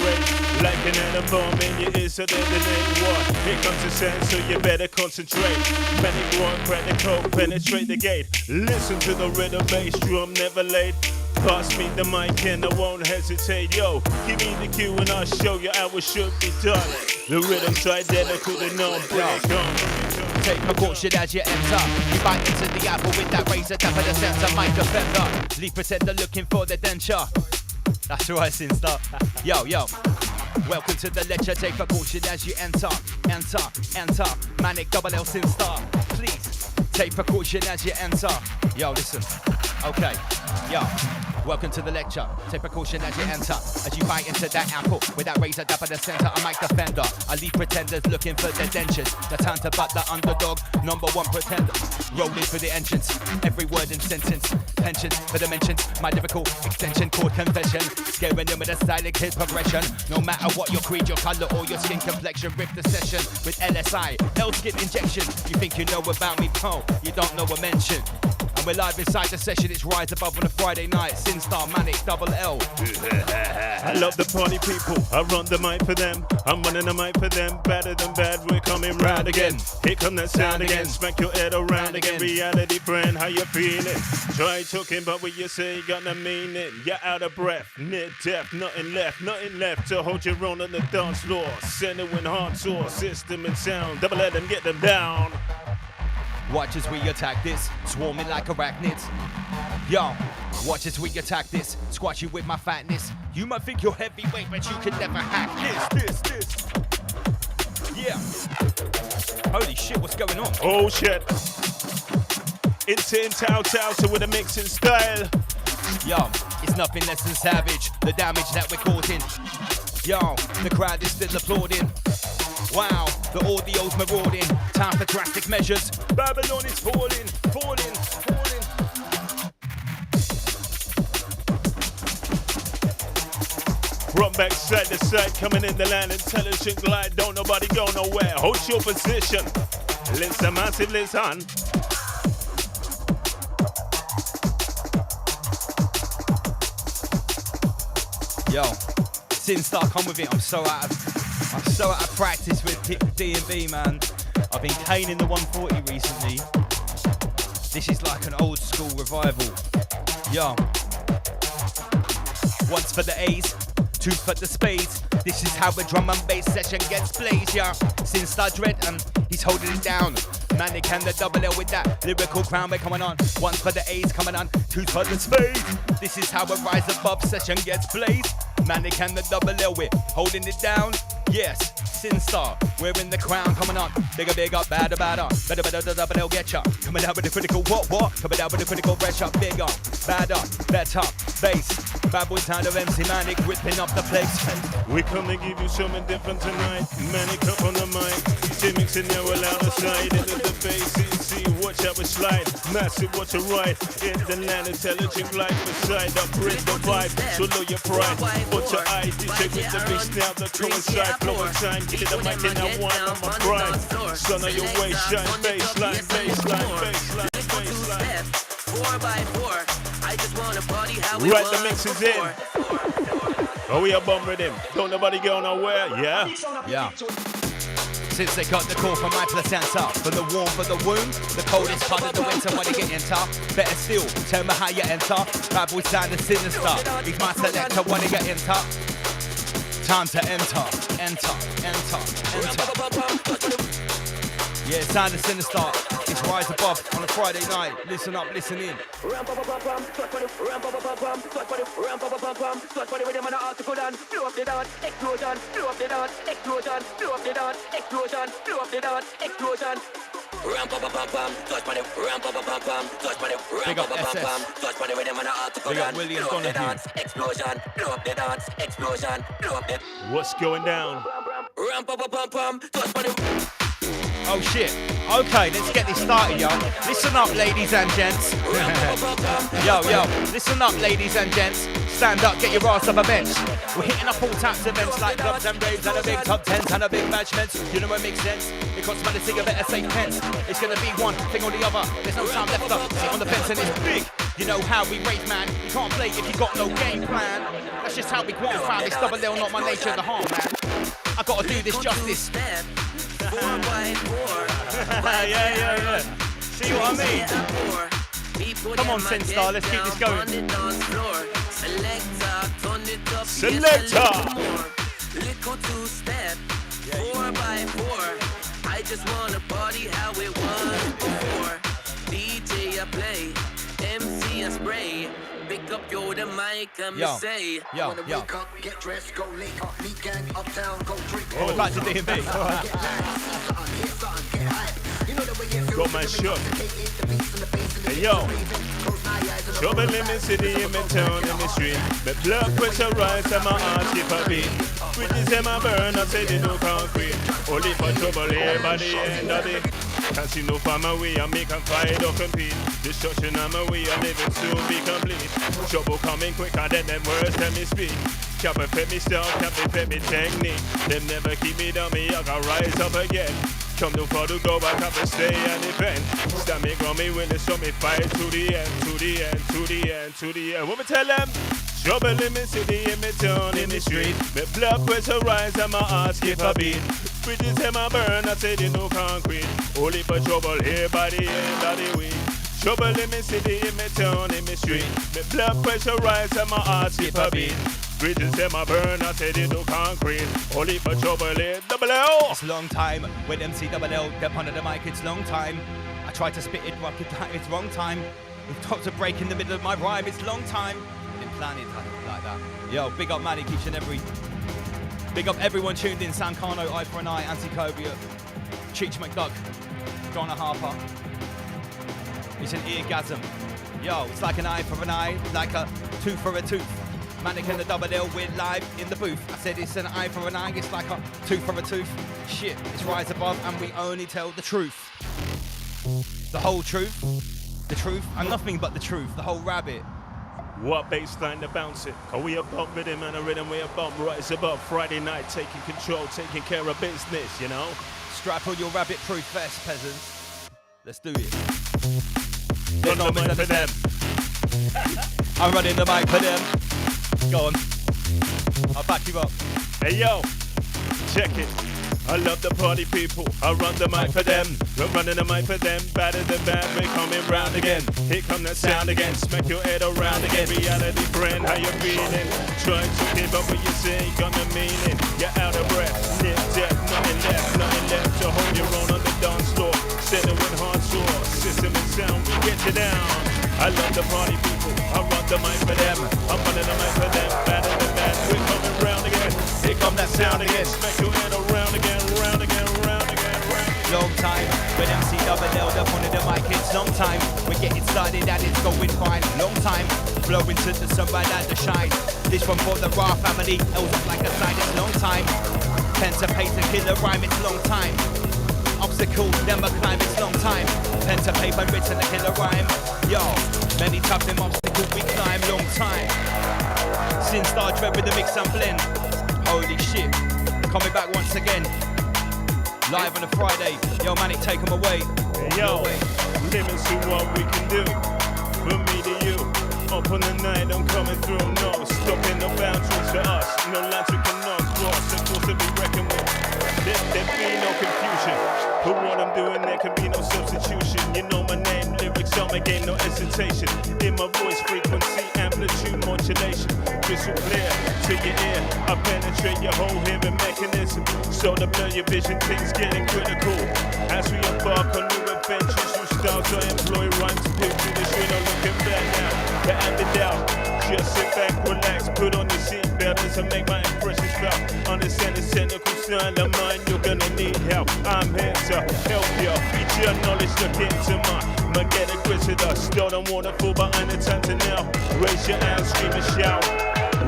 E: like an atom bomb in your ears, so they detonate what? Here comes the sound, so you better concentrate. Panic one, crack the code, penetrate the gate. Listen to the rhythm, bass drum, never late. Pass me the mic and I won't hesitate. Yo, give me the cue and I'll show you how it should be done. The rhythm's identical to none, break on.
H: Take precaution as you enter. You bite into the apple with that razor tap of the center. Mic defender, lead pretender looking for the denture. That's right, Sinstar. Yo. Welcome to the lecture. Take precaution as you enter. Enter. Manic double L Sinstar. Please take precaution as you enter. Yo, listen. Okay. Yo. Welcome to the lecture. Take precaution as you enter. As you bite into that apple with that razor dap at the center. I mic defender. I leave pretenders looking for their dentures. The time to butt the underdog. Number one pretender. Rolling for the entrance. Every word and sentence. Pensions for dimensions. My difficult extension called confession. Scaring them with a stylic hit progression. No matter what your creed, your color, or your skin complexion. Rip the session with LSI. L-skin injection. You think you know about me? Oh, you don't know a mention. And we're live inside the session. It's Rise Above on a Friday night. Sinstar, Manic, double L.
E: I love the party people. I run the mic for them. I'm running the mic for them. Better than bad, we're coming round again. Here come that sound again. Smack your head around again. Reality friend, how you feeling? Try talking, but what you say gonna mean it. You're out of breath, near death, nothing left to hold your own on the dance floor. Centering hard source, system and sound. Double let them get them down.
H: Watch as we attack this, swarming like arachnids. Yo, watch as we attack this, squash you with my fatness. You might think you're heavyweight, but you can never hack this. Yeah. Holy shit, what's going on?
E: Oh shit. Insane Tao, so with a mixing style.
H: Yo, it's nothing less than savage, the damage that we're causing. Yo, the crowd is still applauding. Wow, the audio's marauding. Time for drastic measures.
E: Babylon is falling. Run back side to side, coming in the land, intelligent glide. Don't nobody go nowhere. Hold your position. Listen, massive, listen.
H: Yo, Sinstar, come with it. I'm so out of practice with D&B, man. I've been caning the 140 recently. This is like an old school revival. Yo. Once for the A's, two for the spades. This is how a drum and bass session gets blazed, yeah. Sinstar Dread, he's holding it down. Manic and the double L with that lyrical crown, we're coming on. Once for the A's coming on, two for the spades. This is how a Rise Above session gets blazed. Manic and the double L, we're holding it down. Yes, Sinstar, we're in the crown, coming on. Bigger, badder. Better, the double L get ya. Coming out with the critical what? Coming out with the critical pressure. Bigger, badder, better, bass. Bad boy sound of MC Manic, ripping up the place.
E: We come to give you something different tonight. Manic up on the mic. Jimmy's in there allowed to slide into the bass. See, watch how we slide. Massive, watch it right. In the land, intelligent life beside. Upgrade the vibe, swallow your pride. Watch your eye, DJ with the bass now that coincide. Flowing time, get the mic and I want on my grind. Son of your way, shine, baseline.
M: 4x4, I just wanna party how we
E: right, the mix is in. Oh, we are bomb with him. Don't nobody go nowhere, yeah?
H: Yeah. Since they got the call from my placenta, from the warm for the wound, the coldest part of the winter when you get enter. Better still, tell me how you enter. Bad boy sound is sinister. He's my selector when you get enter. Time to enter. Yeah, sound is sinister. It's Rise Above on a Friday night. Listen up, listen in.
M: Ramp up a pam pam, touch body, ramp up a pam pam, touch body, ramp up a pam pam, touch body with them and a to
B: Big up William
M: blow up the
B: Donahue.
M: dance, explosion, blow up the dance, explosion, blow up the.
E: What's going down?
M: Ramp up a pam pam, touch body.
B: Oh shit. Okay, let's get this started, yo. Listen up, ladies and gents. Yo, listen up, ladies and gents. Stand up, get your ass up a bench. We're hitting up all types of events like clubs and raves and a big top tens and a big bashments. You know what makes sense? It costs money to sing a better say pence. It's gonna be one thing or the other. There's no time left up. Sit on the fence and it's big. You know how we rave, man. You can't play if you got no game plan. That's just how we go on, fam. It's double L, not my nature, the harm, man. I gotta do this justice.
M: 4x4.
E: Yeah. See what I mean?
B: Come on, Sin Star, let's keep this going.
E: Selector.
M: Little two-step, 4x4. I just wanna party how it was before. DJ I play, MC I spray. Pick up the mic and me say.
B: Yo.
F: Wake up, get dressed, go late, meet gang, uptown, go drink.
B: Oh, we're back to D&B.
E: Got my shook. Hey yo, trouble in the city, in my town, in the street. My blood pressure rise and my heart keep a beat. Bridges in my burn, I say they no concrete. Only for trouble here by the end of it. Can't see no farm away, I make a fight or compete. Destruction on my way, I live it soon be complete. Trouble coming quicker than them words tell me speak. Cap a pet me style, cap a pet me technique. Them never keep me down, me I can rise up again. Come no far to go back up and stay and event. Stand me, ground me, win this, so me fight to the end, to the end, to the end, to the end. What me tell them? Trouble in me city, in me town, in the street. My blood pressure rise and my heart skip a beat. Bridges in my burn, I say they no concrete. Only for trouble here by the end of the week. Trouble in me city, in me town, in me street. My blood pressure rise and my heart skip a beat. Bridges in my burn, I say they no concrete. Only for trouble here, double L.
B: It's long time when MC double L step under the mic. It's long time. I try to spit it, rock it, it's wrong time. We've got to break in the middle of my rhyme. It's long time. Been planning like that. Yo, big up Maddie, each and every. Big up everyone tuned in. Sam Carno, Eye for an Eye, Anti-Cobia, Cheech McDuck, Donna Harper. It's an eargasm. Yo, it's like an eye for an eye, like a tooth for a tooth. Manic and the double L, we're live in the booth. I said it's an eye for an eye, it's like a tooth for a tooth. Shit, it's rise above and we only tell the truth. The whole truth, the truth, and nothing but the truth, the whole rabbit.
E: What baseline to bounce it? Cause we about rhythm and a rhythm we about rise above. Friday night taking control, taking care of business, you know?
B: Strap on your rabbit proof vest, peasants. Let's do it.
E: Run the mic for them.
B: I'm running the mic for them. Go on. I'll back you up.
E: Hey yo, check it. I love the party people, I run the mic for them. We're running the mic for them, better than bad, we're coming round again. Here come that sound again, smack your head around again. Reality friend, how you feeling? Trying to give up what you say, got no meaning. You're out of breath, near death, nothing left to hold your own on the dance floor. Steady with hard sore, system and sound, we get you down. I love the party people, I run the mic for them. I'm running the mic for them, better than bad, we're coming round again. Here come that sound again, smack your head around again, round again, round again, round again.
B: Long time, when MC double L up on the mic, it's long time. We're getting started and it's going fine. Long time, blowing to the sun right out the shine. This one for the Raw family, L's up like a sign, it's long time. Pen to paper, killer rhyme, it's long time. Obstacle, never climb, it's long time. Pen to paper, written a killer rhyme. Yo, many tough them obstacles we climb, long time. Sin Star Dread with the mix and blend. Holy shit, coming back once again. Live on a Friday. Yo, Manic, take them away.
E: Hey, yo, living see what we can do. From me to you. Up on the night, I'm coming through. No stopping, no boundaries for us. No lines we cannot cross. Of course, to be reckoned with. There be no confusion. For what I'm doing, there can be no substitution. You know my name, lyrics on my game, no hesitation. In my voice, frequency, amplitude, modulation. Crystal clear to your ear. I penetrate your whole hearing mechanism. So to blur your vision, things getting critical. As we embark on new adventures, new styles I employ rhymes to build to the street. No looking back now, to end it out. Just sit back, relax, put on your seatbelt as I make my impressions felt. Understand the technical style of mine, you're gonna need help. I'm here to help you. Feature knowledge look into my get a grits with us. Still don't wanna fall behind the time to now. Raise your hands, scream and shout.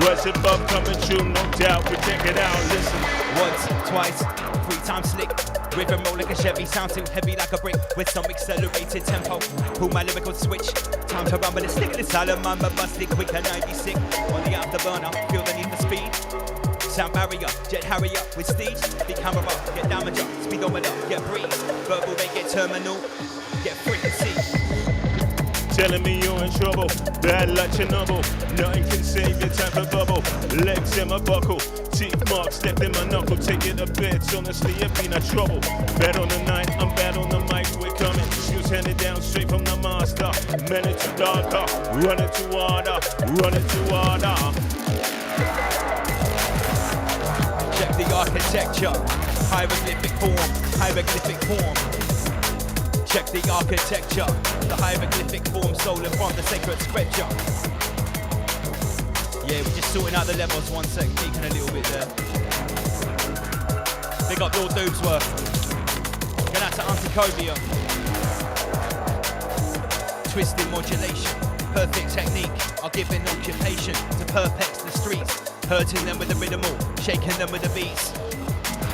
E: Rise above, coming true, no doubt. We check it out, listen.
H: Once, twice, 3 times slick. Rhythm roll like a Chevy, sound too heavy like a brick with some accelerated tempo. Pull my lyrical switch. Time to run with a stick. This Salamamba bust it quick and I be sick. On the afterburner, feel the need for speed. Sound barrier, jet harrier with steeds. Big camera, get damager, speedometer, get breeze. Verbal, they get terminal, get frequency.
E: Telling me you're in trouble, bad like Chernobyl. Nothing can save your time for bubble. Legs in my buckle, teeth marks left in my knuckle. Take it to bed, honestly it be no trouble. Bad on the night, I'm bad on the mic, we're coming. Shoes handed down straight from the master. Men it too darker, run it too harder, run it too harder.
H: Check the architecture, hieroglyphic form. Check the architecture, the hieroglyphic form, stolen from the sacred scripture. Yeah, we're just sorting out the levels, 1 sec, peeking a little bit there. Big up Lord Doomsworth. Going out to Anticobia. Twisting modulation, perfect technique. I'll give an occupation to perplex the streets. Hurting them with the rhythm, shaking them with the beats.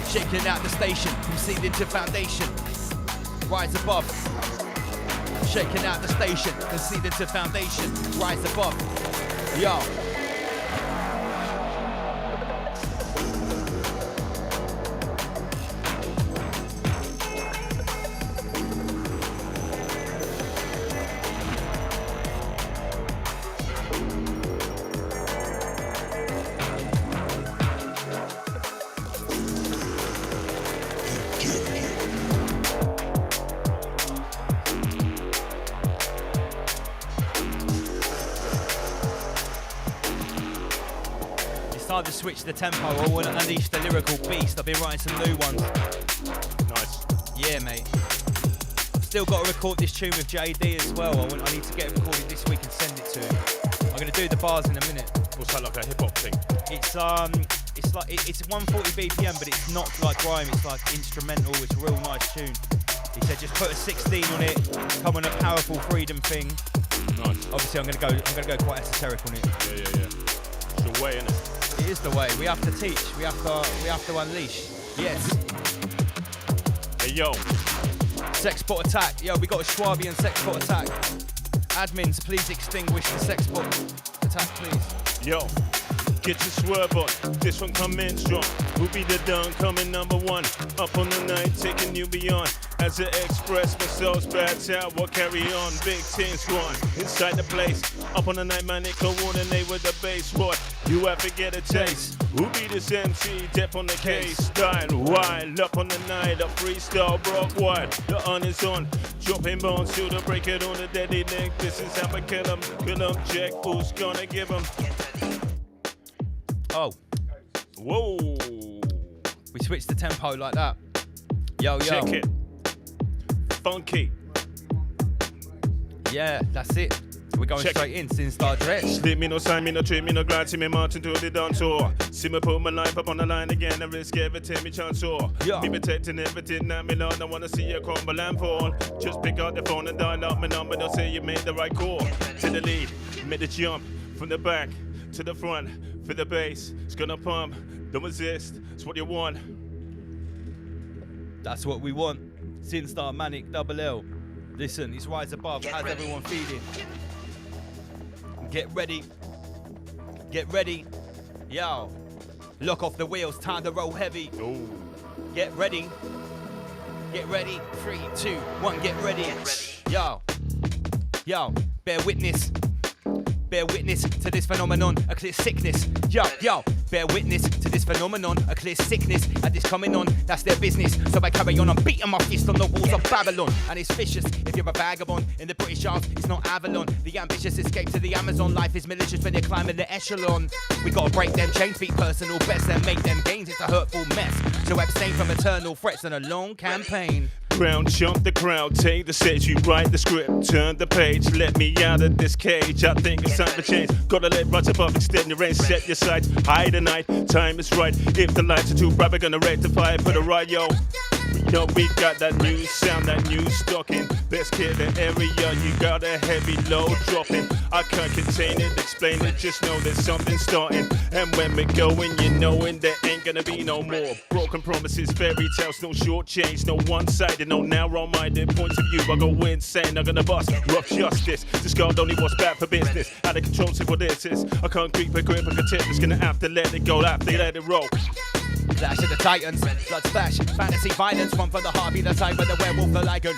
H: Shaking out the station, from ceiling to foundation. Rise above, shaking out the station, conceded to foundation, rise above, yo. Time to switch the tempo. I want to unleash the lyrical beast. I've been writing some new ones.
E: Nice.
H: Yeah, mate. I've still got to record this tune with JD as well. I need to get it recorded this week and send it to him. I'm going to do the bars in a minute.
E: What's that, like a hip hop thing?
H: It's like it's 140 BPM, but it's not like grime. It's like instrumental. It's a real nice tune. He said just put a 16 on it. Come on a powerful freedom thing.
E: Nice.
H: Obviously, I'm gonna go quite esoteric on it.
E: Yeah. It's the way, innit?
H: It is the way. We have to teach. We have to unleash. Yes.
E: Hey yo.
H: Sexbot attack. Yo, we got a Schwabian sexbot attack. Admins, please extinguish the sexbot attack, please.
E: Yo. Get your swerve on, this one come in strong. Who be the done coming number 1? Up on the night, taking you beyond. As I express myself, bad tower, carry on. Big team squad, inside the place. Up on the night, man, they coordinate with the bass. What? You have to get a taste. Who be this MC? Dep on the case. Style wild, up on the night. A freestyle, broke wide. The on is on. Dropping bones to the break it on the deadly neck. This is how I kill 'em. Check who's gonna give 'em.
H: Oh.
E: Whoa.
H: We switched the tempo like that. Yo.
E: Check it. Funky.
H: Yeah, that's it. We're going
E: Check
H: straight in, Sin Star Dress.
E: Sleep me no sign, me no treat, me no glad, see me marching to the dance floor. See me put my life up on the line again and risk everything me chance for.
H: Yeah.
E: Me protecting everything that me love, I wanna see you crumble and fall. Just pick up the phone and dial up my number, don't say you made the right call. To the lead, make the jump, from the back to the front, for the bass, it's gonna pump, don't resist, it's what you want.
H: That's what we want. Sin Star Manic Double L. Listen, it's Rise Above. How's everyone feeling? Get ready. Get ready. Yo. Lock off the wheels, time to roll heavy.
E: Ooh.
H: Get ready. Get ready. 3, 2, 1, get ready. Yo. Yo. Bear witness. Bear witness to this phenomenon, a clear sickness. Yo, bear witness to this phenomenon, a clear sickness. And this coming on, that's their business. So I carry on, I'm beating my fist on the walls of Babylon. And it's vicious if you're a vagabond in the British Isles, it's not Avalon. The ambitious escape to the Amazon. Life is malicious when you're climbing the echelon. We gotta break them chains, beat personal best, and make them gains. It's a hurtful mess. So abstain from eternal threats and a long campaign.
E: Ground, jump the crowd, take the stage, you write the script, turn the page, let me out of this cage. I think it's time to change. Gotta let Rise Above extend your range, set your sights, hide the night, time is right. If the lights are too bright, we're gonna rectify it, put a right, yo. Yo, we got that new sound, that new stocking. Best kid in the area, you got a heavy load dropping. I can't contain it, explain it, just know there's something starting. And when we're going, you knowing there ain't gonna be no more broken promises, fairy tales, no short change, no one-sided, no narrow-minded points of view. I go insane, I'm gonna bust rough justice. Discard only what's bad for business. Out of control, see what this is. I can't creep a grip, I can tip, just gonna have to let it go, have to let it roll.
H: Clash of the Titans, blood splash, fantasy violence. One for the heart, be the time where the werewolf the lion.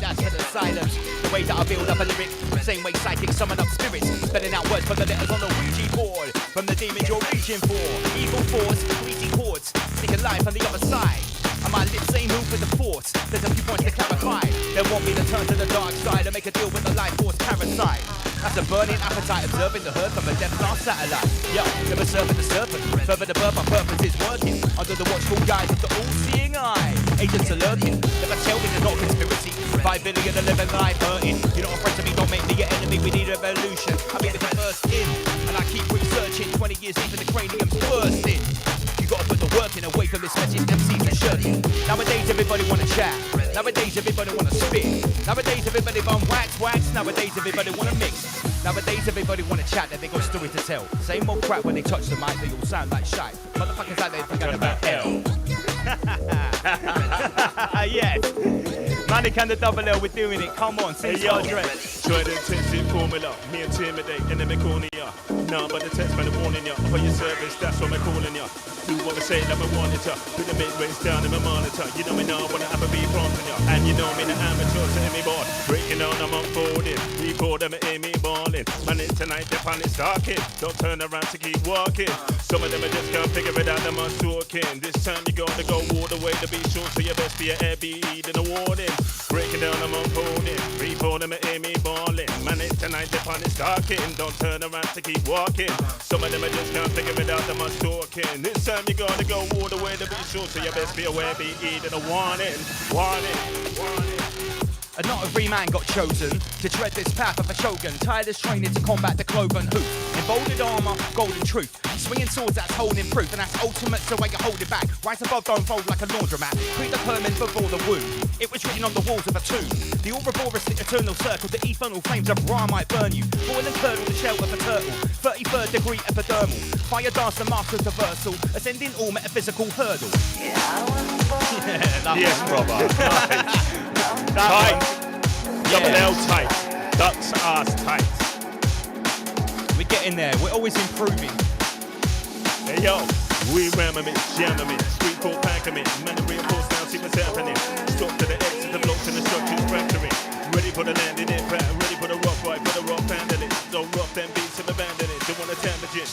H: That's for the silence. The way that I build up a lyric, same way psychics summon up spirits, spelling out words for the letters on the Ouija board. From the demons you're reaching for, evil force, greasy chords, sneaking life on the other side. And my lips ain't move with the force. There's a few points to clarify. They want me to turn to the dark side and make a deal with the life force parasite. That's a burning appetite, observing the herd from a Death Star satellite. Yo, never serving the serpent, further the birth, my purpose is working. Under the watchful guise of the all-seeing eye. Agents are lurking, never tell me there's not conspiracy. 5 billion, 11 life hurting. You're not afraid to me, don't make me your enemy, we need a revolution. I mean, it's the first in, and I keep researching. 20 years deep in the cranium's bursting. You gotta put the work in away from this message MCs are shirking. Nowadays everybody wanna chat. Nowadays everybody wanna spit. Nowadays everybody want wax. Nowadays everybody wanna mix. Nowadays everybody wanna chat that they got a story to tell. Same old crap when they touch the mic, they all sound like shite. Motherfuckers out there forget about hell. Yes. Manic and the double L, we're doing it. Come on, sing your dress.
E: Try to test it formula, me intimidate, enemy corner ya. Nah, but the text man warning ya. For your service, that's what I'm calling ya. You wanna say that I wanted ya. Put the mid-range down in my monitor. You know me now, wanna have a beat from ya. And you know me, the amateur, say me boy. Breaking down, I'm unfolding. Report them at me balling. Man, it's tonight, the pan is darking. Don't turn around to keep walking. Some of them are just can't figure it out, them are talking. This time you gotta go all the way to be sure, so you best be a air bead and a warning. Breaking down, I'm unfolding. Report them at me balling. Man, it's tonight, the pan is darking. Don't turn around to keep walking. Some of them are just can't figure it out, them are talking. This time you gotta go all the way to be sure, so you best be aware, be eating a warning.
H: And not every man got chosen to tread this path of a shogun. Tireless training to combat the cloven hoof. Emboldened armor, golden truth. Swinging swords that's holding proof, and that's ultimate, so why you hold it back. Right above, don't fold like a laundromat. Create the permanent before the wound. It was written on the walls of a tomb. The Ouroboros, the eternal circle, the eternal flames of Ra might burn you. Boil and curdle the shell of a turtle. 33rd degree epidermal. Fire dance the master traversal. Ascending all metaphysical hurdle.
E: Yes, brother. Tight. Double L tight. Ducks ass tight.
H: We're getting there. We're always improving.
E: Hey yo, we ramming it, jamming it, street for packing it, man and reinforce now, see what's happening. Stop to the exit, the blocks and the structures fracturing. Ready for the landing impact, ready for the rock right, for the rock handle it. Don't rock them beats and abandon it, don't wanna damage it.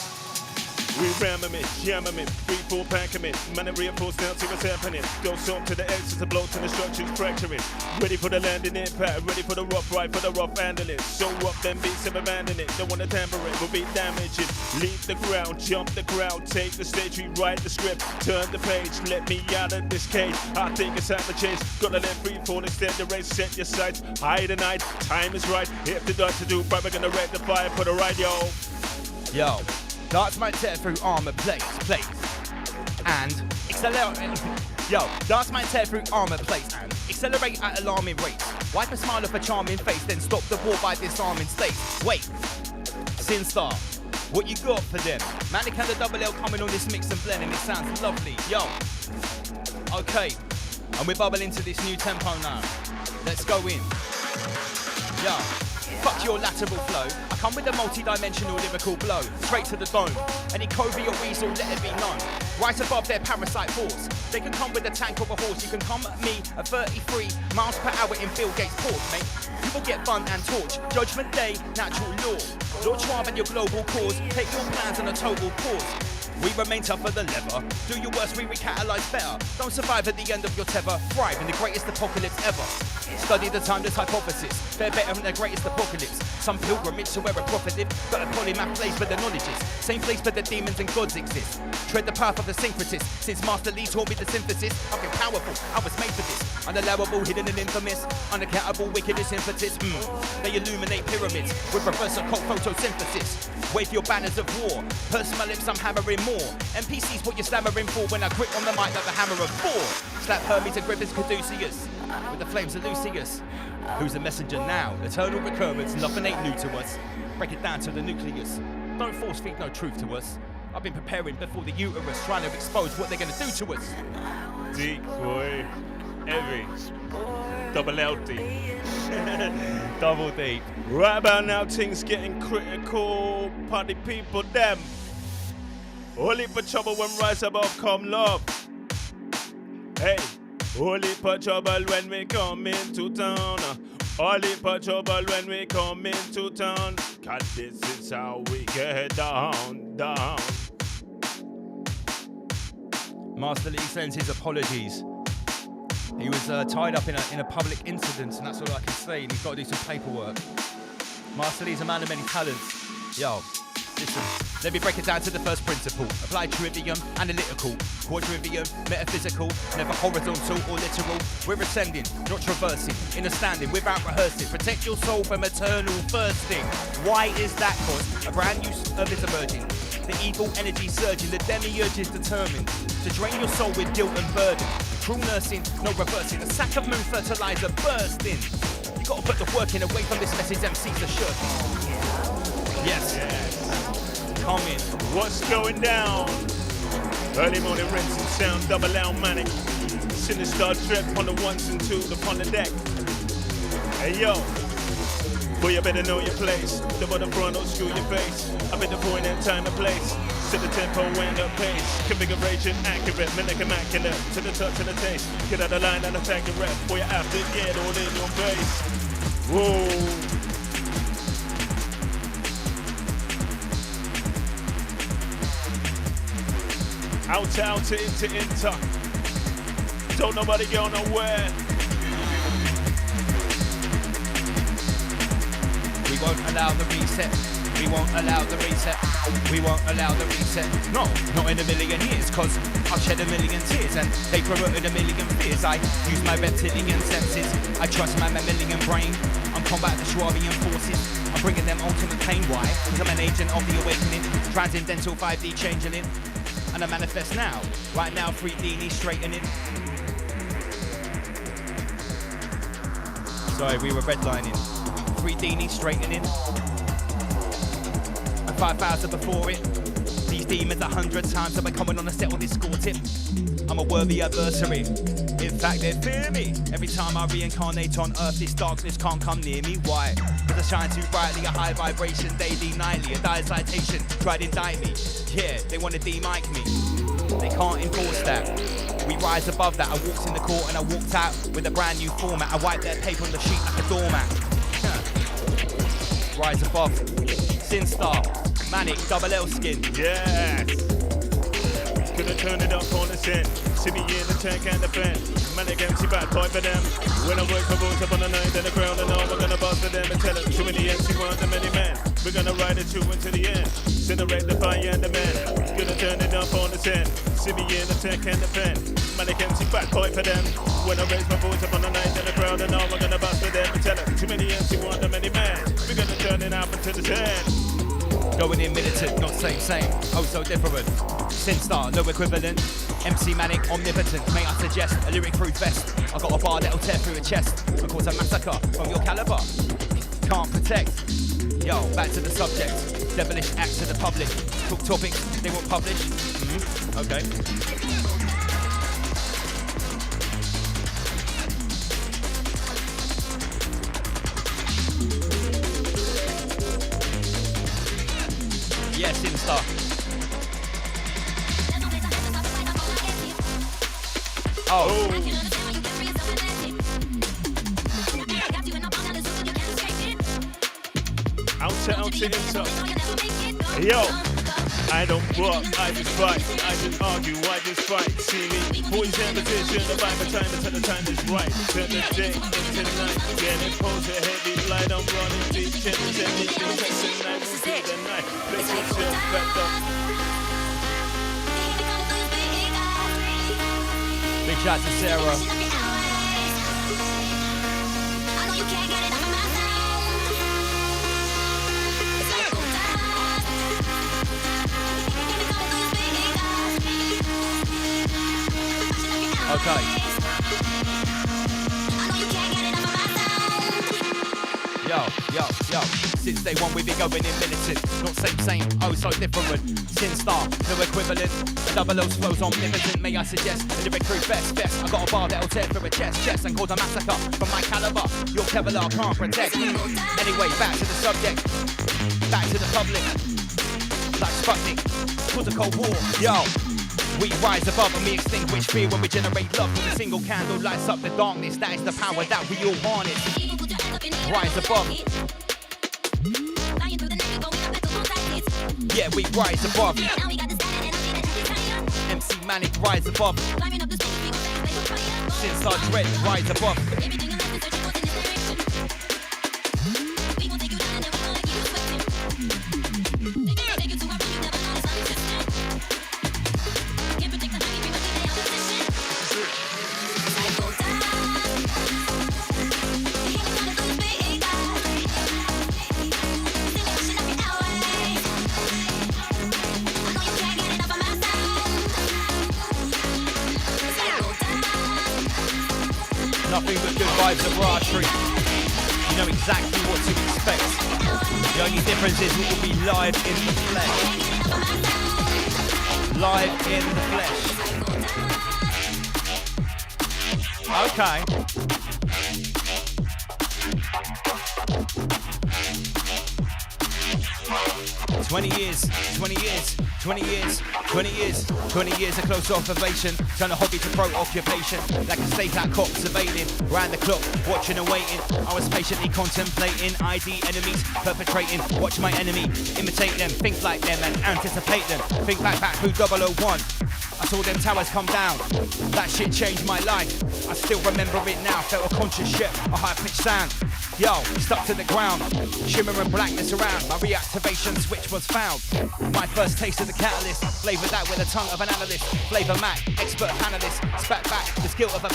E: We ramming it, jamming it, 3-4 packing it, man and reinforce now, see what's happening. Go stop to the exit, the blocks and the structures fracturing. Ready for the landing impact, ready for the rock right, for the rock handle it. So up them beats and abandon it, don't wanna tamper it, we'll be damaging. Leave the ground, jump the crowd, take the stage, rewrite the script, turn the page, let me out of this cage. I think it's time to change, gotta let free fall, extend the race, set your sights, high the night, time is right. If the darts to do right, we're gonna rectify it, put it right, yo.
H: Yo, darts might tear through armor plates, and accelerate. Yo, darts might tear through armor plates and accelerate at alarming rates. Wipe a smile off a charming face, then stop the war by disarming states. Wait, Sinstar, what you got for them? Manic and the double L coming on this mix and blend, and it sounds lovely. Yo, okay, and we're bubbling into this new tempo now. Let's go in. Yo. Fuck your lateral flow. I come with a multi-dimensional lyrical blow, straight to the dome. Any Kobe or Weasel, let it be known. Right above their parasite force. They can come with a tank or a horse. You can come at me at 33 miles per hour in Bill Gates' port, mate. You will get fun and torch. Judgment Day, natural law. Lord Schwab and your global cause. Take your plans on a total pause. We remain tough for the lever. Do your worst, we recatalyze better. Don't survive at the end of your tether. Thrive in the greatest apocalypse ever. Study the timeless hypothesis. Fare better in the greatest apocalypse. Some pilgrimage to where a prophet lived. Got a polymath place where the knowledge is. Same place where the demons and gods exist. Tread the path of the syncretist. Since Master Lee taught me the synthesis. I've been powerful, I was made for this. Unallowable, hidden and infamous. Unaccountable, wickedest impetus. They illuminate pyramids with reverse occult photosynthesis. Wave your banners of war. Purse my lips, I'm hammering more.
B: more. NPC's what you're stammering for when I grip on the mic like the hammer of Thor. Slap Hermes and Griffiths Caduceus with the flames of Lucius. Who's the messenger now? Eternal recurrence, nothing ain't new to us. Break it down to the nucleus. Don't force feed no truth to us. I've been preparing before the uterus, trying to expose what they're gonna do to us.
E: Deep, boy. Heavy. Double LD.
B: Double deep.
E: Right about now, things getting critical. Party people, them. Only for trouble when rise above come love. Hey, only for trouble when we come into town. Only for trouble when we come into town. Cause this is how we get down, down.
B: Master Lee sends his apologies. He was tied up in a public incident, and that's all I can say, and he's got to do some paperwork. Master Lee's a man of many talents. Yo, listen, let me break it down to the first principle. Apply trivium, analytical, quadrivium, metaphysical, never horizontal or literal. We're ascending, not traversing, in a standing without rehearsing. Protect your soul from eternal thirsting. Why is that? Cause a brand new service emerging. The evil energy surging, the demiurge is determined to drain your soul with guilt and burden. True nursing, no reversing, a sack of moon fertilizer bursting. You gotta put the work in away from this message MCs are shirking. Yes. Coming.
E: What's going down? Early morning rinse and sound, double L manic. Sinister drip on the ones and twos upon the deck. Hey yo, boy, you better know your place. The front don't screw your face. I've been the point in time and place. To the tempo and the pace. Configuration accurate, mimic immaculate. To the touch and the taste. Get out of line and attack your rep. Boy, you have to get all in your face. Whoa. Out to inter. Don't nobody go nowhere.
B: We won't allow the reset. We won't allow the reset. We won't allow the reset. No, not in a million years, cause I've shed a million tears and they perverted a million fears. I use my reptilian senses. I trust my mammalian brain. I'm combating the Schwabian forces. I'm bringing them ultimate pain. Why? Cause I'm an agent of the awakening. Transcendental 5D changeling. And I manifest now. Right now, 3D knees straightening. Sorry, we were redlining. 3D knees straightening. And 5,000 before it. These demons 100 times have been coming on a set on this score tip. I'm a worthy adversary. In fact, they fear me. Every time I reincarnate on earth, this darkness can't come near me. Why? Because I shine too brightly, a high vibration, daily, nightly. A dire citation, try to indict me. Yeah, they want to de-mic me. They can't enforce that. We rise above that. I walked in the court and I walked out with a brand new format. I wiped that paper on the sheet like a doormat. Rise above. Sin Star. Manic, double L skin.
E: Yes. Gonna turn it up on the set. See me in the tank and the fan. Manic MC bad boy for them. When I work for both up on the night and the crowd and all, we're gonna bust for them and tell them too many MC want the many men. We're gonna ride it through until the end. Incinerate the fire and the man. Gonna turn it up on the set. See me in the tank and the fan. Manic MC bad boy for them. When I raise my voice up on the night and the crowd and all, we're gonna bust for them and tell them too many MC want the many men. We're gonna turn it up until the end.
B: Going in militant, not same, oh so different. Sin Star, no equivalent. MC Manic, omnipotent. May I suggest a lyric proof vest? I got a bar that'll tear through a chest and cause a massacre from your caliber. Can't protect. Yo, back to the subject. Devilish acts to the public. Talk topics they won't publish. Okay. Yes, Insta. Oh.
E: Out to Insta. Yo. I don't walk, I just fight. I just argue, I just fight. See me, boys in position. The Bible time until the time is right. Till the day into the night. Getting pose a heavy light. I'm running deep. Channels and deep. Tonight will be the night. Place yourself back up.
B: Big shout to Sarah.
H: Okay. Yo. Since day one we've been going in militant. Not same, oh so different. Sin star, no equivalent. A double O's flows omnipotent. May I suggest a lyric crew best. I got a bar that'll tear through a chest and cause a massacre from my caliber. Your Kevlar can't protect. Anyway, back to the subject. Back to the public. Like Sputnik, cause a cold war. Yo. We rise above and we extinguish fear when we generate love. With a single candle lights up the darkness. That is the power that we all harness. Rise above. Yeah, we rise above. MC Manic, rise above. Since our dread, rise above. Nothing but good vibes of archery. You know exactly what to expect. The only difference is it will be live in the flesh. Live in the flesh. Okay. Twenty years of close observation. Turn a hobby to pro-occupation. Like a state-out cop surveilling. Round the clock, watching and waiting. I was patiently contemplating. ID enemies perpetrating. Watch my enemy, imitate them. Think like them and anticipate them. Think back who 001. I saw them towers come down. That shit changed my life. I still remember it now. Felt a conscious shift, a high-pitched sound. Yo, stuck to the ground, shimmering blackness around. My reactivation switch was found. My first taste of the catalyst, flavored that with the tongue of an analyst. Flavor Mac, expert panelist, spat back the skill of a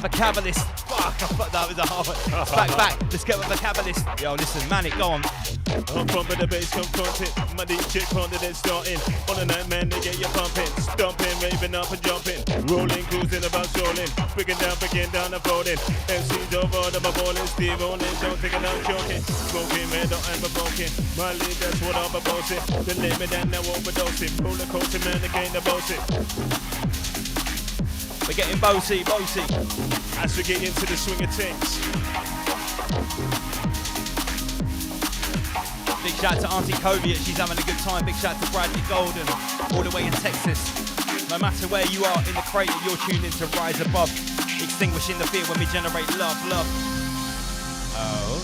H: cabalist. Fuck, I thought that was a hard one. Spat back the skill of a cabalist. Yo, listen, Manic, go on.
E: I'm pumping the bass, come content. My DJ pondered and starting. On the night, man, they get you pumping. Stomping, raving up and jumping. Rolling, cruising about strolling. Breaking down, and folding. MC's over, the balling. Steve on it, don't take it out, choking. Smoking, man, don't ever broken. My lead, that's what I'm proposing. The limit and now overdosing. Roller coaster, man, again, the bossing.
H: We're getting bossy.
E: As we get into the swing of things.
H: Big shout to Auntie Covia, she's having a good time. Big shout to Bradley Golden, all the way in Texas. No matter where you are in the crate, you're tuned in to Rise Above. Extinguishing the fear when we generate love. Oh.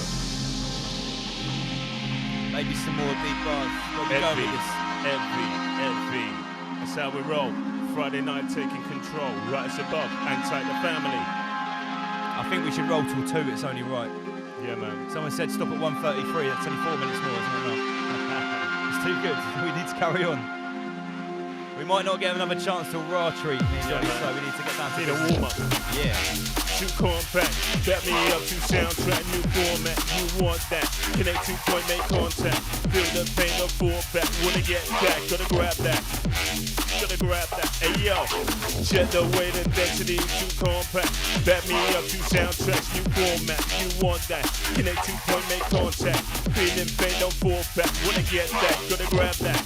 H: Maybe some more deep bars. Where we go with this?
E: Envy. That's how we roll. Friday night taking control. Rise Above, hang tight the family.
H: I think we should roll till 2, it's only right.
E: Yeah, man.
H: Someone said stop at 1:33. That's only 4 minutes more, isn't it? It's too good. We need to carry on. We might not get another chance till Ratry. So we need to get down to
E: the warm up.
H: Yeah.
E: Too compact, back me up to soundtrack, new format. You want that? Connect 2 point, make contact. Feel the pain of fallback. Wanna get back? Gotta grab that. Hey yo, check the weight and density, too compact. Back me up to soundtracks, new format. You want that? Connect 2 point, make contact. Feeling pain, don't fall back. Wanna get that? Gotta grab that.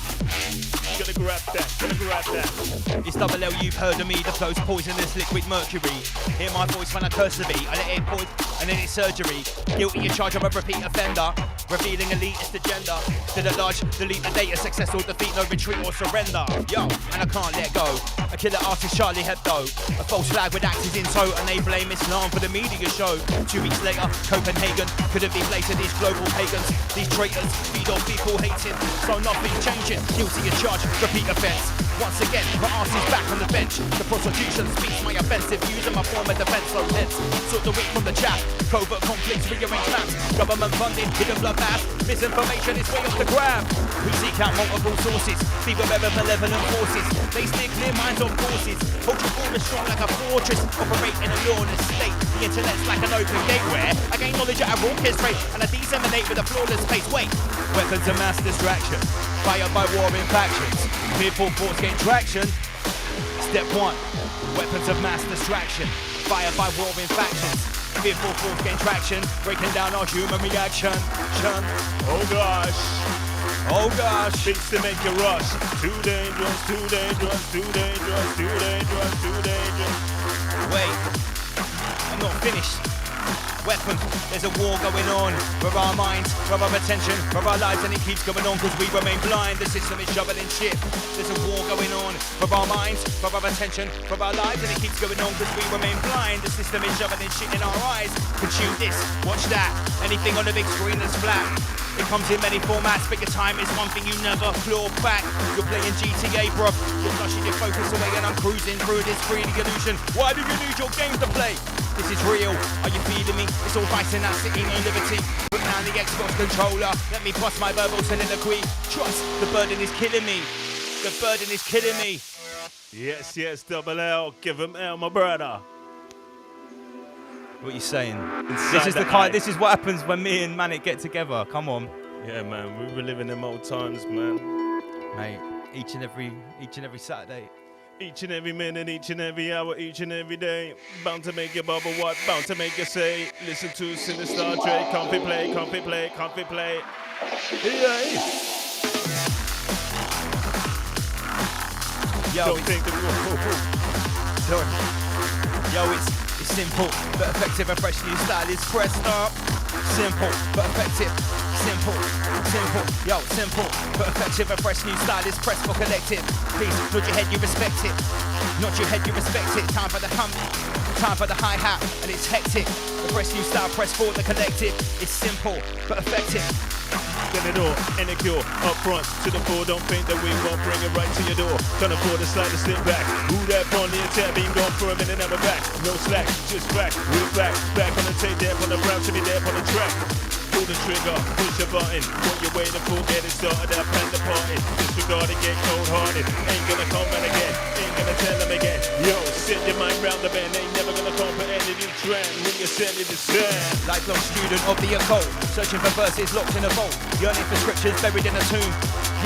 H: It's double L, you've heard of me. The flow's poisonous, liquid mercury. Hear my voice when I curse the beat. I let it poison, and then it's surgery. Guilty in charge of a repeat offender. Revealing elitist agenda. Still at large, delete the data. Success or defeat, no retreat or surrender. Yo, and I can't let go. A killer artist, Charlie Hebdo. A false flag with actors in tow, and they blame Islam for the media show. 2 weeks later, Copenhagen couldn't be placed to these global pagans. These traitors feed on people hating, so nothing's changing. Guilty in charge, repeat offense. Once again, my arse is back on the bench. The prosecution speaks my offensive views and my form of defense, so hence sort the weak from the chaff. Covert conflicts, rearrange maps. Government funding, hidden bloodbath. Misinformation is way off the grab. We seek out multiple sources, be aware of malevolent forces. They steer clear minds on courses. Hold your form strong like a fortress. Operate in a lawless state. The intellect's like an open gateway. I gain knowledge at a raucous rate, and I disseminate with a flawless pace. Wait, weapons of mass distraction, fired by warring factions. Fearful thoughts gain traction. Step 1, Weapons of mass distraction, fired by warring factions. Fearful force gain traction, breaking down our human reaction.
E: Oh gosh.
H: Oh gosh.
E: Things to make you rush. Too dangerous, too dangerous, too dangerous, too dangerous, too dangerous.
H: Wait, I'm not finished. Weapon, there's a war going on for our minds, for our attention, for our lives, and it keeps going on because we remain blind. The system is shoveling shit. There's a war going on for our minds, for our attention, for our lives, and it keeps going on because we remain blind. The system is shoveling shit in our eyes. Consume this, watch that. Anything on the big screen that's flat. It comes in many formats, but your time is one thing you never claw back. You're playing GTA, bruv. You're flushing your focus away and I'm cruising through this freely illusion. Why do you lose your game to play? This is real, are you feeling me? It's all vice in that city, no liberty. Put down the Xbox controller, let me bust my verbal soliloquy. Trust, the burden is killing me. The burden is killing me.
E: Yes, yes, double L, give him L, my brother.
H: What are you saying?
B: This is what happens when me and Manic get together. Come on.
E: Yeah, man, we were living them old times, man.
B: Mate, each and every Saturday.
E: Each and every minute, each and every hour, each and every day. Bound to make you bubble what? Bound to make you say. Listen to Sinister Dre. Comfy play, comfy play, comfy play. Yeah.
H: Yo,
E: don't think that
H: Yo, it's simple, but effective and fresh new style is pressed up. Simple, but effective. Simple, yo, simple, but effective and fresh new style is pressed for collective. Please, nod your head, you respect it. Nod your head, you respect it. Time for the hump, time for the hi-hat, and it's hectic. The fresh new style press for the collective. It's simple, but effective.
E: Get it all, and a cure, up front to the fore. Don't think that we won't bring it right to your door. Can't afford to slide a step back. Who that on the attack, being gone for a minute, never back. No slack, just back, real back. Back on the tape, there on the brown, to be there on the track. Pull the trigger, push a button. What you waiting for, get it started, I plan the party. Disregard it, get cold-hearted. Ain't gonna come back again, ain't gonna tell them again. Yo, set your mind round the bend. Ain't never gonna comprehend it in trend. When you send it to send.
H: Lifelong student of the occult, searching for verses locked in a vault. Yearning for scriptures buried in a tomb.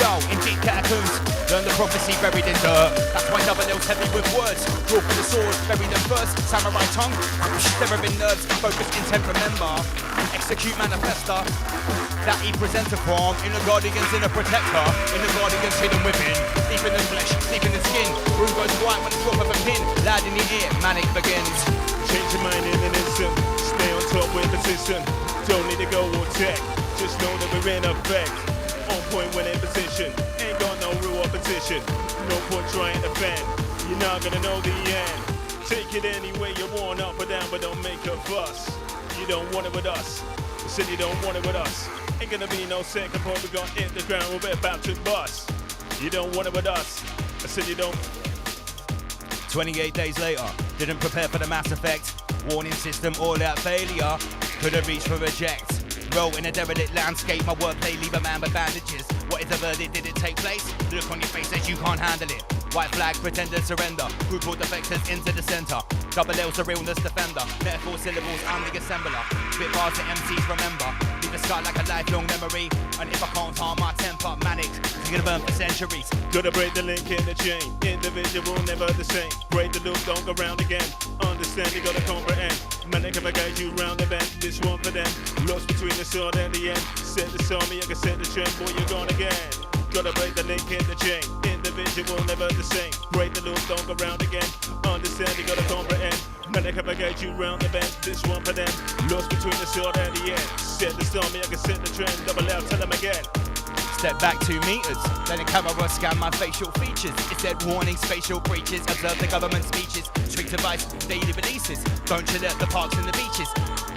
H: Yo, in deep catacombs, learn the prophecy buried in dirt. That's why double L's heavy with words. Draw for the sword, bury them first. Samurai tongue, terroring nerves, focus, intent, remember. Execute manifesta that he presents from. Inner guardians, inner protector. Inner guardians hidden within. Deep in the flesh, deep in the skin. Room goes quiet when the drop of a pin. Loud in the ear, manic begins.
E: Change your mind in an instant. Stay on top with persistent. Don't need to go or tech. Just know that we're in effect. On point when in position. Ain't got no real opposition. No point trying to fend. You're not gonna know the end. Take it any way you want, up or down, but don't make a fuss. You don't want it with us. You said you don't want it with us. Ain't gonna be no second point. We're gonna hit the ground. We're about to bust. You don't want it with us. I said you don't.
H: 28 days later, didn't prepare for the Mass Effect. Warning system, all out failure. Couldn't reach for reject. Roll in a derelict landscape, my wordplay leave a man with bandages. What is the verdict? Did it take place? Look on your face as you can't handle it. White flag, pretender, surrender. Group all defectors into the center. Double L's a realness defender. Metaphor syllables, I'm the assembler. Spit bars to MCs, remember. Leave a scar like a lifelong memory. And if I can't harm my temper, manic, it's gonna burn for centuries.
E: Gotta break the link in the chain. Individual, never the same. Break the loop, don't go round again. Understand, you gotta comprehend. Manic, if I guide you round the bend, this one for them. Lost between the sword and the end. Set the army, I can set the trend, boy, you're gone again. Gotta break the link in the chain. Individual, never the same. Break the loop, don't go round again. Understand, you gotta comprehend. Manic, if I guide you round the bend, this one for them. Lost between the sword and the end. Set the army, I can set the trend. Double out, tell them again.
H: Step back 2 meters, letting camera scan my facial features. It said warning, spatial breaches. Observe the government speeches. Strict advice, daily releases. Don't chill at the parks and the beaches.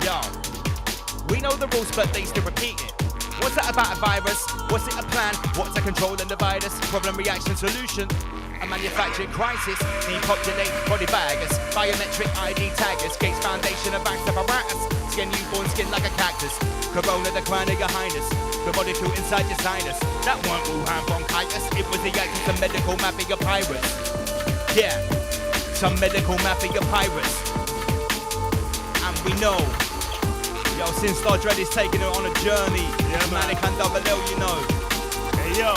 H: Yo, we know the rules, but they still repeat it. What's that about a virus? What's it a plan? What's a control and the virus? Problem, reaction, solution. A manufacturing crisis. Depopulate body baggers. Biometric ID taggers. Gates Foundation and banks of apparatus. Skin newborn skin like a cactus. Corona the crown of your highness. The body flew inside your sinus. That weren't Wuhan bronchitis. It was the act of some medical mafia pirates. Yeah, some medical mafia pirates. And we know. Yo, since Star Dread is taking it on a journey.
E: Yeah,
H: Manic and Double L, you know.
E: Hey yo,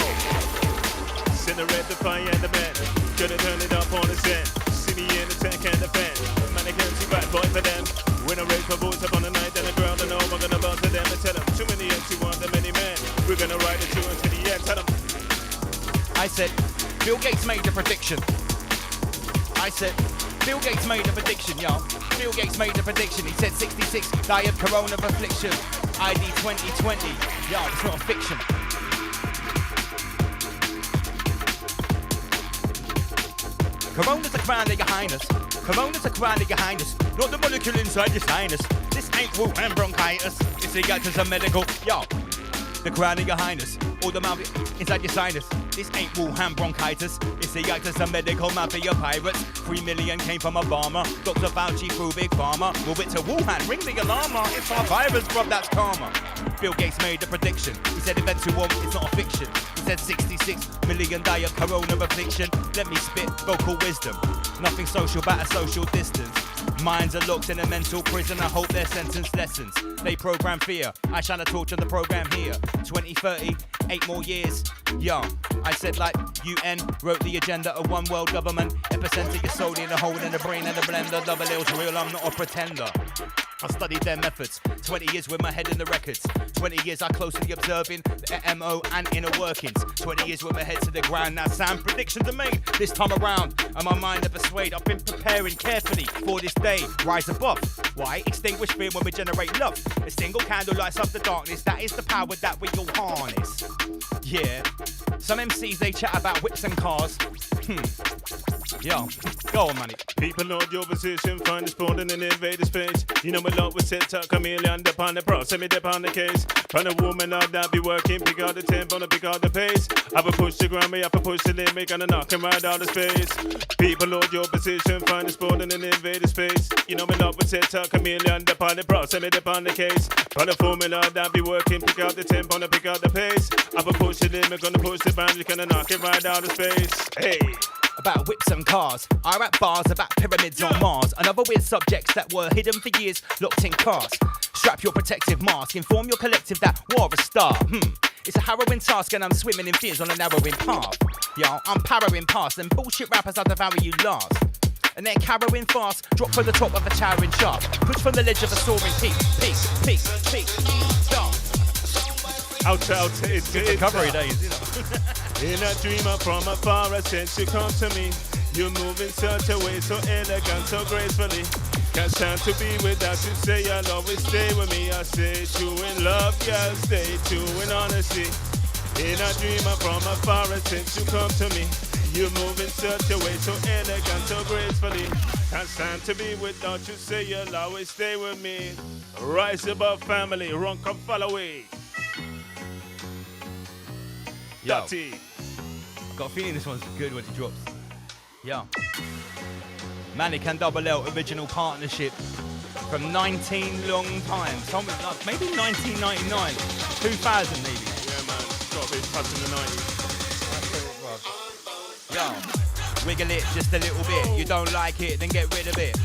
E: send the red, the fire and the man. Gonna turn it up on the end. See me in the they can't defend. Man, they can't see bad boy for them. When I raise my voice up on the night, then the ground, I know I'm gonna bounce to them and tell them. Too many empty ones, too many men. We're gonna ride it through until the end. Tell them.
B: I said, Bill Gates made a prediction. I said, Bill Gates made a prediction, yo. Bill Gates made a prediction. He said 66 die of corona affliction. ID 2020, yo, it's not a fiction. Corona's a crown of your highness. Corona's a crown of your highness. Not the molecule inside your sinus. This ain't Wuhan bronchitis. It's the act as a medical, yo. The crown of your highness. All the mouth inside your sinus. This ain't Wuhan bronchitis. It's the act as a medical mafia pirates. 3 million came from Obama. Dr. Fauci through Big Pharma. Move it to Wuhan. Ring the alarm. It's our virus, bruv. That's karma. Bill Gates made a prediction. He said events to one, it's not a fiction. He said 66 million die of corona affliction. Let me spit vocal wisdom. Nothing social but a social distance. Minds are locked in a mental prison. I hope their sentence lessons. They program fear. I shine a torch on the program here. 2030, 8 more years. Young. I said like UN wrote the agenda of one world government. Epicenter your soul in a hole in the brain and the blender. Double L's real, I'm not a pretender. I studied their methods. 20 years with my head in the records. 20 years I closely observing the MO and inner workings. 20 years with my head to the ground. Now sound predictions are made this time around. And my mind never swayed. I've been preparing carefully for this day. Rise above. Why? Extinguish fear when we generate love. A single candle lights up the darkness. That is the power that we all harness. Yeah. Some MCs they chat about whips and cars. Yo, go on, money.
E: People know your position, find the spawn and invade the space. You know my love was set up, chameleon, dip on the pro, send me dip on the case. Find a woman out that be working, pick out the tempo, pick out the pace. I will push the ground, me up and push the limit, gonna knock him right out of space. People know your position, find the spawn and invade the space. You know my love was set up, chameleon, dip on the pro, send me dip on the case. Find a formula that be working, pick out the tempo, pick out the pace. I will push the limit, gonna push the boundary, gonna knock it right out of space. Hey.
B: About whips and cars. I rap bars about pyramids on Mars. And other weird subjects that were hidden for years, locked in cars. Strap your protective mask, inform your collective that war a star. It's a harrowing task and I'm swimming in fears on a narrowing path. Yo, I'm parrowing past and bullshit rappers are devour you last. And they're carrowing fast, drop from the top of a towering shaft. Push from the ledge of a soaring peak, peak, yo.
E: Out, it's good
B: recovery days, you know.
E: In a dreamer from afar, I sense you come to me. You move in such a way, so elegant, so gracefully. Can't stand to be without you, say you'll always stay with me. I say true in love, yeah, stay true in honesty. In a dreamer from afar, I sense you come to me. You move in such a way, so elegant, so gracefully. Can't stand to be without you, say you'll always stay with me. Rise above family, run, come follow away.
B: Yo, I've got a feeling this one's good when it drops. Yo. Manic and Double L original partnership from 19 long time. Something like maybe 1999, 2000 maybe.
E: Yeah, man. Got a bit touching the 90s.
B: Yo, wiggle it just a little bit. You don't like it, then get rid of it.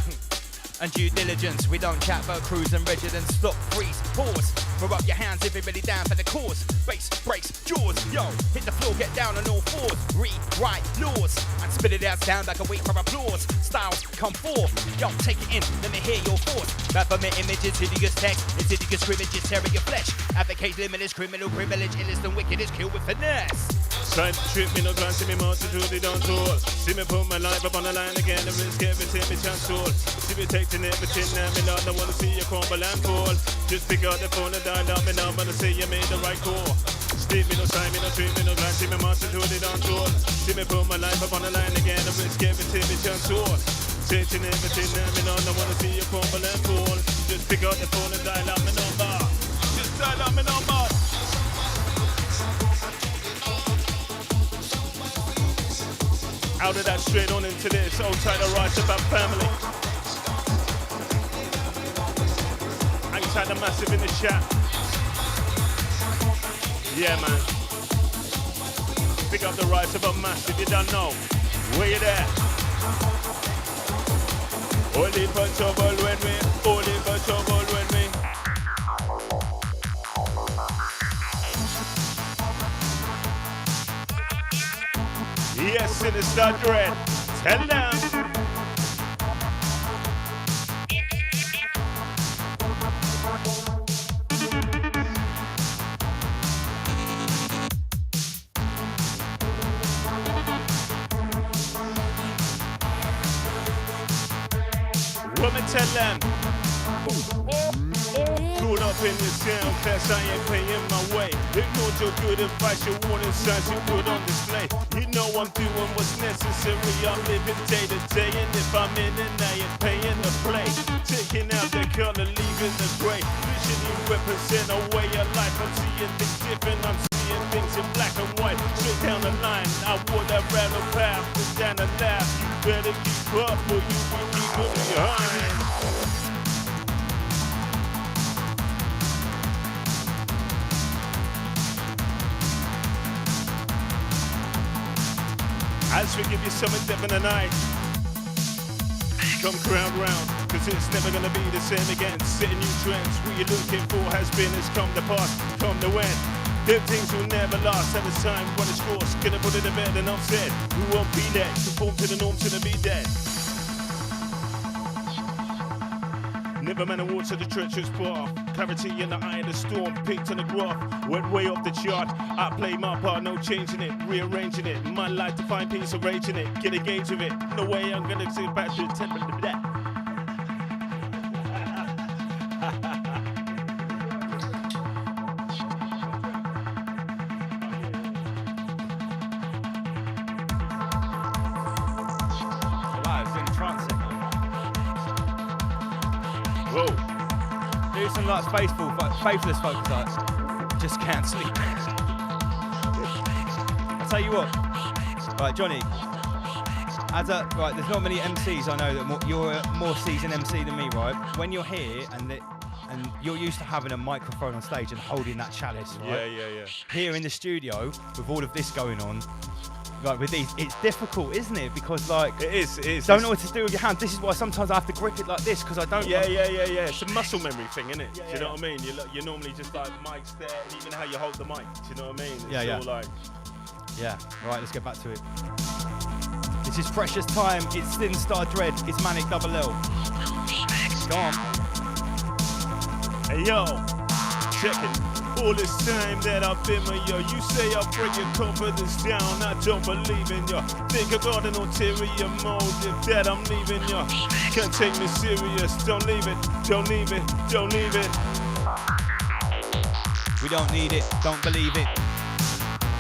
B: And due diligence, we don't chat about cruise and residence. Stop, freeze, pause. Throw up your hands if you're really down for the cause. Bass, breaks, jaws, yo. Hit the floor, get down on all fours. Rewrite laws and spit it out sound like a wait for applause. Styles come forth, yo, take it in, let me hear your force. Baphomet images, hideous text, insidious scrimmages, tearing your flesh. Advocate limitless criminal privilege, illest and wickedest, kill with finesse.
E: Side trip, me no glance, see me mountain through the down tool. See me put my life up on the line again, and risk everything me chance tool. See me taking everything, now me not wanna see you crumble and fall. Just pick up the phone and dial out me now, but I say you made the right call. Sleep me no sign, me no trip, me no glance, see me mountain through the down tool. See me put my life up on the line again, and risk everything me chance tool. Taking everything, now me not wanna see you crumble and fall. Just pick up the phone and dial out me number. Just dial out me number. Out of that straight on into this, old tight the Rise Above family. Hang tight the Massive in the chat. Yeah, man. Pick up the Rise Above Massive, you don't know. Where you there? Only for trouble when we, only for trouble when we. Yes, Sinister Dread. Tell them. tell them. Caught up in the sound class, I ain't paying my way. Ignored your good advice, your warning signs you put on display. You know I'm doing what's necessary, I'm living day to day. And if I'm in and I ain't paying the play, taking out the color, leaving the gray. Visually represent a way of life. I'm seeing things different, I'm seeing things in black and white. Straight down the line, I would have rather path than down the lab. You better keep up or you will keep behind. As we give you some depth in the night, come crowd round, cause it's never gonna be the same again. Setting new trends, what you're looking for has been, has come to pass, come to end. Them things will never last, at the time when it's forced, gonna put it to bed and I'm said, we won't be there, conform to the norm till they be dead. Never man a walk to the treacherous path. Clarity in the eye of the storm, picked on the graph. Went way off the chart. I play my part, no changing it, rearranging it. My life to find peace, arranging it. Get a gauge of it. No way I'm gonna sit back to the temple of that.
B: Wow, it's in trance.
E: Whoa.
B: Do some like faithless folks like just can't sleep. I'll tell you what. Right, Johnny. Right, there's not many MCs I know that you're a more seasoned MC than me, right? When you're here and you're used to having a microphone on stage and holding that chalice, right?
E: Yeah.
B: Here in the studio, with all of this going on, like with these, it's difficult, isn't it? Because like
E: it is.
B: Don't know what to do with your hand. This is why sometimes I have to grip it like this because I don't.
E: Yeah. It's a muscle memory thing, isn't it? Do you know what I mean? You're normally just like mic's there, and even how you hold the mic. Do you know what I mean? It's all like.
B: Yeah. Right. Let's get back to it. This is Precious Time. It's Thin Star Dread. It's Manic Double L. Go on.
E: Hey yo, check it. All this time that I've been with you, you say I'll bring your confidence down. I don't believe in you. Think I got an ulterior motive that I'm leaving you. Can't take me serious. Don't leave it. Don't leave it. Don't leave it.
B: We don't need it. Don't believe it.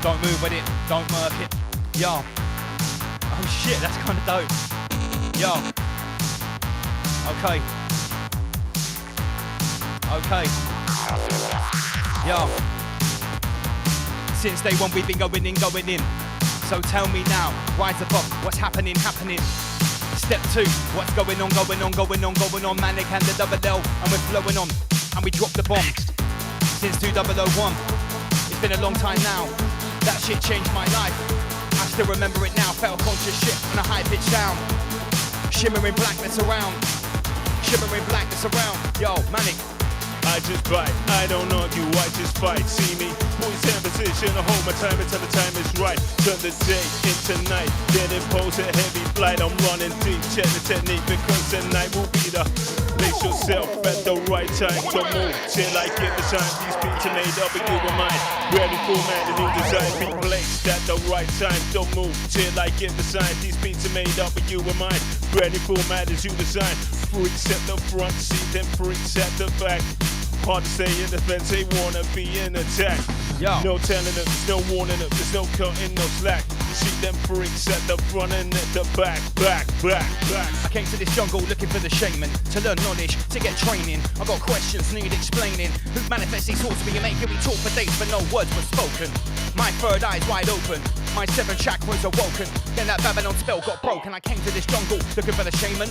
B: Don't move with it. Don't murk it. Yo. Oh shit, that's kind of dope. Yo. Okay. Yo. Since day one we've been going in. So tell me now, rise above, what's happening? Step 2, what's going on? Manic and the double L, and we're flowing on, and we drop the bomb. Since 2001, it's been a long time now. That shit changed my life. I still remember it now. Felt conscious shit on a high pitch sound. Shimmering blackness around. Yo, Manic.
E: I just bite, I don't argue, I just fight. See me, poise and position, I hold my time until the time is right. Turn the day into night, then impose a heavy flight. I'm running deep, check the technique because the night will be the. Place yourself at the right time, don't move till I get the sign. These beats are made up and you were mine. Ready for man, the new design be placed at the right time. Don't move till I get the sign. These beats are made up and you were mine. Ready for man, as you design. Freaks at the front, see them freaks at the back. Hard to stay in defense, they wanna be in attack.
B: Yo.
E: No telling them, there's no warning them, there's no cutting, no slack. See them freaks at the front and at the back.
B: I came to this jungle looking for the shaman, to learn knowledge, to get training. I got questions, need explaining. Who manifests these thoughts to me and make me talk for days, but no words were spoken. My third eye's wide open, my 7 chakras awoken. Then that Babylon spell got broken. I came to this jungle looking for the shaman.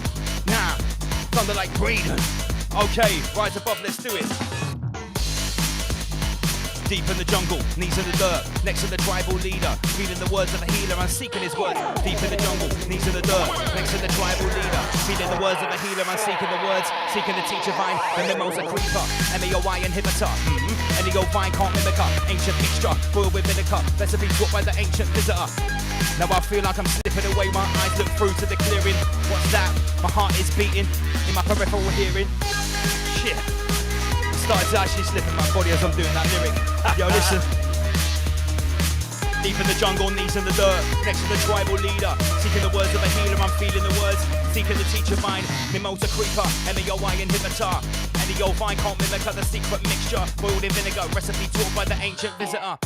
B: Nah, thunder like breathing. Okay, rise above, let's do it. Deep in the jungle, knees in the dirt, next to the tribal leader, feeling the words of a healer, I'm seeking his words. Deep in the jungle, knees in the dirt, next to the tribal leader, feeling the words of a healer, I'm seeking the words, seeking the teacher vine, the memo's a creeper, MEOI inhibitor, NEO vine can't mimic her, ancient mixture, boiled with vinegar, recipe taught by the ancient visitor. Now I feel like I'm slipping away, my eyes look through to the clearing. What's that? My heart is beating in my peripheral hearing. Shit. I started to actually slip in my body as I'm doing that lyric. Yo, listen.
H: Deep in the jungle, knees in the dirt, next to the tribal leader. Seeking the words of a healer, I'm feeling the words. Seeking the teacher mind, Mimosa creeper, M-E-O-I inhibitor. Any old vine can't mimic the secret mixture. Boiled in vinegar, recipe taught by the ancient visitor.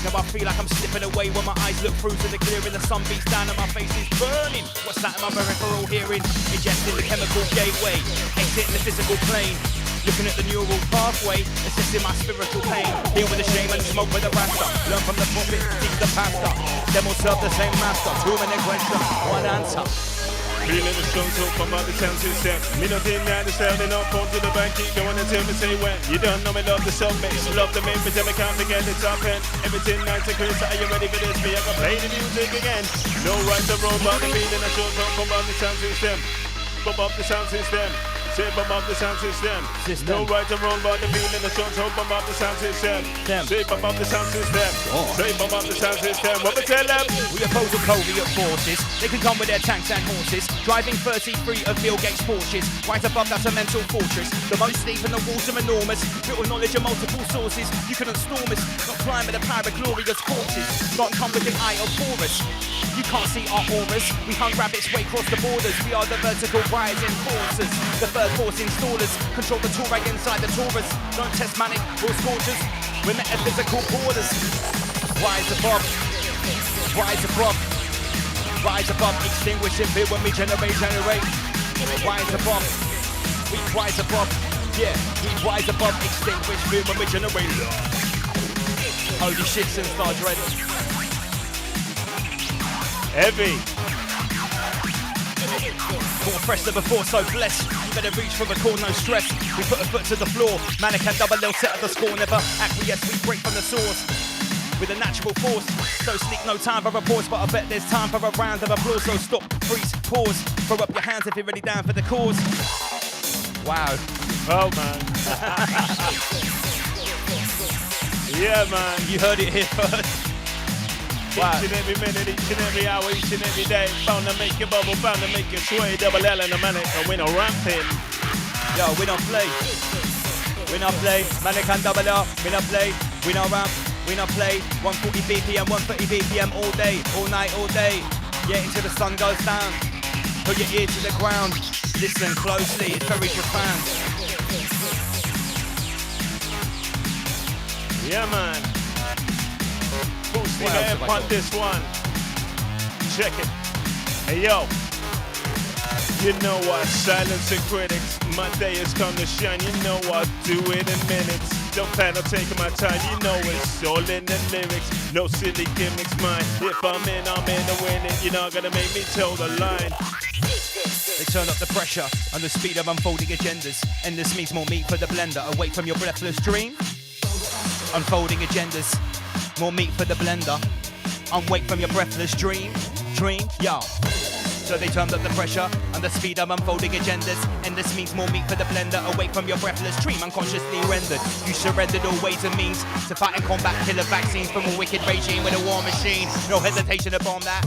H: Now I feel like I'm slipping away when my eyes look through to the clear and the sun beats down and my face is burning. What's that in my peripheral hearing? Ingesting the chemical gateway, exiting the physical plane. Looking at the neural pathway, assessing my spiritual pain. Deal with the shame and smoke with the rasta. Learn from the prophet, teach the pastor. Them will serve the same master. Too many questions, one answer.
E: Feeling the strong talk from other sound system. Me not in there, the sounding up, phone to the bank, keep going until me say when. You don't know me, love the song mix, love the main, but I can't forget the top end. Everything nice and crisp, are you ready for this? Me, I can play the music again. No right or wrong, but the feeling a short talk from other sound system. Bump up the sound system. Say bump up the sound system. No right or wrong, but the feeling a short talk, bump up the sound system. Say bump up the sound system. Say bump up the sound system. What we tell them?
H: We oppose the Soviet forces. They can come with their tanks and horses, driving 33 of Bill Gates' Porsches. Right above that's a mental fortress. The most deep and the walls are enormous. Built with knowledge of multiple sources. You couldn't storm us, not climb with the power of glorious corpses. Not come with the eye of Horus. You can't see our auras. We hunt rabbits way across the borders. We are the vertical rising forces. The third force installers control the Touareg inside the Taurus. Don't test manic or scorchers. We're metaphysical borders. Rise above. Rise above. Rise above. Extinguishing fear when we generate. Rise above. We rise above. Yeah, we rise above. Extinguish fear when we generate. Holy shit, since Star Dread.
E: Heavy.
H: More fresh than before, so blessed. You better reach for the core, no stress. We put a foot to the floor. Mannequin double L set at the score. Never acquiesce, we break from the source with a natural force. So sleep, no time for a pause, but I bet there's time for a round of applause. So stop, freeze, pause. Throw up your hands if you're ready down for the cause. Wow.
E: Oh man. Yeah man.
H: You heard it here first.
E: Wow. Each and every minute, each and every hour, each and every day. Bound to make you bubble, bound to make you sway. Double L in the manic, and we no ramping.
H: Yo, we don't play. We don't play. Manic and double L, we don't play. We don't ramp, we don't play. 140 BPM, 130 BPM all day, all night, all day. Yeah, until the sun goes down. Put your ear to the ground. Listen closely, it's very profound.
E: Yeah, man. Full steam ahead on this one. Check it. Hey, yo. You know what? Silencing critics. My day has come to shine. You know I'll do it in minutes. Don't plan on taking my time. You know it's all in the lyrics. No silly gimmicks, mine. If I'm in to win it. You're not gonna make me toe the line.
H: They turn up the pressure and the speed of unfolding agendas. Endless means more meat for the blender. Away from your breathless dream. Unfolding agendas. More meat for the blender. Unwake from your breathless dream. Yo. So they turned up the pressure and the speed of unfolding agendas. Endless means more meat for the blender. Away from your breathless dream, unconsciously rendered. You surrendered all ways and means to fight and combat killer vaccines from a wicked regime with a war machine. No hesitation to bomb that.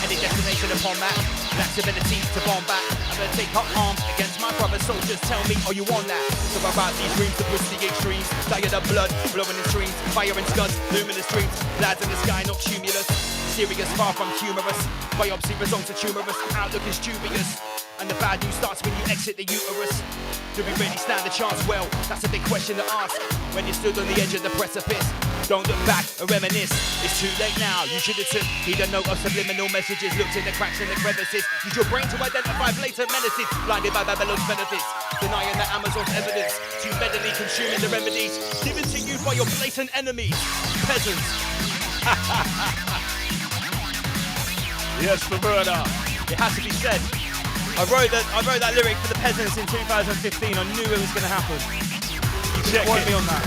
H: Any destination upon that. That's ability to bomb back. I'm gonna take up arms against my brother soldiers. Tell me, are you on that? So about these dreams to push the extremes. Diet of blood, blowing in streams. Fire and scuds, luminous dreams. Lads in the sky, not cumulus. Serious, far from humorous. Biopsy results are tumorous. Outlook is dubious. And the bad news starts when you exit the uterus. Do we really stand a chance? Well, that's a big question to ask. When you stood on the edge of the precipice. Don't look back or reminisce. It's too late now. You should have took heed a note of subliminal messages. Looked in the cracks and the crevices. Use your brain to identify blatant menaces. Blinded by Babylon's benefits. Denying the Amazon's evidence. Too readily consuming the remedies given to you by your blatant enemies. Peasants.
E: Yes, for murder.
H: It has to be said. I wrote that lyric for the peasants in 2015. I knew it was going to happen. You
E: Check
H: can
E: it.
H: me on that.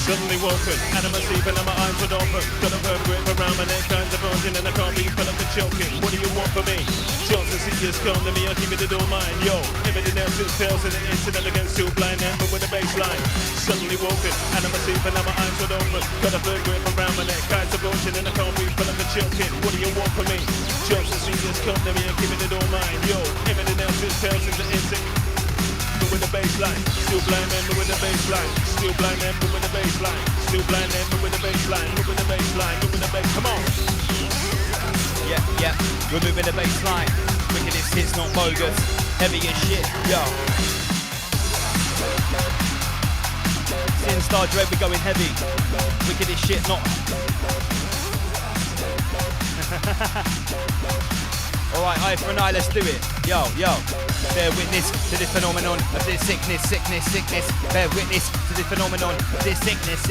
E: Suddenly woken, and I'm asleep and my eyes are open. Got a verb grip around my neck, kinds of bulging, and I can't be fed up and choking. What do you want from me? Chance to see just come to me, I'll keep it all mine. Yo, everything else just fails in an instant, and against two blind men, but with a baseline. Suddenly woken, and I'm asleep and my eyes are open. Got a verb grip around my neck, kinds of bulging, and I can't be fed up and choking. What do you want from me? Chance to see just come to me, I'll keep it all mine. Yo, everything else just fails in the instant. With the baseline, still blind men, but with the baseline. Still blind men, but with the baseline. too blind. Then move with the baseline, move with the baseline, move with the bass. Come on.
H: Yeah, we're moving the baseline. Wickedest hits, not bogus. Heavy as shit, yo. Sin Star Dread, we're going heavy. Wickedest shit, not. Alright, eye for an eye, let's do it. Yo. Bear witness to this phenomenon of this sickness. Bear witness to this phenomenon of this sickness.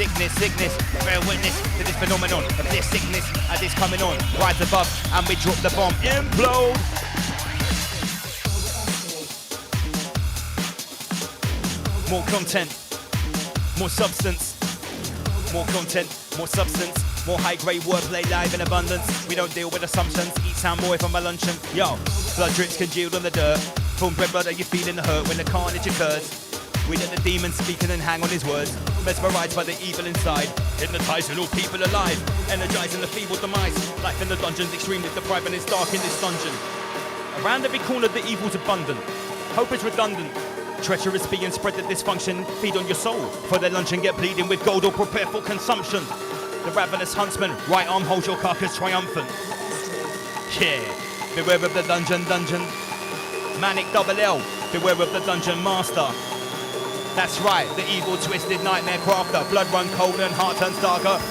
H: Bear witness to this phenomenon of this sickness as it's coming on. Rise above and we drop the bomb. Implode. More content, more substance. More content, more substance. More high-grade wordplay live in abundance. We don't deal with assumptions. Eat soundboy from my luncheon. Yo, blood drips congealed on the dirt. From red blood, are you feeling the hurt when the carnage occurs? We let the demon speaking and hang on his words. Mesmerized by the evil inside. Hypnotizing all people alive. Energizing the feeble demise. Life in the dungeon's extremely deprived and it's dark in this dungeon. Around every corner the evil's abundant. Hope is redundant. Treacherous being spread the dysfunction. Feed on your soul. For their luncheon get bleeding with gold or prepare for consumption. The ravenous huntsman, right arm holds your carcass triumphant. Yeah, beware of the dungeon. Manic double L, beware of the dungeon master. That's right, the evil twisted nightmare crafter. Blood run cold and heart turns darker.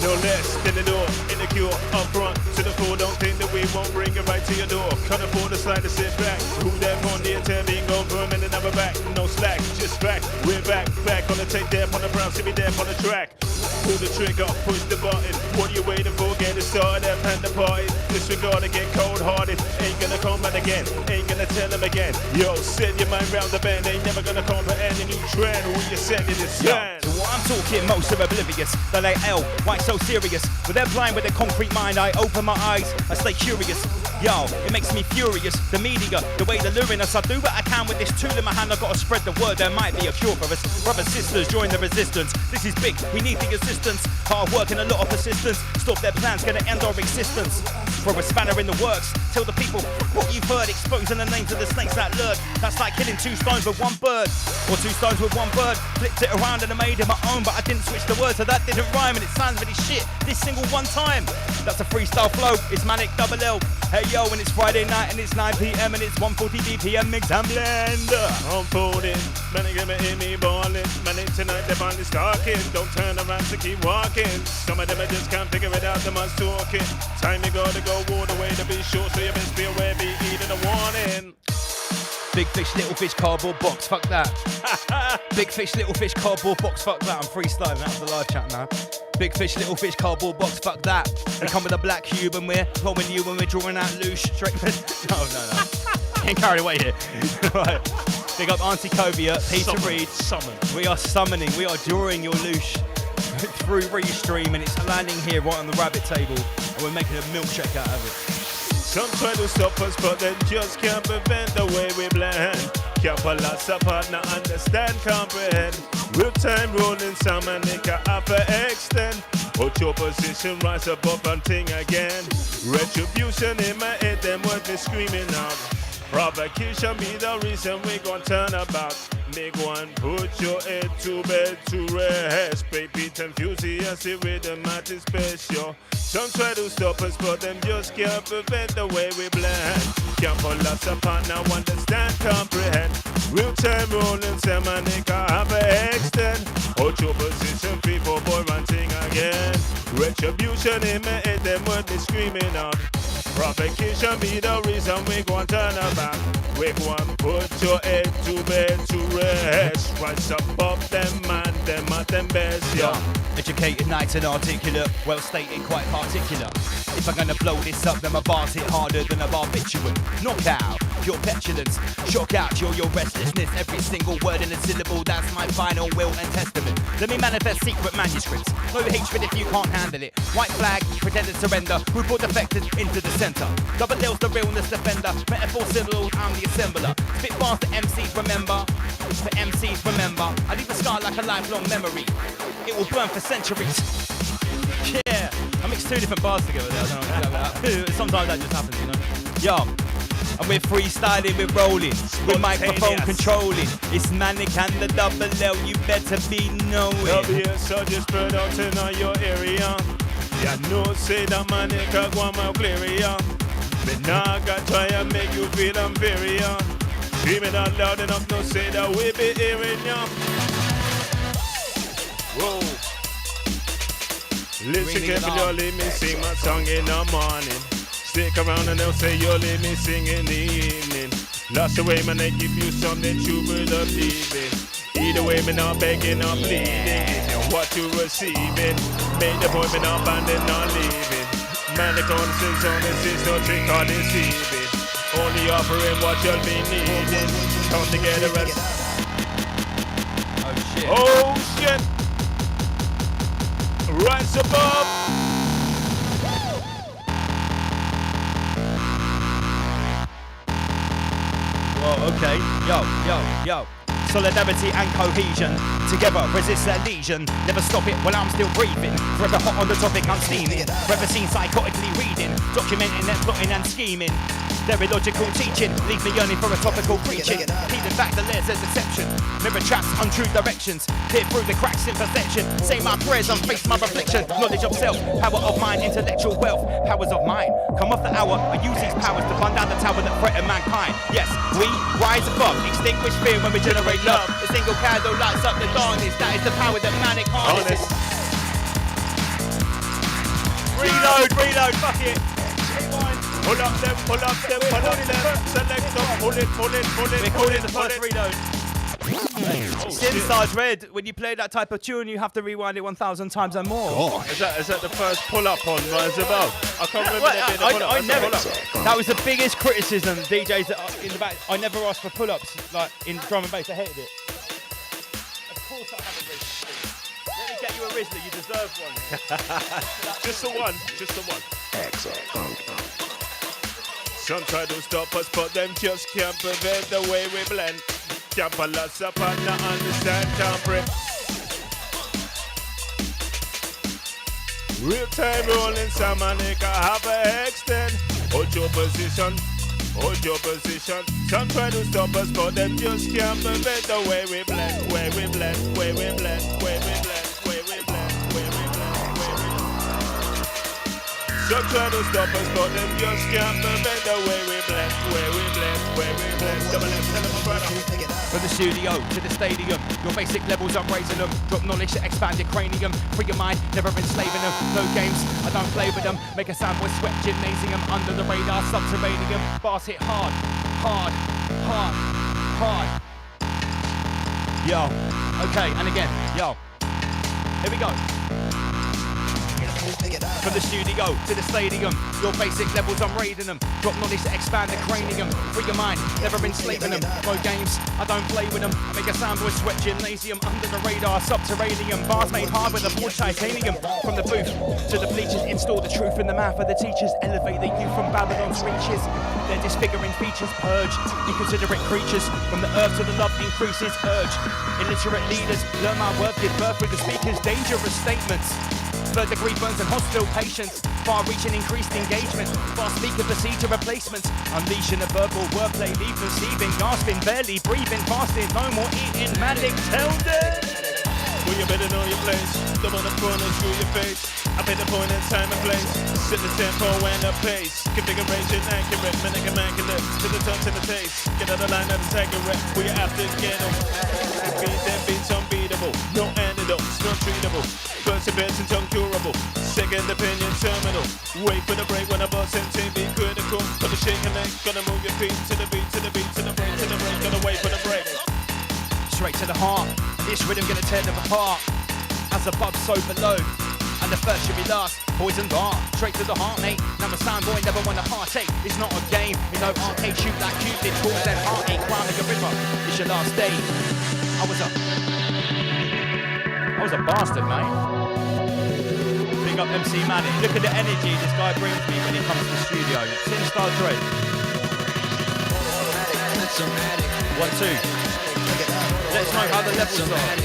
E: No less than the door, in the cure, up front to the floor. Don't think that we won't bring it right to your door. Can't afford to slide to sit back. Who them on the attempt being gone for a minute, never back. No slack, just back. We're back on the tape, there on the brown, see me there on the track. Pull the trigger, push the button. What are you waiting for? Get it started, and the party. Disregard and get cold-hearted. Ain't gonna come back again, ain't gonna tell them again. Yo, send your mind round the bend. Ain't never gonna comprehend a new trend. Who you sending this stand?
H: To what I'm talking, most are oblivious. They're like, L, why so serious? But they're blind with a concrete mind. I open my eyes, I stay curious. Yo, it makes me furious. The media, the way they're luring us. I do what I can with this tool in my hand. I've got to spread the word. There might be a cure for us. Brothers, sisters, join the resistance. This is big, we need the assistance. Hard work and a lot of persistence. Stop their plans, gonna end our existence. Throw a spanner in the works. Tell the people what you've heard. Exposing the names of the snakes that lurk. That's like killing 2 stones with 1 bird. Or 2 stones with 1 bird. Flipped it around and I made it my own. But I didn't switch the words, so that didn't rhyme. And it sounds really shit this single one time. That's a freestyle flow. It's manic double L. Hey yo, and it's Friday night and it's 9 PM and it's 1:40 BPM. Mix and blend.
E: I'm folding, man, give me hear me ballin'. Man, tonight the band is talking. Don't turn around to keep walking. Some of them I just can't figure it out, them are talking. Time you gotta go all the way to be sure, so you best be aware, be eating a warning.
H: Big fish, little fish, cardboard box, fuck that. Big fish, little fish, cardboard box, fuck that. I'm freestyling, that's the live chat now. Big fish, little fish, cardboard box, fuck that. We come with a black cube and we're pulling you when we're drawing out loose. Straight. No. Getting carried away here. Right. Big up Auntie Covia, Peter Reed.
E: Summon.
H: We are summoning, we are drawing your loosh through Restream and it's landing here right on the rabbit table and we're making a milkshake out of it.
E: Some try to stop us, but they just can't prevent the way we blend. Can't pull us apart, not understand, comprehend. With time rolling, some and they can have to extend. Hold your position, rise above and ting again. Retribution in my head, them words me screaming out. Provocation be the reason we gon' turn about. Make one, put your head to bed to rest. Baby, enthusiastic with the mat is special. Some try to stop us, but them just can't prevent the way we blend. Can't pull us apart, now understand, comprehend. Real time rolling, some and they can have a extend. Hold your position, people, boy, ranting again. Retribution in my head, them words me screaming out. Provocation be the reason we gon' turn about. Wake one, put your head to bed to rest. Rise above them man, them at them best, yeah.
H: Educated, nice and articulate, well stated, quite particular. If I'm gonna blow this up, then my bars hit harder than a barbiturate. Knock out your petulance, shock out your restlessness. Every single word in a syllable, that's my final will and testament. Let me manifest secret manuscripts. No hatred if you can't handle it. White flag, pretended surrender. We brought defected into the center. Double L's the realness defender. Metaphor syllables, I'm the assembler. Spit bars to MCs remember. For MCs remember. I leave a scar like a lifelong memory. It will burn for centuries. Yeah, I mixed 2 different bars together there. I don't know. Sometimes that just happens, you know. Yo,
B: And we're freestyling, we're rolling, we're microphone controlling. It's Manic and the double L, you better be knowing.
E: WS, so just spread out in your area. Yeah, no say that Manic a go my clear ya. But now I got try and make you feel inferior. Screaming out loud enough, no say that we be hearing ya. Whoa. Listen carefully, you'll let me sing my song in the morning. Stick around and they'll say you'll let me sing in the evening. Lost away, man, they give you something true but believing. Either way, me not begging or pleading. What you receiving, make the point, me not banding, not leaving. Man, the conscience on this is no trick or deceiving. Only offering what you'll be needing. Come together and... Oh shit! Rise above!
B: Whoa, okay, yo. Solidarity and cohesion. Together resist that lesion. Never stop it while I'm still breathing. Forever hot on the topic, I'm steaming. Forever seen psychotically reading. Documenting and plotting and scheming. Their illogical teaching leaves me yearning for a topical preaching. Peeling back the layers, there's deception. Mirror traps, untrue directions. Peer through the cracks in perfection. Say my prayers, unface my reflection. Knowledge of self, power of mind, intellectual wealth. Powers of mine. Come off the hour, I use these powers to burn down the tower that threaten mankind. Yes, we rise above, extinguish fear when we generate love. A single candle lights up the darkness. That is the power that Manic harnesses. Reload, fuck it.
E: Pull up them. Select them, pull it.
B: We're calling the first reload. Sinstar's Red, when you play that type of tune, you have to rewind it 1,000 times and more.
E: Is that the first pull up on Rise Above? I can't remember there being a pull up.
B: I never. That was the biggest criticism, DJs that in the back. I never asked for pull ups like in drum and bass. I hated it. Of course I have a Rizzler. Let me get you a Rizzler. You deserve one.
E: Just the one. Some try to stop us, but them just can't prevent the way we blend. Can't pull us up and not understand, can't prep. Real time rolling, some Manic, I have a extend. Hold your position. Some try to stop us, but them just can't prevent the way we blend. Some try to stop us, but them just can't prevent the way we blend. Double M, tell them my brother.
B: From the studio to the stadium, your basic levels, I'm raising them. Drop knowledge to expand your cranium. Free your mind, never enslaving them. No games, I don't play with them. Make a sound boy sweat gymnasium. Under the radar, subterranean. Bars hit hard. Yo, okay, and again, yo. Here we go. From the studio to the stadium, your basic levels, I'm raiding them. Drop knowledge to expand the cranium. Free your mind, never enslaving them. No games, I don't play with them. I make a sound boy sweat gymnasium. Under the radar, subterranean. Bars made hard with a forged titanium. From the booth to the bleachers, install the truth in the mouth of the teachers. Elevate the youth from Babylon's reaches. Their disfiguring features purge inconsiderate creatures. From the earth to the love increases urge. Illiterate leaders learn my work, give birth with the speakers. Dangerous statements. Third degree burns and hostile patience. Far-reaching increased engagement. Fast speaker procedure replacements. Unleashing a verbal wordplay. Leave receiving, gasping, barely breathing, fasting. No more eating. Manic, tell them.
E: Well, you better know your place. Don't wanna phone and screw your face. I pay the point in time and place. Set the tempo and the pace. Configuration accurate. Manic immaculate. To the touch and the taste. Get out of line, not accurate. We have to get them. Beat them beats unbeatable. No antidotes, not treatable. First invention's uncurable. Second opinion terminal. Wait for the break when I bust MT be critical. For the shake and leg, gonna move your feet to the beat, to the beat, to the break, to the break. Gonna wait for the break.
B: Straight to the heart. This rhythm gonna tear them apart. As above, so below. And the first should be last. Poison dart. Straight to the heart, mate. Now a sound boy never want a heartache. It's not a game. You know, arcade shoot like Cupid. Cause that heartache. Climb like a river. It's your last day. I was a bastard, mate. Big up MC Manic. Look at the energy this guy brings me when he comes to the studio. Sinstar Dread. 1, 2. Let's know how the levels are.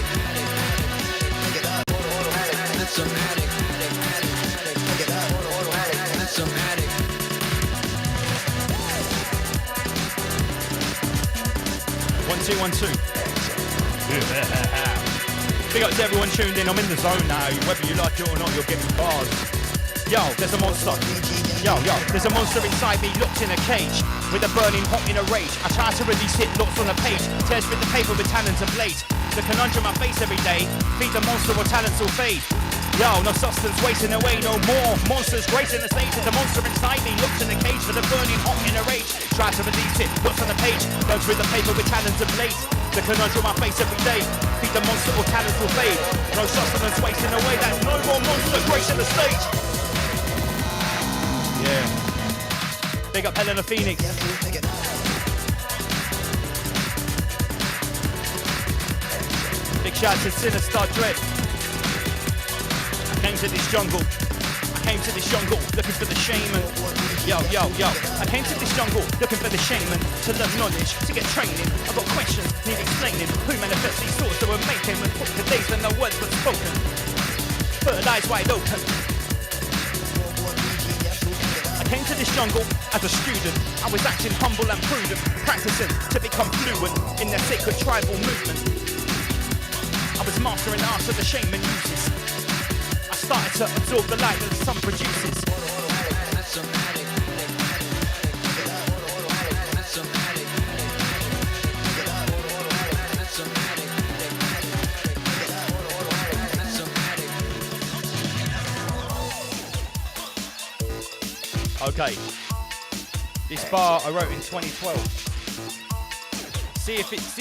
H: 212. Big up to everyone tuned in. I'm in the zone now. Whether you like it or not, you're getting bars. Yo, there's a monster. Yo, there's a monster inside me, locked in a cage, with a burning hot in a rage. I try to release it, locked on a page, tears with the paper with talons and blades. The conundrum I face every day, feed the monster or talents will fade. Yo, no substance wasting away, no more monsters gracing the stage. There's a monster inside me, locked in a cage, with a burning hot in a rage. Try to release it, locked on a page, burns with the paper with talons and blades. The conundrum I face every day, feed the monster or talents will fade. No substance wasting away, that's no more monster gracing the stage. Yeah. Big up Helena Phoenix. Big shout to Sinister Dread. I came to this jungle looking for the shaman. Yo. I came to this jungle looking for the shaman, to learn knowledge, to get training. I've got questions, need explaining. Who manifests these thoughts that we're making? When put the days when no words were spoken. Third eyes wide open. Came to this jungle as a student. I was acting humble and prudent, practicing to become fluent in their sacred tribal movement. I was mastering the art of the shaman uses. I started to absorb the light that the sun produces. Okay, this bar I wrote in 2012. See if it's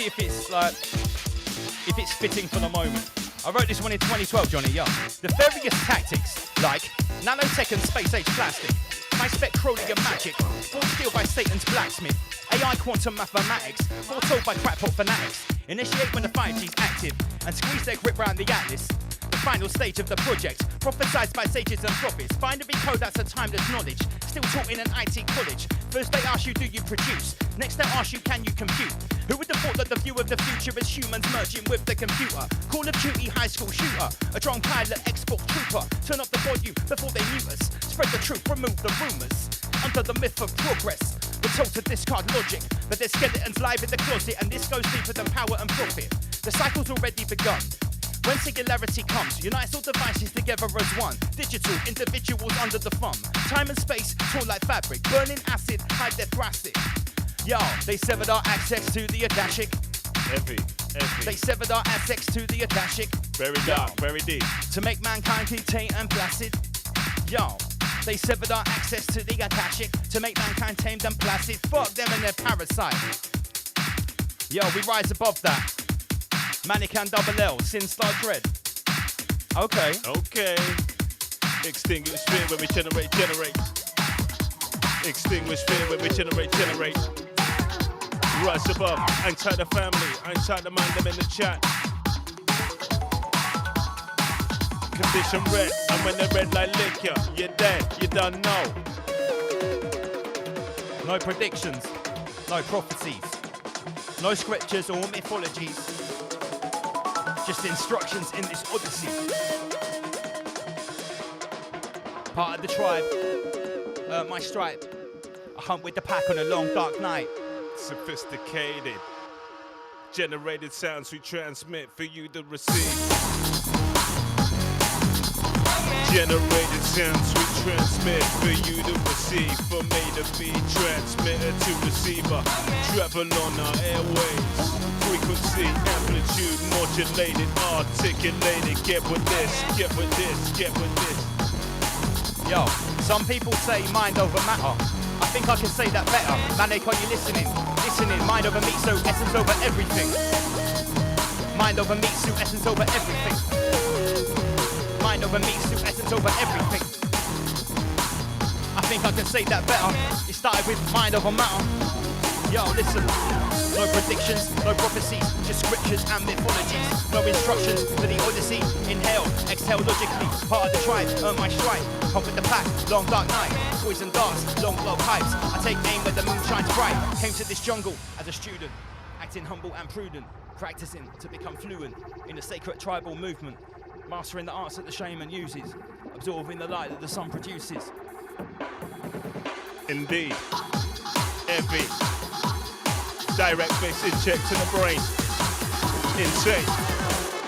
H: fitting for the moment. I wrote this one in 2012, Johnny Young. The various tactics, like nanotech and space-age plastic, high-spec Crowley and magic, forged steel by Satan's blacksmith, AI quantum mathematics, foretold by crackpot fanatics, initiate when the 5G's active, and squeeze their grip round the atlas. Final stage of the project, prophesied by sages and prophets. Find and decode, that's a timeless knowledge, still taught in an IT college. First they ask you, do you produce? Next they ask you, can you compute? Who would have thought that the view of the future is humans merging with the computer? Call of Duty high school shooter, a drone pilot, Xbox trooper. Turn up the volume before they mute us. Spread the truth, remove the rumours. Under the myth of progress, we're told to discard logic, but there's skeletons live in the closet, and this goes deeper than power and profit. The cycle's already begun. When singularity comes, unites all devices together as one. Digital individuals under the thumb. Time and space torn like fabric. Burning acid, hide their thoracic. Yo, they severed our access to the Akashic.
E: Heavy.
H: They severed our access to the Akashic.
E: Very dark, very deep.
H: To make mankind tame and placid. Yo, they severed our access to the Akashic. To make mankind tamed and placid. Fuck them and their parasite. Yo, we rise above that. Manic and double L, Sin Star Dread. Okay.
E: Extinguish fear when we generate. Extinguish fear when we generate. Rise above, inside the family, inside the mind, them in the chat. Condition red, and when they're red like liquor, you're dead, you don't know.
H: No predictions, no prophecies, no scriptures or mythologies. Just instructions in this Odyssey. Part of the tribe, my stripe. I hunt with the pack on a long dark night.
E: Sophisticated, generated sounds we transmit for you to receive. Generated sounds we transmit for you to receive. For me to be transmitter to receiver. Travel on our airways. Frequency, amplitude, modulated, articulated. Get with this.
H: Yo, some people say mind over matter. I think I can say that better. Manic, are you listening? Mind over meat, so essence over everything. Mind over meat, so essence over everything. Mind over meat, so essence over everything. I think I can say that better. It started with mind over matter. Yo, listen. No predictions, no prophecies, just scriptures and mythologies. No instructions for the Odyssey. Inhale, exhale logically. Part of the tribe, earn my stripe. Come with the pack, long dark night. Poison darts, long blow pipes. I take aim where the moon shines bright. Came to this jungle as a student, acting humble and prudent, practicing to become fluent in the sacred tribal movement, mastering the arts that the shaman uses, absorbing the light that the sun produces.
E: Indeed, heavy. Direct message check to the brain. Insane.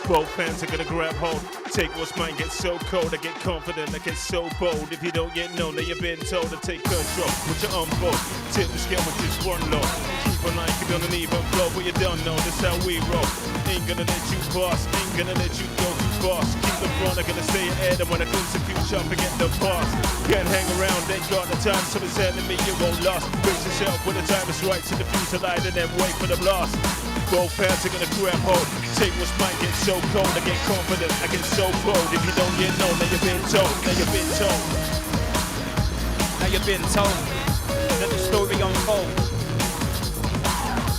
E: Both fans are gonna grab hold. Take what's mine, get so cold. I get confident, I get so bold. If you don't yet know that you've been told to take control, put your boat. Tip the scale with just one load. Keep on like you're on an even flow, but you don't know that's how we roll. Ain't gonna let you pass, ain't gonna let you go too fast. Keep the front, I'm gonna stay ahead. And when I glimpse the future, forget the past. Can't hang around, ain't got the time, so it's telling me you won't last. Brace yourself when the time is right to defuse the light and then wait for the blast. Both fans are gonna grab hold. Take what's mine, get so cold. I get confident, I get so bold. If you don't yet know, now you've been told. Now you've been told.
H: Now you've been told that the story unfolds.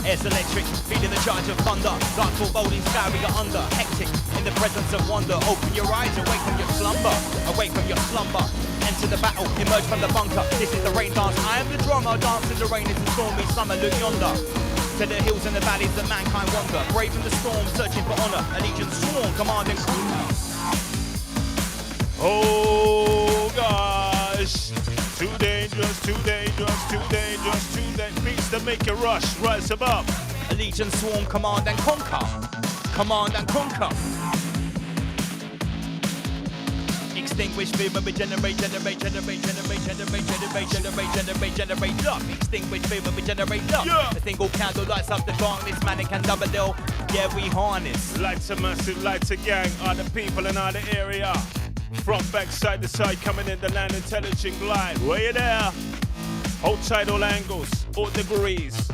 H: Air's electric, feeding the charge of thunder. Dark foreboding sky we got under. Hectic in the presence of wonder. Open your eyes, away from your slumber. Away from your slumber. Enter the battle, emerge from the bunker. This is the rain dance. I am the drummer. Dance in the rain, it's a stormy summer. Look yonder. To the hills and the valleys that mankind wander. Brave in the storm, searching for honor. Allegiance sworn, commanding.
E: Oh gosh. Too dangerous, too dangerous, too dangerous, too dangerous. Beats that make you rush, rise above.
H: Allegiance sworn, command and conquer. Command and conquer. Extinguish fear when we generate love. Extinguish fear when we generate love.
E: Yeah.
H: A single candle lights up the darkness, manic and double ill. Yeah, we harness.
E: Lights a massive, lights a gang. Are the people in our area. Front, back, side to side, coming in the land, intelligent glide. Way you there. Hold tight all angles, all degrees.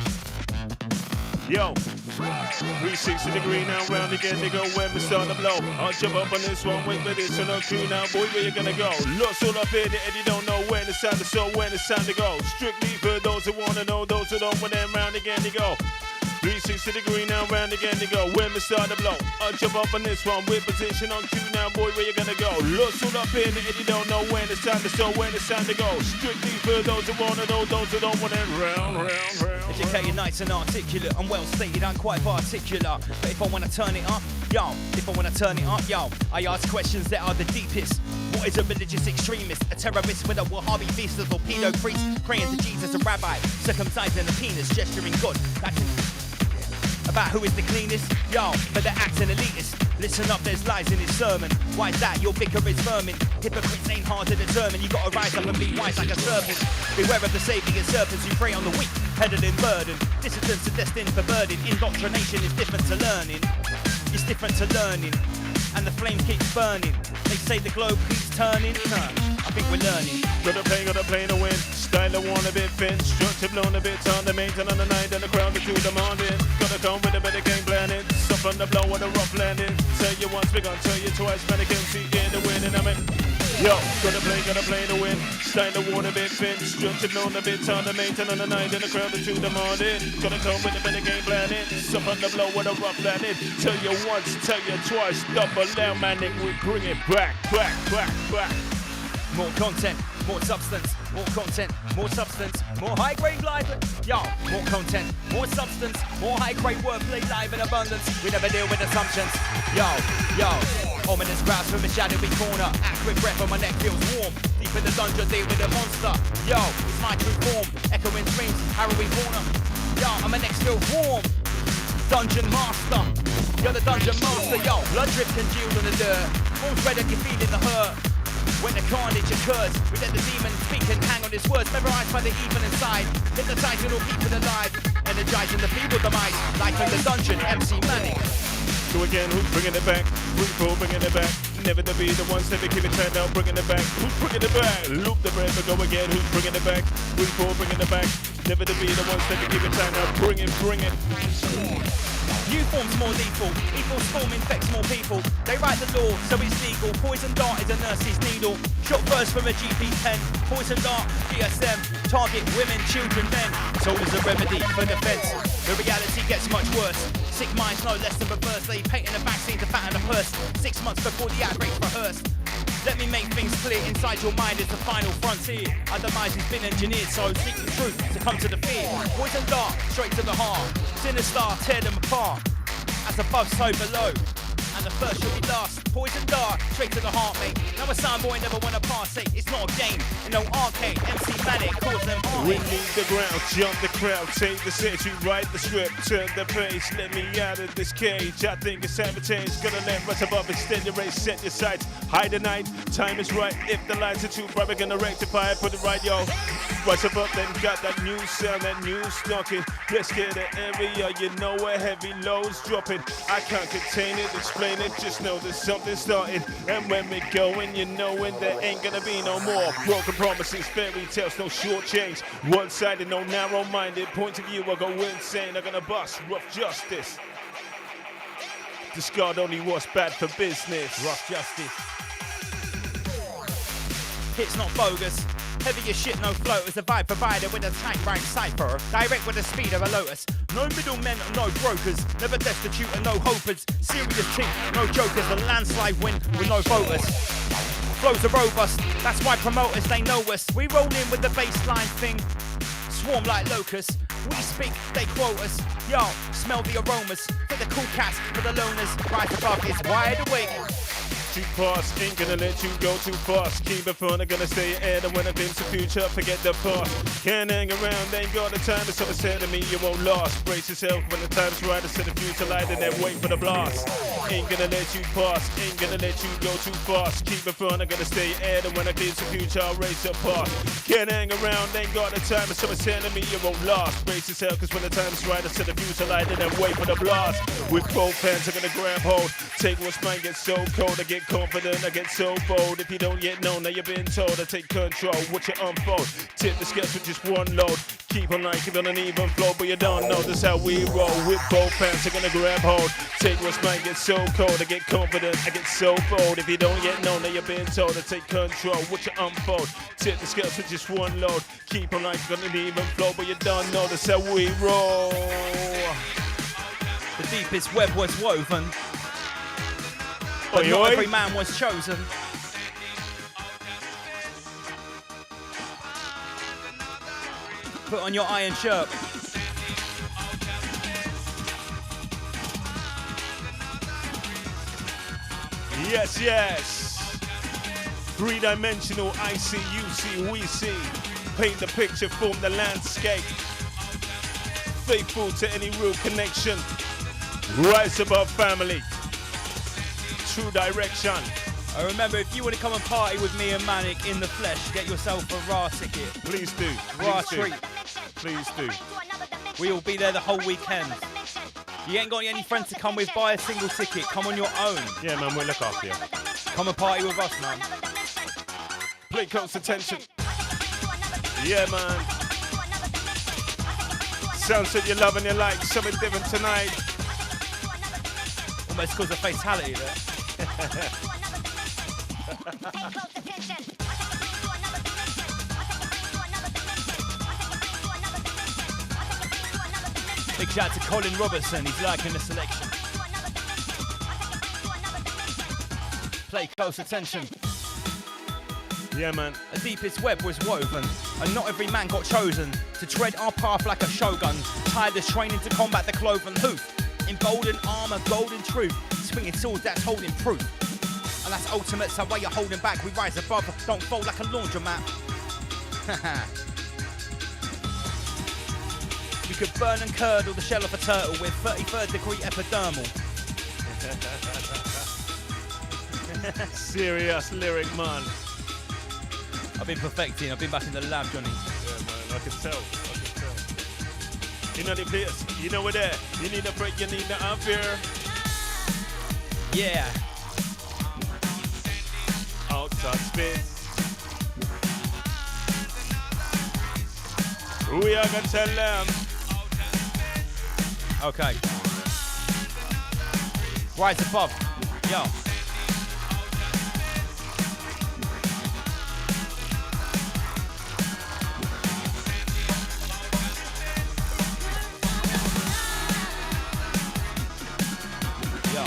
E: Yo. 360 degree now, round again, they go when we start to blow. I'll jump up on this one, wait for this on a crew now, boy, where you gonna go? Lots all up here, and you don't know when it's time to show, when it's time to go. Strictly for those who wanna know, those who don't, when then round again they go. 360 degree now, round again they go. When we start to blow, I'll jump up on this one, with position on cue now, boy, where you gonna go? Lots all up here, and you don't know when it's time to show, when it's time to go. Strictly for those who wanna know, those who don't, when then round.
H: Educated, nice and articulate. I'm well stated, I'm quite particular. But if I wanna turn it up, yo. If I wanna turn it up, yo. I ask questions that are the deepest. What is a religious extremist? A terrorist with a Wahhabi beast, a torpedo priest, praying to Jesus, a rabbi, circumcising the penis, gesturing God. About who is the cleanest? Yo, but the acting elitist. Listen up, there's lies in his sermon. Why is that? Your vicar is vermin. Hypocrites ain't hard to determine. You gotta rise up and be wise like a serpent. Beware of the Sabian serpents who prey on the weak, headed in burden. Dissidents are destined for burden. Indoctrination is different to learning. It's different to learning. And the flame keeps burning. They say the globe keeps turning. I think we're learning.
E: Gotta play to win. Style the one a bit thin. Structure blown a bit on the maintain on the night and the crowd is too demanding. Gotta come with a better game planning. Stop on the blow with a rough landing. Tell you once, we gonna tell you twice. Man, I can see in the win and I'm in. Yo, gotta play to win. Style the one a bit thin. Structure blown a bit on the maintain on the night and the crowd is too demanding. Gotta come with a better game planning. Stop on the blow with a rough landing. Tell you once, tell you twice. Double down, man, we bring it back.
H: More content, more substance, more content, more substance, more high-grade live. Yo, more content, more substance, more high-grade wordplay live in abundance. We never deal with assumptions. Yo. Ominous grabs from a shadowy corner. Accurate breath on my neck feels warm. Deep in the dungeon, deal with a monster. Yo, it's my true form. Echoing screams, harrowing corner. Yo, I'm an next feel warm. Dungeon master. You're the dungeon master. Yo, blood drip congealed on the dirt. Forms red and you feed in the hurt. When the carnage occurs, we let the demon speak and hang on his words, memorized by the evil inside, hypnotizing all people alive, energizing the feeble demise, life in the dungeon, MC Manic.
E: So again, who's bringing it back? Free for bringing it back. Never to be the ones that keep it tight now, bringing it back. Who's bringing it back? Loop the bread, but go again. Who's bringing it back? Free for bringing it back. Never to be the ones that keep it tight now, bring it.
H: New forms more lethal, evil storm infects more people. They write the law, so it's legal. Poison dart is a nurse's needle. Shot burst from a GP pen. Poison dart, GSM. Target women, children, men. Soul is a remedy for defense. The reality gets much worse. Sick minds no less than reverse. They painting a vaccine to fatten a purse. 6 months before the outbreak's rehearsed. Let me make things clear, inside your mind is the final frontier. Our demise has been engineered, so seek the truth, succumb to the fear. Poison dart, straight to the heart. Sinister, tear them apart. As above, so below. and the first shall be last. Poison dart, straight to the heart, mate. Now a sound boy never wanna partake. It's not a game, and no arcade. MC Manic, cause them
E: We
H: heartache.
E: need the ground, jump the crowd, take the stage, you write the script, turn the page, let me out of this cage. I think it's sabotage, gonna let right above, extend your race, set your sights, hide the night, time is right. If the lines are too bright, we're gonna rectify it, put it right, yo. Right above, then got that new sound, that new knocking. Let's get the area, you know where heavy lows dropping. I can't contain it, explain it, just know there's something starting. And when we're going, you knowing there ain't gonna be no more broken promises, fairy tales, no short change. One-sided, no narrow-minded point of view. I go insane, I'm gonna bust rough justice. Discard only what's bad for business.
H: Rough justice. Hits not bogus. Heavy as shit, no floaters. A vibe provider with a tight rhyme cipher. Direct with the speed of a lotus. No middlemen, no brokers. Never destitute and no hopers. Serious team, no jokers. A landslide win with no voters. Flows are robust, that's why promoters, they know us. We roll in with the baseline thing. Swarm like locusts. We speak, they quote us. Yo, smell the aromas. For the cool cats, for the loners. Right above is wide awake.
E: Too fast, ain't gonna let you go too fast. Keep it fun, I'm gonna stay ahead. And when I glimpse the future, forget the past. Can't hang around, ain't got the time. If someone said to me, you won't last. Brace yourself when the time's right. I set the future light and then wait for the blast. Ain't gonna let you pass, ain't gonna let you go too fast. Keep it fun, I'm gonna stay ahead. And when I glimpse the future, I'll race up past. Can't hang around, ain't got the time. If someone said to me, you won't last. Brace yourself, cause when the time's right, I set the future light and then wait for the blast. With both hands, I'm gonna grab hold. Take what's mine, get so cold. I get confident, I get so bold. If you don't yet know, now you've been told. I take control, watch it unfold. Tip the sketch with just one load. Keep on like, keep on an even flow. But you don't know, that's how we roll. With both hands, I'm gonna grab hold. Take what's mine, get so cold. I get confident, I get so bold. If you don't yet know, now you've been told. I take control, watch it unfold. Tip the sketch with just one load. Keep on like, keep on an even flow. But you don't know, that's how we roll.
H: The deepest web was woven. But
E: Oi,
H: not
E: oi.
H: every man was chosen. Put on your iron shirt.
E: Yes, yes. Three-dimensional, I see, you see, we see. Paint the picture, form the landscape. Faithful to any real connection. Rise above family. True direction.
H: I remember, if you want to come and party with me and Manic in the flesh, get yourself a raw ticket.
E: Please do.
H: Raw
E: Please do.
H: treat.
E: Please do.
H: We'll be there the whole weekend. You ain't got any friends to come with, buy a single ticket. Come on your own.
E: Yeah, man, we'll look after you.
H: Come and party with us, man.
E: Play close attention. Yeah, man. Sounds that you love and you like. Something different tonight.
H: Almost caused a fatality there. Big shout out to Colin Robertson, he's liking the selection. Play close attention.
E: Yeah, man.
H: The deepest web was woven, and not every man got chosen to tread our path like a shogun. Tireless training to combat the cloven hoof. In golden armor, golden truth. Swinging swords that's holding proof. And that's ultimate, so while you're holding back, we rise above. Don't fold like a laundromat. We could burn and curdle the shell of a turtle with 33rd degree epidermal.
E: Serious lyric, man.
H: I've been perfecting, I've been back in the lab, Johnny.
E: Yeah, man, I can tell. I can tell. You know the place, you know we're there. You need a break, you need the ampere.
H: Yeah.
E: Outside space. We are gonna tell them.
H: Okay. Rise above. Yo. Yo.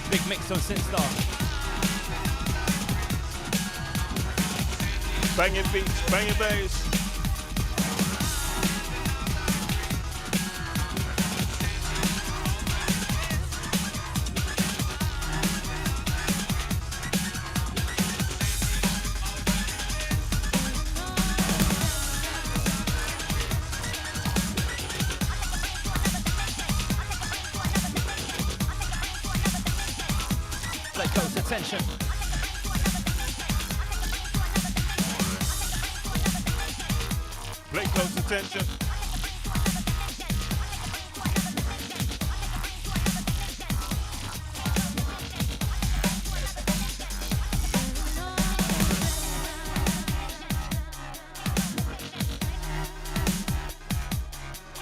H: Big mix on Synthstar.
E: Banging beats, banging bass.
H: Play close attention.
E: Play close attention.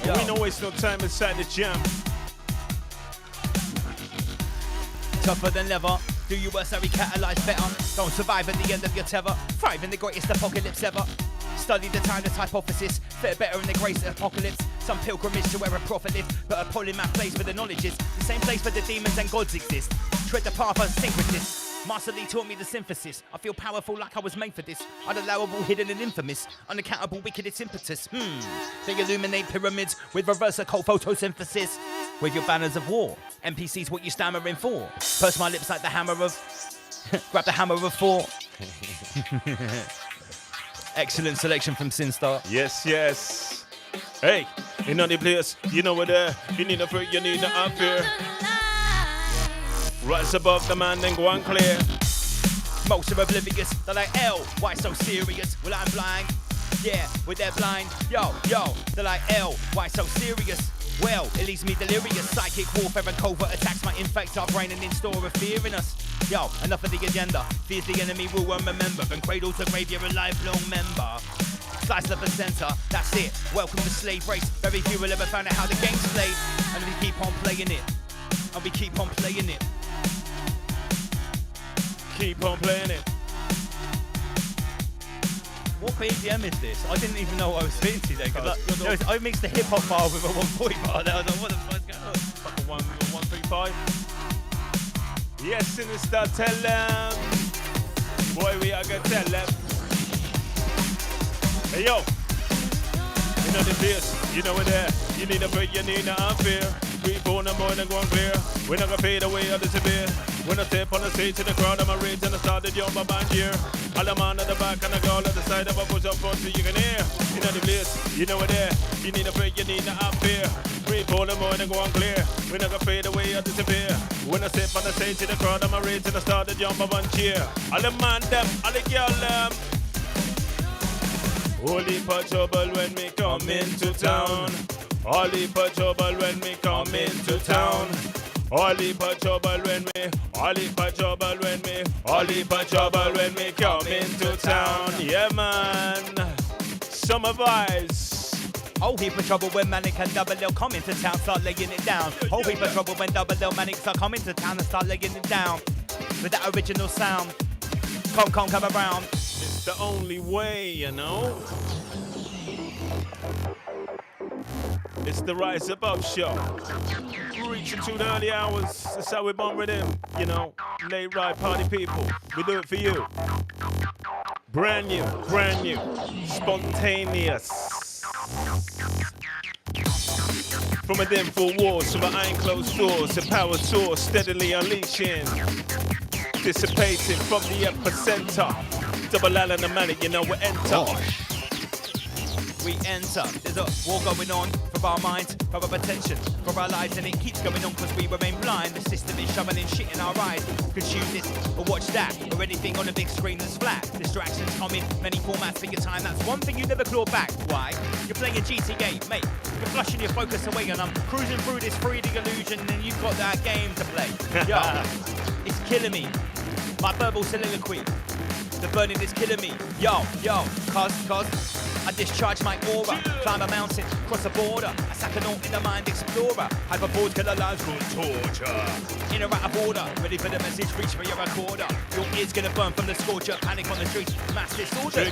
E: And we don't waste no time inside the jam.
H: Tougher than leather. Do you worse, we catalyze better. Don't survive at the end of your tether. Thrive in the greatest apocalypse ever. Study the time, the hypothesis. Fare better in the greatest apocalypse. Some pilgrimage to where a prophet lives. But a polymath place where the knowledge is. The same place where the demons and gods exist. Tread the path of synchronicity. Master Lee taught me the synthesis. I feel powerful like I was made for this. Unallowable, hidden and infamous. Unaccountable, wicked, it's impetus. They illuminate pyramids with reverse occult photosynthesis. With your banners of war. NPC's what you stammering for. Purse my lips like the hammer of... Grab the hammer of 4. Excellent selection from Sinstar.
E: Yes, yes. Hey, in the place, you know what there. You need a free, you need an up here. Rise above the man, then go on clear.
H: Most are oblivious, they're like, L, why so serious? Well, I'm blind. Yeah, well, they're blind. Yo, they're like, L, why so serious? Well, it leaves me delirious. Psychic warfare and covert attacks might infect our brain and install a fear in us. Yo, enough of the agenda. Fears the enemy will remember. From cradle to grave, you're a lifelong member. Slice of the center, that's it. Welcome to slave race. Very few will ever find out how the game's played. And we keep on playing it. And we keep on playing it.
E: Keep on playing it.
H: What BPM is this? I didn't even know what I was fitting to there. Cause I mixed the hip hop bar with a 140 bar. I was like, what the fuck's going on?
E: Fucking 135. Yes, in the start, tell them. Boy, we are gonna tell them. Hey yo, you know the place, you know we're there. You need a break, you need an unfair. 3-4 in the morning, going clear. We're not gonna fade away or disappear. When I step on the stage to the crowd, I'm a rage and I started young my band here. All the man at the back and I go at the side of a push up front so you can hear. You know the place, you know we're there. You need a break, you need an unfair. 3-4 in the morning, going clear. We're not gonna fade away or disappear. When I step on the stage to the crowd, I'm a rage and I started young my band here. All the man them, all the girl them. Holy for trouble when we come into town. Holy for trouble when we come into town. Holy for trouble when we, holy for trouble when we, holy for trouble when we come into town. Yeah man, summer vibes.
H: Whole heap of trouble when Manic and Double L come into town, start laying it down. Whole heap of trouble when Double L Manic start come into town and start laying it down. With that original sound, come around.
E: It's the only way, you know. It's the Rise Above show. We're reaching to the early hours. That's how we bomb with him, you know. Late ride party people. We do it for you. Brand new, spontaneous. From within full wars, from behind closed doors, the power source steadily unleashing. Dissipating from the epicenter. Double L and the Manic, you know we enter.
H: We enter. There's a war going on for our minds, for our attention, for our lives, and it keeps going on because we remain blind. The system is shoveling shit in our eyes. Consume this or watch that, or anything on a big screen that's flat. Distractions come in many formats for your time. That's one thing you never claw back. Why? You're playing a GTA, mate. You're flushing your focus away, and I'm cruising through this 3D illusion, and you've got that game to play. Yo, it's killing me. My verbal soliloquy. The burning is killing me. Yo, cause I discharge my aura, climb a mountain, cross a border. I sack a note in the mind explorer. Hyperboard killer lives called torture. In or out of order, ready for the message, reach for your recorder. Your ears gonna burn from the scorcher, panic on the streets, mass disorder.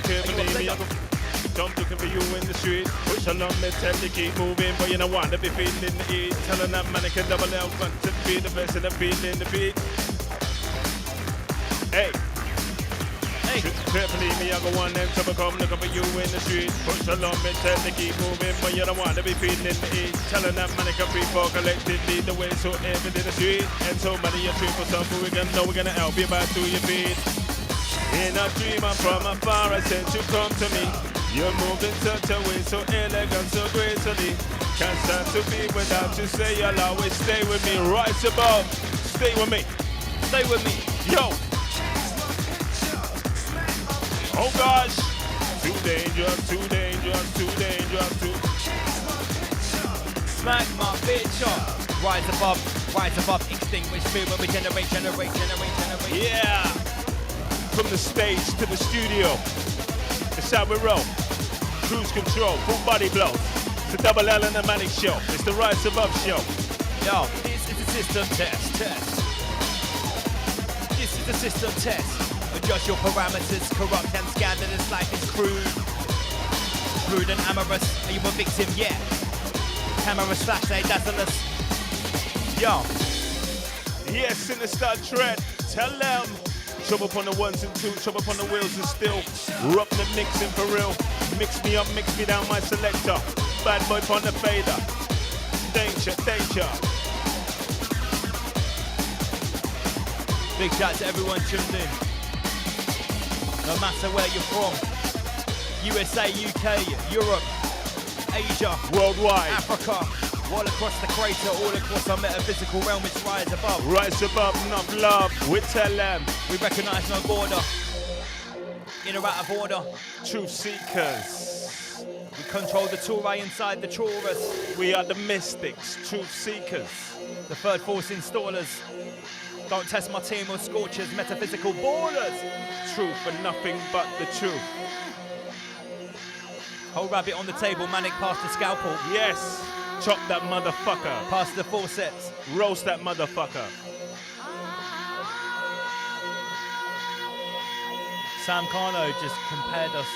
E: Jump looking for you in the street. Push along me, tell you keep moving, but you don't want to be feeling the heat. Telling that Manic and Double L want to be the best and the feeling the beat. Hey. Carefully me, I go on them, so I come looking for you in the street. Push along me, tell me keep moving, but you don't want to be feeling the heat. Telling that Manic and free for collectively the way so every in the street. And so many a trip for something we gonna know we're gonna help you back to your feet. In a dream I'm from afar, I said you come to me. You're moving such a way so elegant, so gracefully. Can't stand to be without you, say you'll always stay with me. Rise above, stay with me.
H: Stay with me.
E: Yo. Oh gosh. Too dangerous, too dangerous, too dangerous, too.
H: Smack my bitch up. Rise above, extinguish fear when we generate.
E: Yeah. From the stage to the studio. It's how we roll. Cruise control, full body blow. It's the Double L and the Manic Show. It's the Rise Above Show.
H: Yo, this is the system test. This is the system test. Adjust your parameters, corrupt and scandalous, life is crude. Rude and amorous, are you a victim? Yeah. Cameras flash, they dazzle us. Yo.
E: Yes, in the start trend. Tell them. Trouble upon the ones and twos, trouble upon the wheels and still. Rock the mixing for real. Mix me up, mix me down, my selector. Bad boy upon the fader. Danger, danger.
H: Big shout to everyone tuned in. No matter where you're from. USA, UK, Europe, Asia,
E: worldwide,
H: Africa, all across the crater, all across our metaphysical realm, it's Rise Above.
E: Rise above, enough love, we tell them.
H: We recognize no border, in or out of order.
E: Truth seekers.
H: We control the Torah inside the Taurus.
E: We are the mystics, truth seekers.
H: The third force installers. Don't test my team or scorchers, metaphysical borders.
E: Truth and nothing but the truth.
H: Whole rabbit on the table, manic past the scalpel.
E: Yes, chop that motherfucker.
H: Past the forceps.
E: Roast that motherfucker.
H: Sam Carno just compared us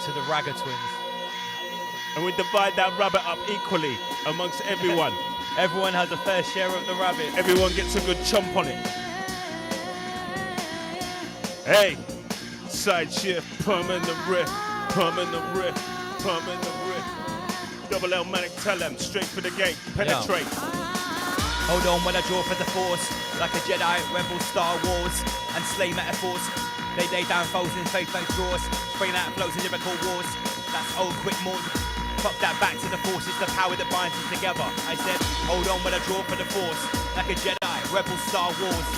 H: to the Ragga twins.
E: And we divide that rabbit up equally amongst everyone.
H: Everyone has a fair share of the rabbit.
E: Everyone gets a good chomp on it. Hey, side shift, permanent riff, permanent riff, permanent riff. Double L Manic, tell them, straight for the gate, penetrate.
H: Hold on when I draw for the force, like a Jedi, rebel, Star Wars, and slay metaphors. They lay down foes in faith-based draws, spraying out flows in lyrical wars. That's old quick mode. Pop that back to the force, it's the power that binds us together. I said, hold on when I draw for the force, like a Jedi, rebel, Star Wars.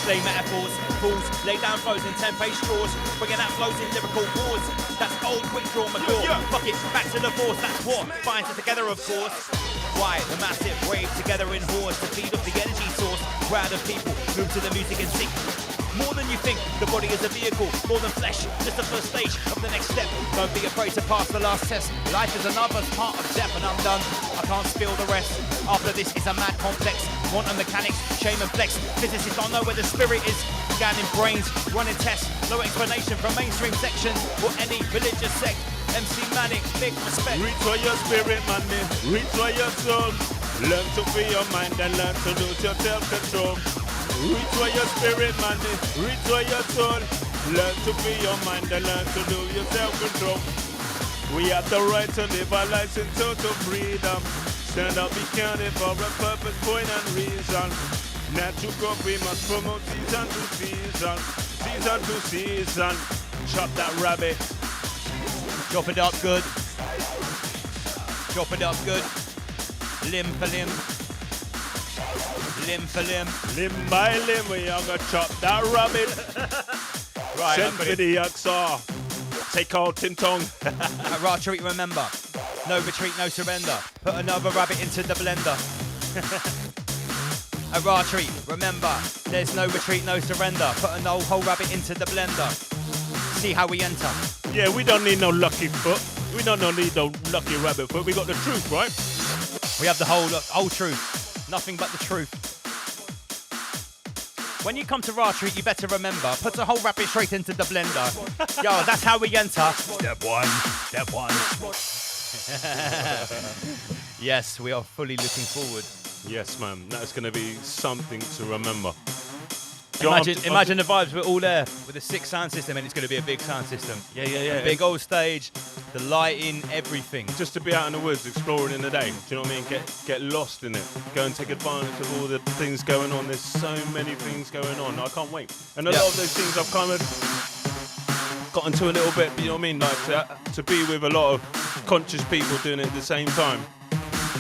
H: Slay metaphors, fools, lay down flows in 10-page straws, bringing out flows in lyrical wars. That's old quick draw McGraw. Fuck it, back to the force, that's what binds us together, of course. Why? The massive rave together in hordes to feed up the energy source. Crowd of people move to the music and sing. More than you think, the body is a vehicle, more than flesh, just the first stage of the next step. Don't be afraid to pass the last test. Life is another part of death and I'm done. I can't spill the rest. After this is a mad complex. Quantum mechanics, shame and flex. Physicists don't know where the spirit is. Scanning brains, running tests. No explanation from mainstream sections or any religious sect. MC Manic, big respect.
E: Reach for your spirit, man, reach for your soul. Learn to free your mind and learn to lose your self-control. Reach for your spirit, man, reach for your soul. Learn to free your mind and learn to lose your self-control. We have the right to live our lives in total freedom. Stand up, be counted for a purpose, point and reason. Natural growth, we must promote season to season. Season to season. Chop that rabbit.
H: Chop it up good. Chop it up good. Limb for limb. Limb for limb.
E: Limb by limb, we are gonna chop that rabbit.
H: Right,
E: send for the XR. Take out Tintong.
H: At Ratchery, remember. No retreat, no surrender. Put another rabbit into the blender. At Ratchery, remember. There's no retreat, no surrender. Put a whole rabbit into the blender. See how we enter.
E: Yeah, we don't need no lucky foot. We don't need no lucky rabbit foot. We got the truth, right?
H: We have the whole truth. Nothing but the truth. When you come to Ratchery, you better remember, put a whole rabbit straight into the blender. Yo, that's how we enter.
E: Step one, step one.
H: Yes, we are fully looking forward.
E: Yes, man. That's going to be something to remember.
H: Imagine the vibes. We're all there with a sick sound system, and it's going to be a big sound system.
E: Yeah.
H: A big old stage, the lighting, everything.
E: Just to be out in the woods, exploring in the day. Do you know what I mean? Get lost in it. Go and take advantage of all the things going on. There's so many things going on. I can't wait. And a lot of those things I've kind of gotten to a little bit. You know what I mean? Like to be with a lot of conscious people doing it at the same time.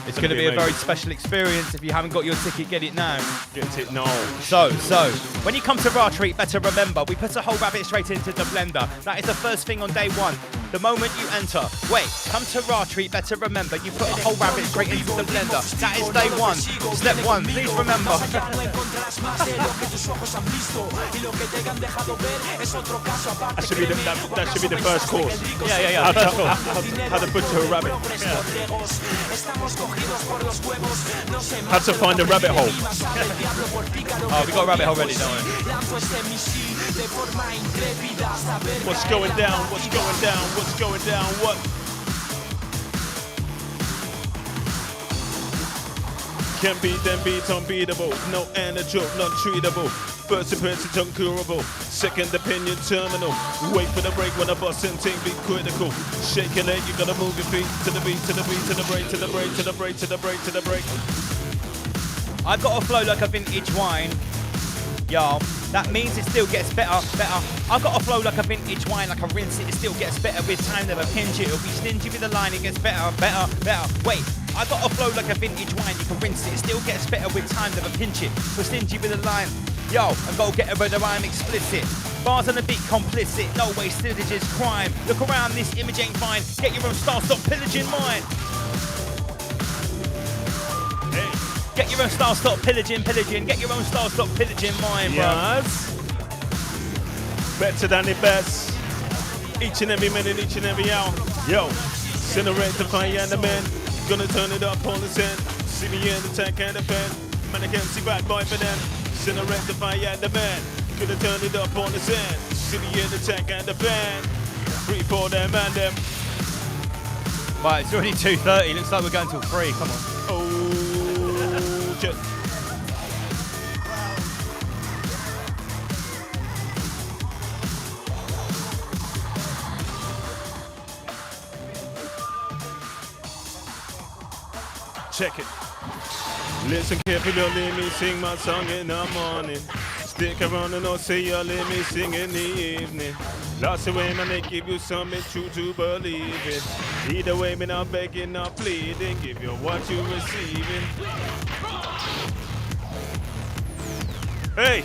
B: It's going to be a very special experience. If you haven't got your ticket, get it now.
E: Get it now.
B: So, when you come to Raw Treat, better remember, we put a whole rabbit straight into the blender. That is the first thing on day one. The moment you enter, wait, come to Raw Treat, better remember, you put a whole rabbit straight into the blender. That is day one. Step one, please remember.
E: That should be the first course.
B: Yeah.
E: How to butcher a rabbit. How to find a rabbit hole.
B: Oh, we got a rabbit hole ready, don't we?
E: What's going down? What's going down? What's going down? What? Can't beat them beats unbeatable. No antidote, non-treatable. First appearance is uncurable. Second opinion terminal. Wait for the break when the bus and thing be critical. Shake your leg, you gotta move your feet to the beat, to the beat, to the break, to the break, to the break, to the break, to the break.
B: I've got to flow like a vintage wine. Yo, that means it still gets better. I've got to flow like a vintage wine, like a rinse it still gets better with time, never pinch it. It'll be stingy with the line, it gets better. Wait, I've got to flow like a vintage wine, you can rinse it still gets better with time, never pinch it. We're stingy with the line. Yo, I've got to get rid of rhyme explicit. Bars on the beat complicit, no way stillage is crime. Look around, this image ain't fine. Get your own style, stop pillaging mine.
E: Hey.
B: Get your own style, stop pillaging. Get your own style, stop pillaging mine, bro.
E: Yes. Better than the best. Each and every minute, each and every hour. Yo, send a rectify and the man. Gonna turn it up on the send. See me in the tank and the pen. Man, I can't see bad boy for them. Send a rectify and the man. Gonna turn it up on the send. See me in the tank and the pen. 3 for them and them.
B: Right, it's already 2:30. Looks like we're going till 3. Come on.
E: Oh, shit. Check it. Listen carefully, let me sing my song in the morning. Stick around and I'll say you let me sing in the evening. Lost away, man, they give you something true to believe in. Either way, me not begging, not pleading. Give you what you're receiving. Hey!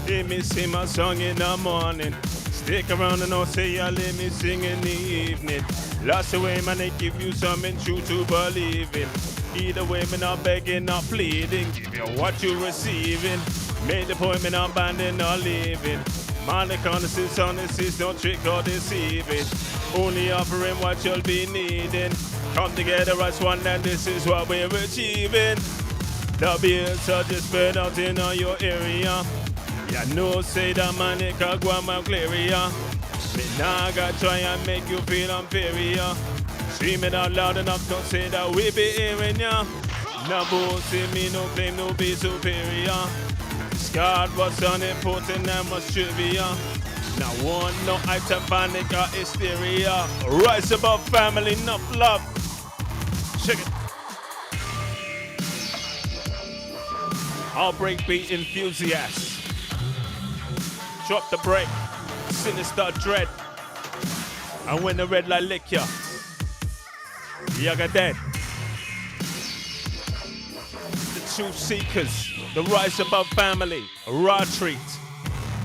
E: Let me sing my song in the morning. Stick around and I'll say you let me sing in the evening. Lost away, man, they give you something true to believe in. Either way, me not begging, not pleading. Give you what you're receiving. Make the point, me not banding, not leaving. Man, the connoissance, honest, no trick or deceiving. Only offering what you'll be needing. Come together as one, and this is what we're achieving. The beers are just spread out in all your area. Yeah, no say that man, it can go my clearia. Me nah gotta try and make you feel inferior. Scream it out loud enough, don't say that we be hearing ya. No bullshit, me no claim no be superior. Discard what's unimportant and what's trivia. Now one, no item panic or hysteria. Rise above family, enough love. Check it. I'll break beat enthusiasts. Drop the break. Sinister dread. And when the red light lick ya, you're dead. The truth seekers, the rise above family, a raw treat.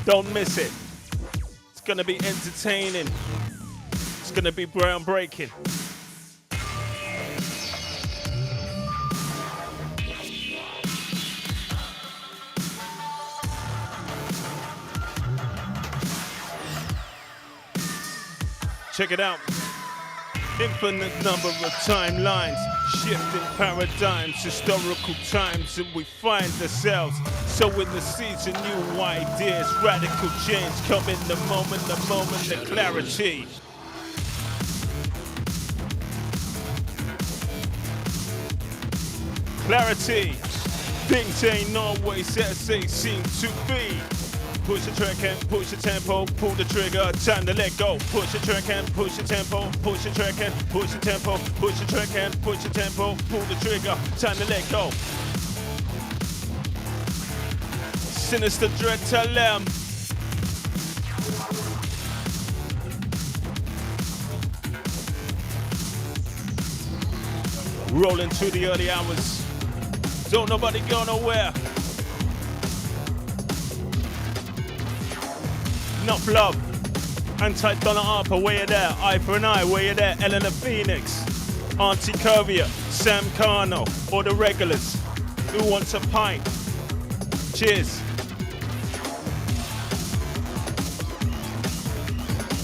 E: Don't miss it. It's gonna be entertaining. It's gonna be groundbreaking. Check it out. Infinite number of timelines, shifting paradigms, historical times, and we find ourselves sowing the seeds of new ideas, radical change coming the moment of clarity. Clarity, things ain't always as they seem to be. Push the track and push the tempo, pull the trigger, time to let go. Push the track and push the tempo, push the track and push the tempo, push the track and push the tempo, pull the trigger, time to let go. Sinister dread, tell them. Rolling through the early hours. Don't nobody go nowhere. Enough love. Anti-Donna Harper, where you there? Eye for an eye, where you there? Eleanor Phoenix, Auntie Curvier, Sam Carno, or the regulars. Who wants a pint? Cheers.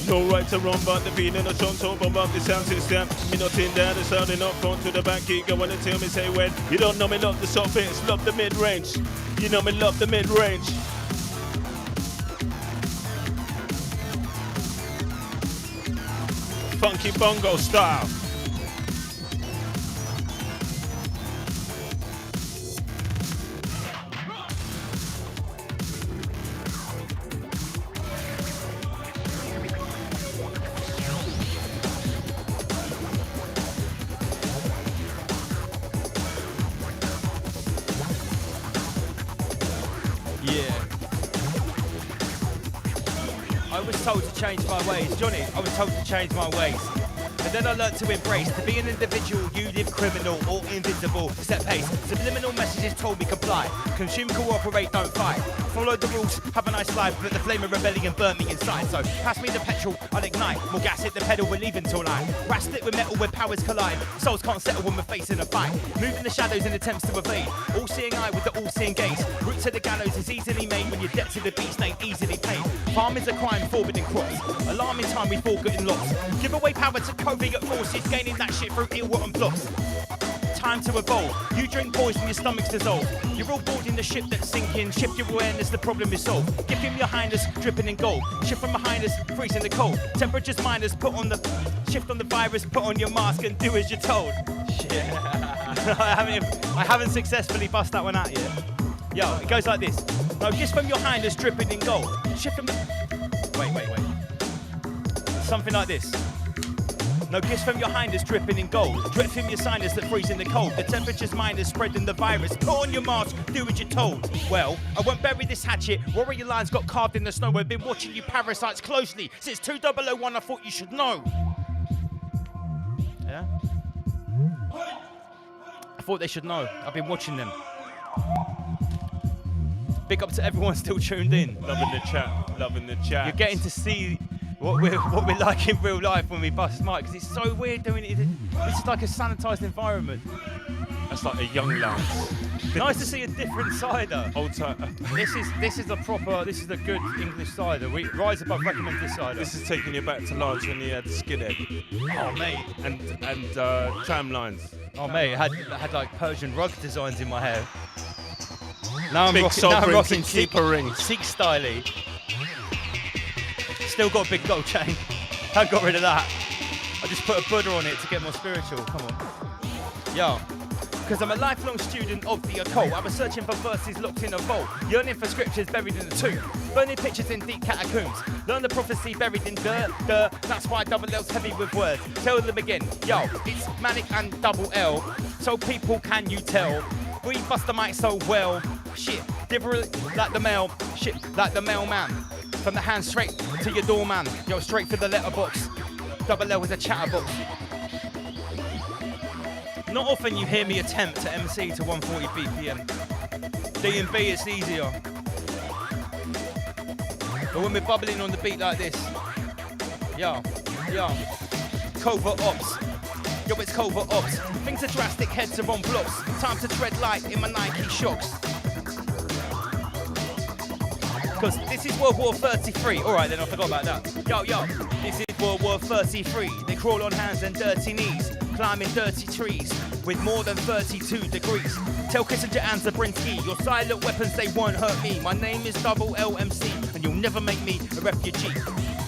E: No right to run, but the feeling of some talk about the sound system. Me nothing down, the sounding up front to the back. Keep going and tell me, say when. You don't know me, love the soft bits, love the mid-range. You know me, love the mid-range. Funky bongo style.
B: I was told to change my ways. Johnny, I was told to change my ways. But then I learned to embrace. To be an individual, you live criminal or invisible. Set pace. Subliminal messages told me comply. Consume, cooperate, don't fight. Follow the rules, have a nice life. But the flame of rebellion burnt me inside. So pass me the petrol, I'll ignite. More gas, hit the pedal, we're leaving till night. Rasp it with metal where powers collide. Souls can't settle when we're facing a fight. Moving the shadows in attempts to evade. All-seeing eye with the all-seeing gaze. Route to the gallows is easily made when your debt to the beast ain't easily paid. Farm is a crime, forbidden crops. Alarming time, we fall good in lots. Give away power to covert forces, gaining that shit through ill-rotten plots. Time to evolve. You drink poison, your stomach's dissolve. You're all boarding the ship that's sinking. Shift your awareness, the problem is solved. Give him your highness, dripping in gold. Shift from behind us, freezing the cold. Temperatures minus, put on the shift on the virus, put on your mask and do as you're told. Shit. I haven't successfully bust that one out yet. Yo, it goes like this. No, just from your highness, dripping in gold. Shift from the... Wait. Something like this. No gifts from your highness dripping in gold. Drip from your sinus that freeze in the cold. The temperature's minus spreading the virus. Put on your mask, do what you're told. Well, I won't bury this hatchet. Warrior lines got carved in the snow. I've been watching you parasites closely. Since 2001, I thought you should know. Yeah? I thought they should know. I've been watching them. Big up to everyone still tuned in.
E: Loving the chat, loving the chat.
B: You're getting to see what we're like in real life when we bust mic, because it's so weird doing it. This is like a sanitised environment.
E: That's like a young lads.
B: Nice to see a different cider.
E: Old time.
B: This is a good English cider. We Rise Above recommend this cider.
E: This is taking you back to Lance when he had skinhead.
B: Oh mate.
E: And tram lines.
B: Oh mate, I had like Persian rug designs in my hair. Now I'm
E: big
B: rocking
E: keeper rings.
B: Sikh style. Still got a big gold chain. I got rid of that. I just put a Buddha on it to get more spiritual. Come on. Yo. Because I'm a lifelong student of the occult. I was searching for verses locked in a vault. Yearning for scriptures buried in the tomb. Burning pictures in deep catacombs. Learn the prophecy buried in dirt. That's why double L's heavy with words. Tell them again. Yo, it's manic and double L. So people, can you tell? We bust the mic so well. Shit, different like the mail. Shit, like the mailman. From the hand straight to your doorman. Yo, straight for the letterbox. Double L is a chatterbox. Not often you hear me attempt to MC to 140 BPM. D&B, it's easier. But when we're bubbling on the beat like this, yo, covert ops. Yo, it's covert ops. Things are drastic, heads are on blocks. Time to tread light in my Nike shocks. Because this is World War 33. Alright then, I forgot about that. Yo, this is World War 33. They crawl on hands and dirty knees, climbing dirty trees with more than 32 degrees. Tell Kissinger and Zabrinski, your silent weapons, they won't hurt me. My name is Double LMC, and you'll never make me a refugee.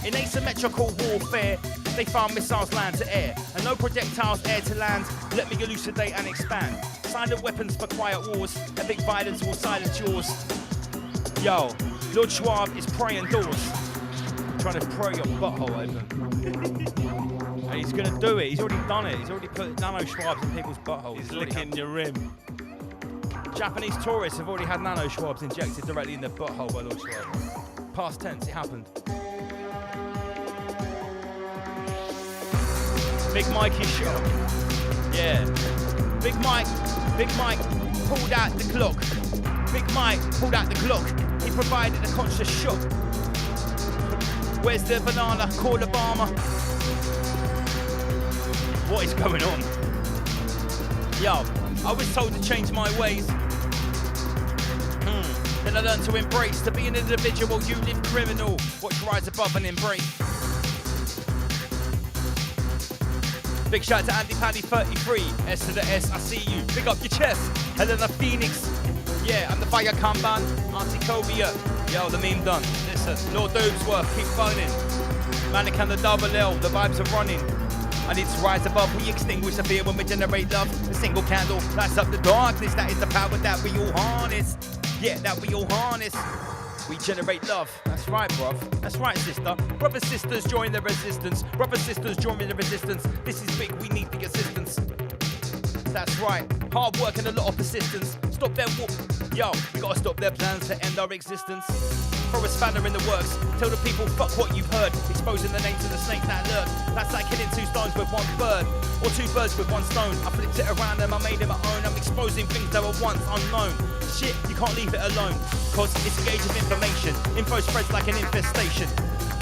B: In asymmetrical warfare, they found missiles land to air, and no projectiles air to land. Let me elucidate and expand. Silent weapons for quiet wars, epic violence will silence yours. Yo, Lord Schwab is praying doors, trying to pray your butthole open. And he's gonna do it. He's already done it. He's already put nano Schwabs in people's buttholes.
E: He's licking your rim.
B: Japanese tourists have already had nano Schwabs injected directly in their butthole by Lord Schwab. Past tense, it happened. Big Mikey shot. Yeah. Big Mike pulled out the Glock. Big Mike pulled out the Glock. He provided a conscious shock. Where's the banana? Call Obama. What is going on? Yo, I was told to change my ways. Then I learned to embrace. To be an individual, you live criminal. Watch rise above and embrace. Big shout out to Andy Paddy 33. S to the S, I see you. Big up your chest. Helena Phoenix. Yeah, I'm the fire Kanban. Auntie Cobia. Yo, the meme done. Listen, Lord Dobesworth, keep phoning. Manic and the double L, the vibes are running. I need to rise above. We extinguish the fear when we generate love. A single candle lights up the darkness. That is the power that we all harness. Yeah, that we all harness. We generate love. That's right, bruv. That's right, sister. Brothers, sisters, join the resistance. Brothers, sisters, join the resistance. This is big, we need the assistance. That's right. Hard work and a lot of persistence. Stop their whoop. Yo, we gotta stop their plans to end our existence. Throw a spanner in the works. Tell the people, fuck what you've heard. Exposing the names of the snakes that lurk. That's like killing 2 stones with 1 bird. Or 2 birds with 1 stone. I flipped it around and I made it my own. I'm exposing things that were once unknown. Shit, you can't leave it alone. Cause it's a gauge of information. Info spreads like an infestation.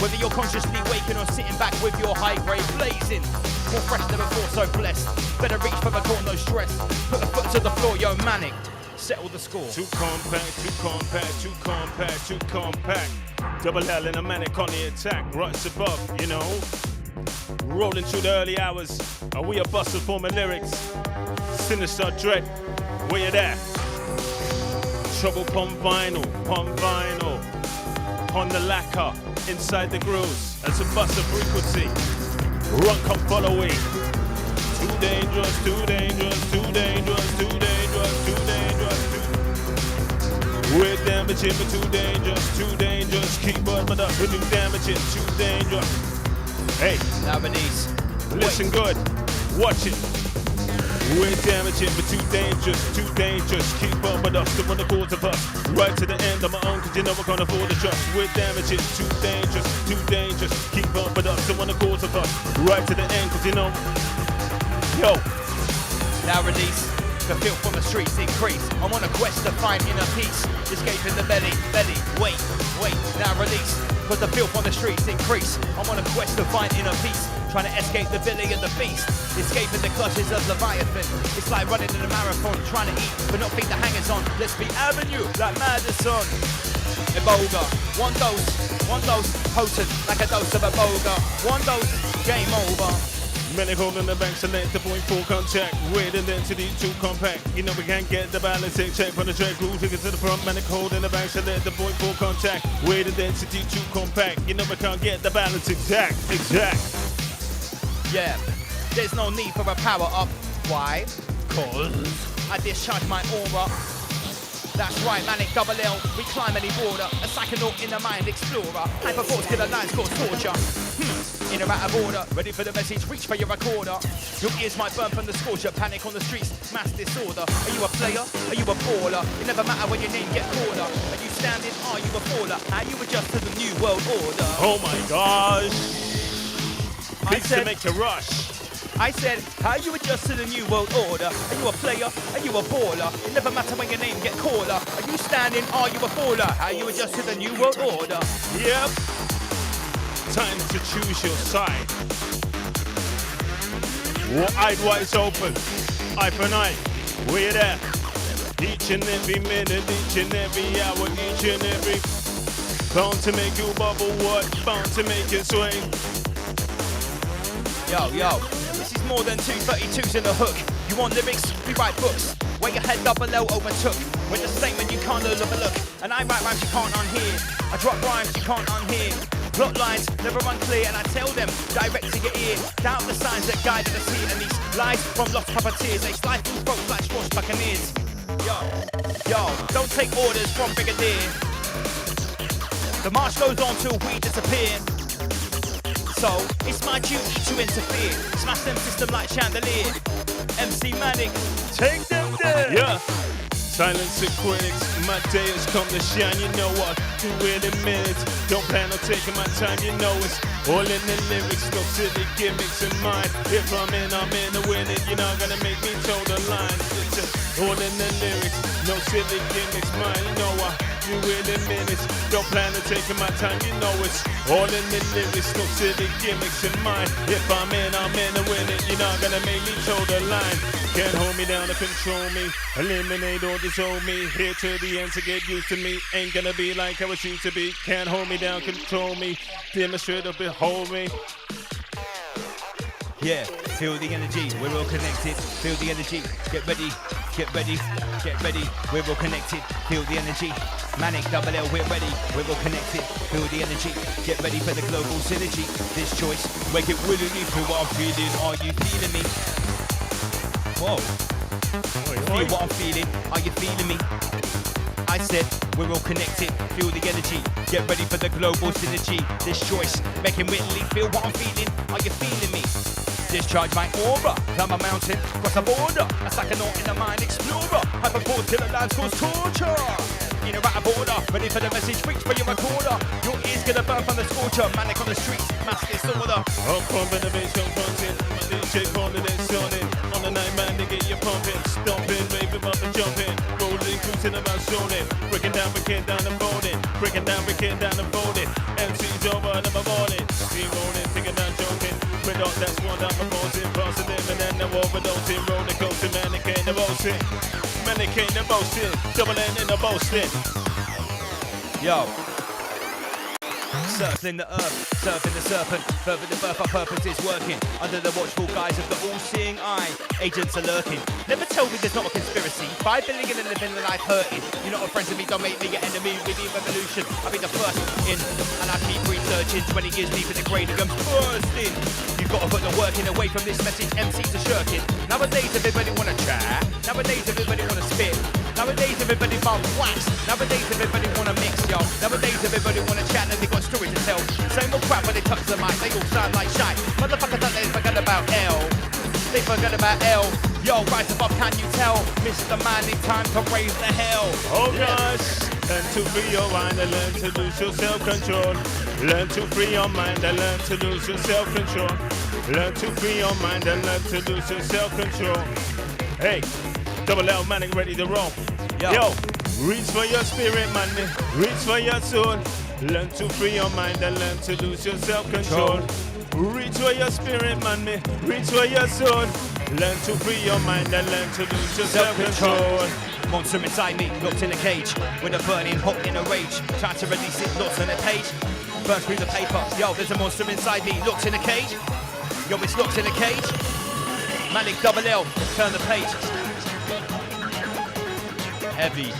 B: Whether you're consciously waking or sitting back with your high grade blazing. More fresh than before, so blessed. Better reach for the core, no stress. Put a foot to the floor, yo, manic. Settle the score.
E: Too compact, too compact, too compact, too compact. Double L in a manic on the attack. Right above, you know. Rolling through the early hours. Are we a bustle for my lyrics? Sinister dread. Where you there? Trouble pump vinyl. On the lacquer. Inside the grooves. As a bust of frequency. Run, come follow me. Too dangerous, too dangerous, too dangerous, too dangerous, too dangerous, too. We're damaging, but too dangerous. Keep on my up, we're damaging, too dangerous. Hey,
B: now Bernice,
E: listen good, watch it. We're damaging, but too dangerous. Keep on my up, still on the cause of us. Right to the end of my own, cause you know we're gonna afford the trust. We're damaging, too dangerous. Keep on my up, still on the cause of us. Right to the end, cause you know. Yo.
B: Now release. The filth from the streets increase. I'm on a quest to find inner peace. Escaping the belly. Wait. Now release. Cause the filth on the streets increase. I'm on a quest to find inner peace. Trying to escape the belly of the beast. Escaping the clutches of Leviathan. It's like running in a marathon. Trying to eat, but not think the hangers on. Let's be Avenue like Madison. Ebola. One dose. Potent like a dose of Ebola. One dose. Game over.
E: Manic holding the bank, select the point for contact. Weight and density too compact. You know we can't get the balance. Take check from the track, groove, take it to the front. Manic holding the bank, select the point for contact. Weight and density too compact. You know we can't get the balance exact.
B: Yeah, there's no need for a power up. Why? Cause I discharge my aura. That's right, manic double L. We climb any border. A psychonaut in the mind explorer. Hyperforce killer lines cause torture. In or out of order, ready for the message, reach for your recorder. Your ears might burn from the scorcher, panic on the streets, mass disorder. Are you a player? Are you a baller? It never matter when your name get caller. Are you standing? Are you a faller? How you adjust to the new world order?
E: Oh my gosh. Big to make a rush.
B: I said, how you adjust to the new world order? Are you a player? Are you a baller? It never matter when your name get caller. Are you standing? Are you a faller? How you adjust to the new world order?
E: Yep. Time to choose your side. Eyed wide open, eye for night. We're there. Each and every minute, each and every hour, each and every. Bound to make you bubble, what? Bound to make you swing.
B: Yo, this is more than 232s in the hook. You want lyrics? We write books. Where your head double L overtook. With a statement you can't overlook. And I write rhymes you can't unhear. I drop rhymes you can't unhear. Plot lines never unclear, and I tell them direct to your ear. Doubt the signs that guided us here, and these lies from lost puppeteers, they slide through throats like squash buccaneers. Yo, don't take orders from Brigadier. The march goes on till we disappear. So it's my duty to interfere. Smash them system like chandelier. MC Manic, take them there.
E: Yeah. Silence the critics, my day has come to shine. You know what? Do it in minutes. Don't plan on taking my time. You know it's all in the lyrics. No silly gimmicks in mind. If I'm in to win it. You're not gonna make me toe the line. It's just all in the lyrics. No silly gimmicks, mine. You know I do it in minutes. Don't plan on taking my time. You know it's all in the lyrics. No silly gimmicks in mind. If I'm in to win it. You're not gonna make me toe the line. Can't hold me down or control me. Eliminate or disown me. Here to the end to get used to me. Ain't gonna be like I was used to be. Can't hold me down, control me. Demonstrate or behold me.
H: Yeah, feel the energy, we're all connected. Feel the energy, get ready, get ready, get ready. We're all connected, feel the energy. Manic double L, we're ready, we're all connected. Feel the energy, get ready for the global synergy. This choice, make it willingly. Feel what I'm feeling, are you feeling me? Whoa. Feel what I'm feeling, are you feeling me? I said, we're all connected, feel the energy. Get ready for the global synergy. This choice, making willingly. Feel what I'm feeling, are you feeling me? Discharge my aura, climb a mountain, cross a border. A psychonaut in the mind explorer. Hyperport till the lands cause torture. In a out of order, ready for the message, reach for your recorder. Your ears gonna burn from the scorcher. Manic on the streets, mass disorder.
E: I'm pumping the bass, confronting. My DJ calling it sounding. On the night, man, they get you pumping. Stomping, raving up and jumping. Rolling, cruising about zoning. Breaking down, and folding. Breaking down, and folding. MC's over, never morning. Steam rolling, thinking I'm joking. Without that's one I'm proposing. Passing them and then I'm overdosing. Roller coaster, man, it ain't the boasting. Man, it ain't the boasting. Double N in the boasting.
H: Yo. Circling the earth, surfing the serpent, further the birth, our purpose is working. Under the watchful guise of the all-seeing eye, agents are lurking. Never tell me there's not a conspiracy. 5 billion and living the life hurting. You're not a friend to me, don't make me your enemy. With the revolution, I'll be the first in. And I keep researching, 20 years deep in the grade I'm bursting. You've got to put the work in away from this message, MCs are shirking. Nowadays everybody wanna chat, nowadays everybody wanna spit. Nowadays everybody want wax, nowadays everybody wanna mix, yo. Nowadays everybody wanna chat and they got stories to tell. Same old crap when they touch the mic, they all sound like shite. Motherfuckers that they forgot about L, they forgot about L. Yo, rise above, can you tell? Mr. Man, it's time to raise the hell.
E: Oh gosh, learn to free your mind and learn to lose your self-control. Learn to free your mind and learn to lose your self-control. Learn to free your mind and learn to lose your self-control. Hey, double L Manic ready to roll. Yo, reach for your spirit, man. Reach for your soul. Learn to free your mind and learn to lose your self-control. Reach for your spirit, man. Reach for your soul. Learn to free your mind and learn to lose your self-control.
H: Monster inside me, locked in a cage. With a burning hot in a rage. Trying to release it, lost on a page. Burns through the paper. Yo, there's a monster inside me, locked in a cage. Yo, it's locked in a cage. Manic double L, turn the page. Heavy.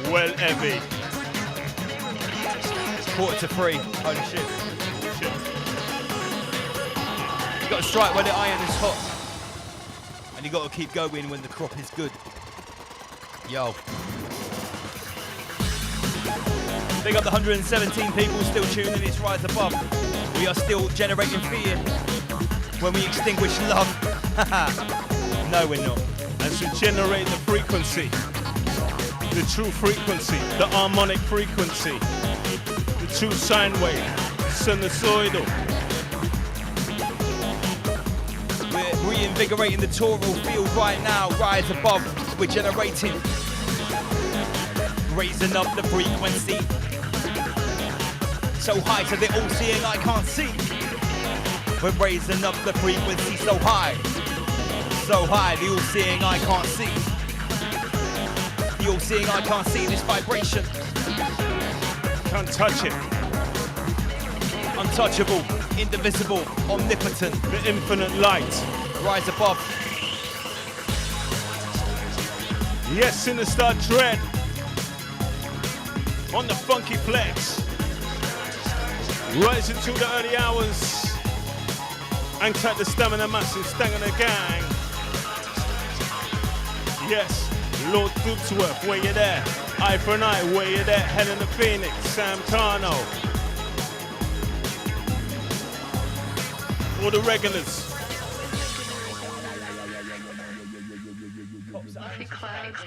E: Well, heavy.
H: 2:45. Holy shit. You gotta strike when the iron is hot. And you gotta keep going when the crop is good. Yo. Big up the 117 people still tuning, it's Rise Above. We are still generating fear when we extinguish love. No, we're not.
E: And to generate the frequency, the true frequency, the harmonic frequency, the true sine wave, sinusoidal.
H: We're reinvigorating the toral field right now. Rise above, we're generating, raising up the frequency. So high to the all-seeing I can't see. We're raising up the frequency so high. So high, the all-seeing I can't see. The all-seeing I can't see this vibration.
E: Can't touch it.
H: Untouchable, indivisible, omnipotent.
E: The infinite light.
H: Rise above.
E: Yes, Sinister Dread. On the funky flex. Rising through the early hours. Anchored the stamina massive, stang on the gang. Yes, Lord Dubsworth, where you there? Eye for an eye, where you there? Helen the Phoenix, Sam Carno. All the regulars.
N: fluffy clouds,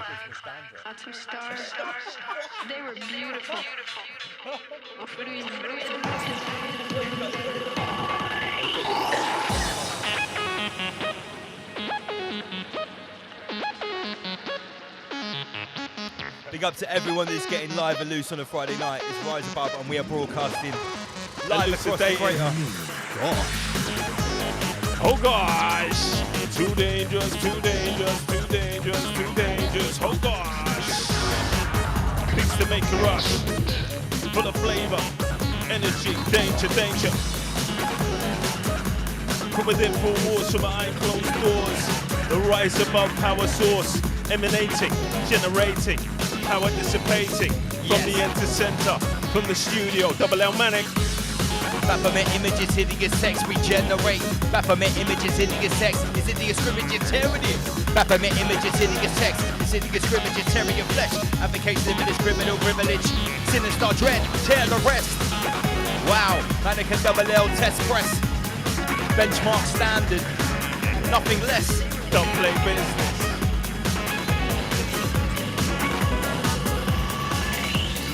N: lots of stars. They were beautiful.
B: Big up to everyone that's getting live and loose on a Friday night. It's Rise Above, and we are broadcasting live across the equator.
E: Oh gosh! Too dangerous, too dangerous, too dangerous, too dangerous. Oh gosh! Beats to make a rush. Full of flavor, energy, danger, danger. From within four walls, from behind closed doors. The rise above power source, emanating, generating, power dissipating. From the end to center, from the studio, Double L Manic.
H: Baphomet images, hideous sex, regenerate. Baphomet images, hideous sex, is hideous scrimmage tyranny. Baphomet images, hideous sex, is hideous scrimmage tyranny of flesh. Advocates limitless criminal privilege. Sinister dread, tear the rest. Wow, Manic and Double L test press. Benchmark standard, nothing less.
E: Don't play business.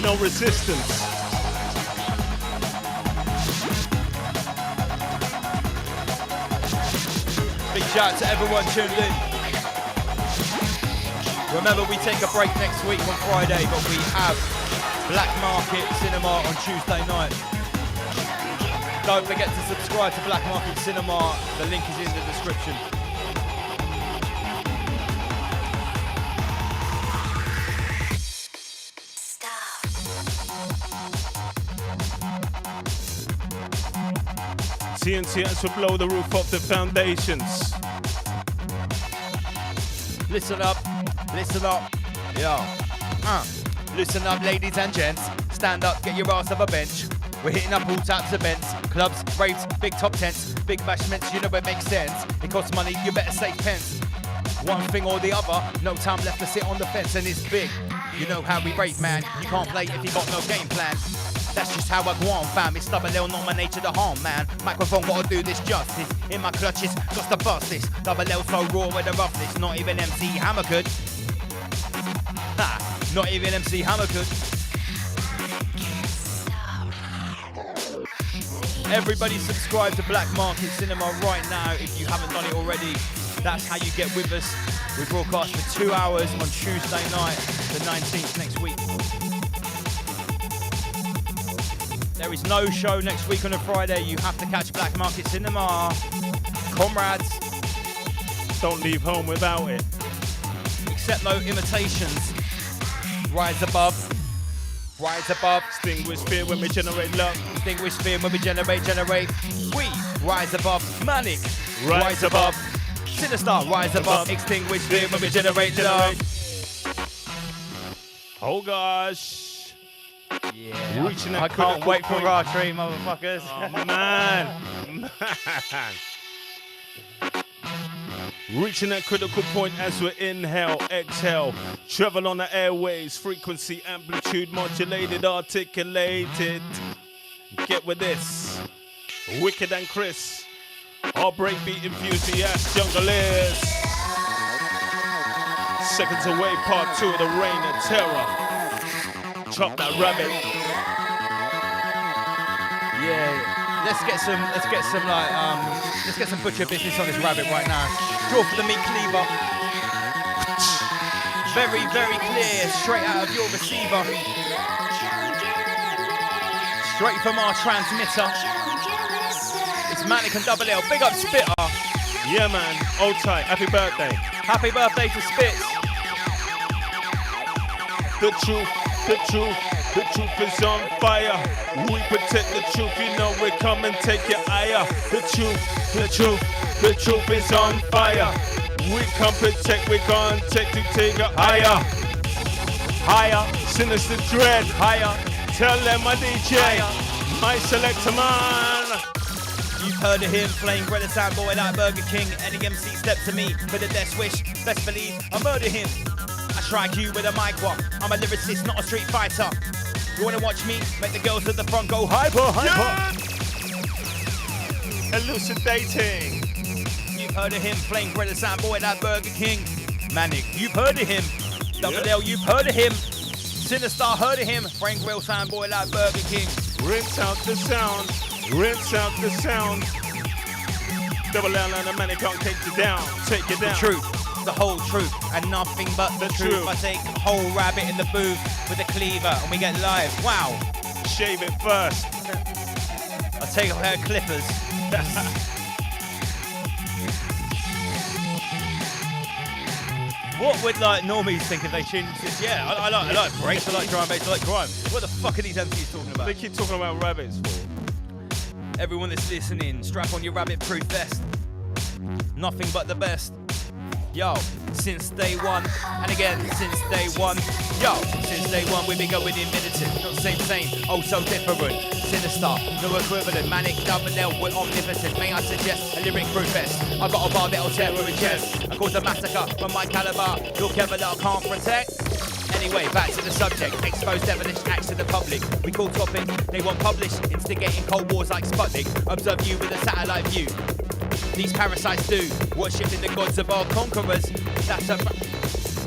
E: No resistance.
B: Big shout out to everyone tuned in. Remember, we take a break next week on Friday, but we have Black Market Cinema on Tuesday night. Don't forget to subscribe to Black Market Cinema. The link is in the description.
E: TNTS will blow the roof off the foundations.
H: Listen up, yo. Listen up, ladies and gents. Stand up, get your ass off a bench. We're hitting up all types of events, clubs, raves, big top tents, big bashments, you know it makes sense. It costs money, you better save pence. One thing or the other, no time left to sit on the fence, and it's big. You know how we rave, man. You can't play if you got no game plan. That's just how I go on, fam. It's Double L, not my nature to harm, man. Microphone gotta do this justice. In my clutches, just to bust this. Double L so raw with the roughness. Not even MC Hammer could. Ha! Not even MC Hammer could.
B: Everybody subscribe to Black Market Cinema right now if you haven't done it already. That's how you get with us. We broadcast for 2 hours on Tuesday night, the 19th next week. There is no show next week on a Friday. You have to catch Black Market Cinema. Comrades,
E: don't leave home without it.
B: Accept no imitations. Rise above. Rise above.
E: Extinguish fear when we generate love.
B: Extinguish fear when we generate. We rise above. Manic.
E: Rise above.
B: Sinister. Rise above. Extinguish fear when we generate love.
E: Oh gosh.
B: Yeah.
E: Reaching
B: I can't wait for our tree, motherfuckers.
E: Oh, man. Reaching that critical point as we inhale, exhale, travel on the airways, frequency, amplitude, modulated, articulated. Get with this. Wicked and Chris, our breakbeat enthusiast, junglers. Seconds away, part 2 of the Reign of Terror. Chop that rabbit.
B: Yeah, let's get some butcher business on this rabbit right now. Draw for the meat cleaver. Very, very clear, straight out of your receiver. Straight from our transmitter. It's Manic and Double L. Big up Spitter.
E: Yeah, man. Hold tight. Happy birthday.
B: Happy birthday to Spitz.
E: The truth is on fire. We protect the truth, you know we come and take your higher. The truth is on fire. We come protect, we gon' take it higher. Higher, sinister dread, higher. Tell them my DJ, my selector man.
B: You've heard of him, flame bread and sound boy like Burger King. Any MC step to me for the death wish. Best believe I murder him. I strike you with a mic walk. I'm a lyricist, not a street fighter. You wanna watch me? Make the girls at the front go hyper.
E: Yeah. Elucidating.
B: You've heard of him, flame bread and sound boy like Burger King. Manic, you've heard of him. Double L, you've heard of him. Sinister, heard of him. Brain Grill Soundboy like Burger King.
E: Rinse out the sound. Rinse out the sound. Double L and the Manic can't take you down. Take you down.
B: The truth, the whole truth, and nothing but the truth. I take a whole rabbit in the booth with a cleaver and we get live. Wow.
E: Shave it first.
B: I take off her clippers. What would like normies think if they tuned into this? Yeah, I like breaks, I like drum and bass, I like grime. What the fuck are these MCs talking about?
E: They keep talking about rabbits for.
B: Everyone that's listening, strap on your rabbit-proof vest. Nothing but the best. Yo, since day one, and again, since day one. Yo, since day one, we've been going in militant. Not same, oh so different. Sinister, no equivalent. Manic, double L, we're omnipotent. May I suggest a lyric proof vest? I got a bar that'll tear with a chest. I cause a massacre from my caliber. Your Kevlar can't protect. Anyway, back to the subject. Expose devilish acts to the public. We call topic, they want published. Instigating cold wars like Sputnik. Observe you with a satellite view. These parasites do, worshipping the gods of our conquerors. That's a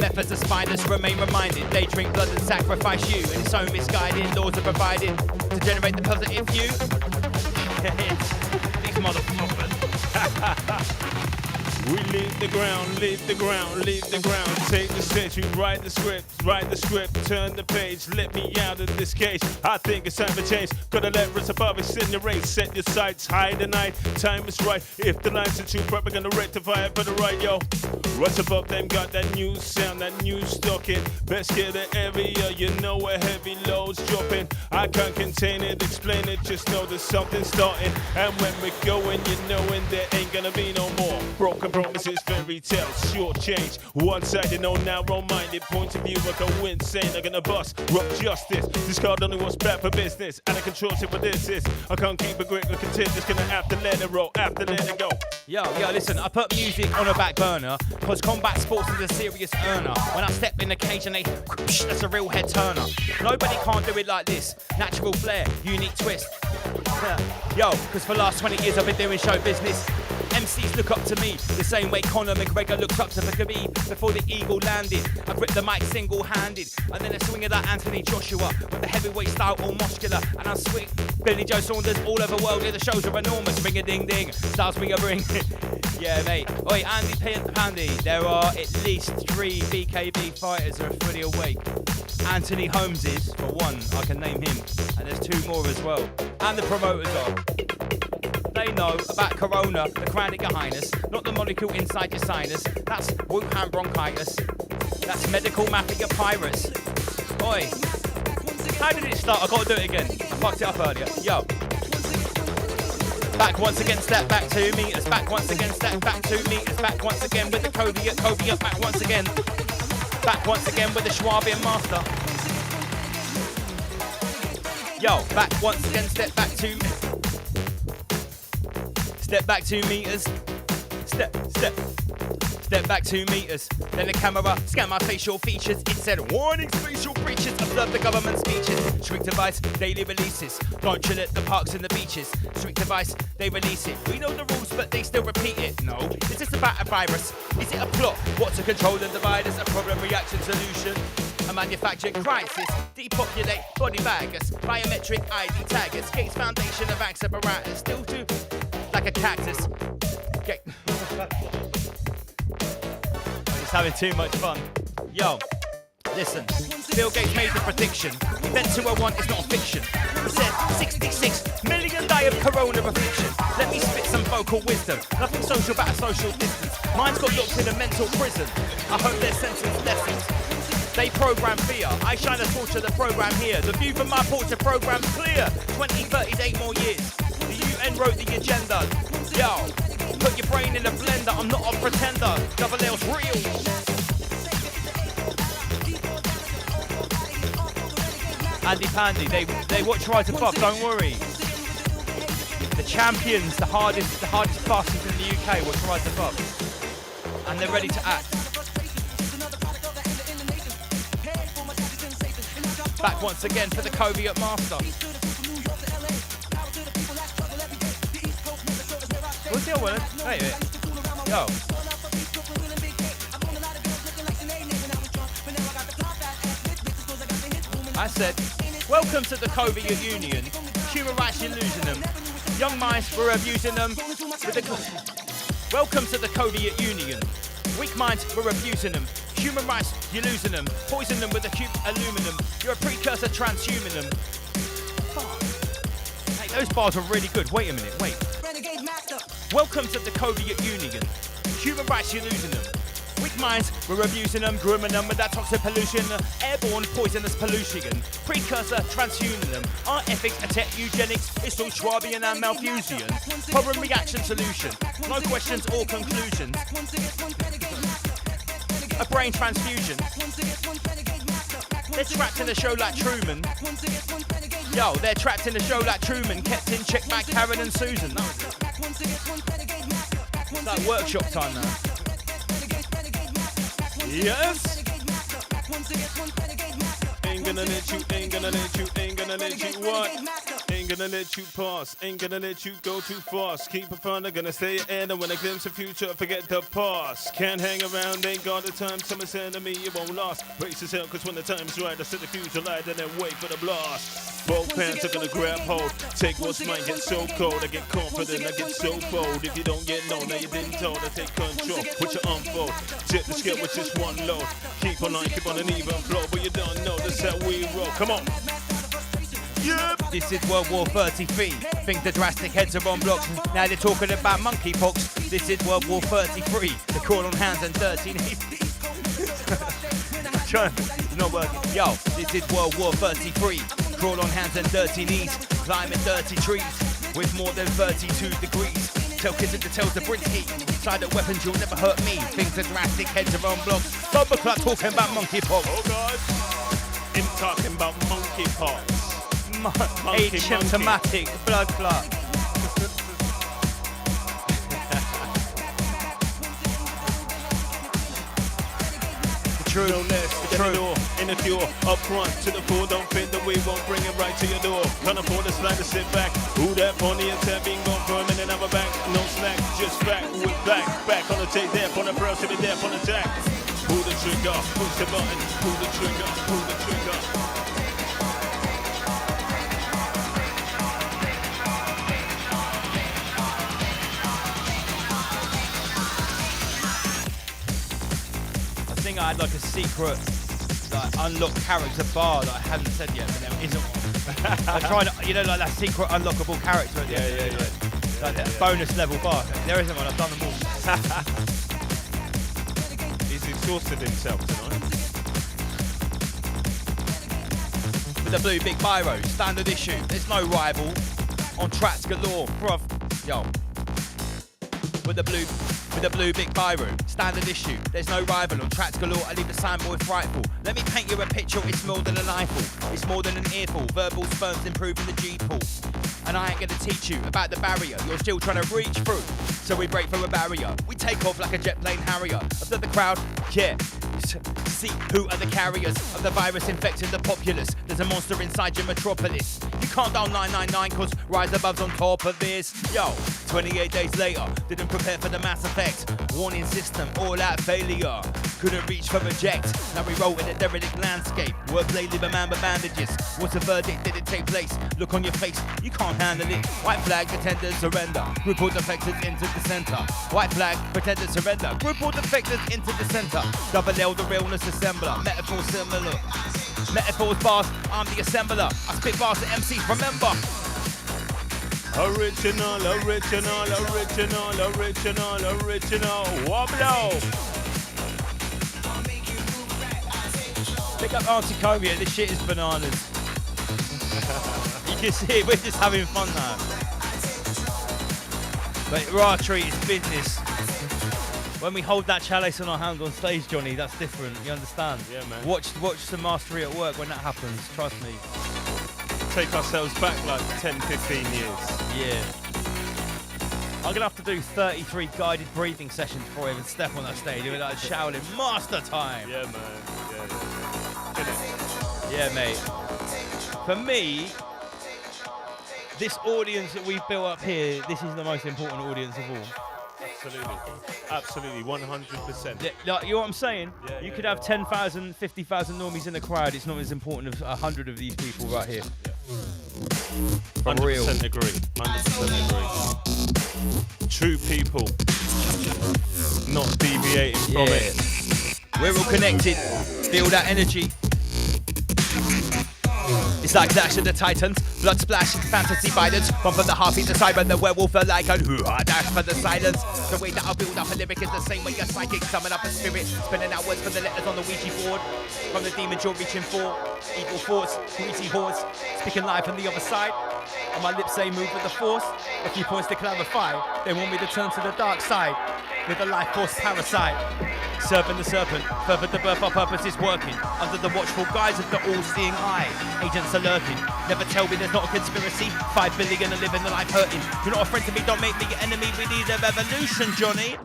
B: methods of spiders remain reminded. They drink blood and sacrifice you. And so misguided laws are provided to generate the positive view. These motherfuckers.
E: We leave the ground, leave the ground, leave the ground. Take the stage, we write the script, turn the page. Let me out of this cage. I think it's time for change. Gotta let rest above it, in your race. Set your sights high tonight. Time is right. If the lines are too bright, we're gonna rectify it for the right, yo. What's above them got that new sound, that new stocking. Best get the area, you know where heavy loads dropping. I can't contain it, explain it, just know there's something starting. And when we're going, you knowing there ain't gonna be no more broken promises, fairy tales, short change. One-sided, no narrow-minded point of view. I go insane, I'm gonna bust, rock justice. Discard only what's bad for business. And I control shit what this is. I can't keep a grip, I continue, just gonna have to let it roll, have to let it go.
B: Yo, listen, I put music on a back burner, cause combat sports is a serious earner. When I step in the cage and they whoosh, that's a real head turner. Nobody can't do it like this. Natural flair, unique twist. Yo, cause for the last 20 years I've been doing show business. MCs look up to me the same way Conor McGregor looks up to the Khabib before the eagle landed. I grip the mic single-handed, and then I swing it like Anthony Joshua with the heavyweight style all muscular. And I swing Billy Joe Saunders all over the world. Yeah, the shows are enormous. Ring a ding ding, styles ring a ring. Yeah, mate. Oi, Andy Pandy. There are at least 3 BKB fighters who are fully awake. Anthony Holmes is, for one, I can name him, and there's 2 more as well. And the promoters are. They know about corona, the chronic highness, not the molecule inside your sinus. That's Wuhan bronchitis. That's medical mafia pirates. Oi, how did it start? I gotta do it again. I fucked it up earlier. Yo. Back once again, step back 2 meters. Back once again, step back 2 meters. Back once again with the Kobe up, back once again. Back once again with the Schwabian master. Yo, back once again, step back 2 meters. Step back 2 meters. Step back 2 meters. Then the camera scanned my facial features. It said, warning spatial breaches. Observe the government speeches. Strict device, daily releases. Don't chill at the parks and the beaches. Strict device, they release it. We know the rules, but they still repeat it. No, is this about a virus? Is it a plot? What to control and divide us? A problem, reaction, solution? A manufacturing crisis, depopulate body baggers, biometric ID taggers, Gates Foundation of Axe apparatus, still too like a cactus. He's having too much fun. Yo, listen, Bill Gates made the prediction. Event 201 is not a fiction. He said 66 million die of corona affliction. Let me spit some vocal wisdom. Nothing social but a social distance. Mine's got locked in a mental prison. I hope their sentence lessons. They program fear. I shine a torch of the program here. The view from my porch of program's clear. 2030's 8 more years. The UN wrote the agenda. Yo, put your brain in a blender. I'm not a pretender. Double L's real. Andy Pandy, they watch Rise Above, don't worry. The champions, the hardest fastest in the UK watch Rise Above. And they're ready to act. Back once again for the Kobe at Master. What's the other one? Wait a minute. Yo. I said, welcome to the Soviet Union. Human rights, you're losing them. Young minds, we're abusing them. Welcome to the Soviet Union. Weak minds, we're abusing them. Human rights, you're losing them. Poison them with acute aluminum. You're a precursor transhuman them. Hey, those bars are really good. Wait a minute, wait. Welcome to the Soviet Union. Human rights, you're losing them. Weak minds, we're abusing them, grooming them with that toxic pollution, airborne poisonous pollution, precursor transhuman them. Our ethics attack eugenics, it's all Schwabian and Malthusian. Problem reaction solution, no questions or conclusions. A brain transfusion. They're trapped in a show like Truman. Yo, they're trapped in a show like Truman, kept in check by Karen and Susan. It's like workshop time now.
E: Yes. Ain't gonna let you, ain't gonna let you, ain't gonna let you what? Ain't gonna let you pass, ain't gonna let you go too fast. Keep it fun, I'm gonna stay ahead, and when I glimpse the future, forget the past. Can't hang around, ain't got the time, someone saying to me it won't last. Brace yourself, cause when the time's right, I set the future light and then wait for the blast. Both pants are gonna grab hold, take what's mine, get so cold. I get confident, I get so bold. If you don't get known, now you didn't told. I take control, with your unfold. Tip the scale with just one load. Keep on line, keep on an even flow, but you don't know that's how we roll. Come on. Yep.
B: This is World War 33. Think the drastic heads are on blocks. Now they're talking about monkeypox. This is World War 33. They crawl on hands and 13 knees. It's not working. Yo, this is World War 33. Crawl on hands and dirty knees. Climbing dirty trees with more than 32 degrees. Tell kids to tell the Britsky. Silent weapons, you'll never hurt me. Think the drastic heads are on blocks. Bumper club talking about monkeypox.
E: Oh God. Him talking about monkeypox.
B: Asymptomatic blood clot.
E: The truth, no less, the door, in the cure, up front to the fore, don't fit the way, won't bring it right to your door. Can't afford to slide to sit back. Who that pony attack, being gone for a minute, have a back, no slack, just back, with back on the take, there, on the press, to be there, on the attack. Pull the trigger, push the button, pull the trigger, pull the trigger.
B: I had like a secret unlocked character bar that I hadn't said yet, but there isn't one. I tried, like that secret unlockable character at the end. Yeah. Like that bonus level bar. There isn't one, I've done them all.
E: He's exhausted himself tonight.
B: With the blue big biro, standard issue, there's no rival. On tracks galore, bruv. Yo. With the blue big biro, standard issue, there's no rival. On tracks galore, I leave the soundboy frightful. Let me paint you a picture, it's more than an eyeful. It's more than an earful, verbal sperms improving the G-pool. And I ain't gonna teach you about the barrier you're still trying to reach through. So we break through a barrier, we take off like a jet plane Harrier. After the crowd, yeah, see who are the carriers of the virus infecting the populace. There's a monster inside your metropolis. You can't dial 999 cause Rise Above's on top of this. Yo, 28 days later, didn't prepare for the mass effect. Warning system, all out failure. Couldn't reach for reject. Now we roll in a derelict landscape. Wordplay, live a man with bandages. What's the verdict? Did it take place? Look on your face, you can't handle it. White flag, pretenders surrender. Group all defectors into the center. White flag, pretenders surrender. Group all defectors into the center. Double L, the realness assembler. Metaphor similar. Metaphors bars, I'm the assembler. I spit bars to MCs, remember.
E: Original. Wobble.
B: Pick up Auntie Cobia, this shit is bananas. You can see it, we're just having fun now. But raw treat is business. When we hold that chalice in our hand on stage, Johnny, that's different, you understand?
E: Yeah, man.
B: Watch the mastery at work when that happens, trust me.
E: Take ourselves back like 10, 15 years.
B: Yeah. I'm going to have to do 33 guided breathing sessions before I even step on that stage. Doing like Shaolin master time.
E: Yeah, man.
B: Yeah, mate. For me, this audience that we've built up here, this is the most important audience of all.
E: Absolutely, 100%.
B: Yeah, like, you know what I'm saying?
E: Yeah,
B: you
E: yeah,
B: could have 10,000, 50,000 normies in the crowd. It's not as important as 100 of these people right here. For
E: 100%
B: real.
E: agree. 100% agree. True people, not deviating from it.
B: We're all connected. Feel that energy. It's like Clash of the Titans, blood splash, fantasy violence. One for the harpy, the siren, the werewolf, the lycan. Dash for the silence. The way that I build up a lyric is the same way a psychic summon up a spirit. Spinning out words for the letters on the Ouija board. From the demons you're reaching for. Evil thoughts, greasy hordes. Speaking live from the other side. And my lips say move with the force. A few points to clarify. They want me to turn to the dark side. With a life force parasite. Serving the serpent, further the birth our purpose is working. Under the watchful guise of the all-seeing eye. Agents are lurking. Never tell me there's not a conspiracy. 5 billion are living the life hurting. You're not a friend to me, don't make me your enemy. We need a revolution, Johnny.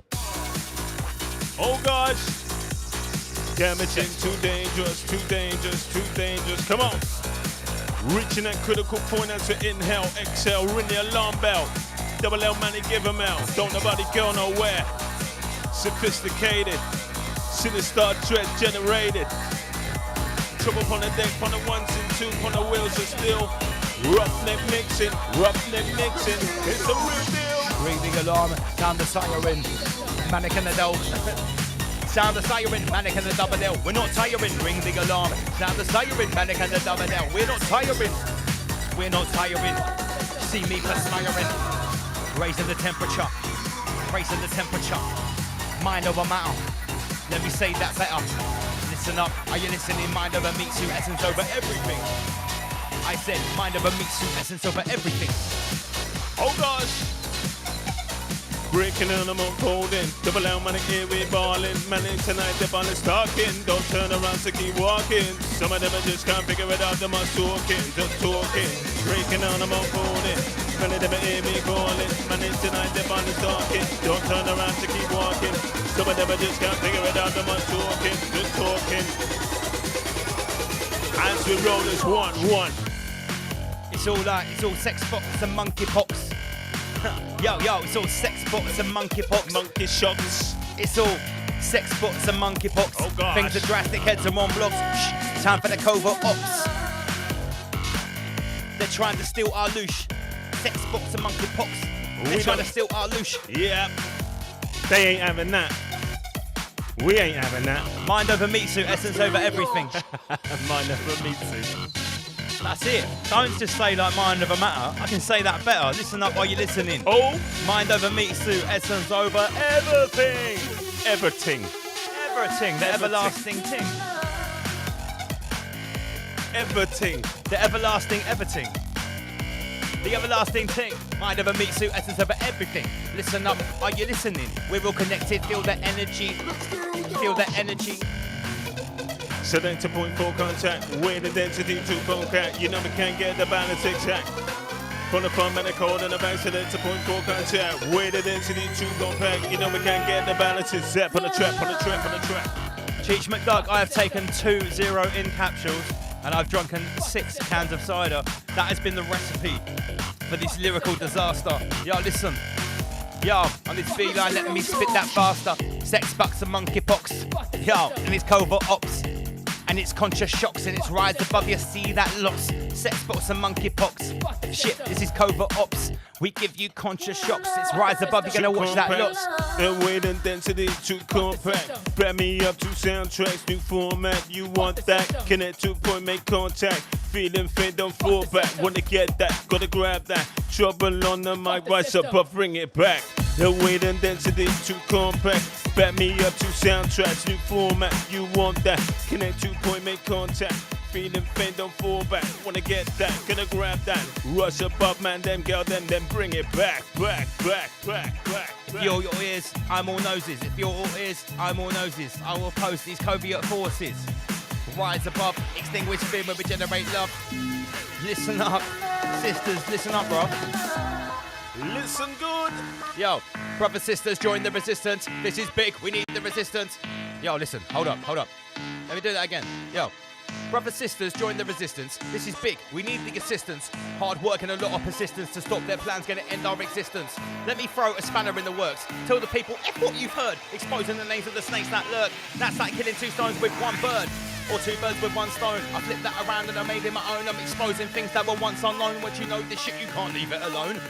E: Oh gosh. Damaging, too dangerous, too dangerous, too dangerous. Come on. Reaching that critical point as to inhale, exhale, ring the alarm bell. Double L money, give 'em out. Don't nobody go nowhere. Sophisticated, sinister dread generated. Trouble on the deck, on the ones and two, on the wheels of steel. Roughneck mixing, it's a real deal.
B: Ring the alarm, sound the siren, manic and the dough. Sound the siren, manic and the double L. We're not tiring, ring the alarm. Sound the siren, manic and the double L. We're not tiring, we're not tiring. See me perspiring, raising the temperature, raising the temperature. Mind over matter, let me say that better. Listen up, are you listening? Mind over Mitsu, essence over everything. I said mind over Mitsu, essence over everything.
E: Oh gosh. Breaking on them, unfolding. Double L money, here we ballin'. Money tonight, the ball is talking. Don't turn around to keep walking. Some of them just can't figure it out, them are talking, just talking. Breaking on them, unfolding. Many of them hear me calling. Money tonight, the ball is talking. Don't turn around to keep walking. Some of them just can't figure it out, them are talking, just talking. As we roll this 1-1.
B: It's all sex box and monkeypox. Yo, it's all sex bots and monkeypox.
E: Monkey shots.
B: It's all sex bots and monkeypox.
E: Oh gosh.
B: Things are drastic, heads are on blocks. Shh, time for the covert ops. They're trying to steal our loosh. Sex bots and monkeypox. They're trying to steal our loosh.
E: Yeah. They ain't having that. We ain't having that.
B: Mind over Mitsu, essence over everything.
E: Mind over Mitsu.
B: That's it. Don't just say like mind over matter. I can say that better. Listen up while you're listening.
E: Oh,
B: mind over Mitsu, essence over everything.
E: Everything.
B: Everything. The everlasting thing.
E: Everything.
B: The everlasting everything. The everlasting thing. Mind over Mitsu, essence over everything. Listen up. Are you listening? We're all connected. Feel the energy. Feel the energy.
E: Select to point for contact, weight and density to contact. You know we can't get the balance exact. From the front and the cold and the back, select to point for contact, weight and density to compact. You know we can't get the balance exact. On the trap, on the trap, on the trap.
B: Cheech McDuck, I have taken 2 0-in capsules and I've drunken 6 cans of cider. That has been the recipe for this lyrical disaster. Yo, listen. Yo, on this feline, let me spit that faster. Sex bucks and monkeypox. Yo, and it's covert ops. And it's conscious shocks and it's rise above you, see that loss. Sex spots and monkeypox. Shit, this is covert ops. We give you conscious shocks. It's rise above, you're gonna watch that loss.
E: And weight and density to compact. Grab me up to soundtracks, new format. You want that? Connect to point, make contact. Feeling faint, don't fall back. Wanna get that, gotta grab that. Trouble on the mic, rise above, bring it back. The weight and density to compact. Back me up to soundtracks, new format. You want that? Connect to point, make contact. Feeling faint, don't fall back. Wanna get that, gonna grab that. Rush above, man, them girl, then bring it back, back.
B: If you're all ears, I'm all noses. If you're all ears, I'm all noses. I will post these covert forces. Rise above, extinguish fear when we generate love. Listen up, sisters, listen up, bro.
E: Listen good.
B: Yo, brothers, sisters, join the resistance. This is big, we need the resistance. Yo, listen, hold up. Let me do that again. Yo, Brothers, sisters, join the resistance. This is big, we need the assistance. Hard work and a lot of persistence to stop their plans gonna end our existence. Let me throw a spanner in the works. Tell the people F what you've heard. Exposing the names of the snakes that lurk. That's like killing 2 stones with 1 bird. Or 2 birds with 1 stone. I flipped that around and I made it my own. I'm exposing things that were once unknown. Once you know this shit, you can't leave it alone.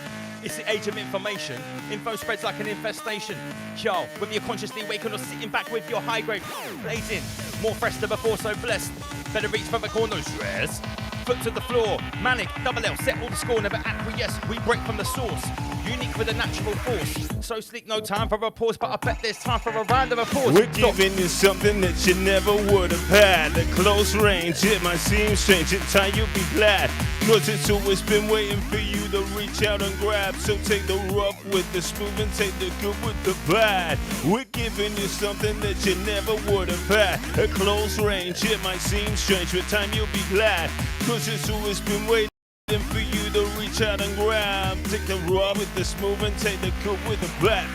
B: It's the age of information. Info spreads like an infestation. Yo, whether you're consciously waking or sitting back with your high grade blazing. More fresh than before, so blessed. Better reach for the corner, stress. Foot to the floor. Manic, double L, set all the score, never acquiesce. We break from the source. Unique with a natural force. So sleek, no time for a pause, but I bet there's time for a round of applause.
E: We're giving you something that you never would have had. At close range, it might seem strange. In time, you'll be glad. Cause it's always been waiting for you to reach out and grab. So take the rough with the smooth and take the good with the bad. We're giving you something that you never would have had. At close range, it might seem strange. With time, you'll be glad. Cause it's always been waiting for you to reach out and grab. Take the raw with the smooth and take the good with the bad.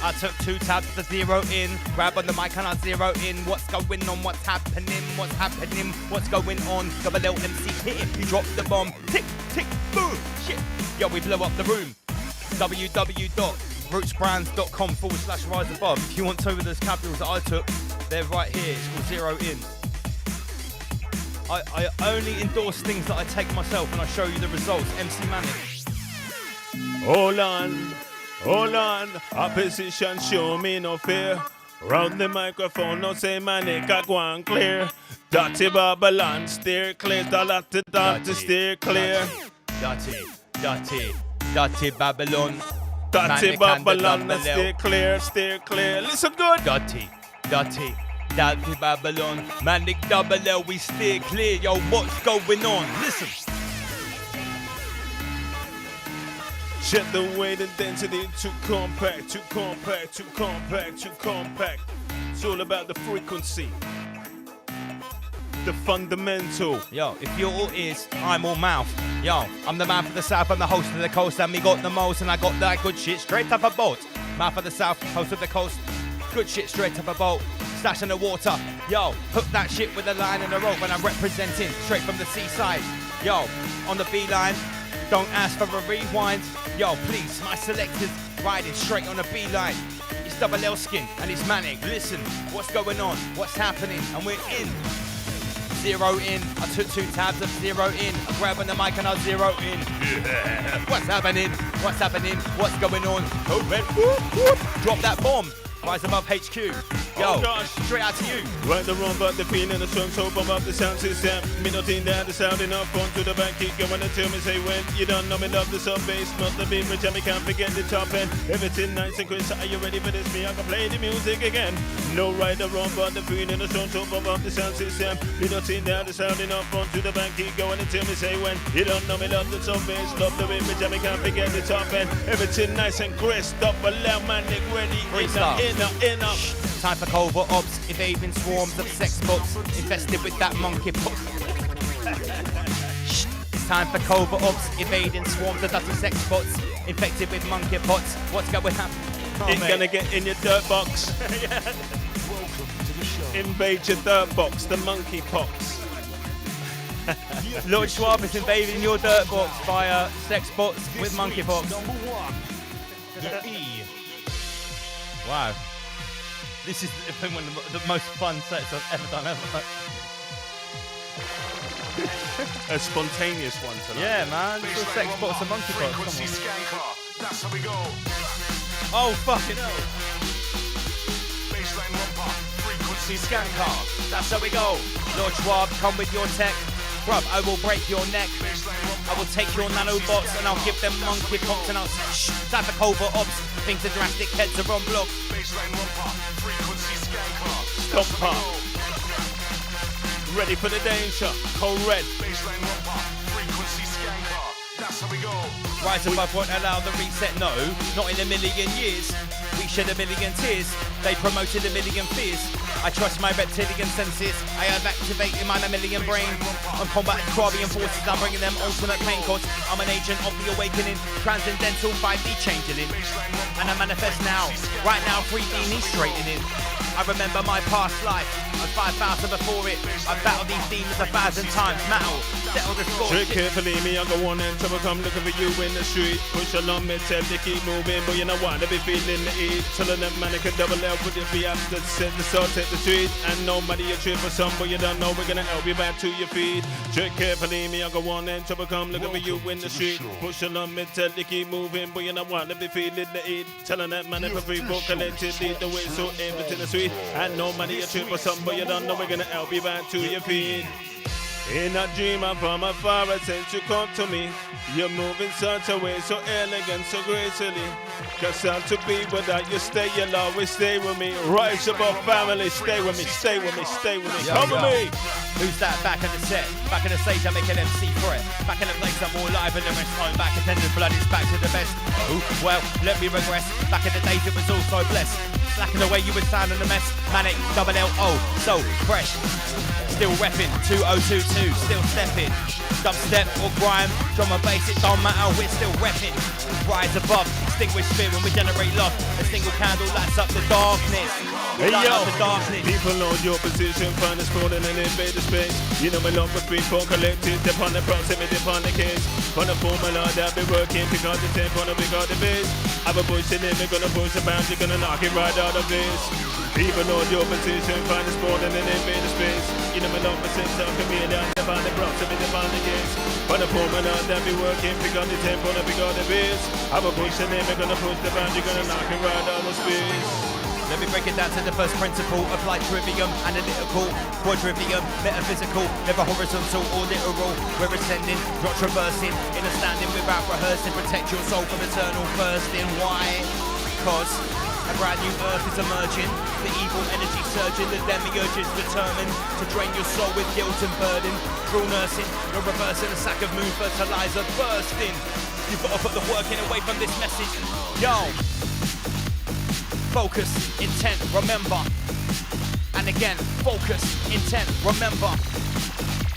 B: I took 2 tabs to zero in. Grab on the mic and I zero in. What's going on? What's happening? What's happening? What's going on? Double L MC hit it. You drop the bomb. Tick, tick, boom. Shit. Yo, we blow up the room. www.rootsbrands.com/rise above. If you want to with those capitals that I took, they're right here. It's called zero in. I only endorse things that I take myself and I show you the results. MC Manic.
E: Hold on. Opposition, show me no fear. Round the microphone, no say Manic, I go on clear. Dirty Babylon, steer clear. Dirty, steer clear.
B: Dirty Babylon.
E: Dirty Babylon, steer clear. Listen good.
B: Dirty Babylon, Manic double L, we steer clear. Yo, what's going on? Listen.
E: Check the weight and density, too compact. It's all about the frequency, the fundamental.
B: Yo, if you're all ears, I'm all mouth. Yo, I'm the man from the south, I'm the host of the coast, and we got the most, and I got that good shit straight up a boat. Mouth of the south, host of the coast, good shit straight up a boat. Stash in the water, yo, hook that shit with a line and a rope, and I'm representing straight from the seaside. Yo, on the B-line, don't ask for a rewind. Yo, please, my selectors riding straight on the B-line. It's double L skin and it's Manic. Listen, what's going on? What's happening? And we're in. Zero in. I took 2 tabs of zero in. I grab on the mic and I zero in. Yeah. What's happening? What's going on? Oh, man. Whoop, whoop. Drop that bomb. Rise above HQ. Yo, straight out to you.
E: Right the wrong, but the feeling and the strong, so bump up the sound system. Me not in there, the sound enough, on to the back, keep going until me say when. You don't know me love the sub bass, not the beat, which I can't forget the top end. Everything nice and crisp, are you ready for this? Me, I can play the music again. No right or wrong, but the feeling and the strong, so bump up the sound system. Me not in there, the sound enough, on to the back, keep going until me say when. You don't know me love the sub bass, love the beat, which I can't forget the top end. Everything nice and crisp, double L, Manic, ready, in up.
B: Time for covert ops, evading swarms of sex bots, infested with that monkey pox. It's time for covert ops, evading swarms of dirty sex bots, infected with monkey pots. What's going to happen?
E: It's gonna get in your dirt box.
B: Yeah.
L: Welcome to the show.
E: Invade your dirt box, the monkey pox.
B: Lord Schwab is invading your dirt box via sex bots with monkey pox.
L: Number 1, the E.
B: Wow. This is one of the most fun sets I've ever done ever.
E: A spontaneous one tonight.
B: Yeah, man. It's all sex bots and monkey pots.
L: Frequency scan car. That's how we go.
B: Oh, fucking hell.
L: Baseline rumpa. Frequency
B: Scan car. That's how we go. Lord Schwab, come with your tech. Bruv, I will break your neck. I will take your nanobots and I'll give them monkey pox and I'll shh. Time for covert ops. Things are drastic, heads are on block.
L: Baseline rumpa. Frequency scan car.
E: Stop part. Ready for the danger. Code red.
L: Baseline rumpa. Frequency scan car. That's how we go.
B: Rise above won't allow the reset, no. Not in a million years. We shed a million tears. They promoted a million fears. I trust my reptilian senses. I have activated my mammalian brain. I'm combating Quarian forces. I'm bringing them ultimate pain cause I'm an agent of the awakening. Transcendental 5D changeling. And I manifest now. Right now 3D knee straightening.
H: I remember my past life. I'm 5,000 before it. I've battled these demons 1,000 times. Metal, settle the score.
E: Tread carefully, me, I go on and trouble come looking for you in the street. Push along me, tell they keep moving, but you know what, they be feeling the heat. Telling them man, they can double up with if we have to set the salt, take the street. And nobody a trip for some, but you don't know we're gonna help you back to your feet. Tread carefully, me, I go on and trouble come looking for you in the street. Push along me, tell they keep moving, but you know what, they be feeling the heat. Telling that man, if a free for collected, lead the way, so everything is sweet. And nobody a trip for some, but you don't know we're gonna help you back to your feet. In a dream from afar, I sense you come to me. You're moving such a way, so elegant, so gracefully. Cause I'm to be without you stay, you'll always stay with me. Rise above family, stay with me, stay with me, stay with me. Come with me.
H: Who's that back in the set? Back in the stage, I make an MC threat. Back in the place, I'm more live and the rest. I'm back attending blood, it's back to the best. Oh, well, let me regress. Back in the days, it was all so blessed. Slacking away, you would sound in the mess. Manic, double L-O, so fresh. Still repping, 2022, still stepping. Dubstep or grime, drum and bass, it don't matter, we're still repping. Rise above, extinguish fear when we generate love. A single candle lights up the darkness.
E: Hey
H: Light
E: yo,
H: up the darkness.
E: people know your position, find us falling and invade the space. You know my love for people collected, upon the proximity, upon the case. On the formula that be working, pick out the tempo, and pick out the bass. Have a push in it, we're gonna push the boundary, gonna knock it right out of this. People know your position, find us falling and invade the space. You know my love for sense of chameleon, upon the proximity, upon the case. On the formula that be working, pick out the tempo, and pick out the bass. Have a push in it, we're gonna push the boundary, gonna knock it right out of space.
H: Let me break it down to the first principle. Apply trivium, analytical, quadrivium, metaphysical, never horizontal or literal. We're ascending, not traversing, in a standing without rehearsing. Protect your soul from eternal thirsting. Why? Cause a brand new earth is emerging. The evil energy surging, the demiurge is determined to drain your soul with guilt and burden. Through nursing, you're reversing a sack of moon fertilizer bursting. You've got to put the work in away from this message. Yo! Focus, intent, remember. And again, focus, intent, remember.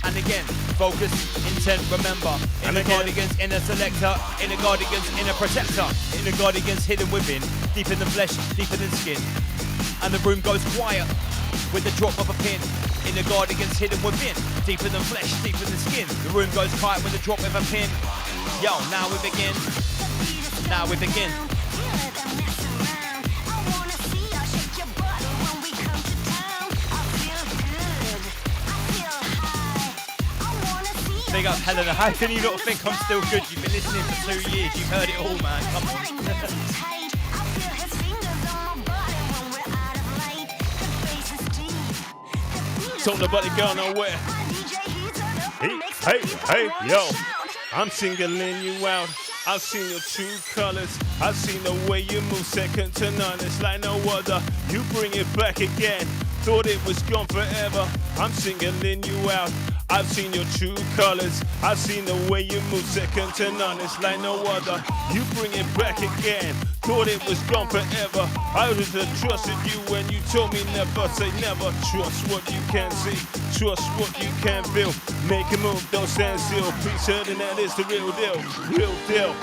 H: And again, focus, intent, remember. Inner guardians, inner selector. Inner guardians, inner protector. Inner guardians hidden within. Deep in the flesh, deeper than skin. And the room goes quiet with the drop of a pin. Inner guardians hidden within. Deeper than flesh, deeper than skin. The room goes quiet with the drop of a pin. Yo, now we begin. Now we begin. Big up Helena, how can you not think I'm still good? You've been listening for 2 years, you've heard it all, man, come on.
E: Don't nobody go nowhere. Hey, yo, I'm singling you out. I've seen your true colors. I've seen the way you move, second to none. It's like no other. You bring it back again. Thought it was gone forever. I'm singling you out. I've seen your true colors. I've seen the way you move, second to none. It's like no other. You bring it back again. Thought it was gone forever. I would have trusted you when you told me never. Say never. Trust what you can see. Trust what you can feel. Make a move, don't stand still. Please certain that is the real deal. Real deal.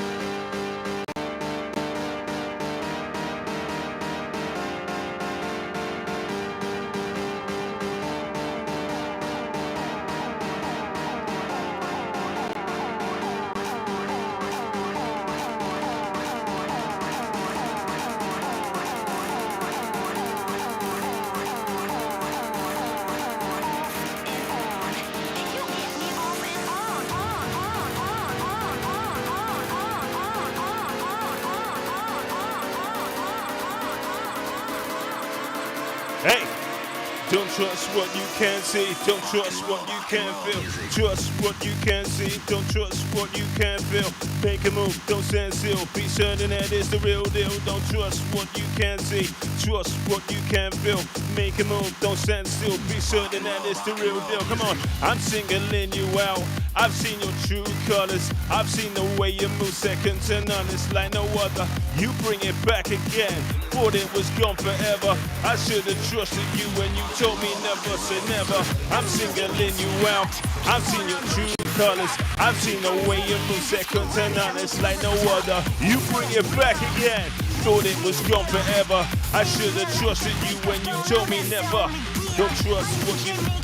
E: Hey, don't trust what you can't see. Don't trust what you can't feel. Trust what you can't see. Don't trust what you can't feel. Make a move, don't stand still. Be certain that it's the real deal. Don't trust what you can't see. Trust what you can't feel. Make a move, don't stand still. Be certain that it's the real deal. Come on, I'm singling you out. I've seen your true colors. I've seen the way you move, second to none. It's like no other. You bring it back again. Thought it was gone forever. I should have trusted you when you told me never. Say never. I'm singling you out. I've seen your true colors. I've seen the way you move, second to none. It's like no other. You bring it back again. thought it was gone forever. I should have trusted you when you told me never. Don't trust what you.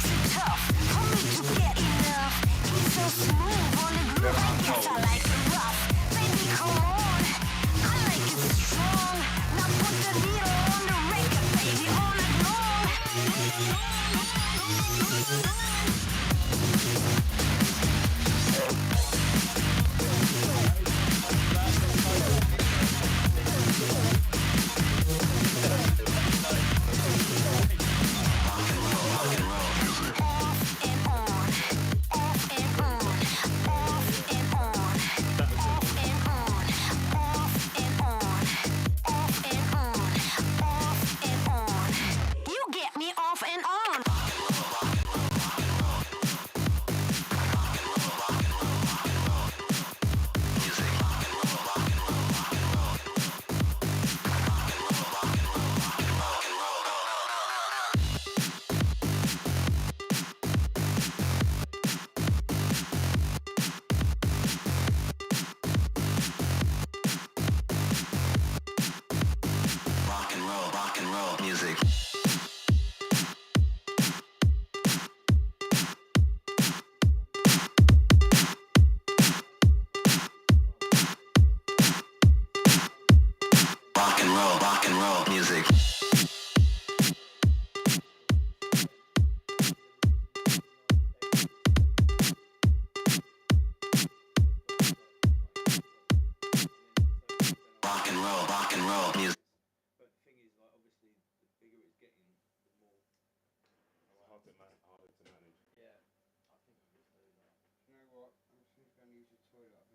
F: You know what? I'm just going to use the toilet.